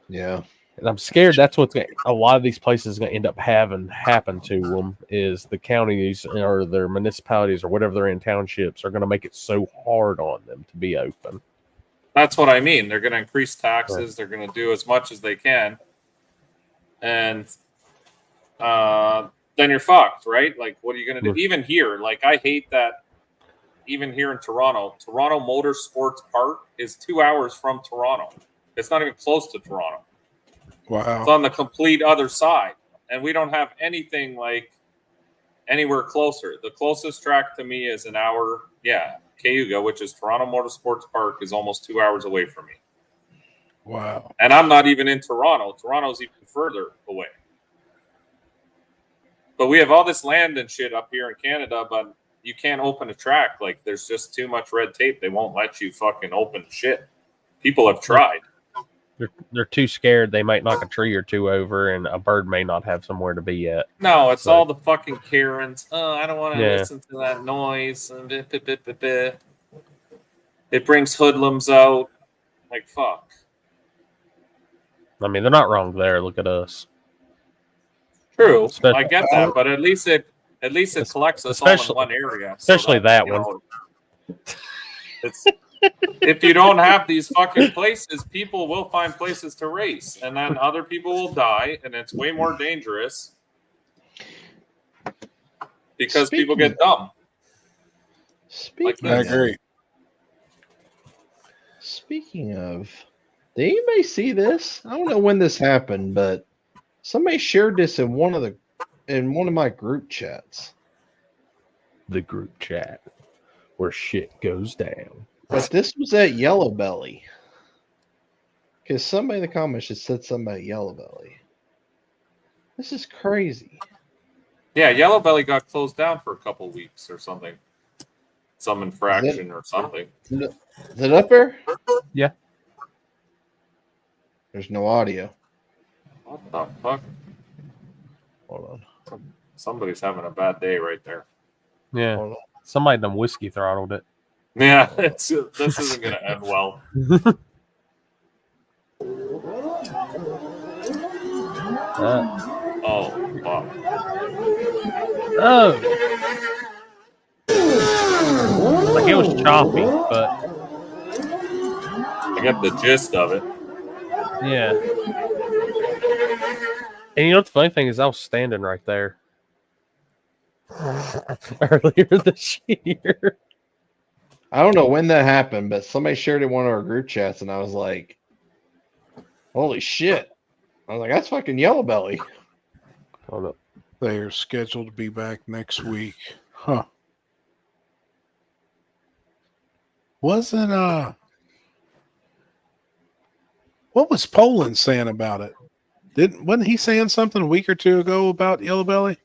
Yeah.
And I'm scared that's what's a lot of these places going to end up having happen to them is the counties or their municipalities or whatever they're in townships are going to make it so hard on them to be open.
That's what I mean. They're going to increase taxes.
Right.
They're going to do as much as they can. And then you're fucked, right? Like, what are you going to do? Even here, like, I hate that even here in Toronto Motorsports Park is 2 hours from Toronto. It's not even close to Toronto.
Wow.
It's on the complete other side. And we don't have anything like anywhere closer. The closest track to me is an hour. Yeah. Cayuga, which is Toronto Motorsports Park, is almost 2 hours away from me.
Wow.
And I'm not even in Toronto. Toronto's even further away. But we have all this land and shit up here in Canada, but you can't open a track. Like, there's just too much red tape. They won't let you fucking open shit. People have tried.
They're too scared. They might knock a tree or two over, and a bird may not have somewhere to be yet.
No, it's all the fucking Karens. Oh, I don't want to
Yeah.
listen to that noise. It brings hoodlums out. Like, fuck.
I mean, they're not wrong there. Look at us.
True,
Especially-
I get that, but at least it collects us all in
especially-
one area.
especially that
you
one.
know, it's if you don't have these fucking places, people will find places to race, and then other people will die, and it's way more dangerous because people get dumb.
Speaking
I
of,
agree.
Speaking of, did anybody see this? I don't know when this happened, but somebody shared this in one of my group chats.
The group chat where shit goes down.
But this was at Yellow Belly. Because somebody in the comments just said something about Yellow Belly. This is crazy.
Yeah, Yellow Belly got closed down for a couple weeks or something. Some infraction or something.
Is it up there?
Yeah.
There's no audio.
What the fuck?
Hold on.
Somebody's having a bad day right there.
Yeah. Somebody done whiskey throttled it.
Yeah, this isn't going to end well. Oh, fuck.
Oh. Like it was choppy, but
I get the gist of it.
yeah. And you know what the funny thing is, I was standing right there earlier this year.
I don't know when that happened, but somebody shared it in one of our group chats, and I was like, holy shit. I was like, that's fucking Yellow Belly.
Hold up.
They are scheduled to be back next week. Huh. Wasn't what was Poland saying about it? Wasn't he saying something a week or two ago about Yellow Belly?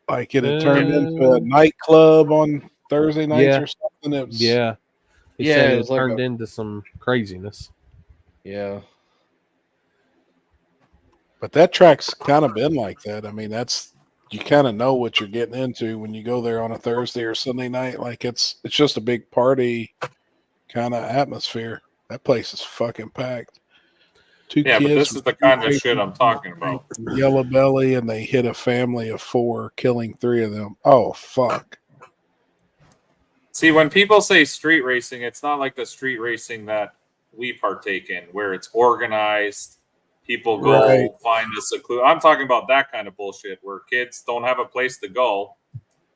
Like it had turned into a nightclub on Thursday nights or something. It was,
Yeah. He
Yeah,
said
it
it
was like
turned
a-
into some craziness.
Yeah.
but that track's kind of been like that. I mean, that's you kind of know what you're getting into when you go there on a Thursday or Sunday night. Like it's just a big party kind of atmosphere. That place is fucking packed. Two
Yeah, but
kids
this is the kind of shit I'm talking about.
Yellow Belly, and they hit a family of 4, killing 3 of them. Oh fuck!
See, when people say street racing, it's not like the street racing that we partake in, where it's organized. People go
Right.
find a seclude. I'm talking about that kind of bullshit where kids don't have a place to go,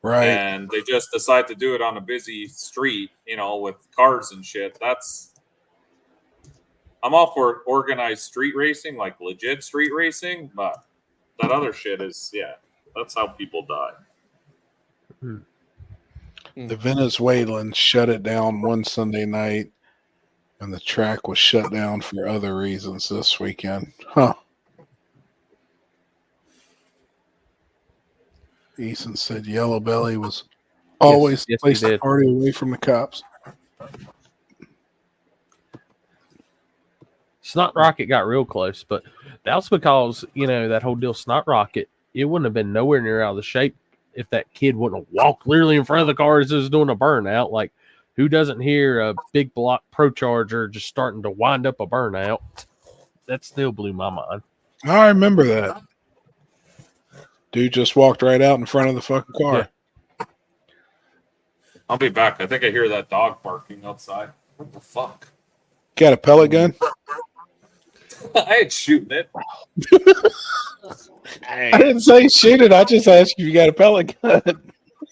Right.
and they just decide to do it on a busy street, with cars and shit. I'm all for organized street racing, like legit street racing, but that other shit is, that's how people die.
The Venezuelans shut it down one Sunday night, and the track was shut down for other reasons this weekend. Huh. Eason said Yellow Belly was Always
yes,
place
he
the
did.
party away from the cops.
Snot Rocket got real close, but that's because, that whole deal, Snot Rocket, it wouldn't have been nowhere near out of the shape if that kid wouldn't have walked literally in front of the car as it was doing a burnout. Like, who doesn't hear a big block Pro Charger just starting to wind up a burnout? That still blew my mind.
I remember that. Dude just walked right out in front of the fucking car.
Yeah.
I'll be back. I think I hear that dog barking outside. What the fuck?
Got a pellet gun?
I ain't shooting it.
I didn't say shoot it. I just asked if you got a pellet gun.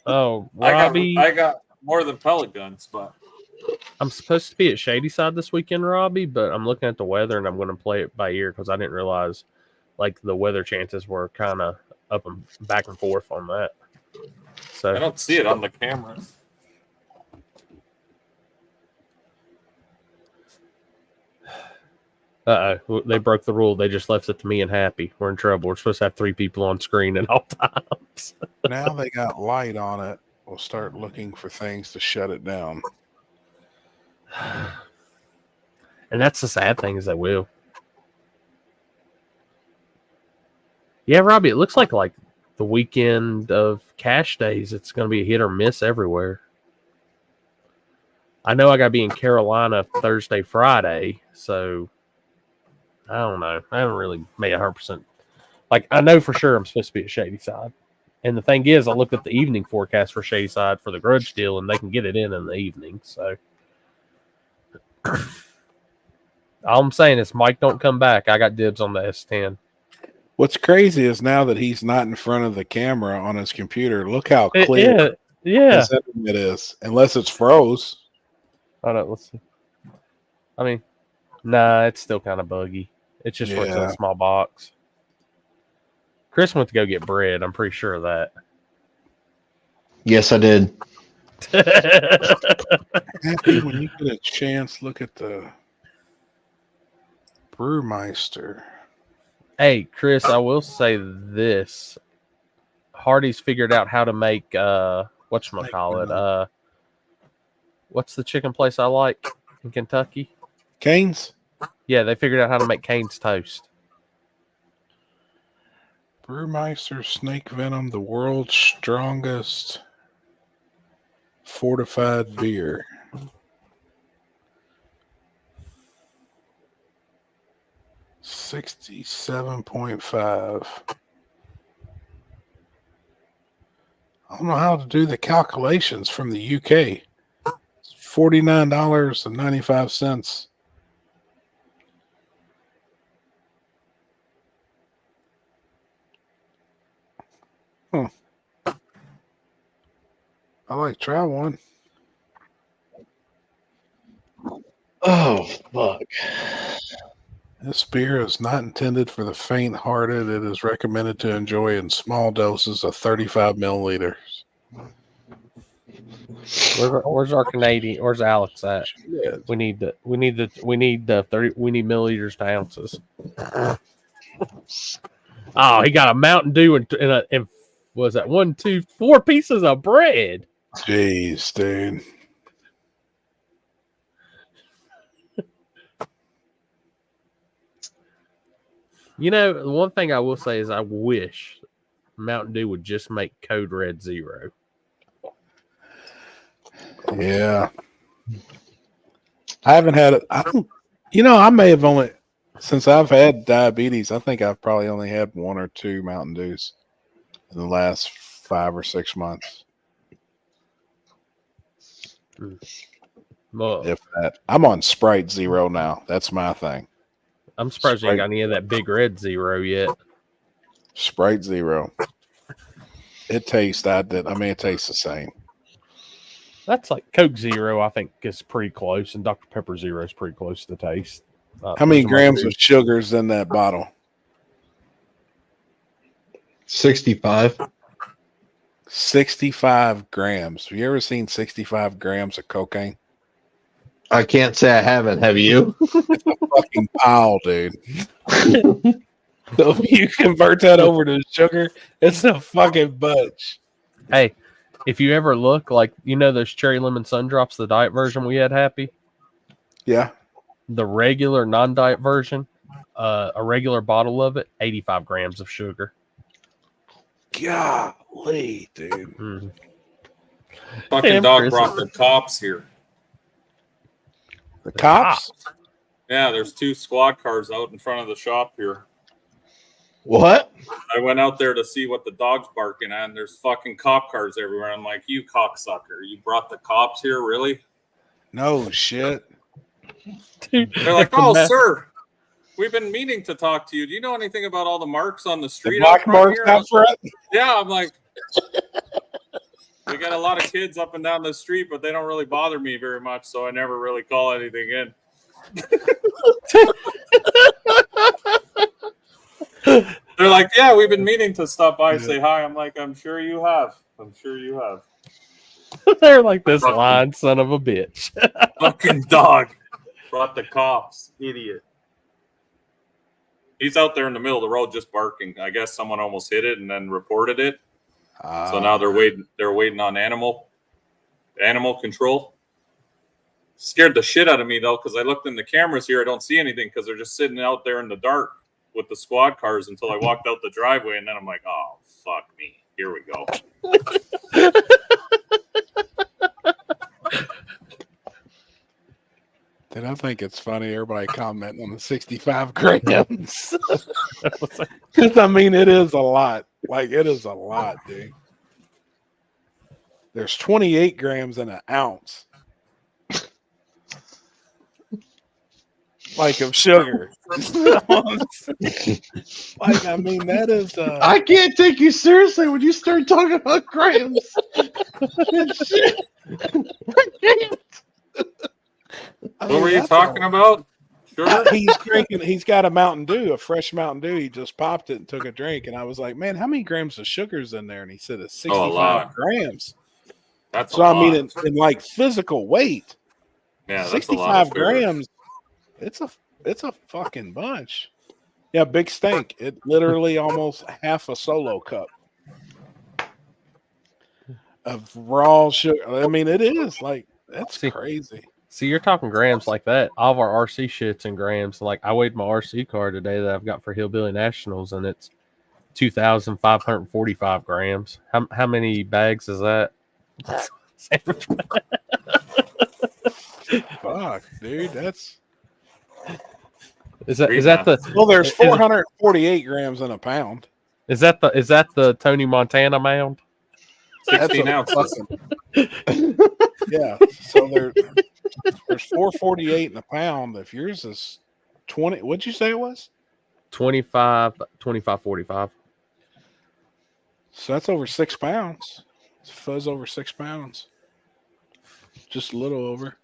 Oh, Robbie.
I got more than pellet guns, but
I'm supposed to be at Shady Side this weekend, Robbie, but I'm looking at the weather and I'm going to play it by ear because I didn't realize the weather chances were kind of up and back and forth on that. So
I don't see it on the cameras.
They broke the rule. They just left it to me and Happy. We're in trouble. We're supposed to have 3 people on screen at all times.
Now they got light on it. We'll start looking for things to shut it down.
And that's the sad thing is they will. Yeah, Robbie, it looks like the weekend of cash days, it's going to be a hit or miss everywhere. I know I got to be in Carolina Thursday, Friday, so I don't know. I haven't really made 100%. I know for sure I'm supposed to be at Shady Side. And the thing is, I looked at the evening forecast for Shady Side for the grudge deal, and they can get it in the evening. So all I'm saying is, Mike, don't come back. I got dibs on the S10.
What's crazy is now that he's not in front of the camera on his computer, look how clear his internet is. Unless it's froze.
Hold on, let's see. I mean, nah, it's still kind of buggy. It's just where it's in a small box. Chris went to go get bread. I'm pretty sure of that.
Yes, I did.
Happy when you get a chance, look at the Brewmeister.
Hey, Chris, I will say this. Hardy's figured out how to make whatchamacallit. What's the chicken place I like in Kentucky?
Cane's?
Yeah, they figured out how to make Cane's toast.
Brewmeister Snake Venom, the world's strongest fortified beer. $67.5. I don't know how to do the calculations from the UK. It's $49.95. I like try one.
Oh, fuck.
This beer is not intended for the faint-hearted. It is recommended to enjoy in small doses of 35 milliliters.
Where's our Canadian? Where's Alex at?
Yeah.
We need the 30. We need milliliters to ounces. Oh, he got a Mountain Dew and was that 1, 2, 4 pieces of bread?
Jeez, dude.
The one thing I will say is I wish Mountain Dew would just make Code Red Zero.
Yeah. I haven't had it. I may have only, since I've had diabetes, I think I've probably only had 1 or 2 Mountain Dews in the last 5 or 6 months.
Well,
if that. I'm on Sprite Zero now. That's my thing.
I'm surprised you ain't got any of that Big Red Zero yet.
Sprite Zero. It tastes it tastes the same.
That's like Coke Zero, I think, is pretty close, and Dr. Pepper Zero is pretty close to taste.
How many grams of sugar's in that bottle?
65.
65 grams. Have you ever seen 65 grams of cocaine?
I can't say I haven't. Have you?
It's a fucking pile, dude. So if you convert that over to sugar, it's a fucking bunch.
Hey, if you ever look, like, you know those cherry lemon sun drops, the diet version we had, Happy?
Yeah.
The regular non-diet version, a regular bottle of it, 85 grams of sugar.
Golly, dude.
Mm-hmm.
Fucking
Damn,
dog
Chris.
brought the cops here.
The cops?
Yeah, there's 2 squad cars out in front of the shop here.
What?
I went out there to see what the dog's barking at, and there's fucking cop cars everywhere. I'm like, you cocksucker, you brought the cops here, really?
No shit.
Dude,
They're like, oh, sir, we've been meaning to talk to you. Do you know anything about all the marks on the street?
black marks out front?
Yeah, I'm like, we got a lot of kids up and down the street, but they don't really bother me very much, so I never really call anything in. They're like, yeah, we've been meaning to stop by and say hi. I'm like, I'm sure you have. I'm sure you have.
They're like, this lying son of a bitch.
Fucking dog brought the cops, idiot. He's out there in the middle of the road just barking. I guess someone almost hit it and then reported it. So now they're waiting. They're waiting on animal control. Scared the shit out of me though, because I looked in the cameras here. I don't see anything because they're just sitting out there in the dark with the squad cars until I walked out the driveway, and then I'm like, oh fuck me. Here we go.
Then I think it's funny everybody commenting on the 65 grams. Because I mean, it is a lot. Like, it is a lot, dude. There's 28 grams in an ounce. Like, of sugar. Like, I mean, that is.
I can't take you seriously when you start talking about grams. Shit. I can't.
What were you talking about? Sure.
He's drinking. He's got a Mountain Dew, a fresh Mountain Dew. He just popped it and took a drink, and I was like, "Man, how many grams of sugar's in there?" And he said it's 65 grams.
That's
so. I mean, in like physical weight,
yeah, that's
65 grams. It's a fucking bunch. Yeah, big stink. It literally almost half a solo cup of raw sugar. I mean, it is like that's crazy.
See, you're talking grams like that. All of our RC shit's in grams. Like, I weighed my RC car today that I've got for Hillbilly Nationals, and it's 2,545 grams. How many bags is that?
Fuck, dude, that's.
Is that the?
Well, there's 448 grams in a pound.
Is that the Tony Montana mound?
16 ounces.
Yeah, so there's 448 in a pound. If yours is 20, what'd you say it was?
25.45.
So that's over 6 pounds. It's fuzz over 6 pounds. Just a little over.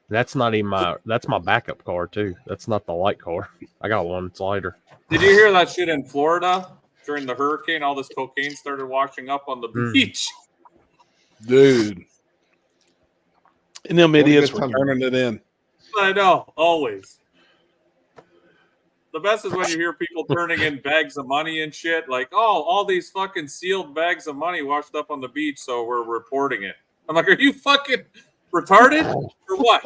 That's not even that's my backup car too. That's not the light car. I got one that's lighter.
Did you hear that shit in Florida during the hurricane? All this cocaine started washing up on the beach.
Dude. And them idiots were turning it in.
I know, always. The best is when you hear people turning in bags of money and shit. Like, oh, all these fucking sealed bags of money washed up on the beach, so we're reporting it. I'm like, are you fucking retarded or what?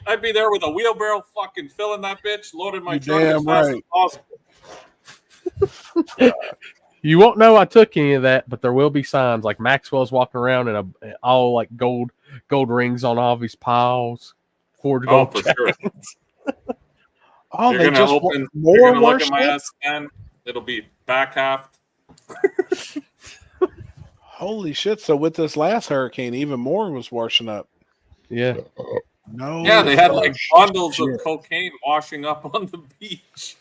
I'd be there with a wheelbarrow fucking filling that bitch, loading my truck as fast as possible.
You won't know I took any of that, but there will be signs. Like Maxwell's walking around in all like gold rings on all of his piles. Forged gold
for sure.
Oh,
you're
they
gonna
just
open.
more
You're gonna look at my
worship?
S10. It'll be back half.
Holy shit. So with this last hurricane, even more was washing up.
Yeah.
No.
Yeah, they had like bundles of cocaine washing up on the beach.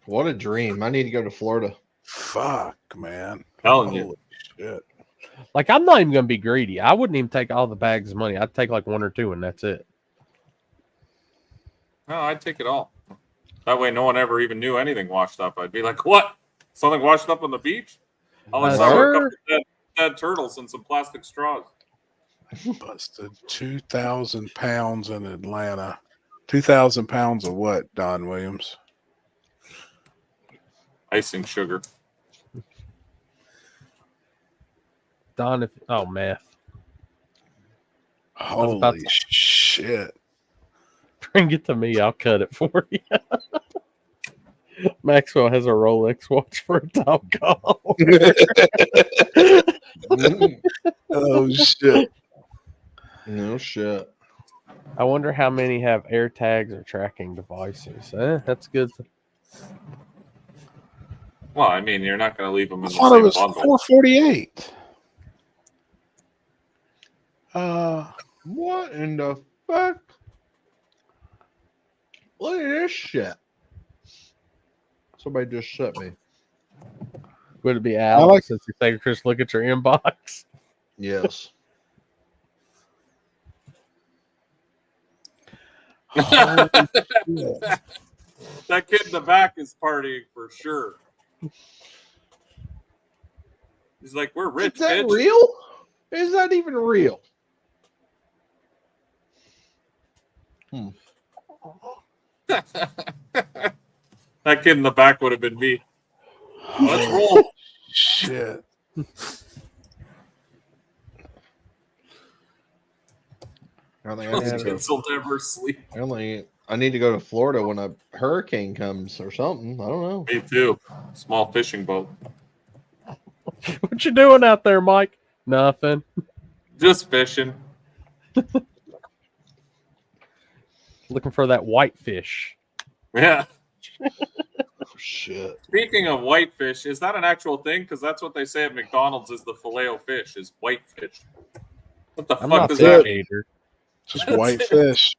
What a dream. I need to go to Florida.
Fuck, man.
Telling you.
Holy shit.
Like, I'm not even gonna be greedy. I wouldn't even take all the bags of money. I'd take like one or two, and that's it.
No, I'd take it all. That way, no one ever even knew anything washed up. I'd be like, "What? Something washed up on the beach?" All I saw were a couple of dead turtles and some plastic straws.
Busted 2,000 pounds in Atlanta. 2,000 pounds of what, Don Williams?
Icing sugar.
Don, oh, meth.
Holy shit.
Bring it to me. I'll cut it for you. Maxwell has a Rolex watch for a top call.
Oh, shit.
No shit.
I wonder how many have air tags or tracking devices. That's good.
Well, I mean, you're not going to leave them in
I
the
thought it
same
was
bundle.
448.
What in the fuck? Look at this shit. Somebody just sent me.
Would it be Alex since you say Chris, look at your inbox?
Yes.
That kid in the back is partying for sure. He's like, we're rich,
Is that
bitch.
real? Is that even real?
That kid in the back would have been me. Let's roll.
Shit.
I think
Those kids will never sleep.
I need to go to Florida when a hurricane comes or something. I don't know.
Me too. Small fishing boat.
What you doing out there, Mike? Nothing.
Just fishing.
Looking for that whitefish.
Yeah.
Shit.
Speaking of whitefish, is that an actual thing? Because that's what they say at McDonald's is the Filet-O-Fish is whitefish. What the
I'm
fuck
not
does
the
that
hater.
Just white fish.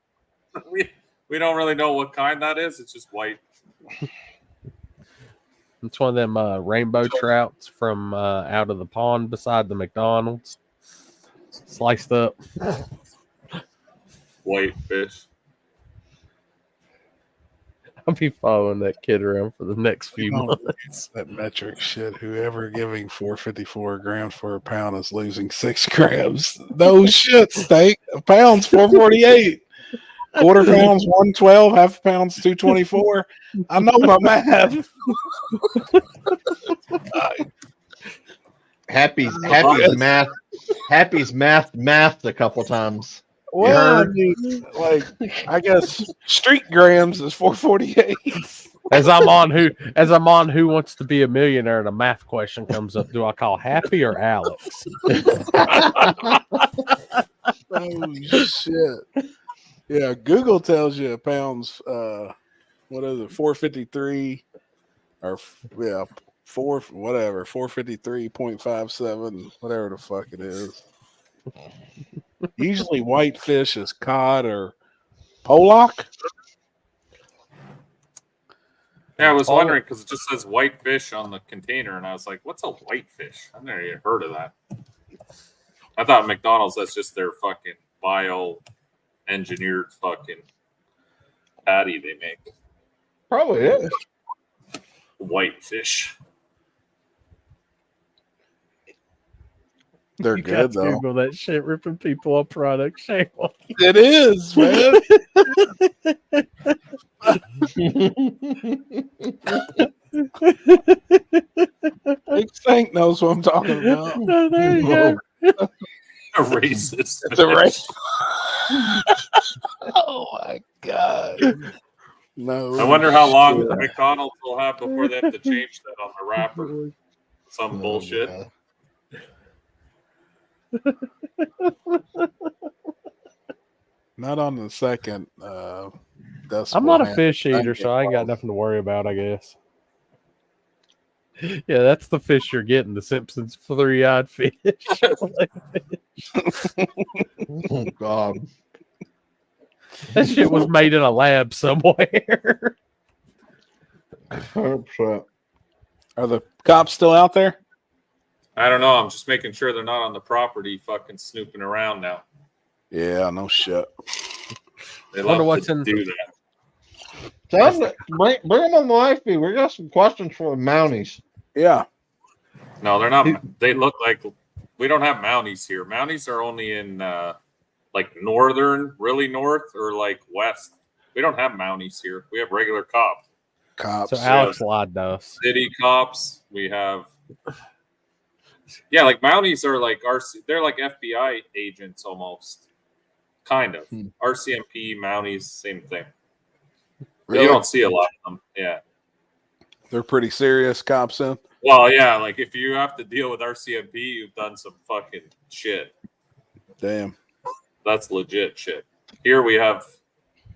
We don't really know what kind that is. It's just white.
It's one of them rainbow trouts from out of the pond beside the McDonald's. Sliced up.
White fish.
I'll be following that kid around for the next few months.
That metric shit. Whoever giving 454 grams for a pound is losing 6 grams. No shit, steak. A pound's 448. Quarter pound's 112. Half a pound's 224. I know my math.
Happy's mathed a couple times.
Well, I mean, like, I guess street grams is 448.
As I'm on Who Wants to Be a Millionaire and a math question comes up, do I call Happy or Alex?
Oh shit. Yeah, Google tells you a pound's what is it, 453 or 453.57, whatever the fuck it is. Usually whitefish is cod or pollock.
Yeah, I was wondering because it just says whitefish on the container, and I was like, what's a whitefish? I've never even heard of that. I thought McDonald's, that's just their fucking bio-engineered fucking patty they make.
Probably is.
Whitefish.
They're
You
good
got to
though.
Google that shit, ripping people off product. Shame on you.
It is, man. Big Stank knows what I'm talking about.
Oh, there you go.
A racist.
It's a race. Oh my god. No.
I wonder how long McDonald's will have before they have to change that on the wrapper. Some bullshit.
Not on the second.
I'm not a fish eater, so I ain't got nothing to worry about, I guess. Yeah, that's the fish you're getting, the Simpsons 3-eyed fish.
Oh, God.
That shit was made in a lab somewhere.
100%.
Are the cops still out there?
I don't know. I'm just making sure they're not on the property fucking snooping around now.
Yeah, no shit.
They
Wonder
love
what's
to
in-
do that.
Bring them on the live feed. We got some questions for the Mounties.
Yeah.
No, they're not. They look like we don't have Mounties here. Mounties are only in like northern, really north, or like west. We don't have Mounties here. We have regular cops.
Cops.
So Alex lied to us.
City cops. We have Yeah, like Mounties are like they're like FBI agents almost, kind of. RCMP, Mounties, same thing. But
Really?
you don't see a lot of them. Yeah.
They're pretty serious cops then.
Well, yeah, like if you have to deal with RCMP, you've done some fucking shit.
Damn.
That's legit shit. Here we have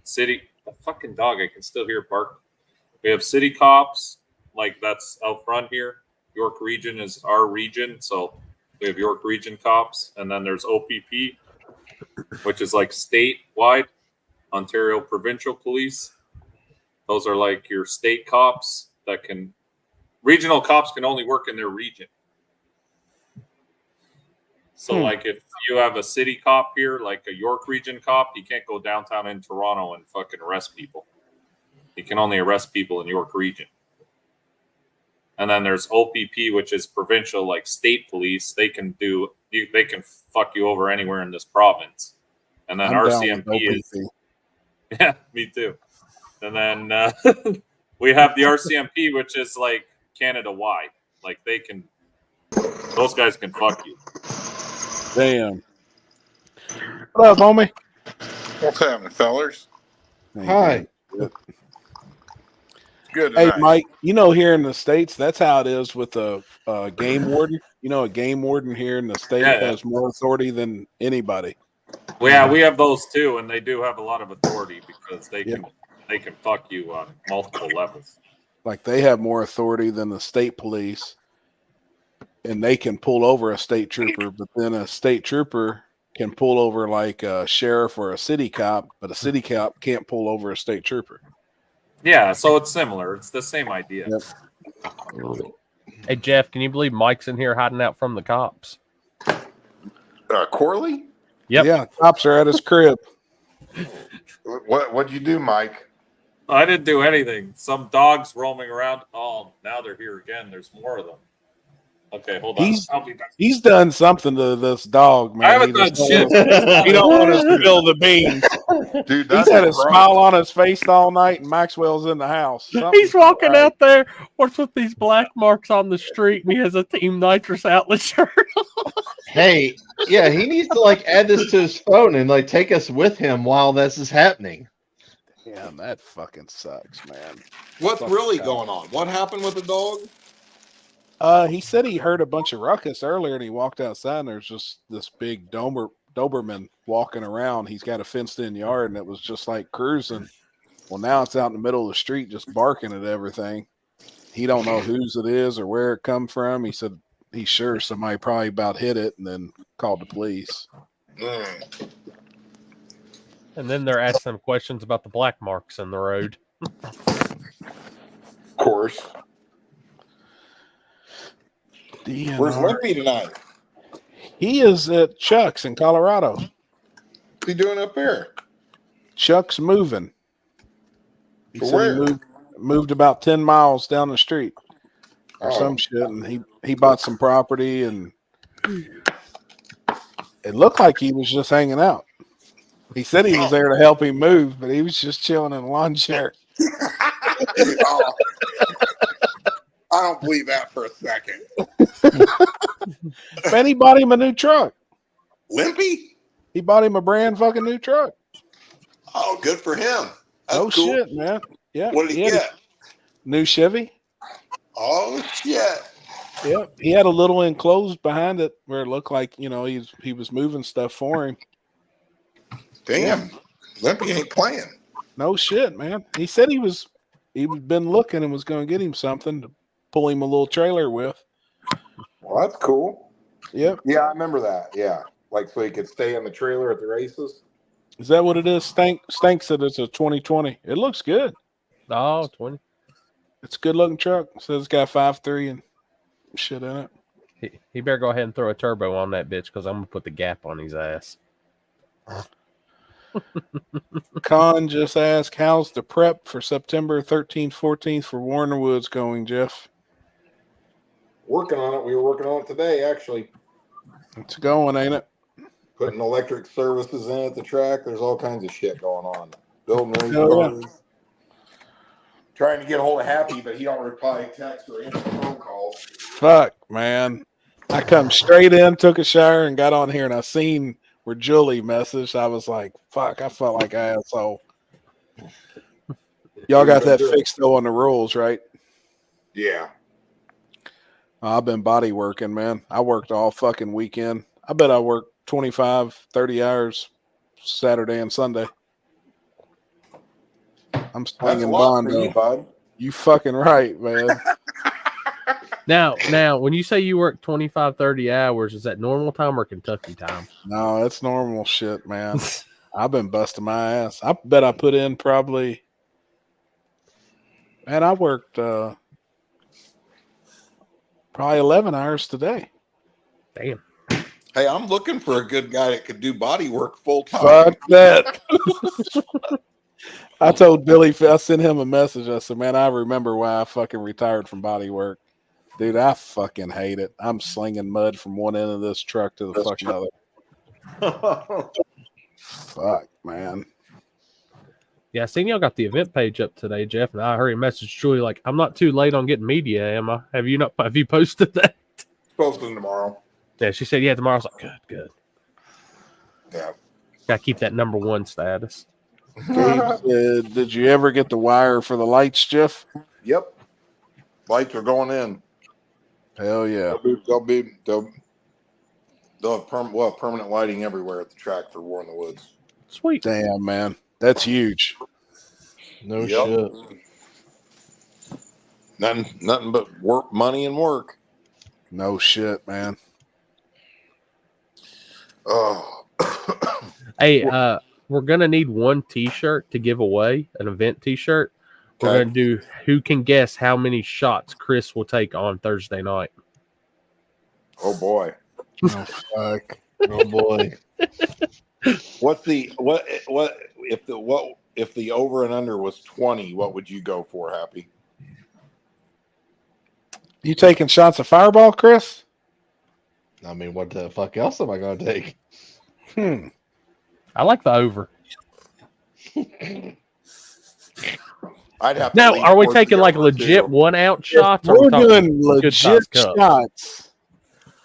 city. The fucking dog, I can still hear bark. We have city cops, like that's out front here. York Region is our region, so we have York Region cops, and then there's OPP, which is like statewide, Ontario Provincial Police. Those are like your state cops that can. Regional cops can only work in their region. So, like, if you have a city cop here, like a York Region cop, he can't go downtown in Toronto and fucking arrest people. He can only arrest people in York Region. And then there's OPP, which is provincial, like state police. They can fuck you over anywhere in this province. And then RCMP is, yeah, me too. And then we have the RCMP, which is like Canada wide. Like those guys can fuck you.
Damn. What up, homie?
What's happening, fellers?
Hi.
Good.
Hey,
tonight.
Mike, you know, here in the States, that's how it is with a game warden. You know, a game warden here in the state has more authority than anybody.
Well, yeah, we have those too, and they do have a lot of authority because they can fuck you on multiple levels.
Like they have more authority than the state police, and they can pull over a state trooper, but then a state trooper can pull over like a sheriff or a city cop, but a city cop can't pull over a state trooper.
Yeah, so it's similar. It's the same idea.
Yep.
Hey, Jeff, can you believe Mike's in here hiding out from the cops?
Corley?
Yep.
Yeah, cops are at his crib.
What'd you do, Mike?
I didn't do anything. Some dogs roaming around. Oh, now they're here again. There's more of them. Okay, hold on. I'll be back.
He's done something to this dog, man.
I haven't done shit.
He don't want us to spill the beans.
Dude,
he's had a smile on his face all night, and Maxwell's in the house.
He's walking out there. What's with these black marks on the street? And he has a Team Nitrous outlet shirt.
Hey, yeah, he needs to like add this to his phone and like take us with him while this is happening.
Yeah, that fucking sucks, man.
What's really going on? What happened with the dog?
He said he heard a bunch of ruckus earlier, and he walked outside, and there's just this big Doberman walking around. He's got a fenced-in yard, and it was just like cruising. Well, now it's out in the middle of the street, just barking at everything. He don't know whose it is or where it come from. He said he's sure somebody probably about hit it, and then called the police.
And then they're asking him questions about the black marks in the road.
Of course. Where's Limpy tonight?
He is at Chuck's in Colorado.
What's he doing up there?
Chuck's moving. He said
Where?
he moved about 10 miles down the street or some shit, and he bought some property, and it looked like he was just hanging out. He said he was there to help him move, but he was just chilling in a lawn chair.
I don't believe that for a second.
Man, he bought him a new truck.
Limpy?
He bought him a brand fucking new truck.
Oh, good for him. That's
Oh,
cool.
shit, man. Yeah.
What did he
had
get?
a new Chevy.
Oh, shit.
Yep. He had a little enclosed behind it where it looked like, you know, he was moving stuff for him.
Damn. Limpy ain't playing.
No shit, man. He said he'd been looking and was going to get him something to pull him a little trailer with.
Well, that's cool.
Yep.
Yeah, I remember that. Yeah. Like so he could stay in the trailer at the races.
Is that what it is? Stank said it's a 2020. It looks good.
Oh, 20.
It's a good looking truck. Says it's got 5.3 and shit in it.
He better go ahead and throw a turbo on that bitch because I'm going to put the gap on his ass.
Con just asked, how's the prep for September 13th, 14th for Warner Woods going, Jeff?
Working on it. We were working on it today, actually.
It's going, ain't it?
Putting electric services in at the track. There's all kinds of shit going on. Building race
Oh, yeah.
cars. Trying to get a hold of Happy, but he don't reply text or answer phone calls.
Fuck, man. I come straight in, took a shower, and got on here, and I seen where Julie messaged. I was like, "Fuck!" I felt like an asshole. Y'all got that fixed though on the rules, right?
Yeah.
I've been body working, man. I worked all fucking weekend. I bet I worked 25, 30 hours Saturday and Sunday. I'm
That's a
slinging
lot for you,
Bondo.
bud.
You fucking right, man.
Now, when you say you work 25, 30 hours, is that normal time or Kentucky time?
No, it's normal shit, man. I've been busting my ass. I bet I put in probably, man, I worked probably 11 hours today.
Damn.
Hey, I'm looking for a good guy that could do body work full time.
Fuck that. I told Billy, I sent him a message. I said, man, I remember why I fucking retired from body work. Dude, I fucking hate it. I'm slinging mud from one end of this truck to the fucking other. Fuck, man.
Yeah, I seen y'all got the event page up today, Jeff, and I heard a message Julie like, I'm not too late on getting media, am I? Have you posted that?
Posting tomorrow.
Yeah, she said, yeah, tomorrow. I was like, good.
Yeah.
Gotta keep that number one status.
Gabe said, did you ever get the wire for the lights, Jeff?
Yep. Lights are going in.
Hell yeah.
They'll have permanent lighting everywhere at the track for War in the Woods.
Sweet.
Damn, man. That's huge.
No shit.
Nothing but work, money, and work.
No shit, man.
Oh.
Hey, we're gonna need one T-shirt to give away, an event T-shirt. We're
Okay.
gonna do who can guess how many shots Chris will take on Thursday night.
Oh boy.
Oh fuck.
Oh boy.
What if the over and under was 20? What would you go for, Happy?
You taking shots of Fireball, Chris?
I mean, what the fuck else am I going to take?
I like the over.
I'd have to
Now,
lean
are we
towards
taking
the
like
over,
legit
too.
1 ounce shots? Or
We're
talking
doing
good size
legit
cup?
shots.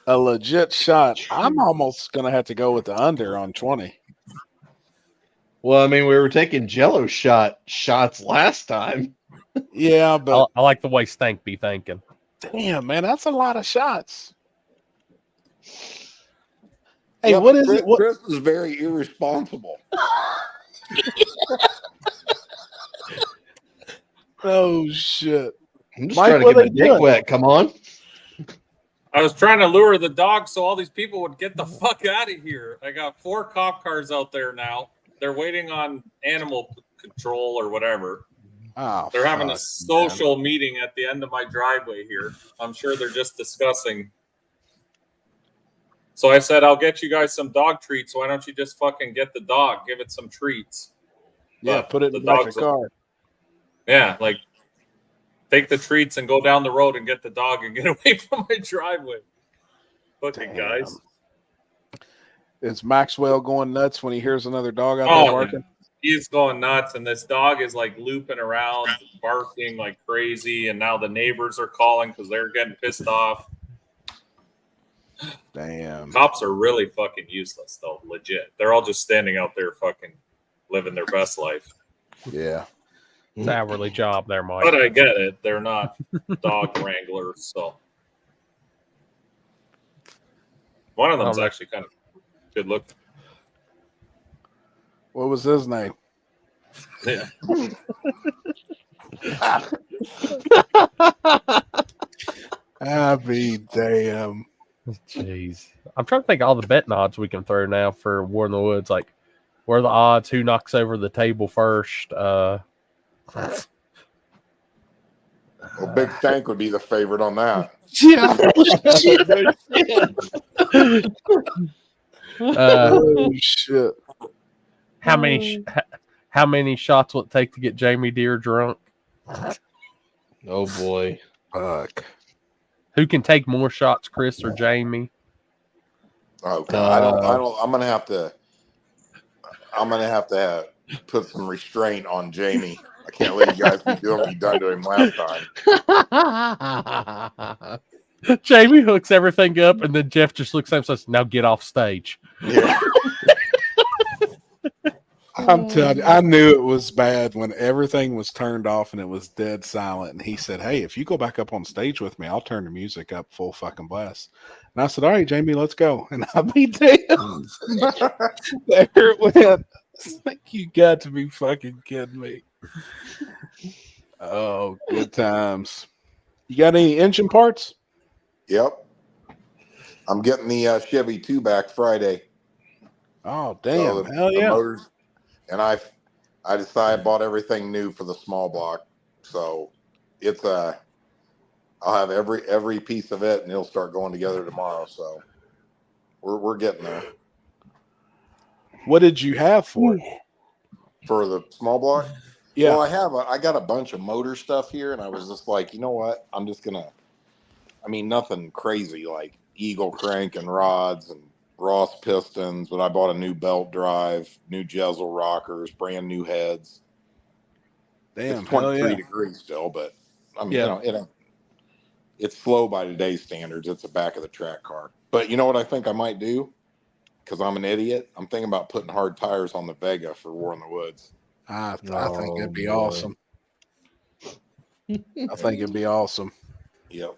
A legit shot. I'm almost gonna have to go with the under on 20.
Well, I mean, we were taking Jello shots last time.
Yeah, but
I like the way Stank be thinking.
damn, man, that's a lot of shots. Hey,
Yeah,
what
but
is
Chris,
it? What,
Chris is very irresponsible.
oh shit!
I'm just
Mike,
trying to
what
get my
they
dick
doing?
wet. Come on.
I was trying to lure the dog so all these people would get the fuck out of here. I got 4 cop cars out there now. They're waiting on animal control or whatever.
Oh,
They're having a
fuck,
social meeting at the end of my driveway here. I'm sure they're just discussing. So I said, I'll get you guys some dog treats. Why don't you just fucking get the dog? Give it some treats.
Yeah,
But
put it in
the
the back of
dog's
the car.
Yeah, like take the treats and go down the road and get the dog and get away from my driveway. Fucking guys.
Is Maxwell going nuts when he hears another dog out
Oh,
there barking?
he's going nuts, and this dog is like looping around, barking like crazy. And now the neighbors are calling because they're getting pissed off.
Damn.
Cops are really fucking useless, though. Legit, they're all just standing out there, fucking living their best life.
Yeah.
It's an hourly job there, Mike.
But I get it; they're not dog wranglers, so one of them's actually kind of good looking.
What was his name?
Yeah.
Happy damn.
Jeez. I'm trying to think of all the betting odds we can throw now for War in the Woods. Like, what are the odds? Who knocks over the table first?
Well, Big Tank would be the favorite on that.
Yeah.
Oh,
shit.
How many shots will it take to get Jamie Deere drunk?
Oh boy.
Fuck.
Who can take more shots, Chris or Jamie?
Okay, I don't. I'm gonna have to put some restraint on Jamie. I can't let you guys be doing what you done to him last time.
Jamie hooks everything up, and then Jeff just looks at him and says, "Now get off stage."
Yeah.
I'm telling you, I knew it was bad when everything was turned off and it was dead silent. And he said, "Hey, if you go back up on stage with me, I'll turn the music up full fucking blast." And I said, "All right, Jamie, let's go." And I'll be damned. There it went. It's like, you got to be fucking kidding me. Oh, good times. You got any engine parts?
Yep. I'm getting the Chevy 2 back Friday.
Oh, damn.
So
Hell yeah.
motors, and I decided I bought everything new for the small block. So it's I'll have every piece of it, and it'll start going together tomorrow. So we're getting there.
What did you have for it?
For the small block?
Yeah.
Well, I got a bunch of motor stuff here, and I was just like, you know what? I'm just gonna. I mean, nothing crazy like Eagle crank and rods and Ross pistons, but I bought a new belt drive, new Jezel rockers, brand new heads.
Damn,
it's 23
hell yeah.
degrees still, but I mean,
Yeah.
you know, it's slow by today's standards. It's a back of the track car. But you know what I think I might do? Because I'm an idiot. I'm thinking about putting hard tires on the Vega for War in the Woods.
I think it'd be awesome. I think it'd be awesome.
Yep.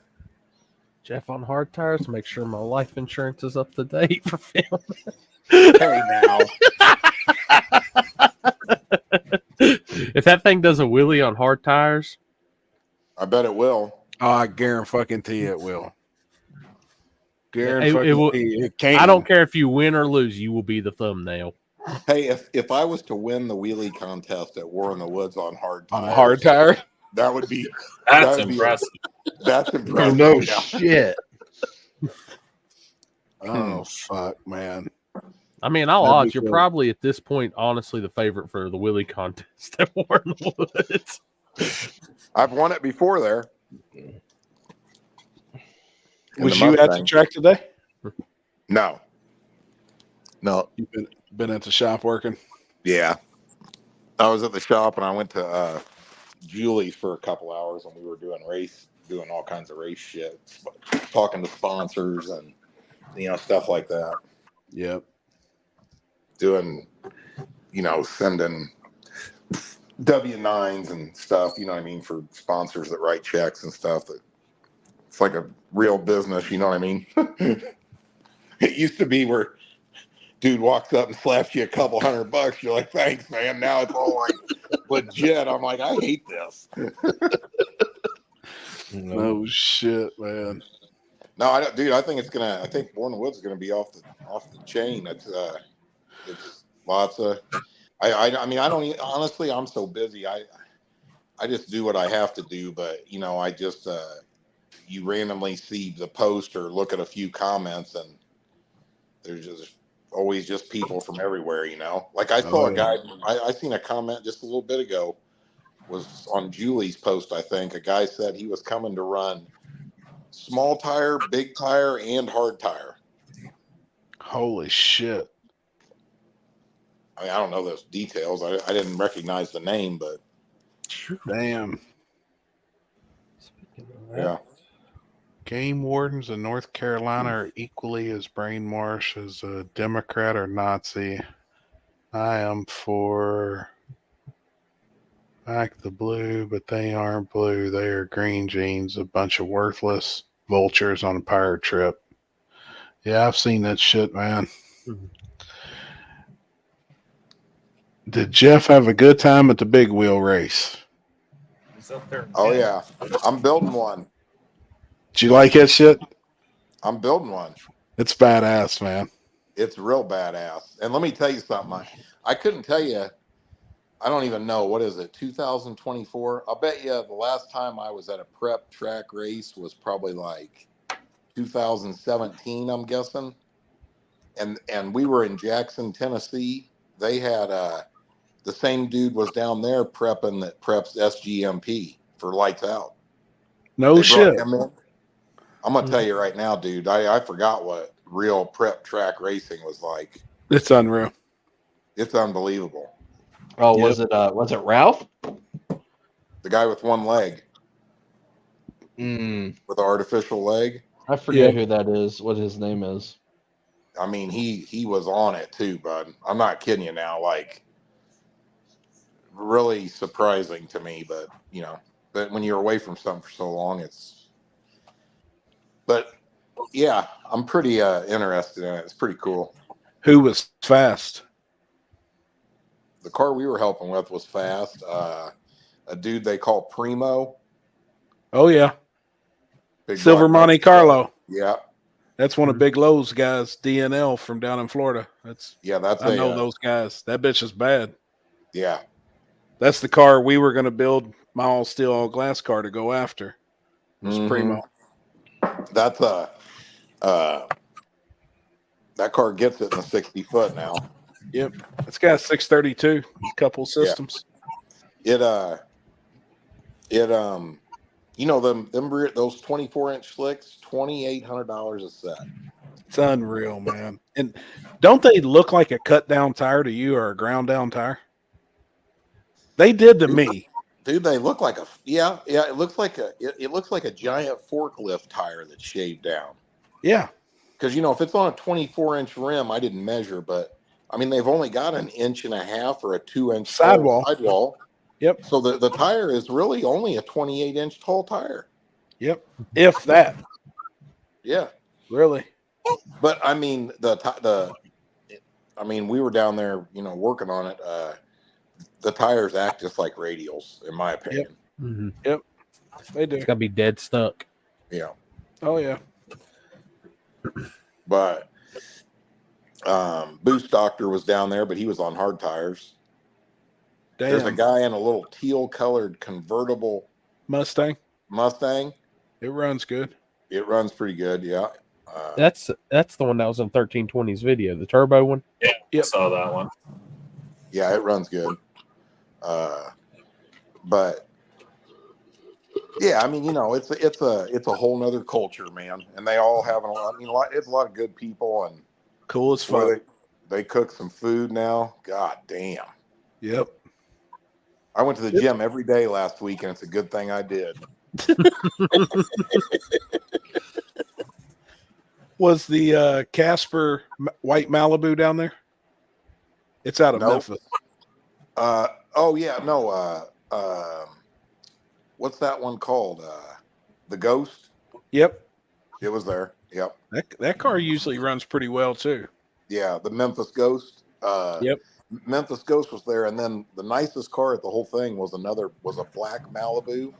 Jeff on hard tires. Make sure my life insurance is up to date for filming.
Hey now.
If that thing does a wheelie on hard tires,
I bet it will.
Oh, I guarantee it will.
it will.
It can.
I don't care if you win or lose. You will be the thumbnail.
Hey, if I was to win the wheelie contest at War in the Woods on hard tires,
On a hard tire?
that would be
That's
that'd be-
impressive.
that's impressive.
No
yeah.
shit.
Oh, fuck, man.
I mean, all
That'd be
odds, you're
cool.
probably at this point, honestly, the favorite for the wheelie contest at War in the Woods.
I've won it before there. In
Was
the
you at the
Mustang.
track today?
No. No.
You've been at the shop working?
Yeah. I was at the shop and I went to Julie's for a couple hours and we were doing all kinds of race shit, talking to sponsors and stuff like that.
Yep.
Doing, sending W-9s and stuff, you know what I mean, for sponsors that write checks and stuff. That it's like a real business, you know what I mean? It used to be where dude walks up and slaps you a couple $100. You're like, thanks, man. Now it's all like legit. I'm like, I hate this.
No shit, man.
No, I don't, dude. I think War in the Woods is gonna be off the chain. It's lots of. I mean, I don't honestly. I'm so busy. I just do what I have to do. But I just you randomly see the post or look at a few comments, and there's just always just people from everywhere. Like I saw a guy. I seen a comment just a little bit ago. Was on Julie's post. I think a guy said he was coming to run small tire, big tire, and hard tire.
Holy shit.
I mean, I don't know those details. I didn't recognize the name, but
Damn.
yeah.
Game wardens in North Carolina are equally as brainwashed as a Democrat or Nazi. I am for back the blue, but they aren't blue. They are green jeans, a bunch of worthless vultures on a pirate trip. Yeah, I've seen that shit, man. Did Jeff have a good time at the big wheel race?
He's up there.
Oh yeah, I'm building one.
Did you like that shit?
I'm building one.
It's badass, man.
It's real badass. And let me tell you something. I couldn't tell you. I don't even know. What is it? 2024? I'll bet you the last time I was at a prep track race was probably like 2017, I'm guessing. And we were in Jackson, Tennessee. They had the same dude was down there prepping that preps SGMP for Lights Out.
No shit.
I'm gonna tell you right now, dude. I forgot what real prep track racing was like.
It's unreal.
It's unbelievable.
Oh, was it Ralph?
The guy with one leg,
Mm.
with an artificial leg.
I forget who that is. What his name is.
I mean, he was on it too, bud. I'm not kidding you now. Like, really surprising to me, but but when you're away from something for so long, it's. But yeah, I'm pretty interested in it. It's pretty cool.
Who was fast?
The car we were helping with was fast. A dude they call Primo.
Oh yeah,
Big
Silver
black
Monte Carlo.
Yeah.
That's one of Big Lowe's guys, DNL from down in Florida. I know those guys. That bitch is bad.
Yeah.
That's the car we were going to build, my all steel, all glass car to go after. It was Primo.
That's that car gets it in the 60 foot now.
Yep. It's got a 632, couple systems.
Yeah. Those 24-inch slicks, $2,800 a set.
It's unreal, man. And don't they look like a cut down tire to you or a ground down tire? They did to me.
Dude, they look like it looks like a giant forklift tire that's shaved down.
Yeah.
Because if it's on a 24-inch rim, I didn't measure, but I mean they've only got an 1.5 inch or a 2-inch sidewall.
Yep.
So the tire is really only a 28-inch tall tire.
Yep. If that.
Yeah.
Really.
But I mean we were down there, working on it. The tires act just like radials, in my opinion.
Yep. Mm-hmm.
Yep. They do.
It's gotta be dead stuck.
Yeah.
Oh yeah.
But Boost Doctor was down there, but he was on hard tires.
Damn.
There's a guy in a little teal colored convertible
Mustang.
It
runs good.
It runs pretty good. Yeah.
That's the one that was in 1320's video, the turbo one.
Yeah. I saw that one.
Yeah, it runs good. But yeah, I mean, it's a whole nother culture, man, and they all have it's a lot of good people and
cool as fuck.
They cook some food now. God damn.
Yep.
I went to the gym every day last week, and it's a good thing I did.
Was the Casper white Malibu down there? It's out of Memphis.
Oh yeah, no. What's that one called? The Ghost.
Yep.
It was there. Yep.
That car usually runs pretty well too.
Yeah, the Memphis Ghost.
Yep.
Memphis Ghost was there, and then the nicest car at the whole thing was a black Malibu.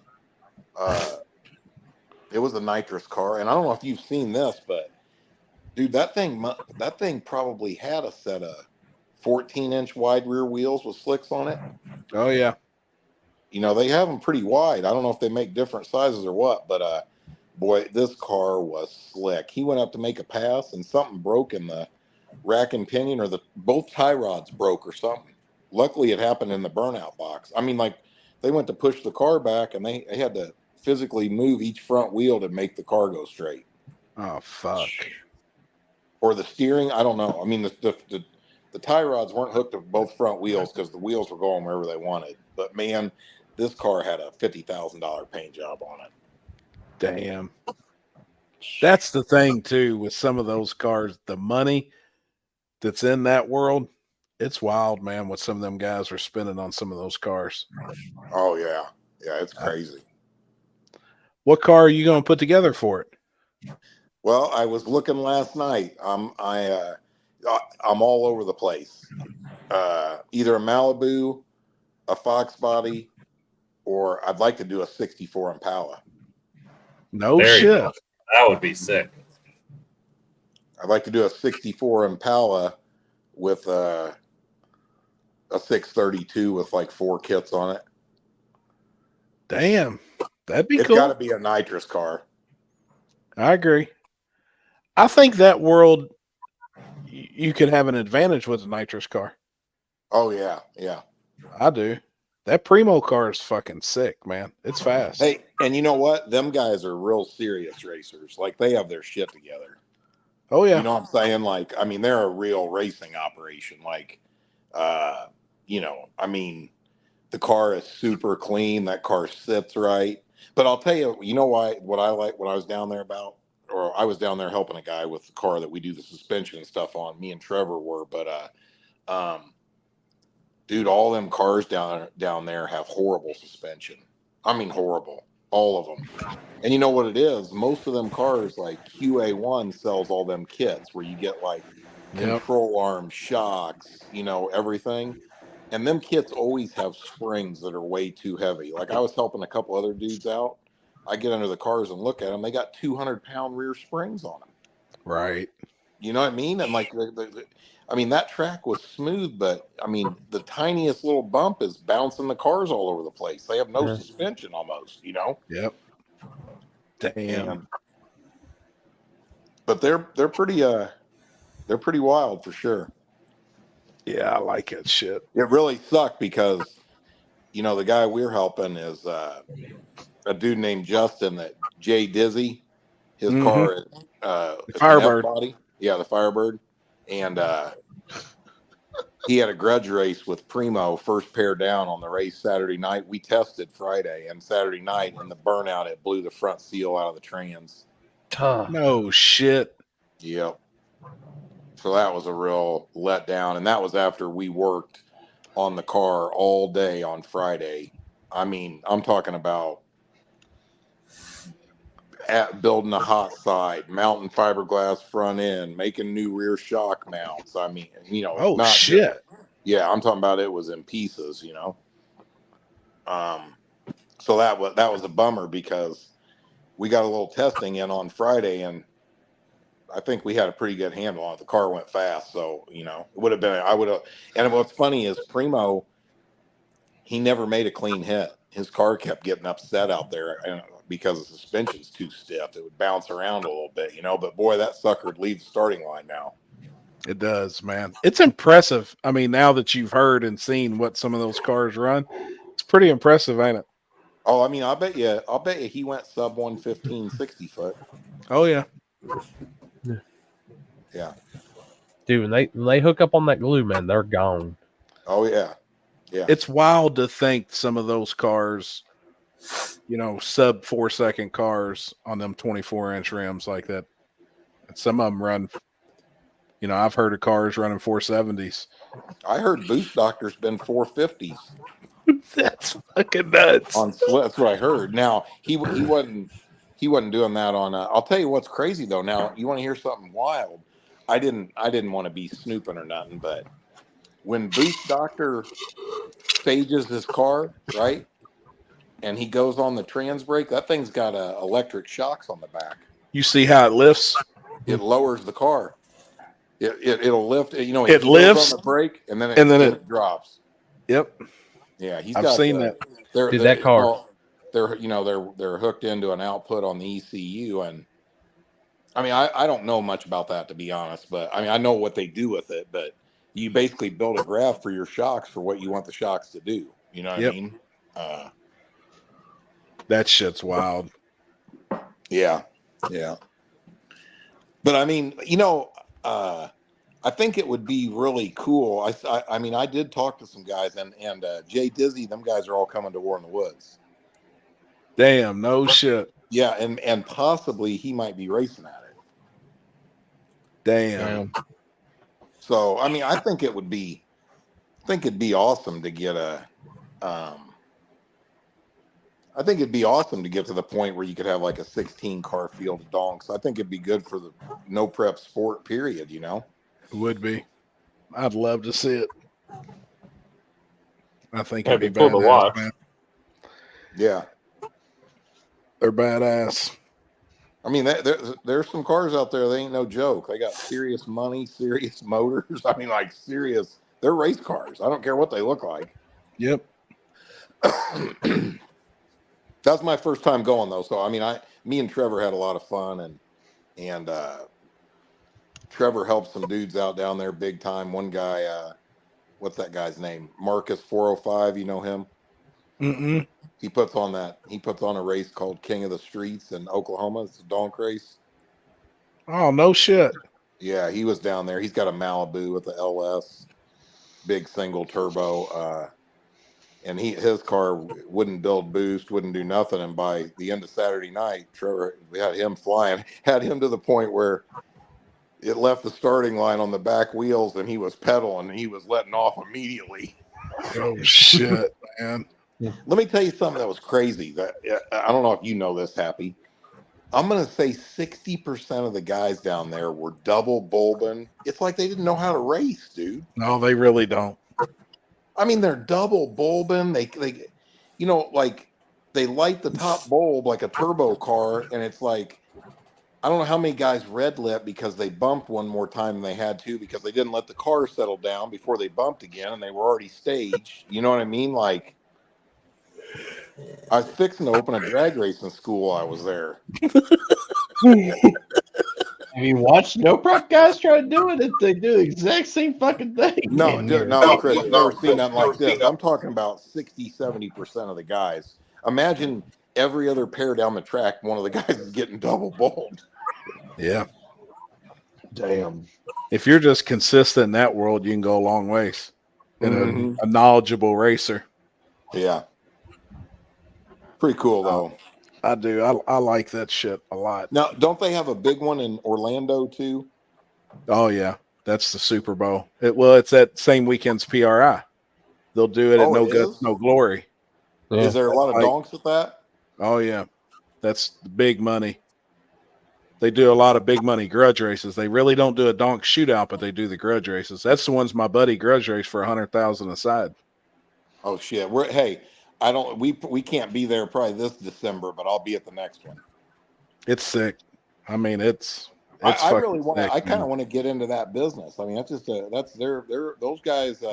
It was a nitrous car, and I don't know if you've seen this, but dude, that thing probably had a set of 14-inch wide rear wheels with slicks on it.
Oh yeah.
They have them pretty wide. I don't know if they make different sizes or what, but boy, this car was slick. He went up to make a pass, and something broke in the rack and pinion, or both tie rods broke or something. Luckily, it happened in the burnout box. I mean, like, they went to push the car back, and they had to physically move each front wheel to make the car go straight.
Oh fuck.
Or the steering, I don't know. I mean, the tie rods weren't hooked to both front wheels because the wheels were going wherever they wanted. But man, this car had a $50,000 paint job on it.
Damn. That's the thing too with some of those cars. The money that's in that world, it's wild, man, what some of them guys are spending on some of those cars.
Oh yeah. Yeah, it's crazy.
What car are you going to put together for it?
Well, I was looking last night. I'm all over the place. Either a Malibu, a Fox body, or I'd like to do a 64 Impala.
No shit.
That would be sick.
I'd like to do a 64 Impala with a 632 with like 4 kits on it.
Damn. That'd be cool.
It's got to be a nitrous car.
I agree. I think that world, you could have an advantage with a nitrous car.
Oh, yeah. Yeah.
I do. That Primo car is fucking sick, man. It's fast.
Hey, and you know what? Them guys are real serious racers. Like, they have their shit together.
Oh, yeah.
You know what I'm saying? Like, I mean, they're a real racing operation. Like, I mean, the car is super clean. That car sits right. But I'll tell you, what I like, what I was down there about, or I was down there helping a guy with the car that we do the suspension and stuff on. Me and Trevor were, but dude, all them cars down there have horrible suspension. I mean, horrible, all of them. And you know what it is? Most of them cars, like QA1 sells all them kits where you get like control arm, shocks, you know, everything. And them kits always have springs that are way too heavy. Like I was helping a couple other dudes out. I get under the cars and look at them. They got 200-pound rear springs on them.
Right.
You know what I mean? And like, I mean, that track was smooth, but I mean, the tiniest little bump is bouncing the cars all over the place. They have no suspension almost, you know?
Yep. Damn.
And, but they're pretty wild for sure.
Yeah, I like that shit.
It really sucked because, you know, the guy we're helping is a dude named Justin that Jay Dizzy. His car is
the Firebird.
body. Yeah, the Firebird. And he had a grudge race with Primo, first pair down on the race Saturday night. We tested Friday and Saturday night, and the burnout, it blew the front seal out of the trans.
No shit.
Yep. So that was a real letdown. And that was after we worked on the car all day on Friday. I mean, I'm talking about building a hot side, mounting fiberglass front end, making new rear shock mounts. I mean, you know,
oh shit.
Yeah, I'm talking about it was in pieces, you know. So that was a bummer because we got a little testing in on Friday, and I think we had a pretty good handle on it. The car went fast, so you know, it would have been. I would have. And what's funny is Primo, he never made a clean hit. His car kept getting upset out there, and because the suspension's too stiff, it would bounce around a little bit, you know. But boy, that sucker would leave the starting line now.
It does, man. It's impressive. I mean, now that you've heard and seen what some of those cars run, it's pretty impressive, ain't it?
Oh, I mean, I'll bet you he went sub 115 60 foot.
Oh yeah.
Yeah.
Dude, when they hook up on that glue, man, they're gone.
Oh yeah. Yeah.
It's wild to think some of those cars, you know, sub 4 second cars on them 24-inch rims like that. And some of them run, you know, I've heard of cars running 470s.
I heard Boost Doctor's been 450s.
That's fucking nuts.
That's what I heard. Now he wasn't doing that on. I'll tell you what's crazy though. Now you want to hear something wild? I didn't want to be snooping or nothing, but when Boost Doctor stages his car, right, and he goes on the trans brake, that thing's got electric shocks on the back.
You see how it lifts?
It lowers the car. It'll lift. You know,
it lifts
on the brake, and then it drops.
Yep.
Yeah,
I've seen that.
That car.
They're hooked into an output on the ECU, and I mean, I don't know much about that, to be honest, but I mean, I know what they do with it, but you basically build a graph for your shocks for what you want the shocks to do. You know what I mean?
That shit's wild.
Yeah. Yeah. But I mean, you know, I think it would be really cool. I mean, I did talk to some guys, and Jay Dizzy, them guys are all coming to War in the Woods.
Damn, no shit.
Yeah, and possibly he might be racing at it.
Damn.
So, I mean, I think it'd be awesome to get I think it'd be awesome to get to the point where you could have like a 16 car field of donks. I think it'd be good for the no prep sport period, you know?
It would be. I'd love to see it. I think
That'd
it'd
be
be
cool to
badass,
watch.
man.
Yeah.
They're badass.
I mean, there's some cars out there. They ain't no joke. They got serious money, serious motors. I mean, like serious. They're race cars. I don't care what they look like.
Yep.
That's my first time going though. So I mean, me and Trevor had a lot of fun, and Trevor helped some dudes out down there big time. One guy, what's that guy's name? Marcus 405. You know him?
Mm-mm.
He puts on a race called King of the Streets in Oklahoma. It's a donk race.
Oh, no shit.
Yeah, he was down there. He's got a Malibu with the LS, big single turbo. and his car wouldn't build boost, wouldn't do nothing. And by the end of Saturday night, Trevor, we had him flying, had him to the point where it left the starting line on the back wheels, and he was pedaling, and he was letting off immediately.
Oh shit, man!
Let me tell you something that was crazy. That I don't know if you know this, Happy. I'm gonna say 60% of the guys down there were double bulbing. It's like they didn't know how to race, dude.
No, they really don't.
I mean, they're double bulbing. They you know, like they light the top bulb like a turbo car, and it's like, I don't know how many guys red lit because they bumped one more time than they had to because they didn't let the car settle down before they bumped again, and they were already staged. You know what I mean? Like, I was fixing to open a drag racing school while I was there.
Have you watched no prep guys try to do it? They do the exact same fucking thing.
No, no, Chris, I've never seen nothing like this. I'm talking about 60-70% of the guys. Imagine every other pair down the track, one of the guys is getting double bulbed.
Yeah.
Damn.
If you're just consistent in that world, you can go a long ways. And a knowledgeable racer.
Yeah. Pretty cool, though.
I do. I like that shit a lot.
Now, don't they have a big one in Orlando, too?
Oh, yeah. That's the Super Bowl. It's that same weekend's PRI. They'll do it at No Guts, No Glory.
Yeah. Is there a lot of donks at that?
Oh, yeah. That's the big money. They do a lot of big money grudge races. They really don't do a donk shootout, but they do the grudge races. That's the ones my buddy grudge race for $100,000 aside.
Oh shit! We can't be there probably this December, but I'll be at the next one.
It's sick. I mean, it's
I really want.
sick,
I kind
man.
of want to get into that business. I mean, that's just those guys.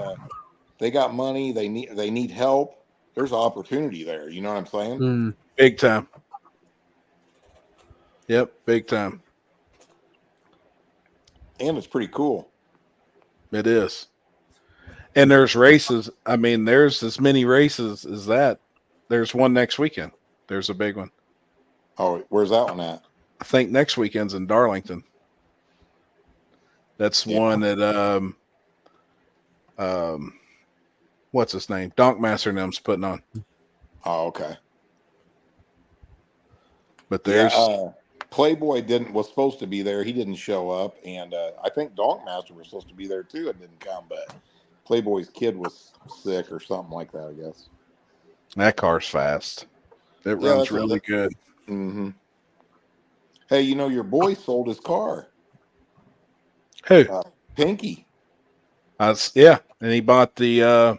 They got money. They need help. There's opportunity there. You know what I'm saying?
Big time. Yep, big time.
And it's pretty cool.
It is. And there's races. I mean, there's as many races as that. There's one next weekend. There's a big one.
Oh, where's that one at?
I think next weekend's in Darlington. That's one that what's his name? Donkmaster and them's putting on.
Oh, okay.
But there's
Playboy was supposed to be there. He didn't show up, and I think Donkmaster was supposed to be there too and didn't come. But Playboy's kid was sick or something like that, I guess.
that car's fast. It runs really good.
Mm-hmm. Hey, you know your boy sold his car.
Who?
Pinky.
Yeah, and he bought the.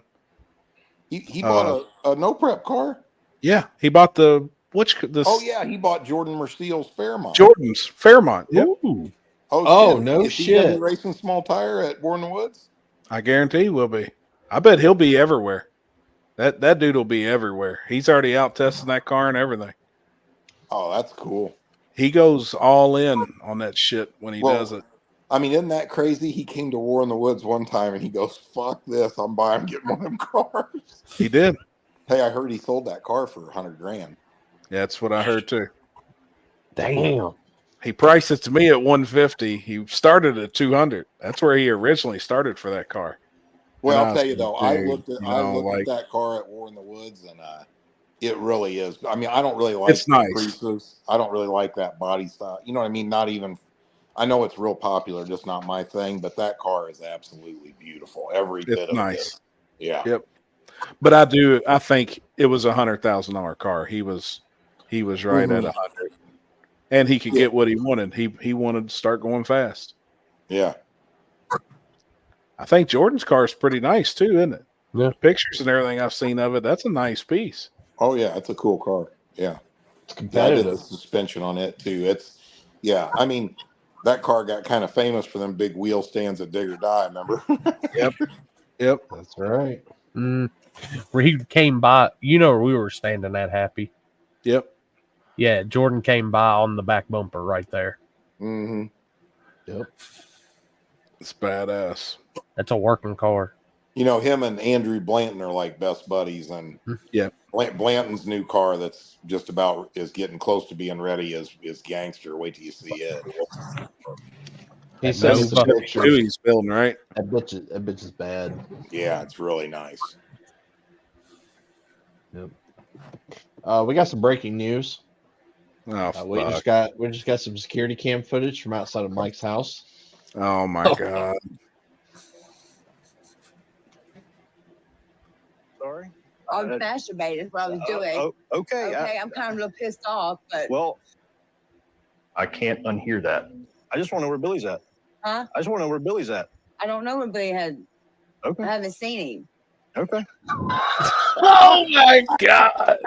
He bought a no prep car.
Yeah, he bought the
Oh yeah, he bought Jordan Merciel's Fairmont.
Jordan's Fairmont. Yep.
Oh
no
Is he gonna be racing small tire at Born in the Woods?
I guarantee he will be. I bet he'll be everywhere. That dude will be everywhere. He's already out testing that car and everything.
Oh, that's cool.
He goes all in on that shit when he does it.
I mean, isn't that crazy? He came to War in the Woods one time and he goes, "Fuck this! I'm getting one of them cars."
He did.
Hey, I heard he sold that car for $100,000.
Yeah, that's what I heard too.
Damn.
He priced it to me at $150. He started at $200. That's where he originally started for that car.
Well,
And
I'll
was
tell you though,
like,
I
dude,
looked at
like,
that car at War in the Woods, and it really is. I mean, I don't really like
It's nice.
Priuses. I don't really like that body style. You know what I mean? Not even. I know it's real popular, just not my thing. But that car is absolutely beautiful. Every bit of
nice.
it. Yeah.
Yep. But I think it was $100,000 car. He was right at 100, and he could get what he wanted. He wanted to start going fast.
Yeah.
I think Jordan's car is pretty nice too, isn't it? Yeah. Pictures and everything I've seen of it, that's a nice piece.
Oh yeah, it's a cool car. Yeah.
It's competitive.
I did the suspension on it too. I mean, that car got kind of famous for them big wheel stands at Dig or Die, remember?
Yep.
That's right.
Where he came by, we were standing at Happy.
Yep.
Yeah, Jordan came by on the back bumper right there.
Mm-hmm.
Yep.
It's badass.
That's a working car.
You know, him and Andrew Blanton are like best buddies, and Blanton's new car that's just about is getting close to being ready is Gangster. Wait till you see it.
He says the picture.
He's building, right?
That bitch is bad.
Yeah, it's really nice.
We got some breaking news.
Oh,
We just got some security cam footage from outside of Mike's house.
Oh my god.
Sorry.
I was masturbating. That's what I was doing.
Okay.
Okay, I'm kind of a little pissed off, but
Well, I can't unhear that. I just want to know where Billy's at.
huh?
I just want to know where Billy's at.
I don't know if they had.
Okay.
I haven't seen him.
Okay.
Oh my god.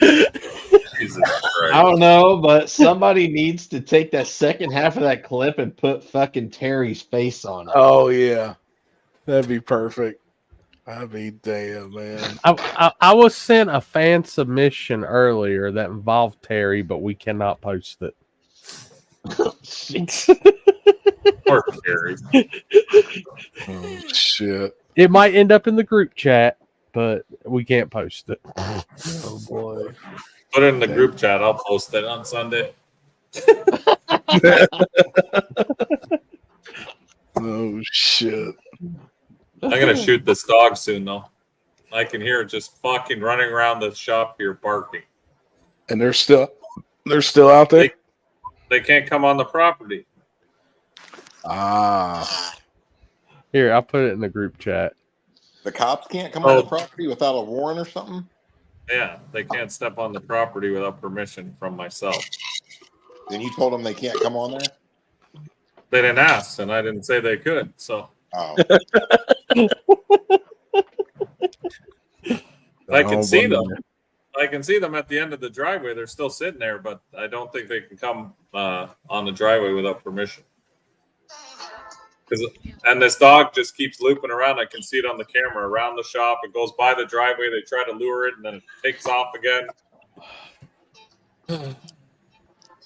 Jesus Christ.
I don't know, but somebody needs to take that second half of that clip and put fucking Terry's face on it.
Oh yeah. That'd be perfect. I'd be damn, man.
I was sent a fan submission earlier that involved Terry, but we cannot post it.
Poor Terry.
Oh shit.
It might end up in the group chat, but we can't post it.
Oh boy.
Put it in the group chat. I'll post it on Sunday.
Oh shit.
I'm gonna shoot this dog soon, though. I can hear it just fucking running around the shop here barking.
And they're still out there?
They can't come on the property.
Ah.
Here, I'll put it in the group chat.
The cops can't come on the property without a warrant or something?
Yeah, they can't step on the property without permission from myself.
Then you told them they can't come on there?
They didn't ask, and I didn't say they could. So
Oh.
I can see them. I can see them at the end of the driveway. They're still sitting there, but I don't think they can come on the driveway without permission. And this dog just keeps looping around. I can see it on the camera around the shop. It goes by the driveway. They try to lure it, and then it takes off again.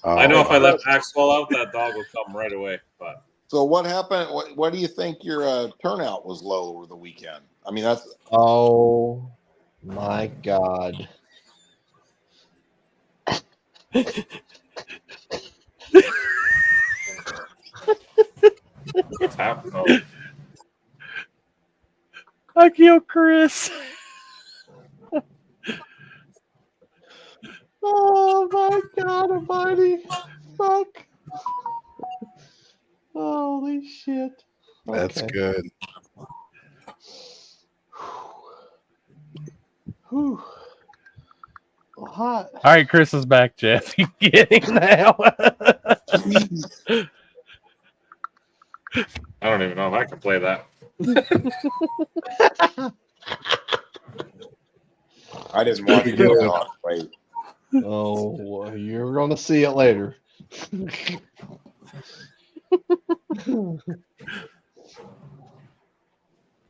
I know if I left Maxwell out, that dog would come right away. But
So what happened? What do you think your turnout was low over the weekend? I mean, that's
Oh my god.
what's happening?
I killed Chris.
Oh my god, almighty. Fuck. Holy shit.
That's
Okay.
good.
Whew. Hot.
All right, Chris is back, Jeff. You get him now.
I don't even know if I can play that.
I didn't want to get it on. Wait.
Oh, well, you're going to see it later.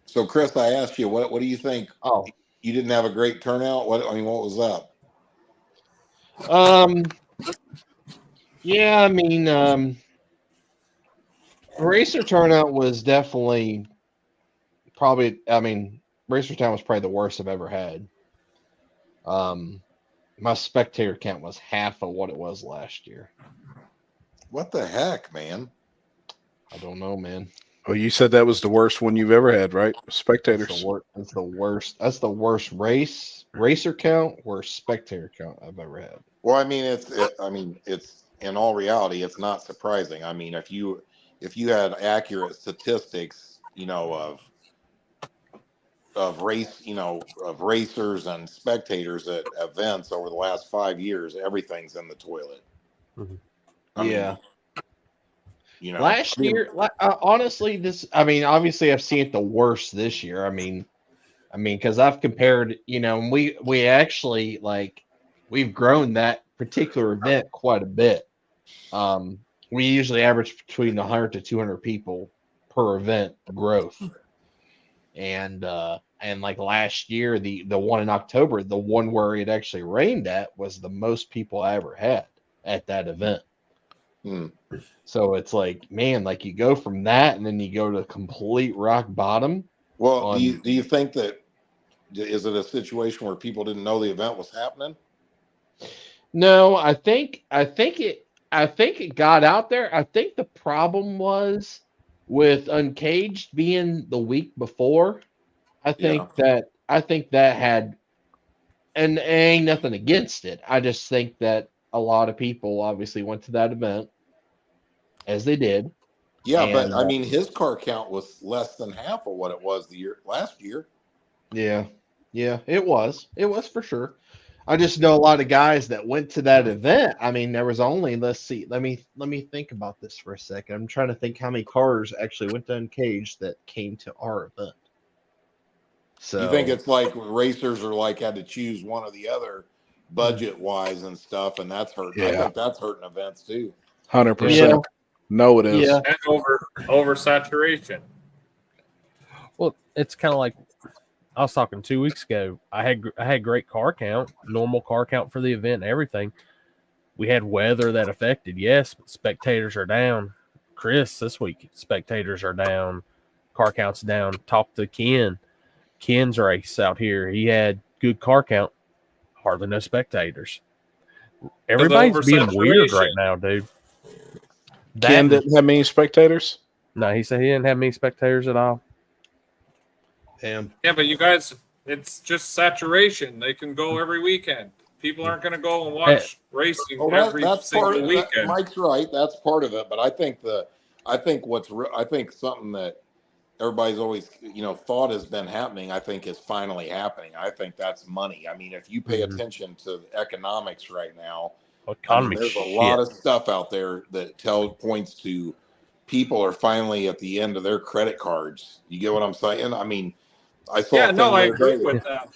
So, Chris, I asked you, what do you think?
Oh,
you didn't have a great turnout. What was up?
Yeah, I mean, racer turnout was definitely probably. I mean, racer town was probably the worst I've ever had. My spectator count was half of what it was last year.
What the heck, man?
I don't know, man.
Well, you said that was the worst one you've ever had, right? Spectators.
That's the worst. That's the worst racer count, worst spectator count I've ever had.
Well, I mean, it's in all reality, it's not surprising. I mean, if you had accurate statistics, of racers and spectators at events over the last 5 years, everything's in the toilet.
Mm-hmm.
I mean,
Yeah.
Last
year, honestly, obviously I've seen it the worst this year. I mean, because I've compared, we actually we've grown that particular event quite a bit. We usually average between 100 to 200 people per event growth. And like last year, the one in October, the one where it actually rained at was the most people I ever had at that event. So it's like, man, you go from that and then you go to complete rock bottom.
Well, do you think that is it a situation where people didn't know the event was happening?
No, I think it got out there. I think the problem was with Uncaged being the week before. I think that had and ain't nothing against it. I just think that a lot of people obviously went to that event as they did.
Yeah, but
And,
I mean, his car count was less than half of what it was last year.
Yeah, it was for sure. I just know a lot of guys that went to that event. I mean, there was only, let's see, let me think about this for a second. I'm trying to think how many cars actually went to Uncaged that came to our event. So
You think it's like racers are like had to choose one or the other, budget wise and stuff, and that's hurting. I
Yeah.
think that's hurting events too.
100%. No, it is.
And oversaturation.
Well, it's kind of like I was talking 2 weeks ago. I had great car count, normal car count for the event and everything. We had weather that affected, yes, but spectators are down. Chris, this week, spectators are down. Car count's down. Talk to Ken's race out here. He had good car count, hardly no spectators. Everybody's being weird right now, dude.
Ken didn't have many spectators?
No, he said he didn't have many spectators at all.
Damn.
Yeah, but you guys, it's just saturation. They can go every weekend. People aren't going to go and watch racing every
That's part
single
of
weekend.
Mike's right. That's part of it. But I think something that everybody's always thought has been happening, I think is finally happening. I think that's money. I mean, if you pay attention to the economics right now, there's a lot of stuff out there that points to people are finally at the end of their credit cards. You get what I'm saying? I mean, I saw.
Yeah, no, I agree with that.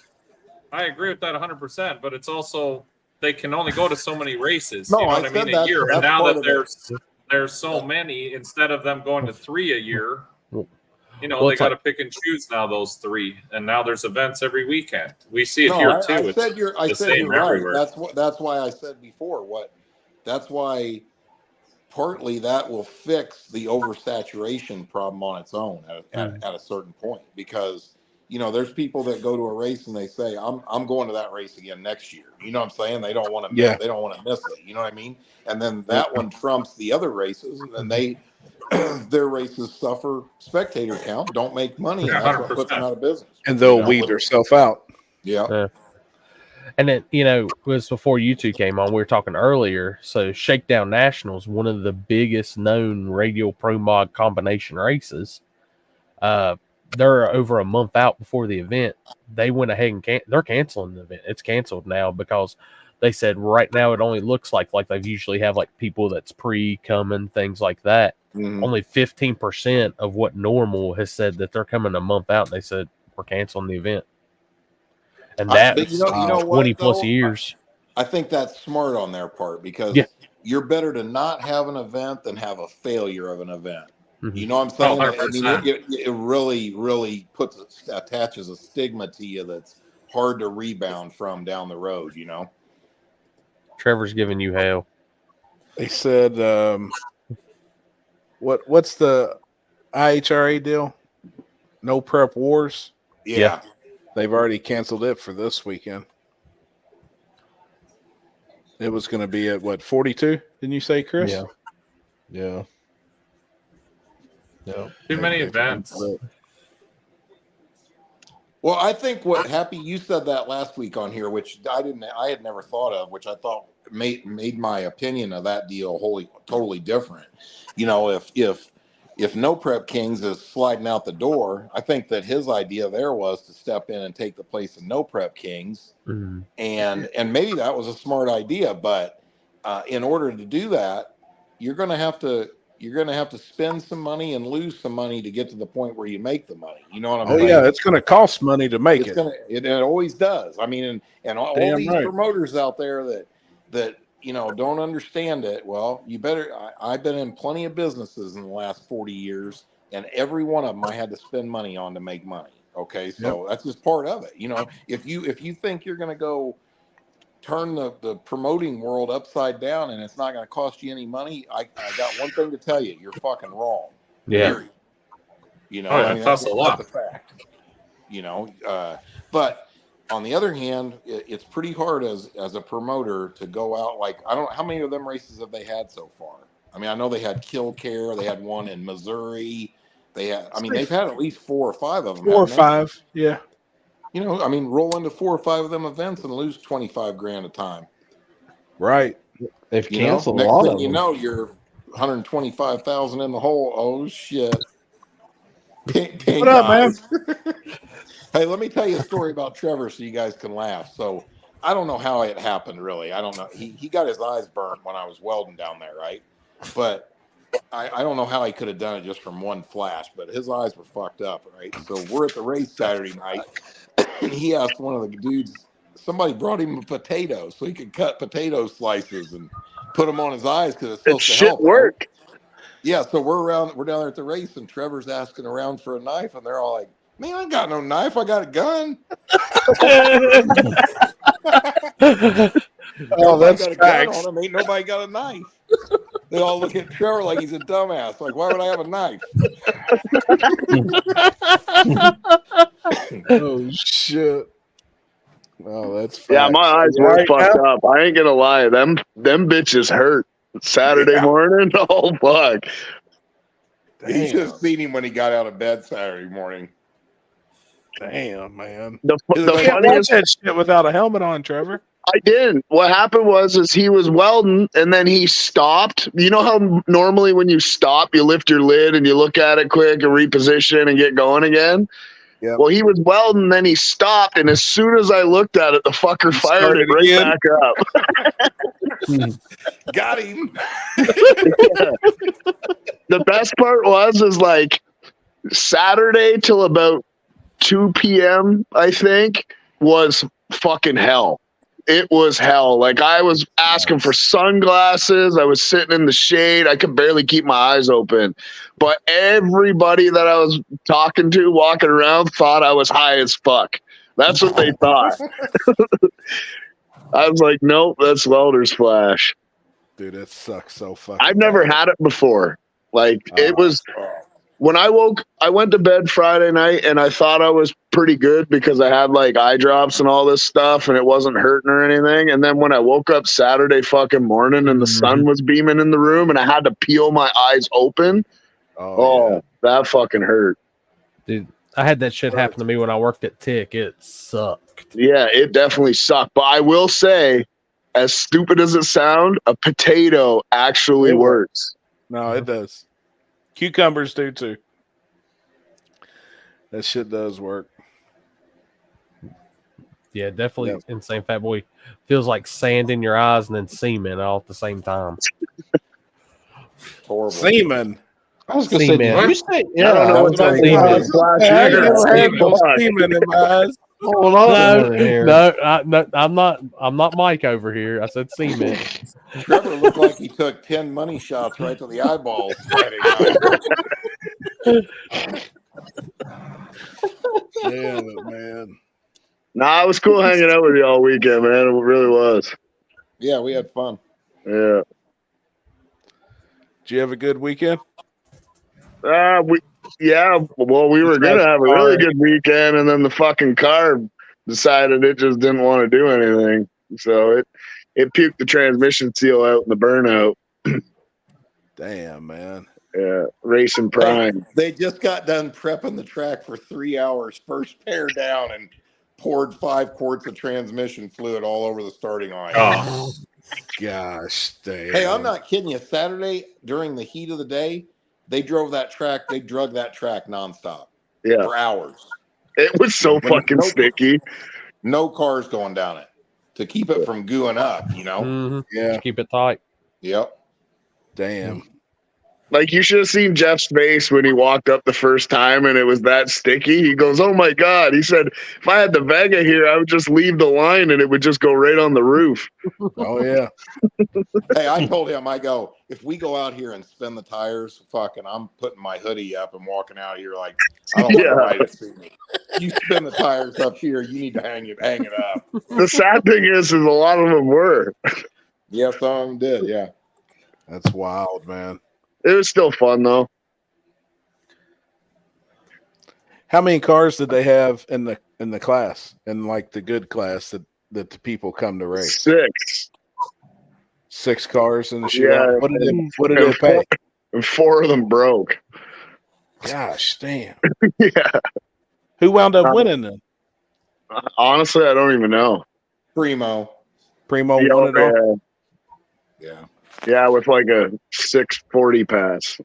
I agree with that 100%. But it's also they can only go to so many races.
No,
you know
I
what I
said
mean? A year, and
that's
now
part
that
of it.
there's so many, instead of them going to 3 a year,
Well,
they
it's
got to
like-
pick and choose now those 3, and now there's events every weekend. We see it
No,
here too.
I
It's
said you're
the same
right.
everywhere.
That's why I said before. That's why partly that will fix the oversaturation problem on its own at a certain point, because there's people that go to a race and they say I'm going to that race again next year. You know what I'm saying? They don't want to they don't want to miss it. You know what I mean? And then that one trumps the other races, and then their races suffer spectator count, don't make money, and that's what puts them out of business.
And they'll weed themselves out.
Yeah.
And then, it was before you two came on. We were talking earlier. So, Shakedown Nationals, one of the biggest known Radial Pro Mod combination races. They're over a month out before the event. They went ahead and they're canceling the event. It's canceled now because they said right now it only looks like they usually have like people that's pre-coming, things like that. Only 15% of what normal has said that they're coming a month out. And they said we're canceling the event. And that's
you know
20
what,
plus
though?
years.
I think that's smart on their part, because you're better to not have an event than have a failure of an event. You know what I'm saying? I mean, it really, really attaches a stigma to you that's hard to rebound from down the road.
Trevor's giving you hell.
They said, what's the IHRA deal? No Prep Wars?
Yeah.
They've already canceled it for this weekend. It was going to be at 42? Didn't you say, Chris?
Yeah.
Too many events.
Well, I think what Happy, you said that last week on here, which I had never thought of, which I thought made my opinion of that deal totally different. If No Prep Kings is sliding out the door, I think that his idea there was to step in and take the place of No Prep Kings.
Mm-hmm.
And maybe that was a smart idea, but in order to do that, you're going to have to spend some money and lose some money to get to the point where you make the money. You know what I'm saying?
Oh yeah, it's going to cost money to make it.
It always does. I mean, and all these promoters out there that don't understand it. Well, you better. I've been in plenty of businesses in the last 40 years, and every one of them I had to spend money on to make money. Okay, so that's just part of it. If you think you're going to go turn the promoting world upside down and it's not going to cost you any money, I got one thing to tell you: you're fucking wrong.
Yeah.
That's a fact. But on the other hand, it's pretty hard as a promoter to go out. Like, I don't know how many of them races have they had so far. I mean, I know they had Kill Care. They had one in Missouri. They've had at least 4 or 5 of them.
4 or 5, yeah.
You know, I mean, roll into 4 or 5 of them events and lose 25 grand a time.
Right.
They've
You know,
canceled a
next
lot
thing
of
you
them.
know, you're 125,000 in the hole. Oh shit! Pink
What up, man?
eyes. Hey, let me tell you a story about Trevor so you guys can laugh. So I don't know how it happened, really. I don't know. He got his eyes burned when I was welding down there, right? But I don't know how he could have done it just from one flash, but his eyes were fucked up, right? So we're at the race Saturday night, and he asked one of the dudes, somebody brought him a potato so he could cut potato slices and put them on his eyes because it's supposed to help. Right? Yeah, so we're down there at the race, and Trevor's asking around for a knife, and they're all like, "Man, I got no knife. I got a gun."
Oh,
Everybody
that's
got a gun
facts.
on him. Ain't nobody got a knife. They all look at Trevor like he's a dumbass. Like, why would I have a knife?
Oh shit! Oh, that's facts.
Yeah, my eyes were
Right,
fucked
Al?
up. I ain't gonna lie. Them bitches hurt. Saturday morning. Oh fuck.
He should have seen him when he got out of bed Saturday morning.
Damn, man.
The
You can't watch
funniest.
that shit without a helmet on, Trevor.
I didn't. What happened was he was welding and then he stopped. You know how normally when you stop, you lift your lid and you look at it quick and reposition and get going again?
Yep.
Well, he was welding, then he stopped, and as soon as I looked at it, the fucker fired it
started
right
again?
back up.
Got him.
The best part was like Saturday till about 2 p.m., I think, was fucking hell. It was hell. Like, I was asking for sunglasses. I was sitting in the shade. I could barely keep my eyes open. But everybody that I was talking to, walking around, thought I was high as fuck. That's what they thought. I was like, nope, that's welder's flash.
Dude, that sucks so fucking.
I've never had it before. Like, it was when I went to bed Friday night and I thought I was pretty good because I had like eye drops and all this stuff and it wasn't hurting or anything. And then when I woke up Saturday fucking morning and the sun was beaming in the room and I had to peel my eyes open. Oh, that fucking hurt.
Dude, I had that shit happen to me when I worked at Tick. It sucked.
Yeah, it definitely sucked. But I will say, as stupid as it sounds, a potato actually works.
No, it does. Cucumbers do too. That shit does work.
Yeah, definitely insane, fat boy. Feels like sand in your eyes and then semen all at the same time.
Horrible.
Semen.
I was gonna say,
Semen.
did you say?
I don't know what that is.
I never had no semen in my eyes.
Hold on.
No, I'm not Mike over here. I said semen.
Trevor looked like he took 10 money shots right to the eyeballs.
Damn it, man.
Nah, it was cool hanging out with you all weekend, man. It really was.
Yeah, we had fun.
Yeah.
Did you have a good weekend?
We were gonna have a really good weekend, and then the fucking car decided it just didn't want to do anything. So it puked the transmission seal out in the burnout.
Damn, man.
Yeah, racing prime.
They just got done prepping the track for 3 hours, first pair down, and poured 5 quarts of transmission fluid all over the starting line.
Oh, gosh, damn.
Hey, I'm not kidding you. Saturday, during the heat of the day, they drug that track nonstop.
Yeah.
For hours.
It was so fucking sticky.
No cars going down it to keep it from gooing up, you know?
Mm-hmm.
Yeah.
Just keep it tight.
Yep.
Damn.
Like, you should have seen Jeff's face when he walked up the first time and it was that sticky. He goes, oh my God. He said, if I had the Vega here, I would just leave the line and it would just go right on the roof.
Oh, yeah.
Hey, I told him, I go, if we go out here and spin the tires, fucking, I'm putting my hoodie up and walking out here like, I don't want anybody to see me. You spin the tires up here, you need to hang it up.
The sad thing is a lot of them were.
Yeah, some of them did, yeah.
That's wild, man.
It was still fun, though.
How many cars did they have in the class, in like the good class that the people come to race?
6.
6 cars in the shootout.
Yeah.
What did they pay?
And 4 of them broke.
Gosh, damn.
Yeah.
Who wound up winning then?
Honestly, I don't even know.
Primo.
Primo
Yeah,
won it all.
Yeah.
Yeah, with like a 640 pass.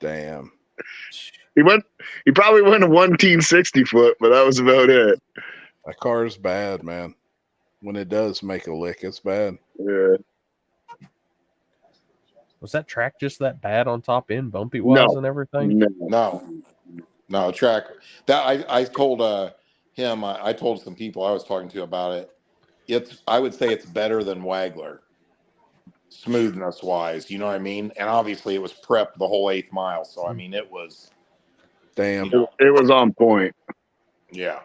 Damn.
He probably went a 160 foot, but that was about it.
That car is bad, man. When it does make a lick, it's bad.
Yeah.
Was that track just that bad on top end, bumpy wise and everything?
No, track that I told him. I told some people I was talking to about it. I would say it's better than Wagler, smoothness wise. You know what I mean? And obviously, it was prepped the whole 8th mile. So I mean, it was.
Damn.
It was on point.
Yeah.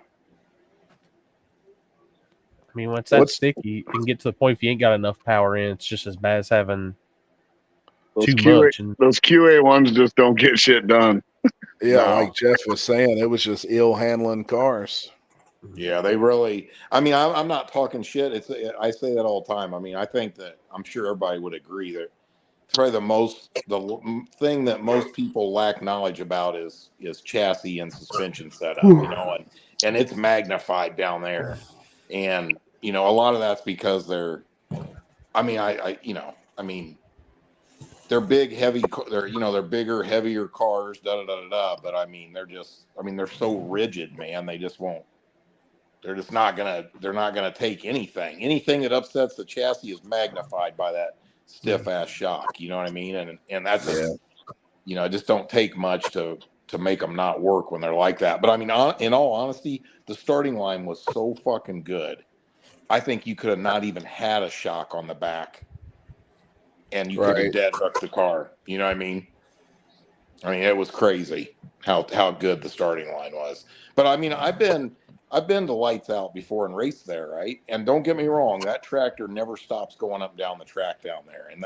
I mean, when it's that sticky, it can get to the point if you ain't got enough power in, it's just as bad as having too much. And
those QA ones just don't get shit done.
Yeah, like Jeff was saying, it was just ill handling cars.
Yeah, they really. I mean, I'm not talking shit. I say that all the time. I mean, I think that I'm sure everybody would agree that probably the thing that most people lack knowledge about is chassis and suspension setup. You know, and it's magnified down there, and you know, a lot of that's because they're. I mean, they're big, heavy. They're bigger, heavier cars. But I mean, they're so rigid, man. They just won't. They're just not gonna. They're not gonna take anything. Anything that upsets the chassis is magnified by that stiff ass shock. You know what I mean? And that's it just don't take much to make them not work when they're like that. But I mean, in all honesty, the starting line was so fucking good. I think you could have not even had a shock on the back, and you could have dead hooked the car. You know what I mean? I mean, it was crazy how good the starting line was. But I mean, I've been to Lights Out before and raced there, right? And don't get me wrong, that tractor never stops going up and down the track down there. And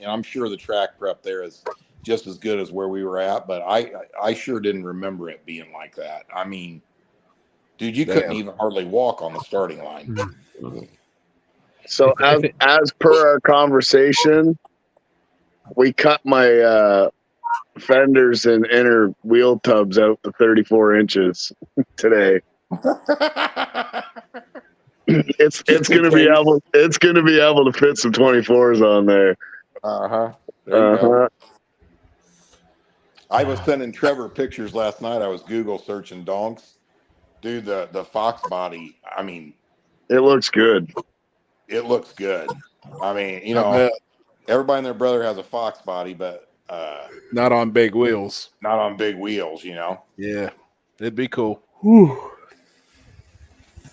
I'm sure the track prep there is just as good as where we were at. But I sure didn't remember it being like that. I mean, dude, you couldn't even hardly walk on the starting line.
So as per our conversation, we cut my fenders and inner wheel tubs out to 34 inches today. It's gonna be able to fit some 24s on there.
There you go. I was sending Trevor pictures last night. I was Google searching donks. Dude, the Fox body, I mean,
it looks good.
It looks good. I mean, you know, everybody and their brother has a Fox body, but
not on big wheels.
Not on big wheels, you know.
Yeah, it'd be cool.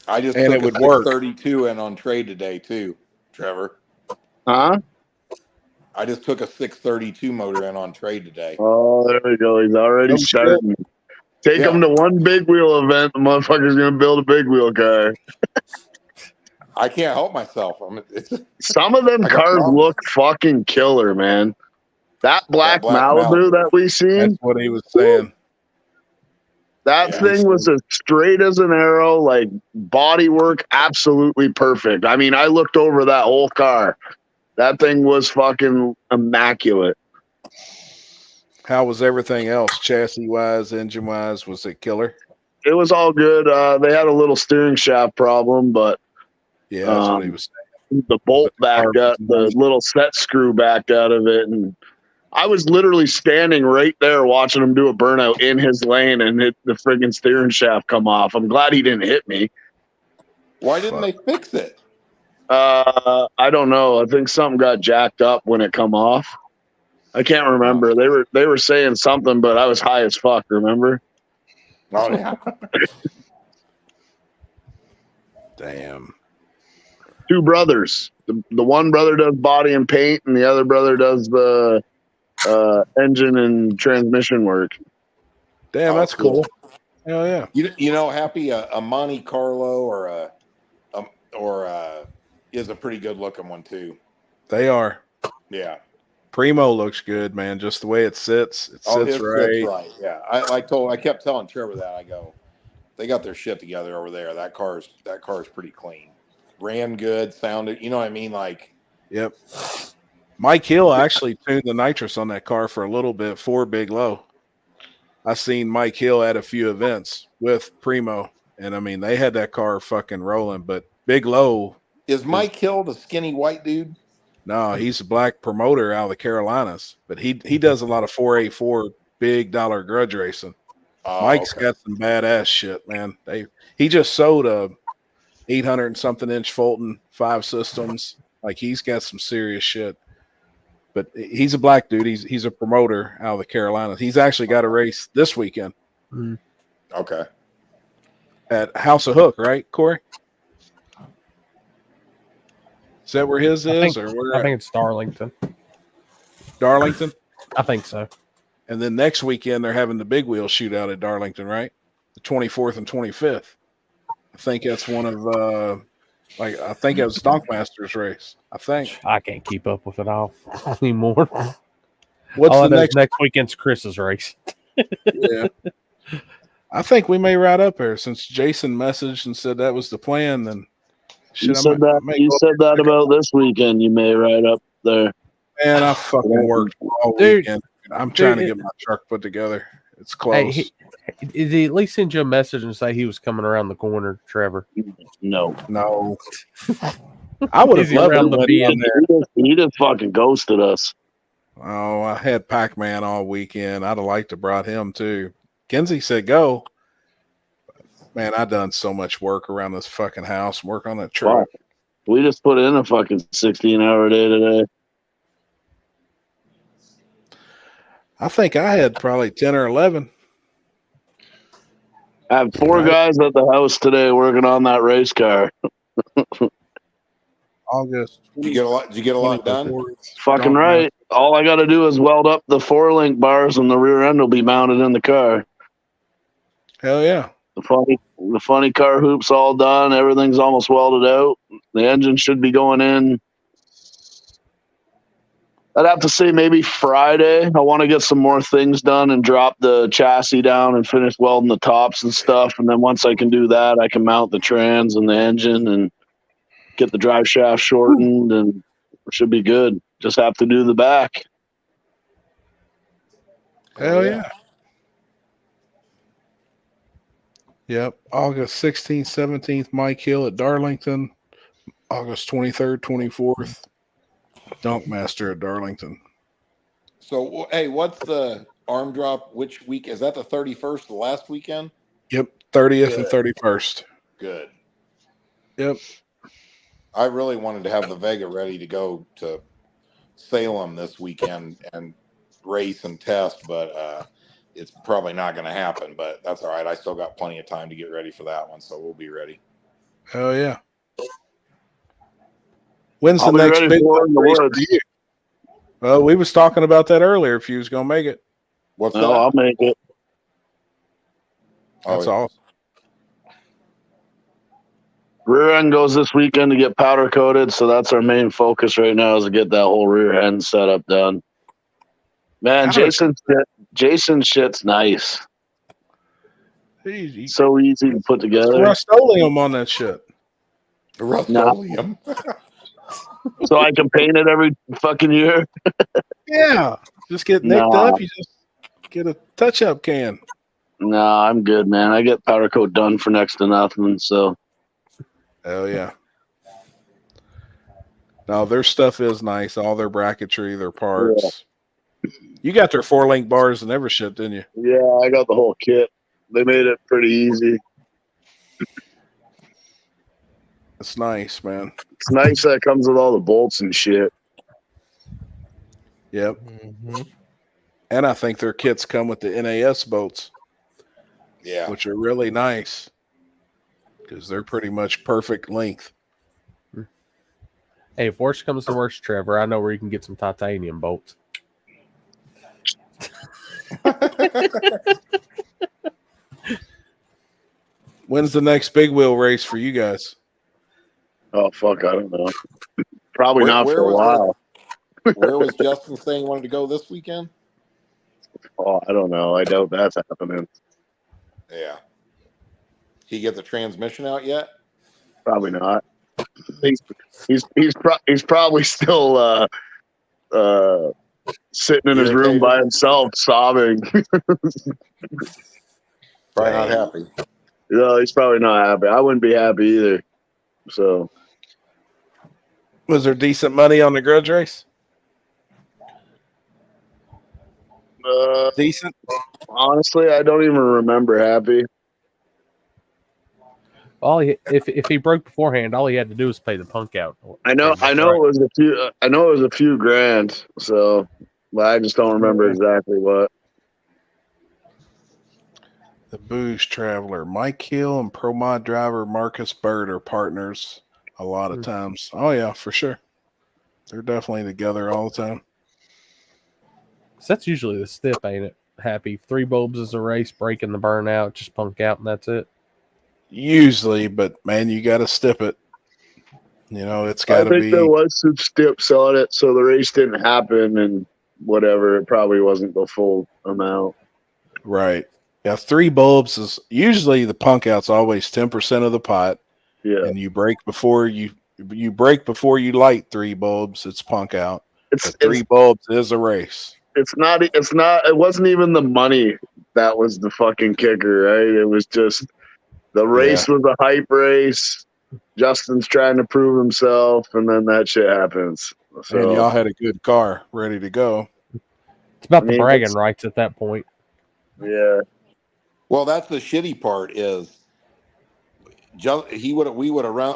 I just
And
took
it would
a
work.
632 in on trade today too, Trevor.
Huh?
I just took a 632 motor in on trade today.
Oh, there we go. He's already
No shit.
starting. Take him to one big wheel event. The motherfucker's gonna build a big wheel car.
I can't help myself.
Some of them cars look fucking killer, man. That black Malibu that we seen.
That's what he was saying.
That thing was as straight as an arrow, like body work, absolutely perfect. I mean, I looked over that whole car. That thing was fucking immaculate.
How was everything else, chassis wise, engine wise? Was it killer?
It was all good. They had a little steering shaft problem, but
yeah, that's what he was
saying. The bolt backed out, the little set screw backed out of it, and I was literally standing right there watching him do a burnout in his lane and hit the friggin' steering shaft come off. I'm glad he didn't hit me.
Why didn't they fix it?
I don't know. I think something got jacked up when it come off. I can't remember. They were saying something, but I was high as fuck. Remember?
Oh yeah.
Damn.
Two brothers. The one brother does body and paint, and the other brother does the engine and transmission work.
Damn, that's cool. Hell yeah.
You know, Happy a Monte Carlo or is a pretty good looking one too.
They are.
Yeah.
Primo looks good, man. Just the way it sits. It sits right.
Sits right. Yeah. I kept telling Trevor that. I go, they got their shit together over there. That car's pretty clean. Ran good, sounded, you know what I mean? Like,
yep. Mike Hill actually tuned the nitrous on that car for a little bit for Big Low. I seen Mike Hill at a few events with Primo, And I mean, they had that car fucking rolling. But Big Low,
Is Mike Hill the skinny white dude?
no, he's a black promoter out of the Carolinas, but he does a lot of 484 big dollar grudge racing.
Oh,
Mike's
okay.
got some badass shit, man. He just sold a 800 and something inch Fulton 5 systems. Like, he's got some serious shit. But he's a black dude. He's a promoter out of the Carolinas. He's actually got a race this weekend.
Okay.
At House of Hook, right, Corey? Is that where his is? Or where?
I think it's Darlington.
Darlington?
I think so.
And then next weekend, they're having the big wheel shootout at Darlington, right? The 24th and 25th. I think that's one of, I think it was Stonkmaster's race. I think.
I can't keep up with it all anymore.
What's
All I
the
know is
next?
next weekend's Chris's race?
Yeah. I think we may ride up there since Jason messaged and said that was the plan. Then
You said that about this weekend. You may ride up there.
Man, I fucking worked all weekend. I'm trying to get my truck put together. It's close.
Hey, did he at least send you a message and say he was coming around the corner, Trevor?
No.
I would have
Is he
loved
around
to
the
be in there.
He just fucking ghosted us.
Oh, I had Pac-Man all weekend. I'd have liked to brought him too. Kenzie said go. Man, I done so much work around this fucking house, work on that truck.
We just put in a fucking 16-hour day today.
I think I had probably 10 or 11.
I have 4 guys at the house today working on that race car.
August.
Did you get a lot done?
Fucking right. All I got to do is weld up the 4-link bars, and the rear end will be mounted in the car.
Hell yeah.
The funny car hoop's all done. Everything's almost welded out. The engine should be going in. I'd have to say maybe Friday. I want to get some more things done and drop the chassis down and finish welding the tops and stuff. And then once I can do that, I can mount the trans and the engine and get the drive shaft shortened, and it should be good. Just have to do the back.
Hell yeah. Yep. August 16th, 17th, Mike Hill at Darlington. August 23rd, 24th, Dunkmaster at Darlington.
So, hey, what's the arm drop? Which week? Is that the 31st, the last weekend?
Yep. 30th
Good.
and 31st.
Good.
Yep.
I really wanted to have the Vega ready to go to Salem this weekend and race and test, but it's probably not going to happen. But that's all right. I still got plenty of time to get ready for that one, so we'll be ready.
Hell yeah. When's the
I'll be
next
ready
big
for it in the
race for
woods.
you? Well, we was talking about that earlier. If you was gonna make it,
what's
No,
that?
I'll make it.
That's awesome.
Rear end goes this weekend to get powder coated, so that's our main focus right now is to get that whole rear end setup done. Man, Jason's shit's nice.
Easy.
So easy to put together.
Rust-Oleum on that shit.
Rust-Oleum.
So I can paint it every fucking year.
Yeah. Just get nicked
Nah.
up. You just get a touch-up can.
No, I'm good, man. I get powder coat done for next to nothing. So
Hell yeah. No, their stuff is nice. All their bracketry, their parts. You got their 4-link bars and every shit, didn't you?
yeah, I got the whole kit. They made it pretty easy.
It's nice, man.
It's nice that it comes with all the bolts and shit.
Yep. And I think their kits come with the NAS bolts.
Yeah.
Which are really nice. Because they're pretty much perfect length.
Hey, if worse comes to worse, Trevor, I know where you can get some titanium bolts.
When's the next big wheel race for you guys?
Oh, fuck, I don't know. Probably not for a
was
while.
Where was Justin saying he wanted to go this weekend?
Oh, I don't know. I doubt that's happening.
Yeah. He get the transmission out yet?
Probably not. He's probably still sitting in his room by himself, sobbing.
Probably not happy.
No, he's probably not happy. I wouldn't be happy either. So,
Was there decent money on the grudge race? Decent.
Honestly, I don't even remember Happy.
If he broke beforehand, all he had to do was pay the punk out.
I know it was a few. I know it was a few grand. So, but I just don't remember exactly what.
The Booze Traveler, Mike Hill and Pro Mod driver Marcus Bird are partners a lot of times. Oh yeah, for sure. They're definitely together all the time.
So that's usually the stip, ain't it? Happy 3 bulbs is a race, breaking the burnout, just punk out, and that's it.
Usually, but man, you got to stip it. You know, it's got to
I think
be.
there was some stips on it, so the race didn't happen, and whatever. It probably wasn't the full amount.
Right. Yeah, 3 bulbs is usually the punk out's always 10% of the pot.
Yeah.
And you break before you light 3 bulbs, it's punk out. But 3 bulbs is a race.
It wasn't even the money that was the fucking kicker, right? It was just the race was a hype race. Justin's trying to prove himself, and then that shit happens. So,
And y'all had a good car ready to go.
It's about the bragging rights at that point.
Yeah.
Well, that's the shitty part is we would have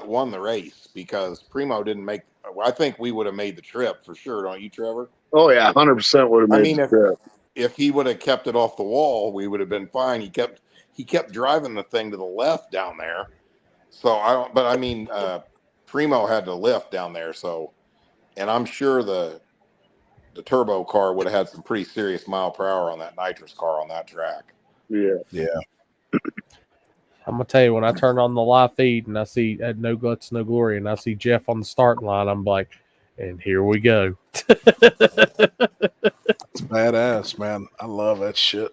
won the race because Primo didn't make. I think we would have made the trip for sure, don't you, Trevor?
Oh yeah, 100% would have made.
I mean, if he would have kept it off the wall, we would have been fine. He kept driving the thing to the left down there. So Primo had to lift down there. So, and I'm sure the turbo car would have had some pretty serious mile per hour on that nitrous car on that track.
Yeah.
I'm gonna tell you, when I turn on the live feed and I see at No Guts, No Glory, and I see Jeff on the starting line, I'm like, and here we go.
It's badass, man. I love that shit.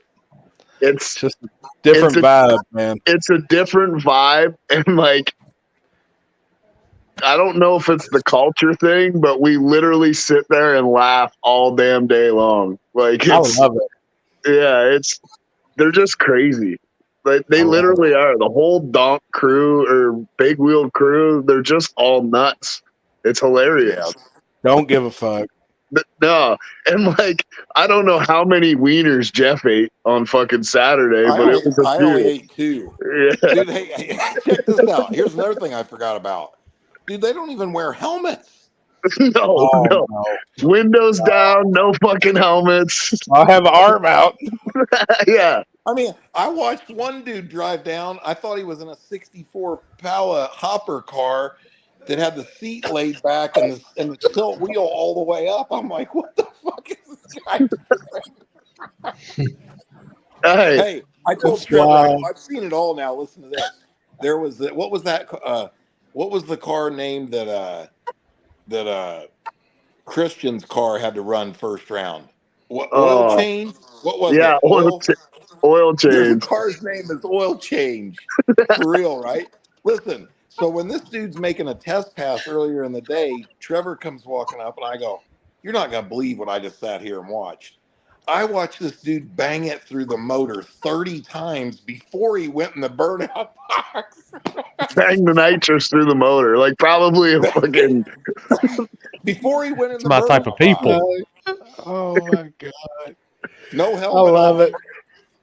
It's
just a different vibe, man.
It's a different vibe, and like, I don't know if it's the culture thing, but we literally sit there and laugh all damn day long. Like,
I love it.
Yeah, they're just crazy. Like, they literally are. The whole donk crew or big wheel crew, they're just all nuts. It's hilarious.
Don't give a fuck.
No, and like, I don't know how many wieners Jeff ate on fucking Saturday, but it was a
I
few.
only ate 2.
Yeah.
Dude, hey, check this out. Here's another thing I forgot about. Dude, they don't even wear helmets.
No. Windows down, no fucking helmets.
I'll have an arm out.
Yeah.
I mean, I watched one dude drive down. I thought he was in a 64 Pala hopper car that had the seat laid back and the tilt wheel all the way up. I'm like, what the fuck is this guy doing? Hey, I told Trevor, I've seen it all now. Listen to this. There was what was the car name that Christian's car had to run first round? What, oil change? What was it?
Oil
There's a
change.
car's name is Oil Change. For real, right? Listen, so when this dude's making a test pass earlier in the day, Trevor comes walking up and I go, you're not going to believe what I just sat here and watched. I watched this dude bang it through the motor 30 times before he went in the burnout box.
Bang the nitrous through the motor. Like, probably a fucking.
Before he went in
It's
the
my
burnout
type of people.
box.
Oh my god.
No helmet.
I love it.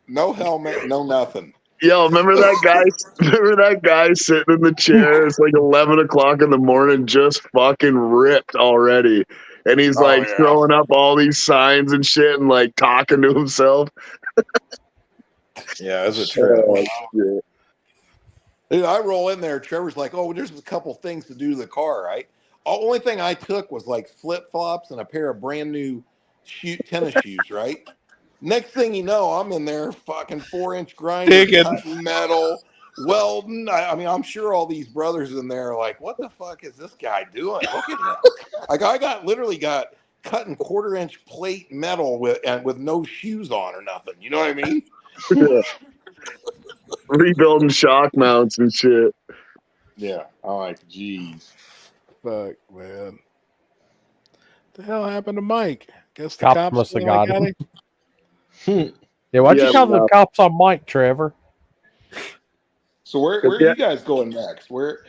No helmet, no nothing.
Yo, remember that guy? Remember that guy sitting in the chair? It's like 11 o'clock in the morning, just fucking ripped already, and he's like throwing up all these signs and shit, and like talking to himself.
Yeah, it's a trip.
Oh, shit.
Dude, I roll in there. Trevor's like, "Oh, there's a couple things to do to the car, right?" The only thing I took was like flip flops and a pair of brand new tennis shoes, right? Next thing you know, I'm in there fucking 4-inch grinder, cutting metal, welding. I mean, I'm sure all these brothers in there are like, what the fuck is this guy doing? Look at him. Like, I literally got cutting 1/4-inch plate metal with no shoes on or nothing. You know what I mean?
Yeah. Rebuilding shock mounts and shit.
Yeah. I'm like, geez.
Fuck, man. The hell happened to Mike? Guess the
Cops
cops
must have
finally
got him.
him.
Yeah, why'd you call the cops on Mike, Trevor?
So where are you guys going next? Where,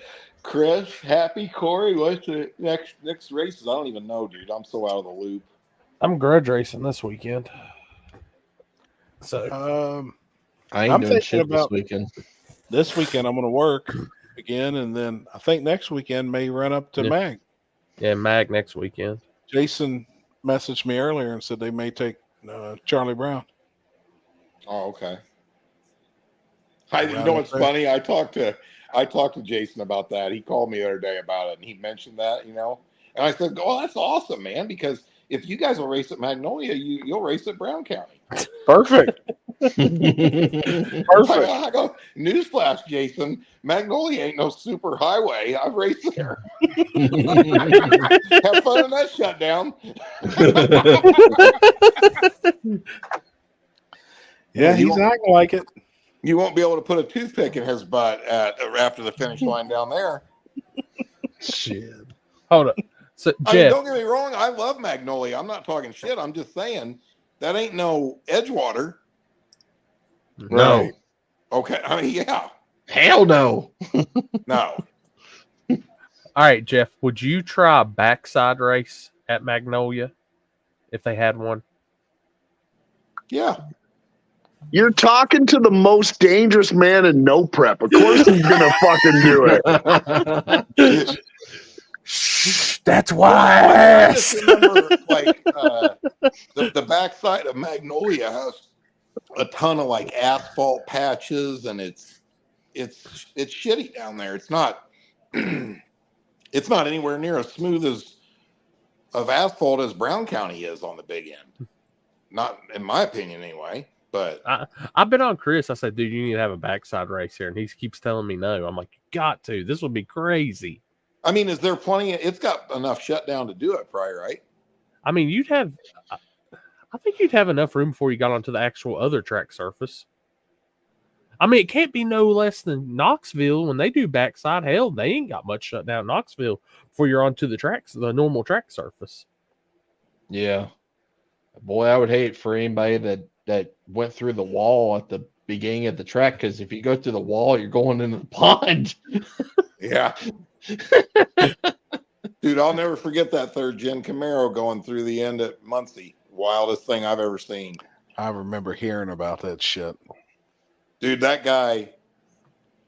Chris, Happy, Corey? What's the next races? I don't even know, dude. I'm so out of the loop.
I'm grudge racing this weekend. So
I ain't
I'm
doing
thinking
shit this
about
weekend.
this weekend. I'm going to work again, and then I think next weekend may run up to
Yeah.
Mag.
Yeah, Mag next weekend.
Jason messaged me earlier and said they may take Charlie Brown.
Oh, okay. You know what's funny? I talked to Jason about that. He called me the other day about it, and he mentioned that, and I said, "Oh, that's awesome, man! Because if you guys will race at Magnolia, you'll race at Brown County."
Perfect.
Perfect. I go, newsflash, Jason. Magnolia ain't no super highway. I've raced there. Have fun in that shutdown.
Yeah, he's acting like it.
You won't be able to put a toothpick in his butt after the finish line down there.
Shit.
Hold up. So
I mean,
Jeff,
don't get me wrong. I love Magnolia. I'm not talking shit. I'm just saying that ain't no Edgewater.
no.
Okay. I mean, yeah.
Hell no.
No.
All right, Jeff, would you try a backside race at Magnolia if they had one?
Yeah.
You're talking to the most dangerous man in no prep. Of course he's gonna fucking do it.
That's why
I just remember, like, the backside of Magnolia has a ton of like asphalt patches, and it's shitty down there. It's not it's not anywhere near as smooth of asphalt as Brown County is on the big end. Not in my opinion, anyway. But
I've been on Chris. I said, dude, you need to have a backside race here. And he keeps telling me no. I'm like, you got to. This would be crazy.
I mean, is there plenty? It's got enough shutdown to do it, probably, right?
I mean, I think you'd have enough room before you got onto the actual other track surface. I mean, it can't be no less than Knoxville when they do backside. Hell, they ain't got much shutdown in Knoxville before you're onto the normal track surface.
Yeah. Boy, I would hate for anybody that went through the wall at the beginning of the track, because if you go through the wall, you're going into the pond.
Yeah. Dude, I'll never forget that third gen Camaro going through the end at Muncie. Wildest thing I've ever seen.
I remember hearing about that shit.
Dude, that guy,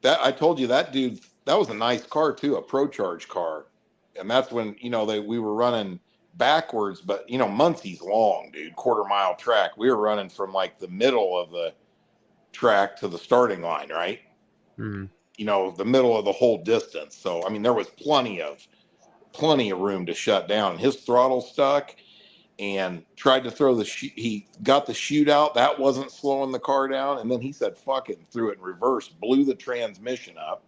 I told you that dude, that was a nice car too, a Pro Charge car. And that's when, we were running backwards, but Muncie's long, dude, quarter-mile track. We were running from like the middle of the track to the starting line, right?
Mm-hmm.
The middle of the whole distance. So I mean, there was plenty of room to shut down. His throttle stuck, and tried to throw he got the chute out. That wasn't slowing the car down, and then he said fuck it and threw it in reverse, blew the transmission up.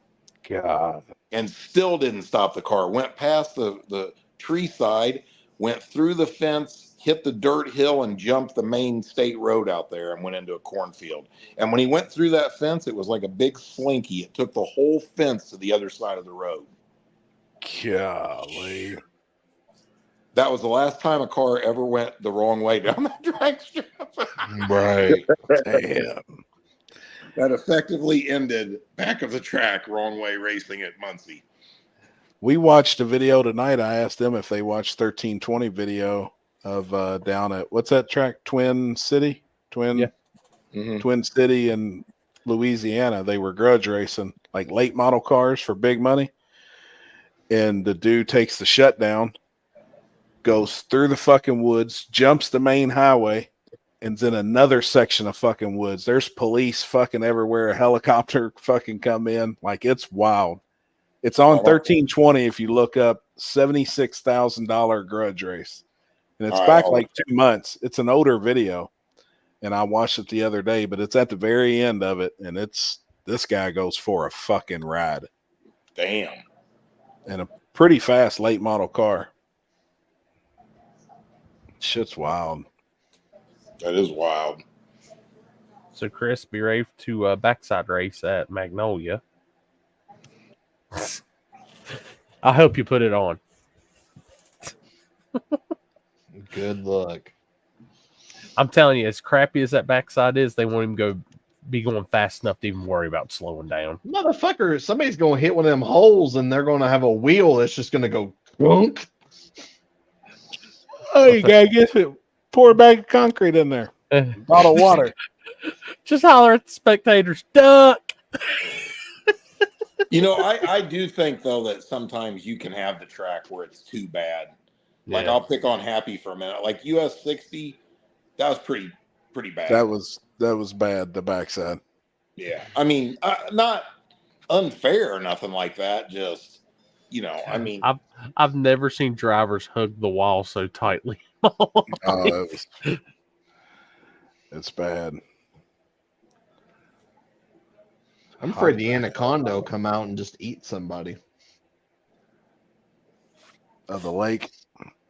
God.
And still didn't stop the car. Went past the tree side, went through the fence, hit the dirt hill, and jumped the main state road out there and went into a cornfield. And when he went through that fence, it was like a big slinky. It took the whole fence to the other side of the road.
Golly.
That was the last time a car ever went the wrong way down that drag strip.
Right.
Damn.
That effectively ended back of the track, wrong way racing at Muncie.
We watched a video tonight. I asked them if they watched 1320 video of down at, what's that track? Twin City in Louisiana. They were grudge racing, like late model cars for big money. And the dude takes the shutdown, goes through the fucking woods, jumps the main highway, and's in another section of fucking woods. There's police fucking everywhere. A helicopter fucking come in. Like, it's wild. It's on 1320 if you look up. $76,000 grudge race. And it's back like 2 months. It's an older video. And I watched it the other day, but it's at the very end of it. And this guy goes for a fucking ride.
Damn.
And a pretty fast late model car. Shit's wild.
That is wild.
So, Chris, be ready to backside race at Magnolia. I hope you put it on.
Good luck.
I'm telling you, as crappy as that backside is, they want him to go be going fast enough to even worry about slowing down.
Motherfucker, somebody's gonna hit one of them holes and they're gonna have a wheel that's just gonna go gunk.
Oh, you gotta get it. Pour a bag of concrete in there. Bottle of water.
Just holler at the spectators, duck.
You know, I do think though that sometimes you can have the track where it's too bad. Like
Yeah.
I'll pick on Happy for a minute. Like US 60, that was pretty bad.
That was bad. The backside.
Yeah, I mean, not unfair or nothing like that. Just I mean,
I've never seen drivers hug the wall so tightly.
It's bad.
I'm afraid the anaconda will come out and just eat somebody.
Of the lake.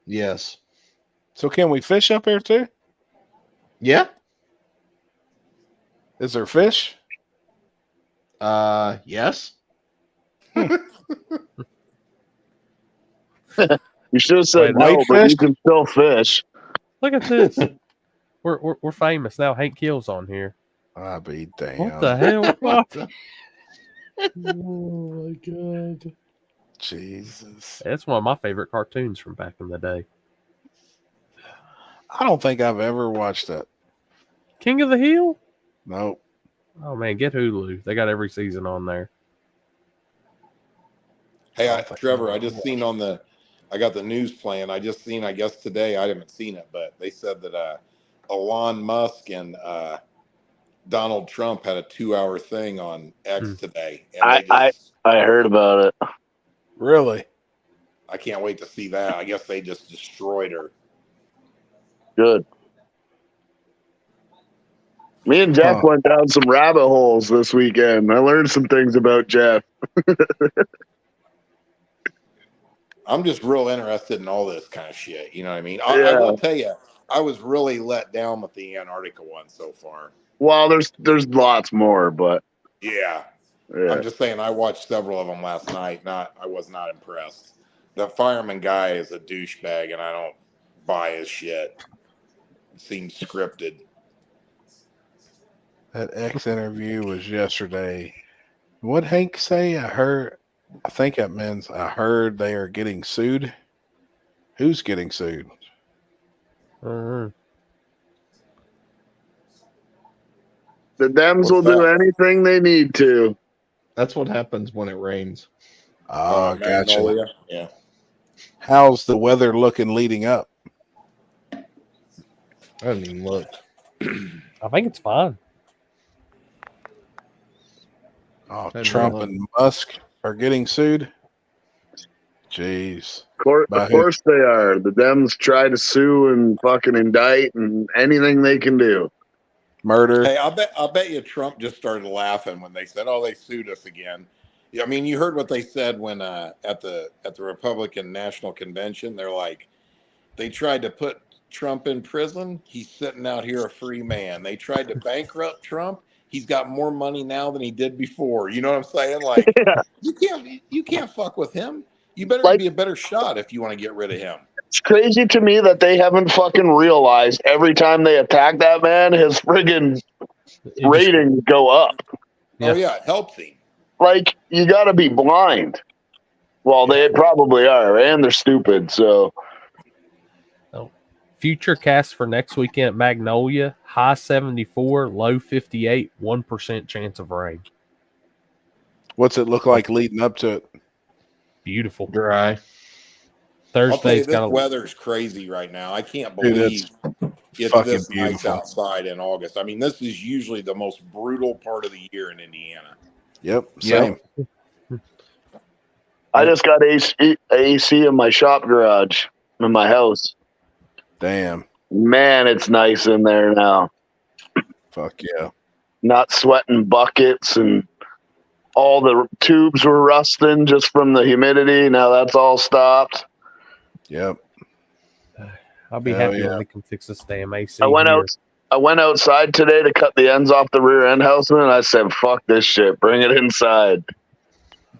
Yes.
So can we fish up here too?
Yeah.
Is there fish?
Yes.
You should have said no, but you can still fish.
Look at this. We're famous now. Hank Kill's on here.
I be damn.
What the hell? What?
Oh my god. Jesus.
That's one of my favorite cartoons from back in the day.
I don't think I've ever watched that.
King of the Hill?
Nope.
Oh man, get Hulu. They got every season on there.
hey, Trevor, I just seen I got the news playing. I just seen, I guess today, I haven't seen it, but they said that Elon Musk and Donald Trump had a 2-hour thing on X today. And
I heard about it.
Really?
I can't wait to see that. I guess they just destroyed her.
Good. Me and Jeff went down some rabbit holes this weekend. I learned some things about Jeff.
I'm just real interested in all this kind of shit. You know what I mean? I will tell you, I was really let down with the Antarctica one so far.
Well, there's lots more, but
Yeah.
yeah.
I'm just saying I watched several of them last night. I was not impressed. The fireman guy is a douchebag and I don't buy his shit. It seems scripted.
That X interview was yesterday. What Hank say? I think that means I heard they are getting sued. Who's getting sued?
The Dems will do anything they need to.
That's what happens when it rains.
Oh, gotcha.
Magnolia? Yeah.
How's the weather looking leading up?
I haven't even looked.
I think it's fine.
Oh,
Hey,
Trump
man.
and Musk are getting sued. Jeez.
Of course they are. The Dems try to sue and fucking indict and anything they can do.
Murder.
Hey, I'll bet you Trump just started laughing when they said, "Oh, they sued us again." Yeah, I mean, you heard what they said when at the Republican National Convention. They're like, they tried to put Trump in prison. He's sitting out here a free man. They tried to bankrupt Trump. He's got more money now than he did before. You know what I'm saying? Like, you can't fuck with him. You better be a better shot if you want to get rid of him.
It's crazy to me that they haven't fucking realized every time they attack that man, his friggin' ratings go up.
Oh yeah, it helps him.
Like, you gotta be blind. Well, they probably are, and they're stupid, so.
Future cast for next weekend at Magnolia: high 74, low 58, 1% chance of rain.
What's it look like leading up to it?
Beautiful.
Dry.
I'll tell you,
Thursday's
this
got a
weather's crazy right now. I can't
Dude,
believe it's
fucking
this nice
beautiful.
outside in August. I mean, this is usually the most brutal part of the year in Indiana.
Yep. Same.
I just got AC in my shop garage in my house.
Damn.
Man, it's nice in there now.
Fuck yeah.
Not sweating buckets, and all the tubes were rusting just from the humidity. Now that's all stopped.
Yep.
I'll be
Hell
happy
yeah.
when they can fix this damn AC.
I went
here.
outside today to cut the ends off the rear end housing, and I said, "Fuck this shit, bring it inside."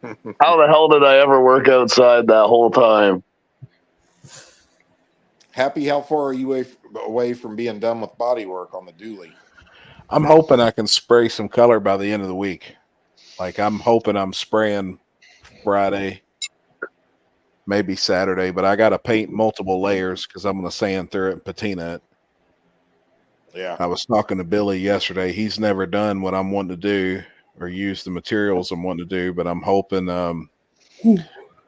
How the hell did I ever work outside that whole time?
Happy, how far are you away from being done with body work on the dually?
I'm hoping I can spray some color by the end of the week. Like I'm hoping I'm spraying Friday, maybe Saturday, but I got to paint multiple layers because I'm going to sand through it and patina it.
Yeah.
I was talking to Billy yesterday. He's never done what I'm wanting to do or use the materials I'm wanting to do, but I'm hoping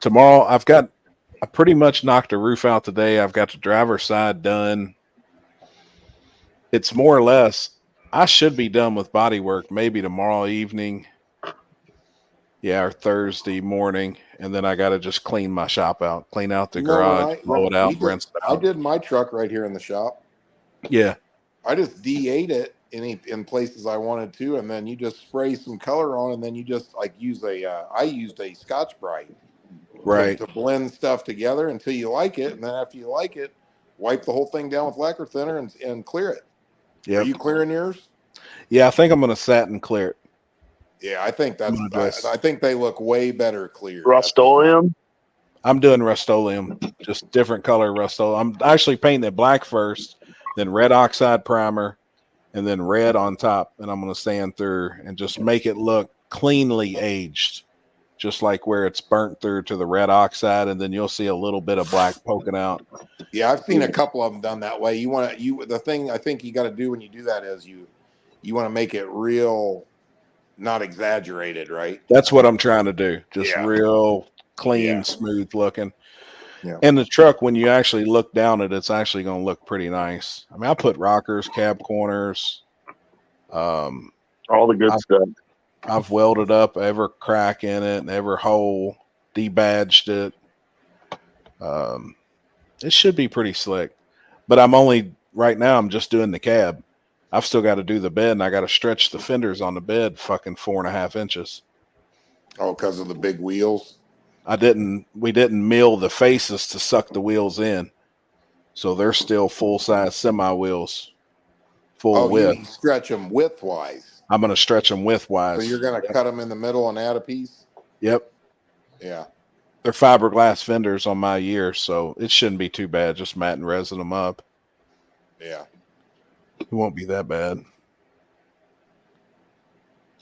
tomorrow I pretty much knocked the roof out today. I've got the driver's side done. It's more or less, I should be done with body work maybe tomorrow evening. Yeah, or Thursday morning. And then I got to just clean my shop out, clean out the garage, blow it out, rinse it
I
out.
did my truck right here in the shop.
Yeah.
I just D8 it in places I wanted to, and then you just spray some color on, and then you just like use I used a Scotch Brite
Right.
to blend stuff together until you like it, and then after you like it, wipe the whole thing down with lacquer thinner and clear it.
Yeah.
Are you clearing yours?
Yeah, I think I'm going to satin clear it.
Yeah, I think I think they look way better clear.
Rust-Oleum?
I'm doing Rust-Oleum, just different color Rust-Oleum. I'm actually painting it black first, then red oxide primer, and then red on top. And I'm going to sand through and just make it look cleanly aged, just like where it's burnt through to the red oxide. And then you'll see a little bit of black poking out.
Yeah, I've seen a couple of them done that way. The thing I think you got to do when you do that is you want to make it real, not exaggerated, right?
That's what I'm trying to do. Just real clean, smooth looking.
Yeah.
And the truck, when you actually look down at it, it's actually going to look pretty nice. I mean, I put rockers, cab corners,
all the good stuff.
I've welded up every crack in it and every hole, debadged it. It should be pretty slick. But right now I'm just doing the cab. I've still got to do the bed, and I got to stretch the fenders on the bed fucking 4.5 inches.
Oh, because of the big wheels?
We didn't mill the faces to suck the wheels in. So they're still full-size semi-wheels, full width.
You stretch them width-wise.
I'm going to stretch them width-wise.
So you're going to cut them in the middle and add a piece?
Yep.
Yeah.
They're fiberglass fenders on my year, so it shouldn't be too bad, just mat and resin them up.
Yeah.
It won't be that bad.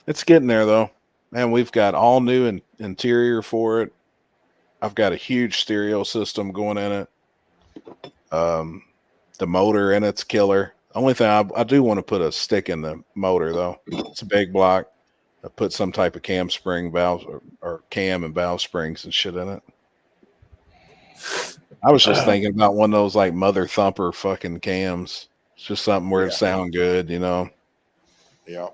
It's getting there, though. Man, we've got all new interior for it. I've got a huge stereo system going in it. The motor in it's killer. Only thing I do want to put a stick in the motor, though. It's a big block. I put some type of cam spring valves or cam and valve springs and shit in it. I was just thinking about one of those like Mother Thumper fucking cams. It's just something where it sound good, you know.
Yeah.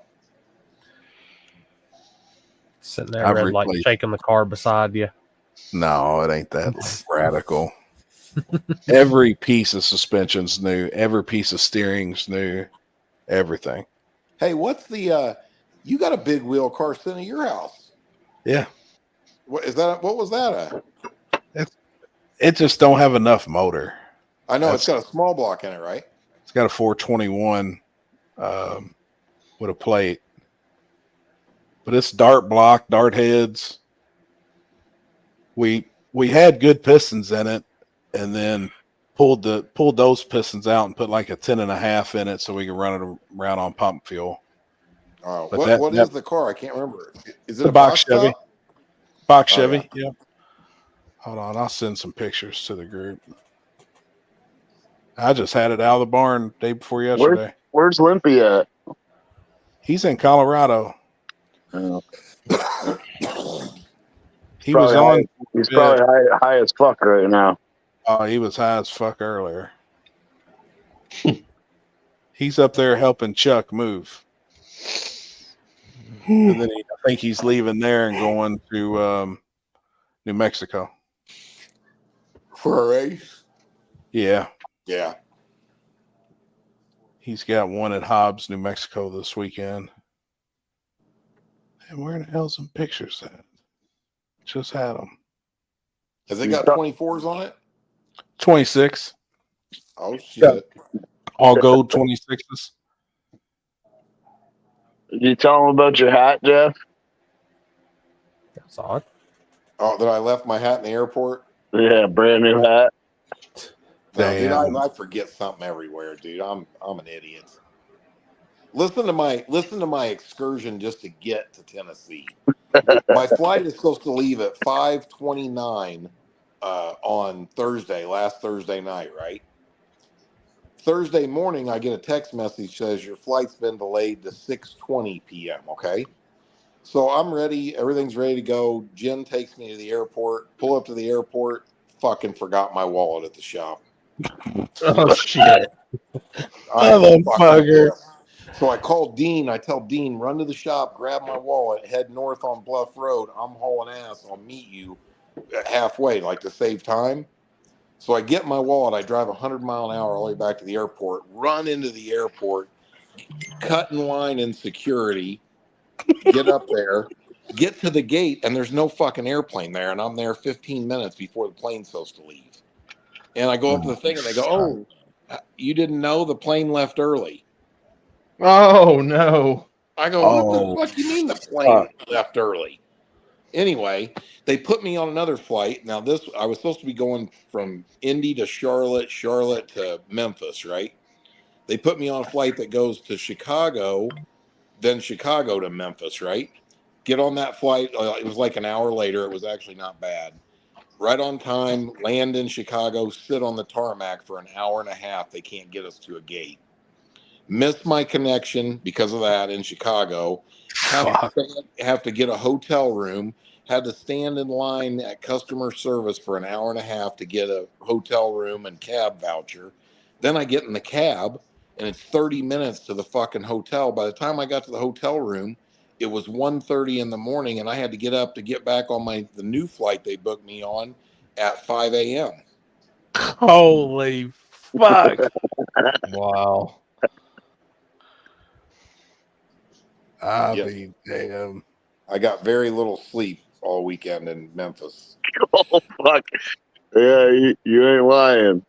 Sitting there, red light, shaking the car beside you.
No, it ain't that radical. Every piece of suspension's new. Every piece of steering's new. Everything.
Hey, what's the you got a big wheel car sitting at your house?
Yeah.
What was that?
It just don't have enough motor.
I know it's got a small block in it, right?
It's got a 421 with a plate. But it's dart block, dart heads. We had good pistons in it, and then pulled those pistons out and put like a 10.5 in it so we could run it around on pump fuel.
Oh, what is the car? I can't remember. Is it a
box Chevy?
top?
Box Chevy, yeah. Hold on, I'll send some pictures to the group. I just had it out of the barn day before yesterday.
Where's Limpy at?
He's in Colorado.
Oh.
He was on.
He's probably high as fuck right now.
Oh, he was high as fuck earlier. He's up there helping Chuck move. And then I think he's leaving there and going to New Mexico.
For a race?
Yeah.
Yeah.
He's got one at Hobbs, New Mexico this weekend. And where the hell's some pictures at? Just had them.
Has it got 24s on it?
26.
Oh, shit.
All gold 26s.
Did you tell him about your hat, Jeff?
That's odd.
Oh, that I left my hat in the airport?
Yeah, brand new hat.
No, dude, I forget something everywhere, dude. I'm an idiot. Listen to my excursion just to get to Tennessee. My flight is supposed to leave at 5:29 on last Thursday night, right? Thursday morning, I get a text message says your flight's been delayed to 6:20 p.m. Okay, so I'm ready. Everything's ready to go. Jen takes me to the airport. Pull up to the airport. Fucking forgot my wallet at the shop.
Oh shit!
Motherfucker.
So I called Dean. I tell Dean, run to the shop, grab my wallet, head north on Bluff Road. I'm hauling ass. I'll meet you halfway, like to save time. So I get my wallet. I drive 100 mile an hour all the way back to the airport, run into the airport, cut in line in security, get up there, get to the gate, and there's no fucking airplane there. And I'm there 15 minutes before the plane's supposed to leave. And I go up to the thing and they go, oh, you didn't know the plane left early.
Oh no!
I go, what the fuck do you mean the plane left early? Anyway, they put me on another flight. Now I was supposed to be going from Indy to Charlotte to Memphis, right? They put me on a flight that goes to Chicago, then Chicago to Memphis, right? Get on that flight. It was like an hour later. It was actually not bad. Right on time, land in Chicago, sit on the tarmac for an hour and a half. They can't get us to a gate. Missed my connection because of that in Chicago. Have to get a hotel room. Had to stand in line at customer service for an hour and a half to get a hotel room and cab voucher. Then I get in the cab and it's 30 minutes to the fucking hotel. By the time I got to the hotel room, it was 1:30 in the morning and I had to get up to get back on the new flight they booked me on at 5 a.m.
Holy fuck.
Wow.
I mean, damn.
I got very little sleep all weekend in Memphis.
Oh fuck! Yeah, you ain't lying.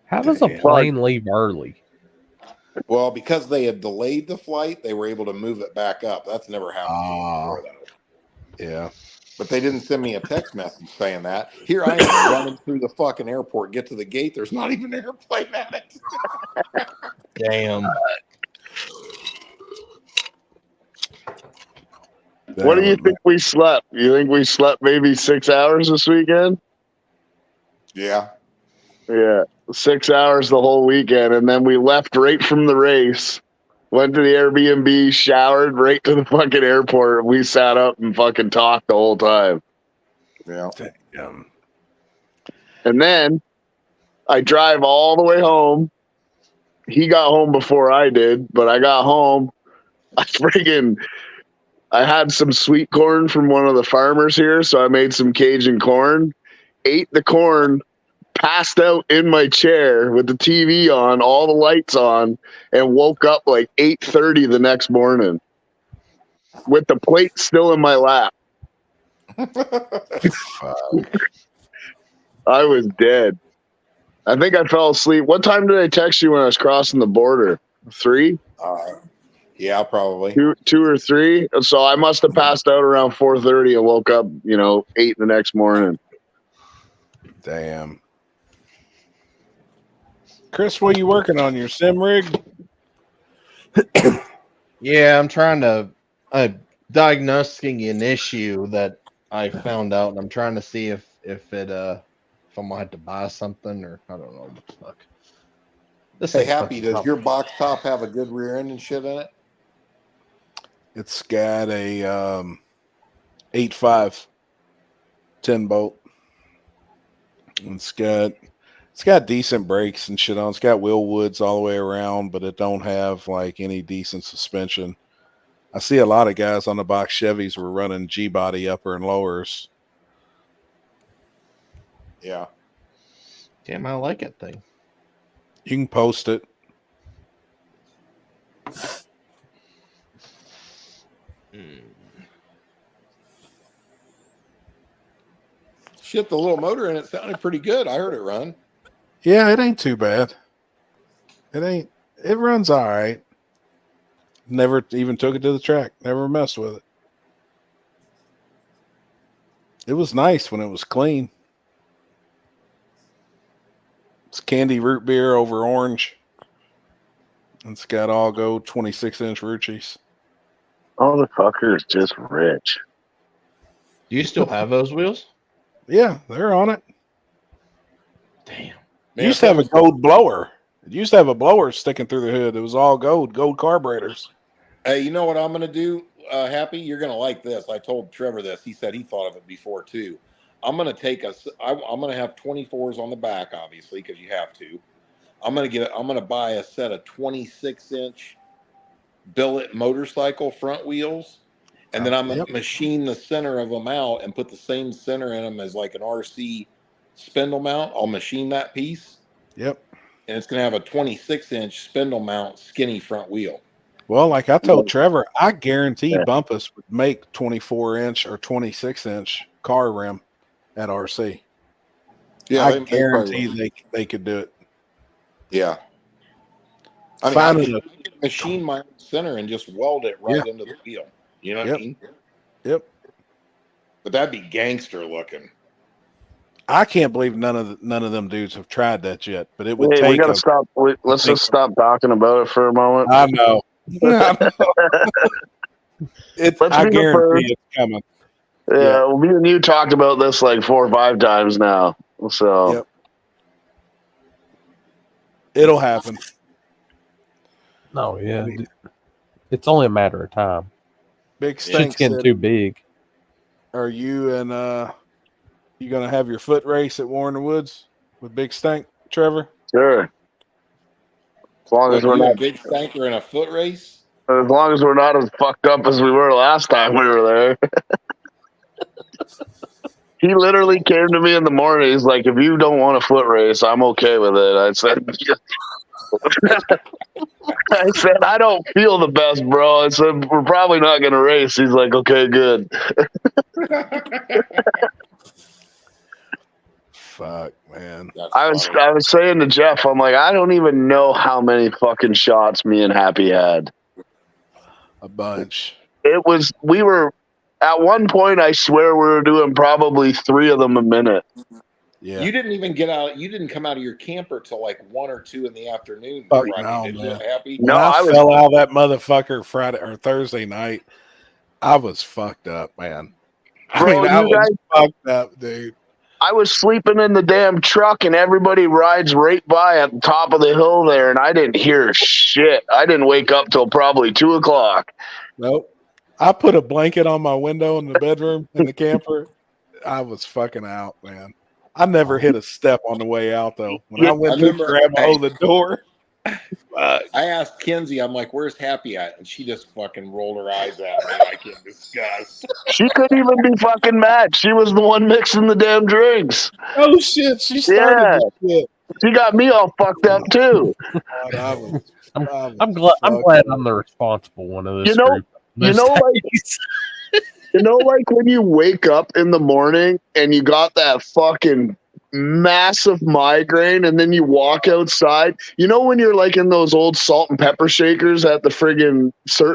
How does a plane leave early?
Well, because they had delayed the flight, they were able to move it back up. That's never happened before, though.
Yeah.
But they didn't send me a text message saying that. Here I am running through the fucking airport, get to the gate. There's not even an airplane at it.
Damn.
What do you think we slept? You think we slept maybe 6 hours this weekend?
Yeah.
Yeah, 6 hours the whole weekend, and then we left right from the race. Went to the Airbnb, showered right to the fucking airport. We sat up and fucking talked the whole time.
Yeah.
And then I drive all the way home. He got home before I did, but I got home. I had some sweet corn from one of the farmers here, so I made some Cajun corn, ate the corn, passed out in my chair with the TV on, all the lights on, and woke up like 8:30 the next morning with the plate still in my lap. I was dead. I think I fell asleep. What time did I text you when I was crossing the border? 3?
Yeah, probably.
2 or 3. So I must have passed out around 4:30 and woke up, 8 the next morning.
Damn. Chris, what are you working on? Your sim rig?
Yeah, I'm trying to diagnosing an issue that I found out, and I'm trying to see if I'm gonna have to buy something or I don't know what the fuck.
Hey, Happy, does your box top have a good rear end and shit in it?
It's got a 8.5 10 bolt. It's got decent brakes and shit on. It's got wheel woods all the way around, but it don't have like any decent suspension. I see a lot of guys on the box Chevys were running G-body upper and lowers.
Yeah.
Damn, I like that thing.
You can post it.
Shit, the little motor in it sounded pretty good. I heard it run.
Yeah, it ain't too bad. It runs all right. Never even took it to the track. Never messed with it. It was nice when it was clean. It's candy root beer over orange. It's got all gold 26-inch Ruchis.
Oh, the fucker is just rich.
Do you still have those wheels?
Yeah, they're on it.
Damn.
You
Man,
used to have a gold blower. It used to have a blower sticking through the hood. It was all gold carburetors.
Hey, you know what I'm going to do, Happy? You're going to like this. I told Trevor this. He said he thought of it before, too. I'm going to take I'm going to have 24s on the back, obviously, because you have to. I'm going to buy a set of 26-inch billet motorcycle front wheels, and then I'm going to machine the center of them out and put the same center in them as like an RC spindle mount. I'll machine that piece.
Yep.
And it's going to have a 26-inch spindle mount skinny front wheel.
Well, like I told Trevor, I guarantee Bumpus would make 24-inch or 26-inch car rim at RC.
Yeah,
I guarantee they could do it.
Yeah. I mean, I can machine my center and just weld it right into the wheel. You know what I mean?
Yep.
But that'd be gangster looking.
I can't believe none of them dudes have tried that yet. But it would
Hey,
take.
we gotta stop. Let's just stop talking about it for a moment.
I know. I guarantee it's coming.
Yeah, well, me and you talked about this like 4 or 5 times now. So
it'll happen.
No, yeah, it's only a matter of time.
Big
Shit's
Stank
getting
said,
too big.
Are you and you gonna have your foot race at Warren Woods with Big Stank, Trevor?
Sure. As long as we're
you
not
and Big Stanker in a foot race.
As long as we're not as fucked up as we were last time we were there. He literally came to me in the morning. He's like, if you don't want a foot race, I'm okay with it. I said, I don't feel the best, bro. I said, we're probably not going to race. He's like, okay, good.
Fuck, man.
I was saying to Jeff, I'm like, I don't even know how many fucking shots me and Happy had.
A bunch.
We were at one point, I swear we were doing probably 3 of them a minute.
Yeah.
You didn't even get out. You didn't come out of your camper till like 1 or 2 in the afternoon.
Fuck
Friday,
no,
did you,
man.
Happy?
When I fell out of that motherfucker Friday or Thursday night, I was fucked up, man. I
Bro,
mean, I
you
was
guys-
fucked up, dude.
I was sleeping in the damn truck and everybody rides right by at the top of the hill there, and I didn't hear shit. I didn't wake up till probably 2 o'clock.
Nope. I put a blanket on my window in the bedroom in the camper. I was fucking out, man. I never hit a step on the way out, though. When I went to grab a hold of the door,
I asked Kenzie, I'm like, where's Happy at? And she just fucking rolled her eyes at me like in disgust.
She couldn't even be fucking mad. She was the one mixing the damn drinks.
Oh, shit. She started this shit.
She got me all fucked up, too.
I'm glad I'm the responsible one of this group.
Like when you wake up in the morning and you got that fucking massive migraine and then you walk outside, when you're like in those old salt and pepper shakers at the friggin'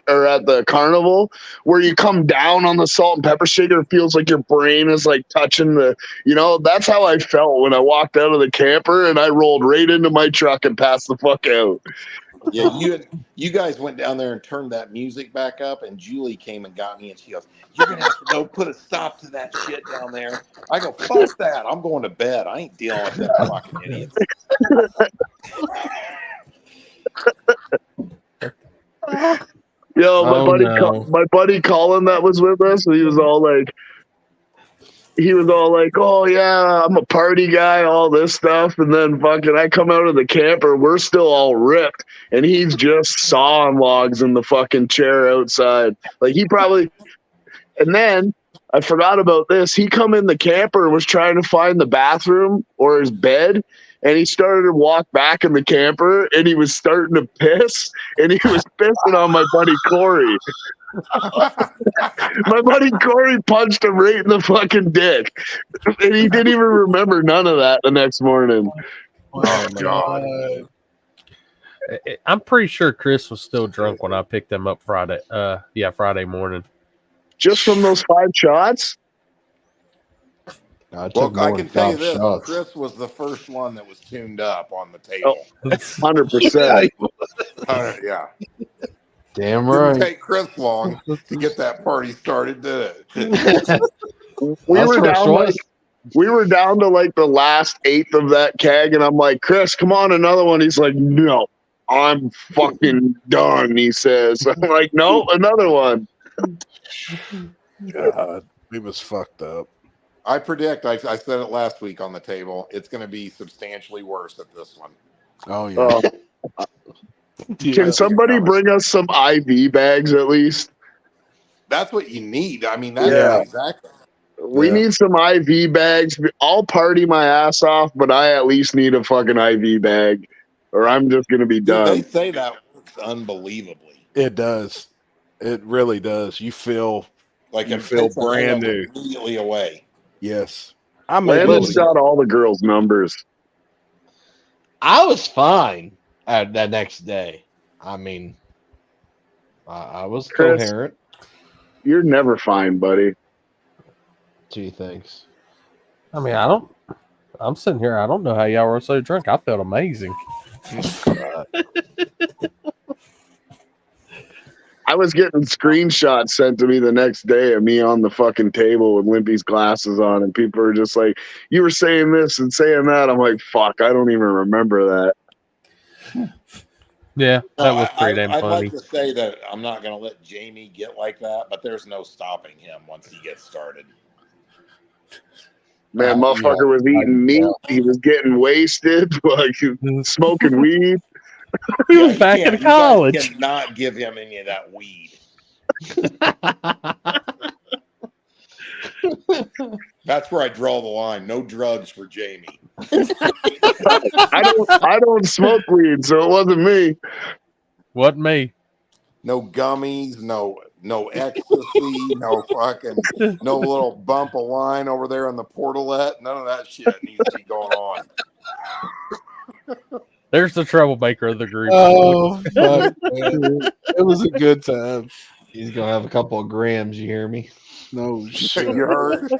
or at the carnival where you come down on the salt and pepper shaker, it feels like your brain is like touching that's how I felt when I walked out of the camper and I rolled right into my truck and passed the fuck out.
Yeah, you guys went down there and turned that music back up, and Julie came and got me, and she goes, "You're gonna have to go put a stop to that shit down there." I go, "Fuck that! I'm going to bed. I ain't dealing with them fucking idiots."
Yo, my buddy Colin that was with us, he was all like, oh yeah, I'm a party guy, all this stuff. And then fucking I come out of the camper, we're still all ripped. And he's just sawing logs in the fucking chair outside. Like and then I forgot about this. He come in the camper and was trying to find the bathroom or his bed. And he started to walk back in the camper and he was starting to piss. And he was pissing on my buddy Corey. My buddy Corey punched him right in the fucking dick. And he didn't even remember none of that the next morning.
Oh, God.
I'm pretty sure Chris was still drunk when I picked him up Friday. Friday morning.
Just from those 5 shots?
I took
Well, I
more
can tell you
top
this:
shots.
Chris was the first one that was tuned up on the table.
100%.
Yeah,
Damn
didn't
right.
take Chris long to get that party started, did it?
We were down to like the last eighth of that keg, and I'm like, Chris, come on, another one. He's like, no, I'm fucking done. He says, I'm like, no, another one.
God, he was fucked up.
I predict. I said it last week on the table. It's going to be substantially worse at this one.
Oh yeah.
Can somebody bring us some IV bags at least?
That's what you need. I mean, that's
Yeah.
exactly.
We need some IV bags. I'll party my ass off, but I at least need a fucking IV bag, or I'm just gonna be
Dude,
done.
they say that works unbelievably.
It does. It really does. You feel
Like
you
it
feel
takes a
brand
hangover
new.
immediately away.
Yes. I may
Landon's got all the girls' numbers.
I was fine at that next day. I mean, I was
Chris,
coherent.
You're never fine, buddy.
Gee, thanks.
I mean, I'm sitting here. I don't know how y'all were so drunk. I felt amazing.
I was getting screenshots sent to me the next day of me on the fucking table with Limpy's glasses on, and people were just like, you were saying this and saying that. I'm like, fuck, I don't even remember that.
Yeah, that was pretty damn
I'd
funny.
like to say that I'm not going to let Jamie get like that, but there's no stopping him once he gets started.
Man, motherfucker was eating meat. He was getting wasted, like smoking weed.
He was back in college.
You cannot give him any of that weed. That's where I draw the line. No drugs for Jamie.
I don't smoke weed, so it wasn't me.
Wasn't me.
No gummies, no ecstasy, no little bump of wine over there in the portalette. None of that shit needs to be going on.
There's the troublemaker of the group.
Oh, fuck, man. It was a good time.
He's gonna have a couple of grams. You hear me?
No shit.
You heard?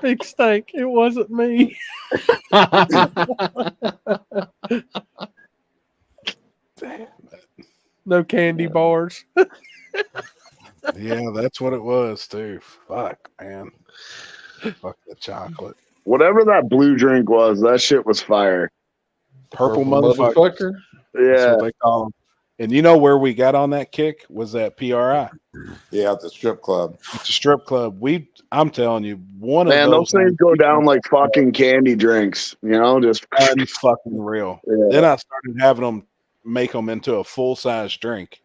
Big steak. It wasn't me. No candy bars.
Yeah, that's what it was too. Fuck, man. Fuck the chocolate.
Whatever that blue drink was, that shit was fire.
Purple motherfucker. That's
Yeah.
what they call them. And you know where we got on that kick was at PRI.
Yeah, at the strip club.
At the strip club. I'm telling you, one
Man,
of
those things go down like fucking candy drinks, you know, just
unfucking real.
Yeah.
Then I started having them make them into a full size drink.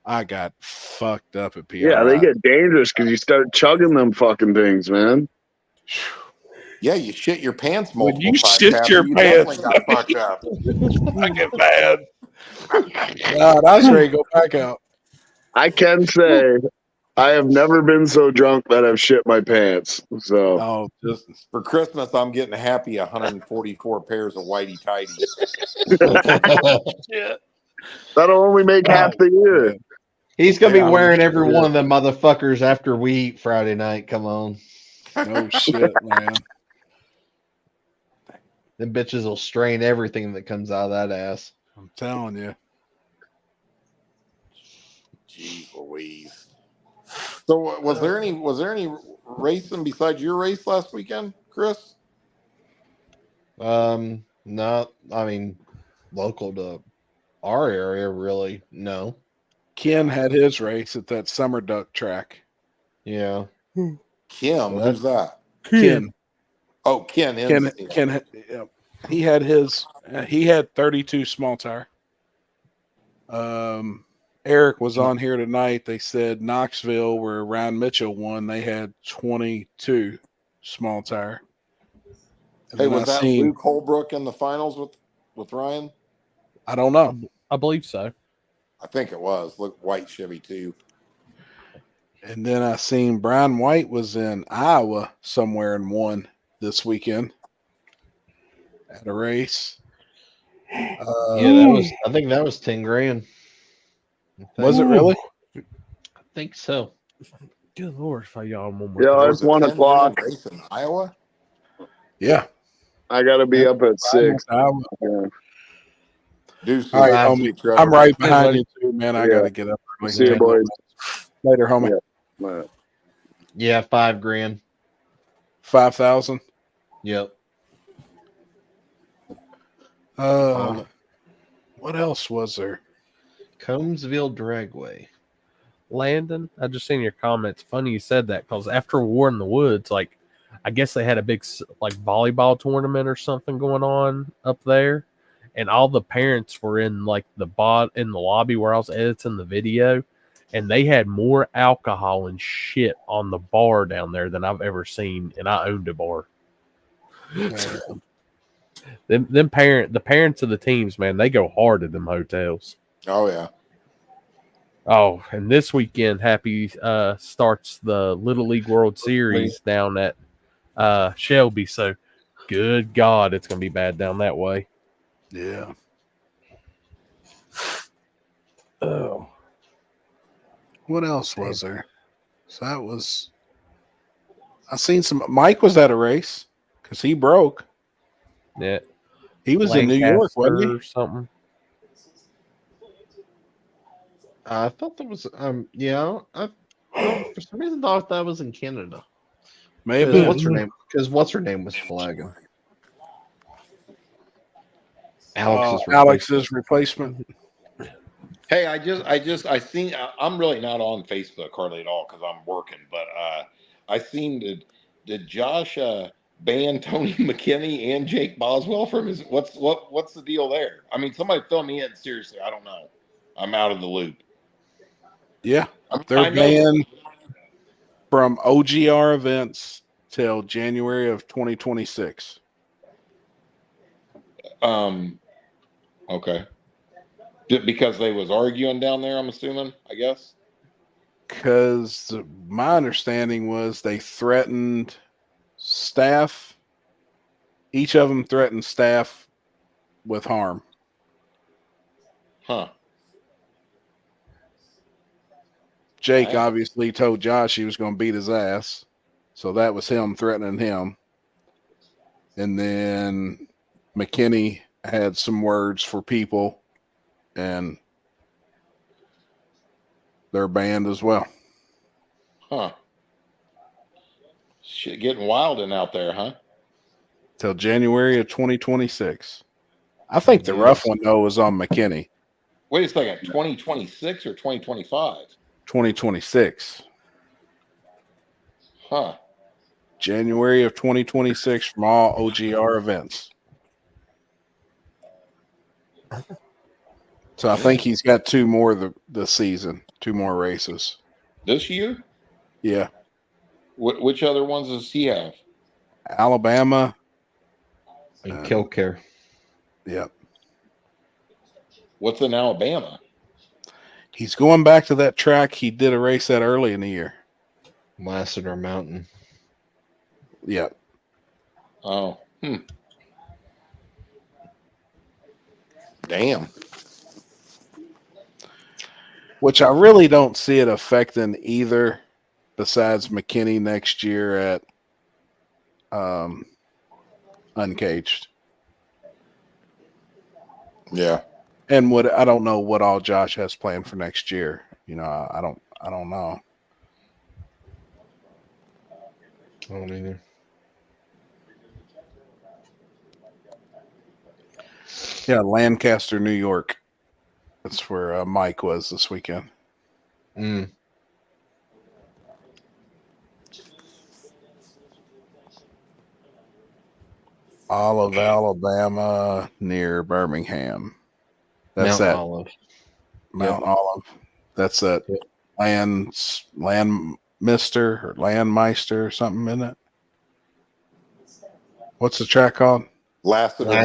I got fucked up at PRI.
Yeah, they get dangerous because you start chugging them fucking things, man.
Yeah, you shit your pants
When
multiple
you
times.
shit
Captain.
your
You
pants.
definitely got fucked up.
I get mad. God, I was ready to go back out.
I can say I have never been so drunk that I've shit my pants. So
Oh, just
For Christmas, I'm getting a happy 144 pairs of whitey tighties.
that'll only make half the year.
He's gonna be
Yeah,
wearing
I'm
every
sure.
one of them motherfuckers after we eat Friday night. Come on,
no shit, man.
them bitches will strain everything that comes out of that ass.
I'm telling you.
Jeez Louise. So was there any racing besides your race last weekend, Chris?
Not. I mean, local to our area, really. No.
Ken had his race at that summer duck track.
Yeah.
Kim, who's that?
Ken.
Oh, Ken.
Ken. He had his. He had 32 small tire. Eric was on here tonight. They said Knoxville, where Ryan Mitchell won, they had 22 small tire. And
Hey,
then
was
I
that
seen-
Luke Holbrook in the finals with Ryan?
I don't know.
I believe so.
I think it was. Look, white Chevy too.
And then I seen Brian White was in Iowa somewhere and won this weekend at a race.
Yeah, that was. I think that was 10 grand.
Was it really?
I think so.
Good Lord, if I y'all one more.
Yeah,
time.
it's 1 o'clock.
Race in Iowa.
Yeah.
I got to be up at 6. Yeah.
Deuces.
All right,
See
homie.
you, Trevor.
I'm right
Hey,
behind
buddy.
you too, man. I
Yeah.
gotta get up early.
See you, boys.
Later, homie.
Yeah.
Yeah, $5,000.
5,000.
Yep.
What else was there?
Combsville Dragway.
Landon, I just seen your comments. Funny you said that because after War in the Woods, like I guess they had a big like volleyball tournament or something going on up there, and all the parents were in like the lobby where I was editing the video, and they had more alcohol and shit on the bar down there than I've ever seen, and I owned a bar. The parents of the teams, man, they go hard at them hotels.
Oh yeah.
Oh, and this weekend, Happy starts the Little League World Series down at Shelby. So, good God, it's going to be bad down that way.
Yeah. Oh. What else was there? So that was. I seen some. Mike was at a race because he broke.
Yeah.
He was in New York, wasn't he?
Or something.
I thought that was yeah. I for some reason thought that was in Canada.
Maybe.
What's her name? Because what's her name was flagging.
Alex's replacement.
Hey, I seen. I'm really not on Facebook hardly at all because I'm working. But I seen did Josh ban Tony McKinney and Jake Boswell from his? What's the deal there? I mean, somebody fill me in. Seriously, I don't know. I'm out of the loop.
Yeah,
I
they're
know-
banned from OGR events till January of 2026.
Okay. Because they was arguing down there, I'm assuming. I guess.
Because my understanding was they threatened staff. Each of them threatened staff with harm.
Huh.
Jake
Wow.
obviously told Josh he was going to beat his ass. So that was him threatening him. And then McKinney had some words for people, and they're banned as well.
Huh. Shit getting wild in out there, huh?
Till January of 2026. I think the rough one, though, was on McKinney.
Wait a second. 2026 or 2025?
2026.
Huh.
January of 2026 from all OGR events. So I think he's got two more the season, two more races.
This year?
Yeah.
Which other ones does he have?
Alabama.
And Killcare.
Yep.
What's in Alabama?
He's going back to that track he did a race at early in the year.
Lassiter Mountain.
Yep.
Oh. Damn.
Which I really don't see it affecting either besides McKinney next year at Uncaged.
Yeah.
And I don't know what all Josh has planned for next year. You know, I don't know.
I don't either.
Yeah, Lancaster, New York. That's where Mike was this weekend. Olive, Alabama, near Birmingham. That's
Mount
that.
Olive.
Mount Olive. That's that Landmeister or Landmeister or something, isn't it? What's the track called?
Lassiter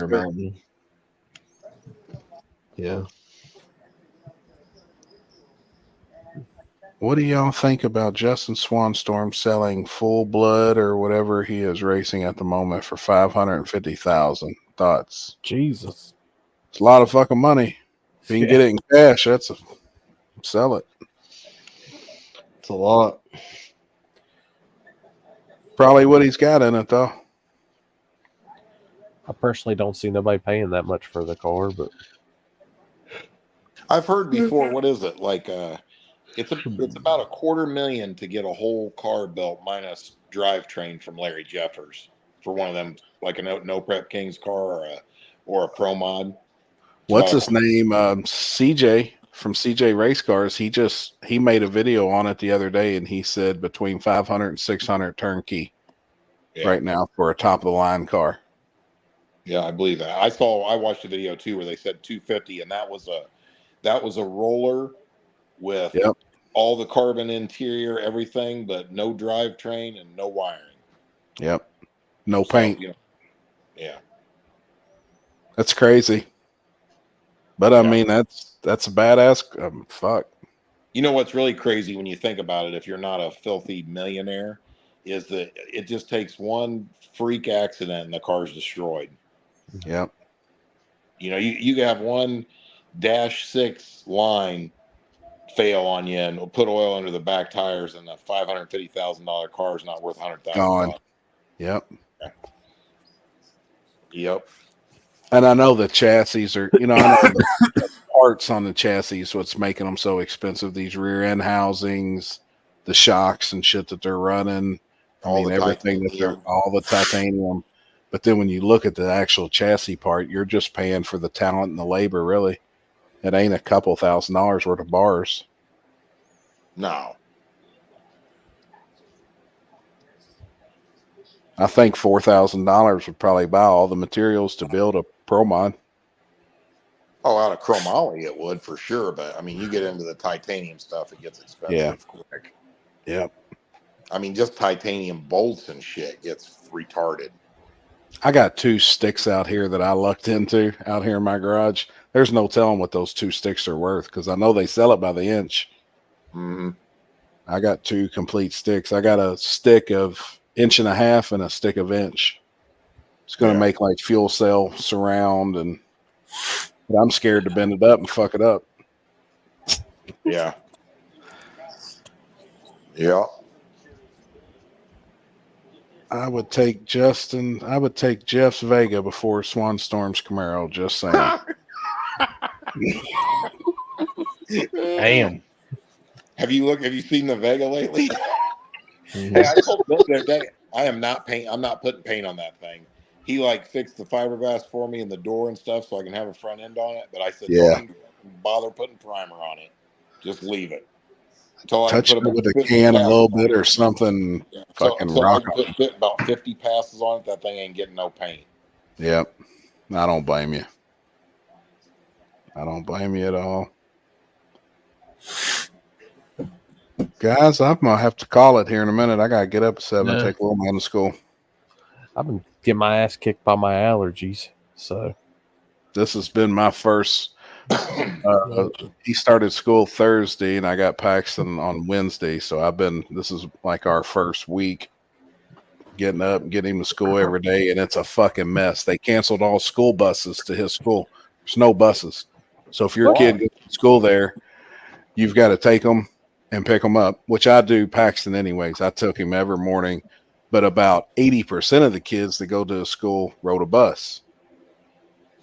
Mountain. Yeah.
What do y'all think about Justin Swanstorm selling Full Blood or whatever he is racing at the moment for $550,000? Thoughts?
Jesus,
it's a lot of fucking money. If you can get it in cash, sell it.
It's a lot.
Probably what he's got in it though.
I personally don't see nobody paying that much for the car, but
I've heard before. What is it like? It's about $250,000 to get a whole car built minus drivetrain from Larry Jeffers for one of them, like a no prep Kings car or a Pro Mod.
What's his name? CJ from CJ Race Cars. He made a video on it the other day, and he said between 500 and 600 turnkey right now for a top of the line car.
Yeah, I believe that. I watched a video too where they said 250, and that was a roller with all the carbon interior, everything, but no drivetrain and no wiring.
Yep. No paint.
Yeah.
That's crazy. But I mean, that's a badass. Fuck.
You know what's really crazy when you think about it, if you're not a filthy millionaire, is that it just takes one freak accident and the car's destroyed.
Yep.
You know, you have one -6 line fail on you and put oil under the back tires, and the $550,000 car is not worth $100,000.
Gone. Yep.
Yep.
And I know the chassis are, I know the parts on the chassis is what's making them so expensive. These rear end housings, the shocks and shit that they're running. Everything that they're all the titanium. But then when you look at the actual chassis part, you're just paying for the talent and the labor, really. It ain't a couple $1,000s worth of bars.
No.
I think $4,000 would probably buy all the materials to build a Pro Mod.
Oh, out of chromoly it would for sure, but I mean, you get into the titanium stuff, it gets expensive quick.
Yep.
I mean, just titanium bolts and shit gets retarded.
I got 2 sticks out here that I lucked into out here in my garage. There's no telling what those 2 sticks are worth because I know they sell it by the inch.
Mm-hmm.
I got 2 complete sticks. I got a stick of 1.5 inches and a stick of inch. It's going to make like fuel cell surround, but I'm scared to bend it up and fuck it up.
Yeah. Yeah.
I would take Jeff's Vega before Swan Storm's Camaro, just saying.
Damn.
Have you seen the Vega lately? Hey, I told Bill the other day, I'm not putting paint on that thing. He fixed the fiberglass for me in the door and stuff so I can have a front end on it. But I said, don't even bother putting primer on it. Just leave it.
Touch it with a can a little bit or something. Fucking rock
I put about 50 passes on it. That thing ain't getting no paint.
Yep. I don't blame you. I don't blame you at all. Guys, I'm going to have to call it here in a minute. I got to get up at 7 and take a little man to school.
I've been getting my ass kicked by my allergies. So
this has been my first. He started school Thursday and I got Paxton on Wednesday. So this is like our first week getting up and getting him to school every day. And it's a fucking mess. They canceled all school buses to his school. There's no buses. So if your kid goes to school there, you've got to take them and pick them up, which I do Paxton anyways. I took him every morning, but about 80% of the kids that go to the school rode a bus.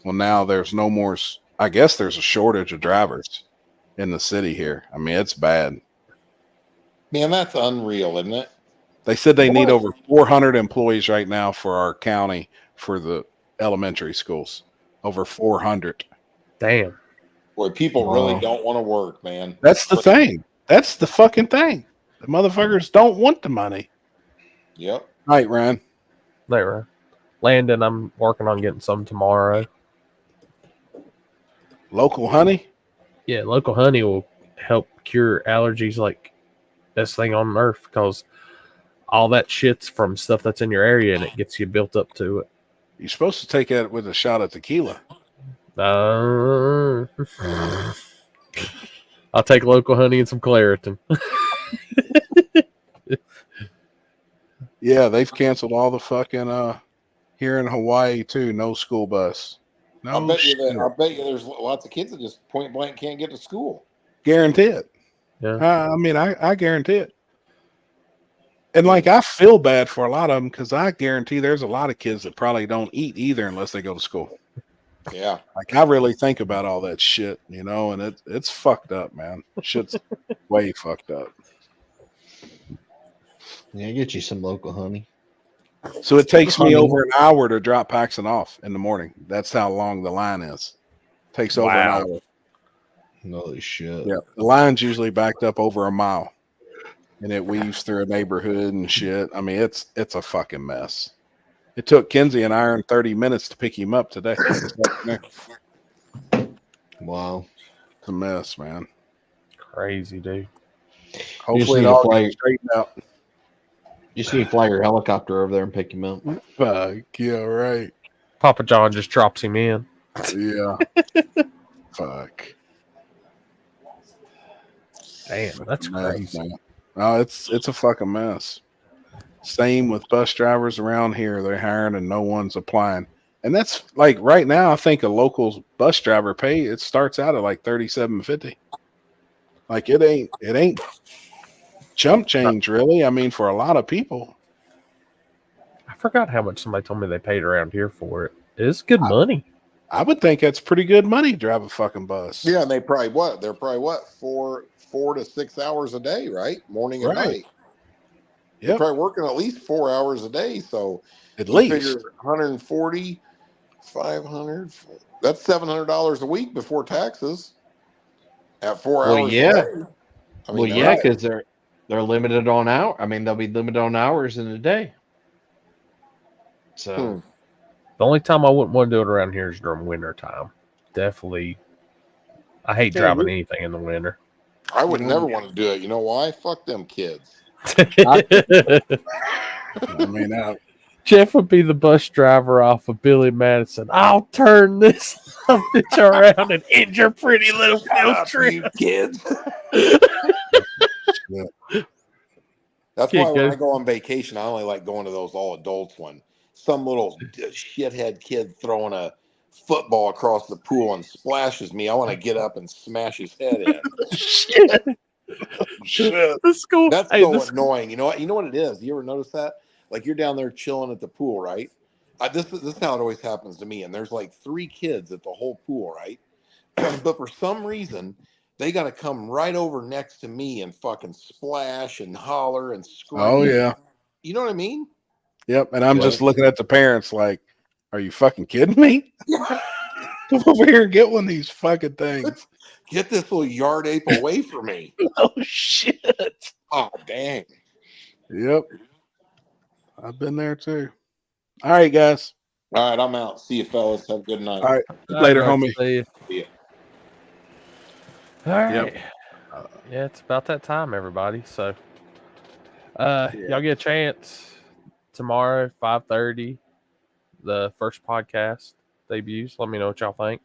Well, now there's no more. I guess there's a shortage of drivers in the city here. I mean, it's bad.
Man, that's unreal, isn't it?
They said they need over 400 employees right now for our county for the elementary schools. Over 400.
Damn.
Boy, people really don't want to work, man.
That's the thing. That's the fucking thing. The motherfuckers don't want the money.
Yep.
Right, Ryan.
There, Ryan. Landon, I'm working on getting some tomorrow.
Local honey?
Yeah, local honey will help cure allergies like best thing on earth because all that shit's from stuff that's in your area and it gets you built up to it.
You're supposed to take that with a shot of tequila.
I'll take local honey and some Claritin.
Yeah, they've canceled all the fucking here in Hawaii too. No school bus. No,
I bet you there's lots of kids that just point blank can't get to school.
Guaranteed.
Yeah.
I mean, I guarantee it. And like, I feel bad for a lot of them because I guarantee there's a lot of kids that probably don't eat either unless they go to school.
Yeah.
Like, I really think about all that shit, and it's fucked up, man. Shit's way fucked up.
Yeah, get you some local honey.
So it takes me over an hour to drop Paxton off in the morning. That's how long the line is. Takes over an hour.
Holy shit.
Yeah, the line's usually backed up over a mile, and it weaves through a neighborhood and shit. I mean, it's a fucking mess. It took Kenzie and Iron 30 minutes to pick him up today.
Wow,
it's a mess, man.
Crazy, dude.
Hopefully, it all gets straightened out.
You just need to fly your helicopter over there and pick him up.
Fuck yeah, right.
Papa John just drops him in.
Yeah. Fuck.
Damn, that's crazy.
Man. Oh, it's a fucking mess. Same with bus drivers around here. They're hiring and no one's applying. And that's like right now, I think a local bus driver pay, it starts out at like $37.50. Like it ain't chump change really. I mean, for a lot of people.
I forgot how much somebody told me they paid around here for it. It's good money.
I would think that's pretty good money to drive a fucking bus.
Yeah, and they're probably what 4 to 6 hours a day, right? Morning and night.
Yep.
They're probably working at least 4 hours a day. So
at
you
least
figure 140, 500. That's $700 a week before taxes. At 4 hours.
Yeah.
A day. I mean,
because they're limited on hour. I mean, they'll be limited on hours in a day. So
the only time I wouldn't want to do it around here is during winter time. Definitely. I hate driving anything in the winter.
I would never want to do it. You know why? Fuck them kids.
I mean,
Jeff would be the bus driver off of Billy Madison. I'll turn this bitch around and end your pretty little field trip,
kids. That's why when I go on vacation, I only like going to those all adults one. Some little shithead kid throwing a football across the pool and splashes me. I want to get up and smash his head in.
Shit. The school.
That's so annoying. You know what? You know what it is. You ever notice that? Like you're down there chilling at the pool, right? This is how it always happens to me. And there's like 3 kids at the whole pool, right? But for some reason, they got to come right over next to me and fucking splash and holler and scream.
Oh yeah.
You know what I mean?
Yep. And I'm just looking at the parents like, are you fucking kidding me? Come over here and get one of these fucking things.
Get this little yard ape away from me.
Oh shit.
Oh dang.
Yep. I've been there too. All right, guys.
All right, I'm out. See you, fellas. Have a good night.
All right. Later, homie.
See
you.
All right. Yeah, it's about that time, everybody. So, y'all get a chance tomorrow, 5:30. The first podcast debuts. Let me know what y'all think.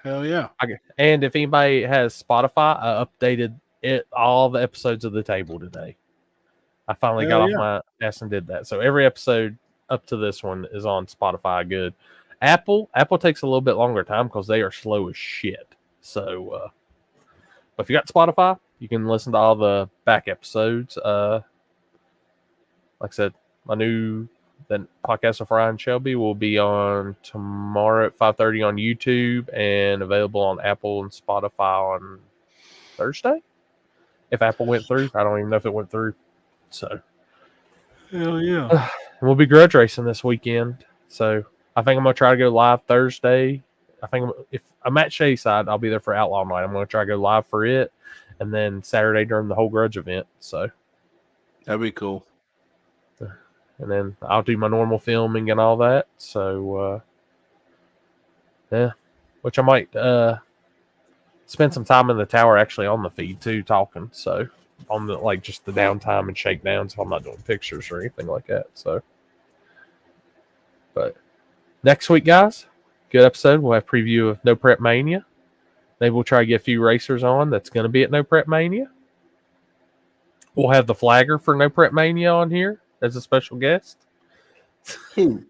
Hell yeah.
And if anybody has Spotify, I updated all the episodes of The Table today. I finally got off my ass and did that. So every episode up to this one is on Spotify. Good. Apple takes a little bit longer time because they are slow as shit. So, but if you got Spotify, you can listen to all the back episodes. Like I said, my new podcast with Ryan Shelby will be on tomorrow at 5:30 on YouTube and available on Apple and Spotify on Thursday. If Apple went through, I don't even know if it went through. So,
hell yeah.
We'll be grudge racing this weekend. So, I think I'm going to try to go live Thursday. I think if I'm at Shayside, I'll be there for Outlaw Night. I'm going to try to go live for it. And then Saturday during the whole grudge event. So,
that'd be cool.
And then I'll do my normal filming and all that. So, yeah. Which I might spend some time in the tower actually on the feed too, talking. So, on the like just the downtime and shakedown. So, I'm not doing pictures or anything like that. So, but next week, guys, good episode. We'll have preview of No Prep Mania. Maybe we'll try to get a few racers on that's going to be at No Prep Mania. We'll have the flagger for No Prep Mania on here as a special guest. He'll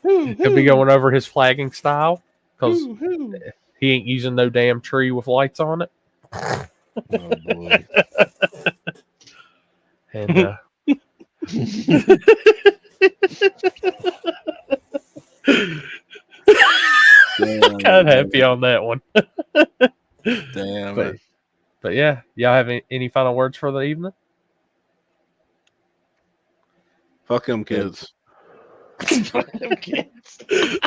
be going over his flagging style because he ain't using no damn tree with lights on it.
Oh boy.
And kind of happy on that one.
Damn
but,
it.
but yeah, y'all have any final words for the evening?
Fuck them kids.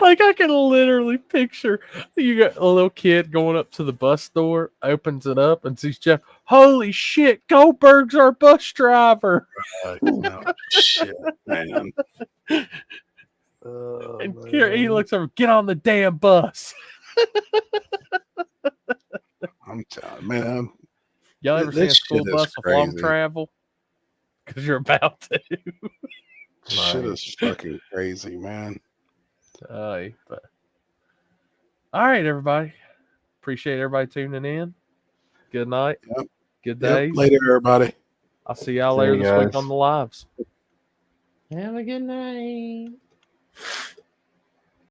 Like I can literally picture you got a little kid going up to the bus door, opens it up, and sees Jeff. Holy shit, Goldberg's our bus driver.
No, shit, man.
And here he looks over, get on the damn bus.
I'm telling man.
Y'all ever seen a
This
school
shit is
bus with long
crazy.
travel? Because you're about to.
Shit is fucking crazy, man.
But all right, everybody. Appreciate everybody tuning in. Good night.
Yep.
Good
Yep.
days.
Later, everybody.
I'll see y'all
See
later
you
this week
guys.
on the lives.
Have a good night.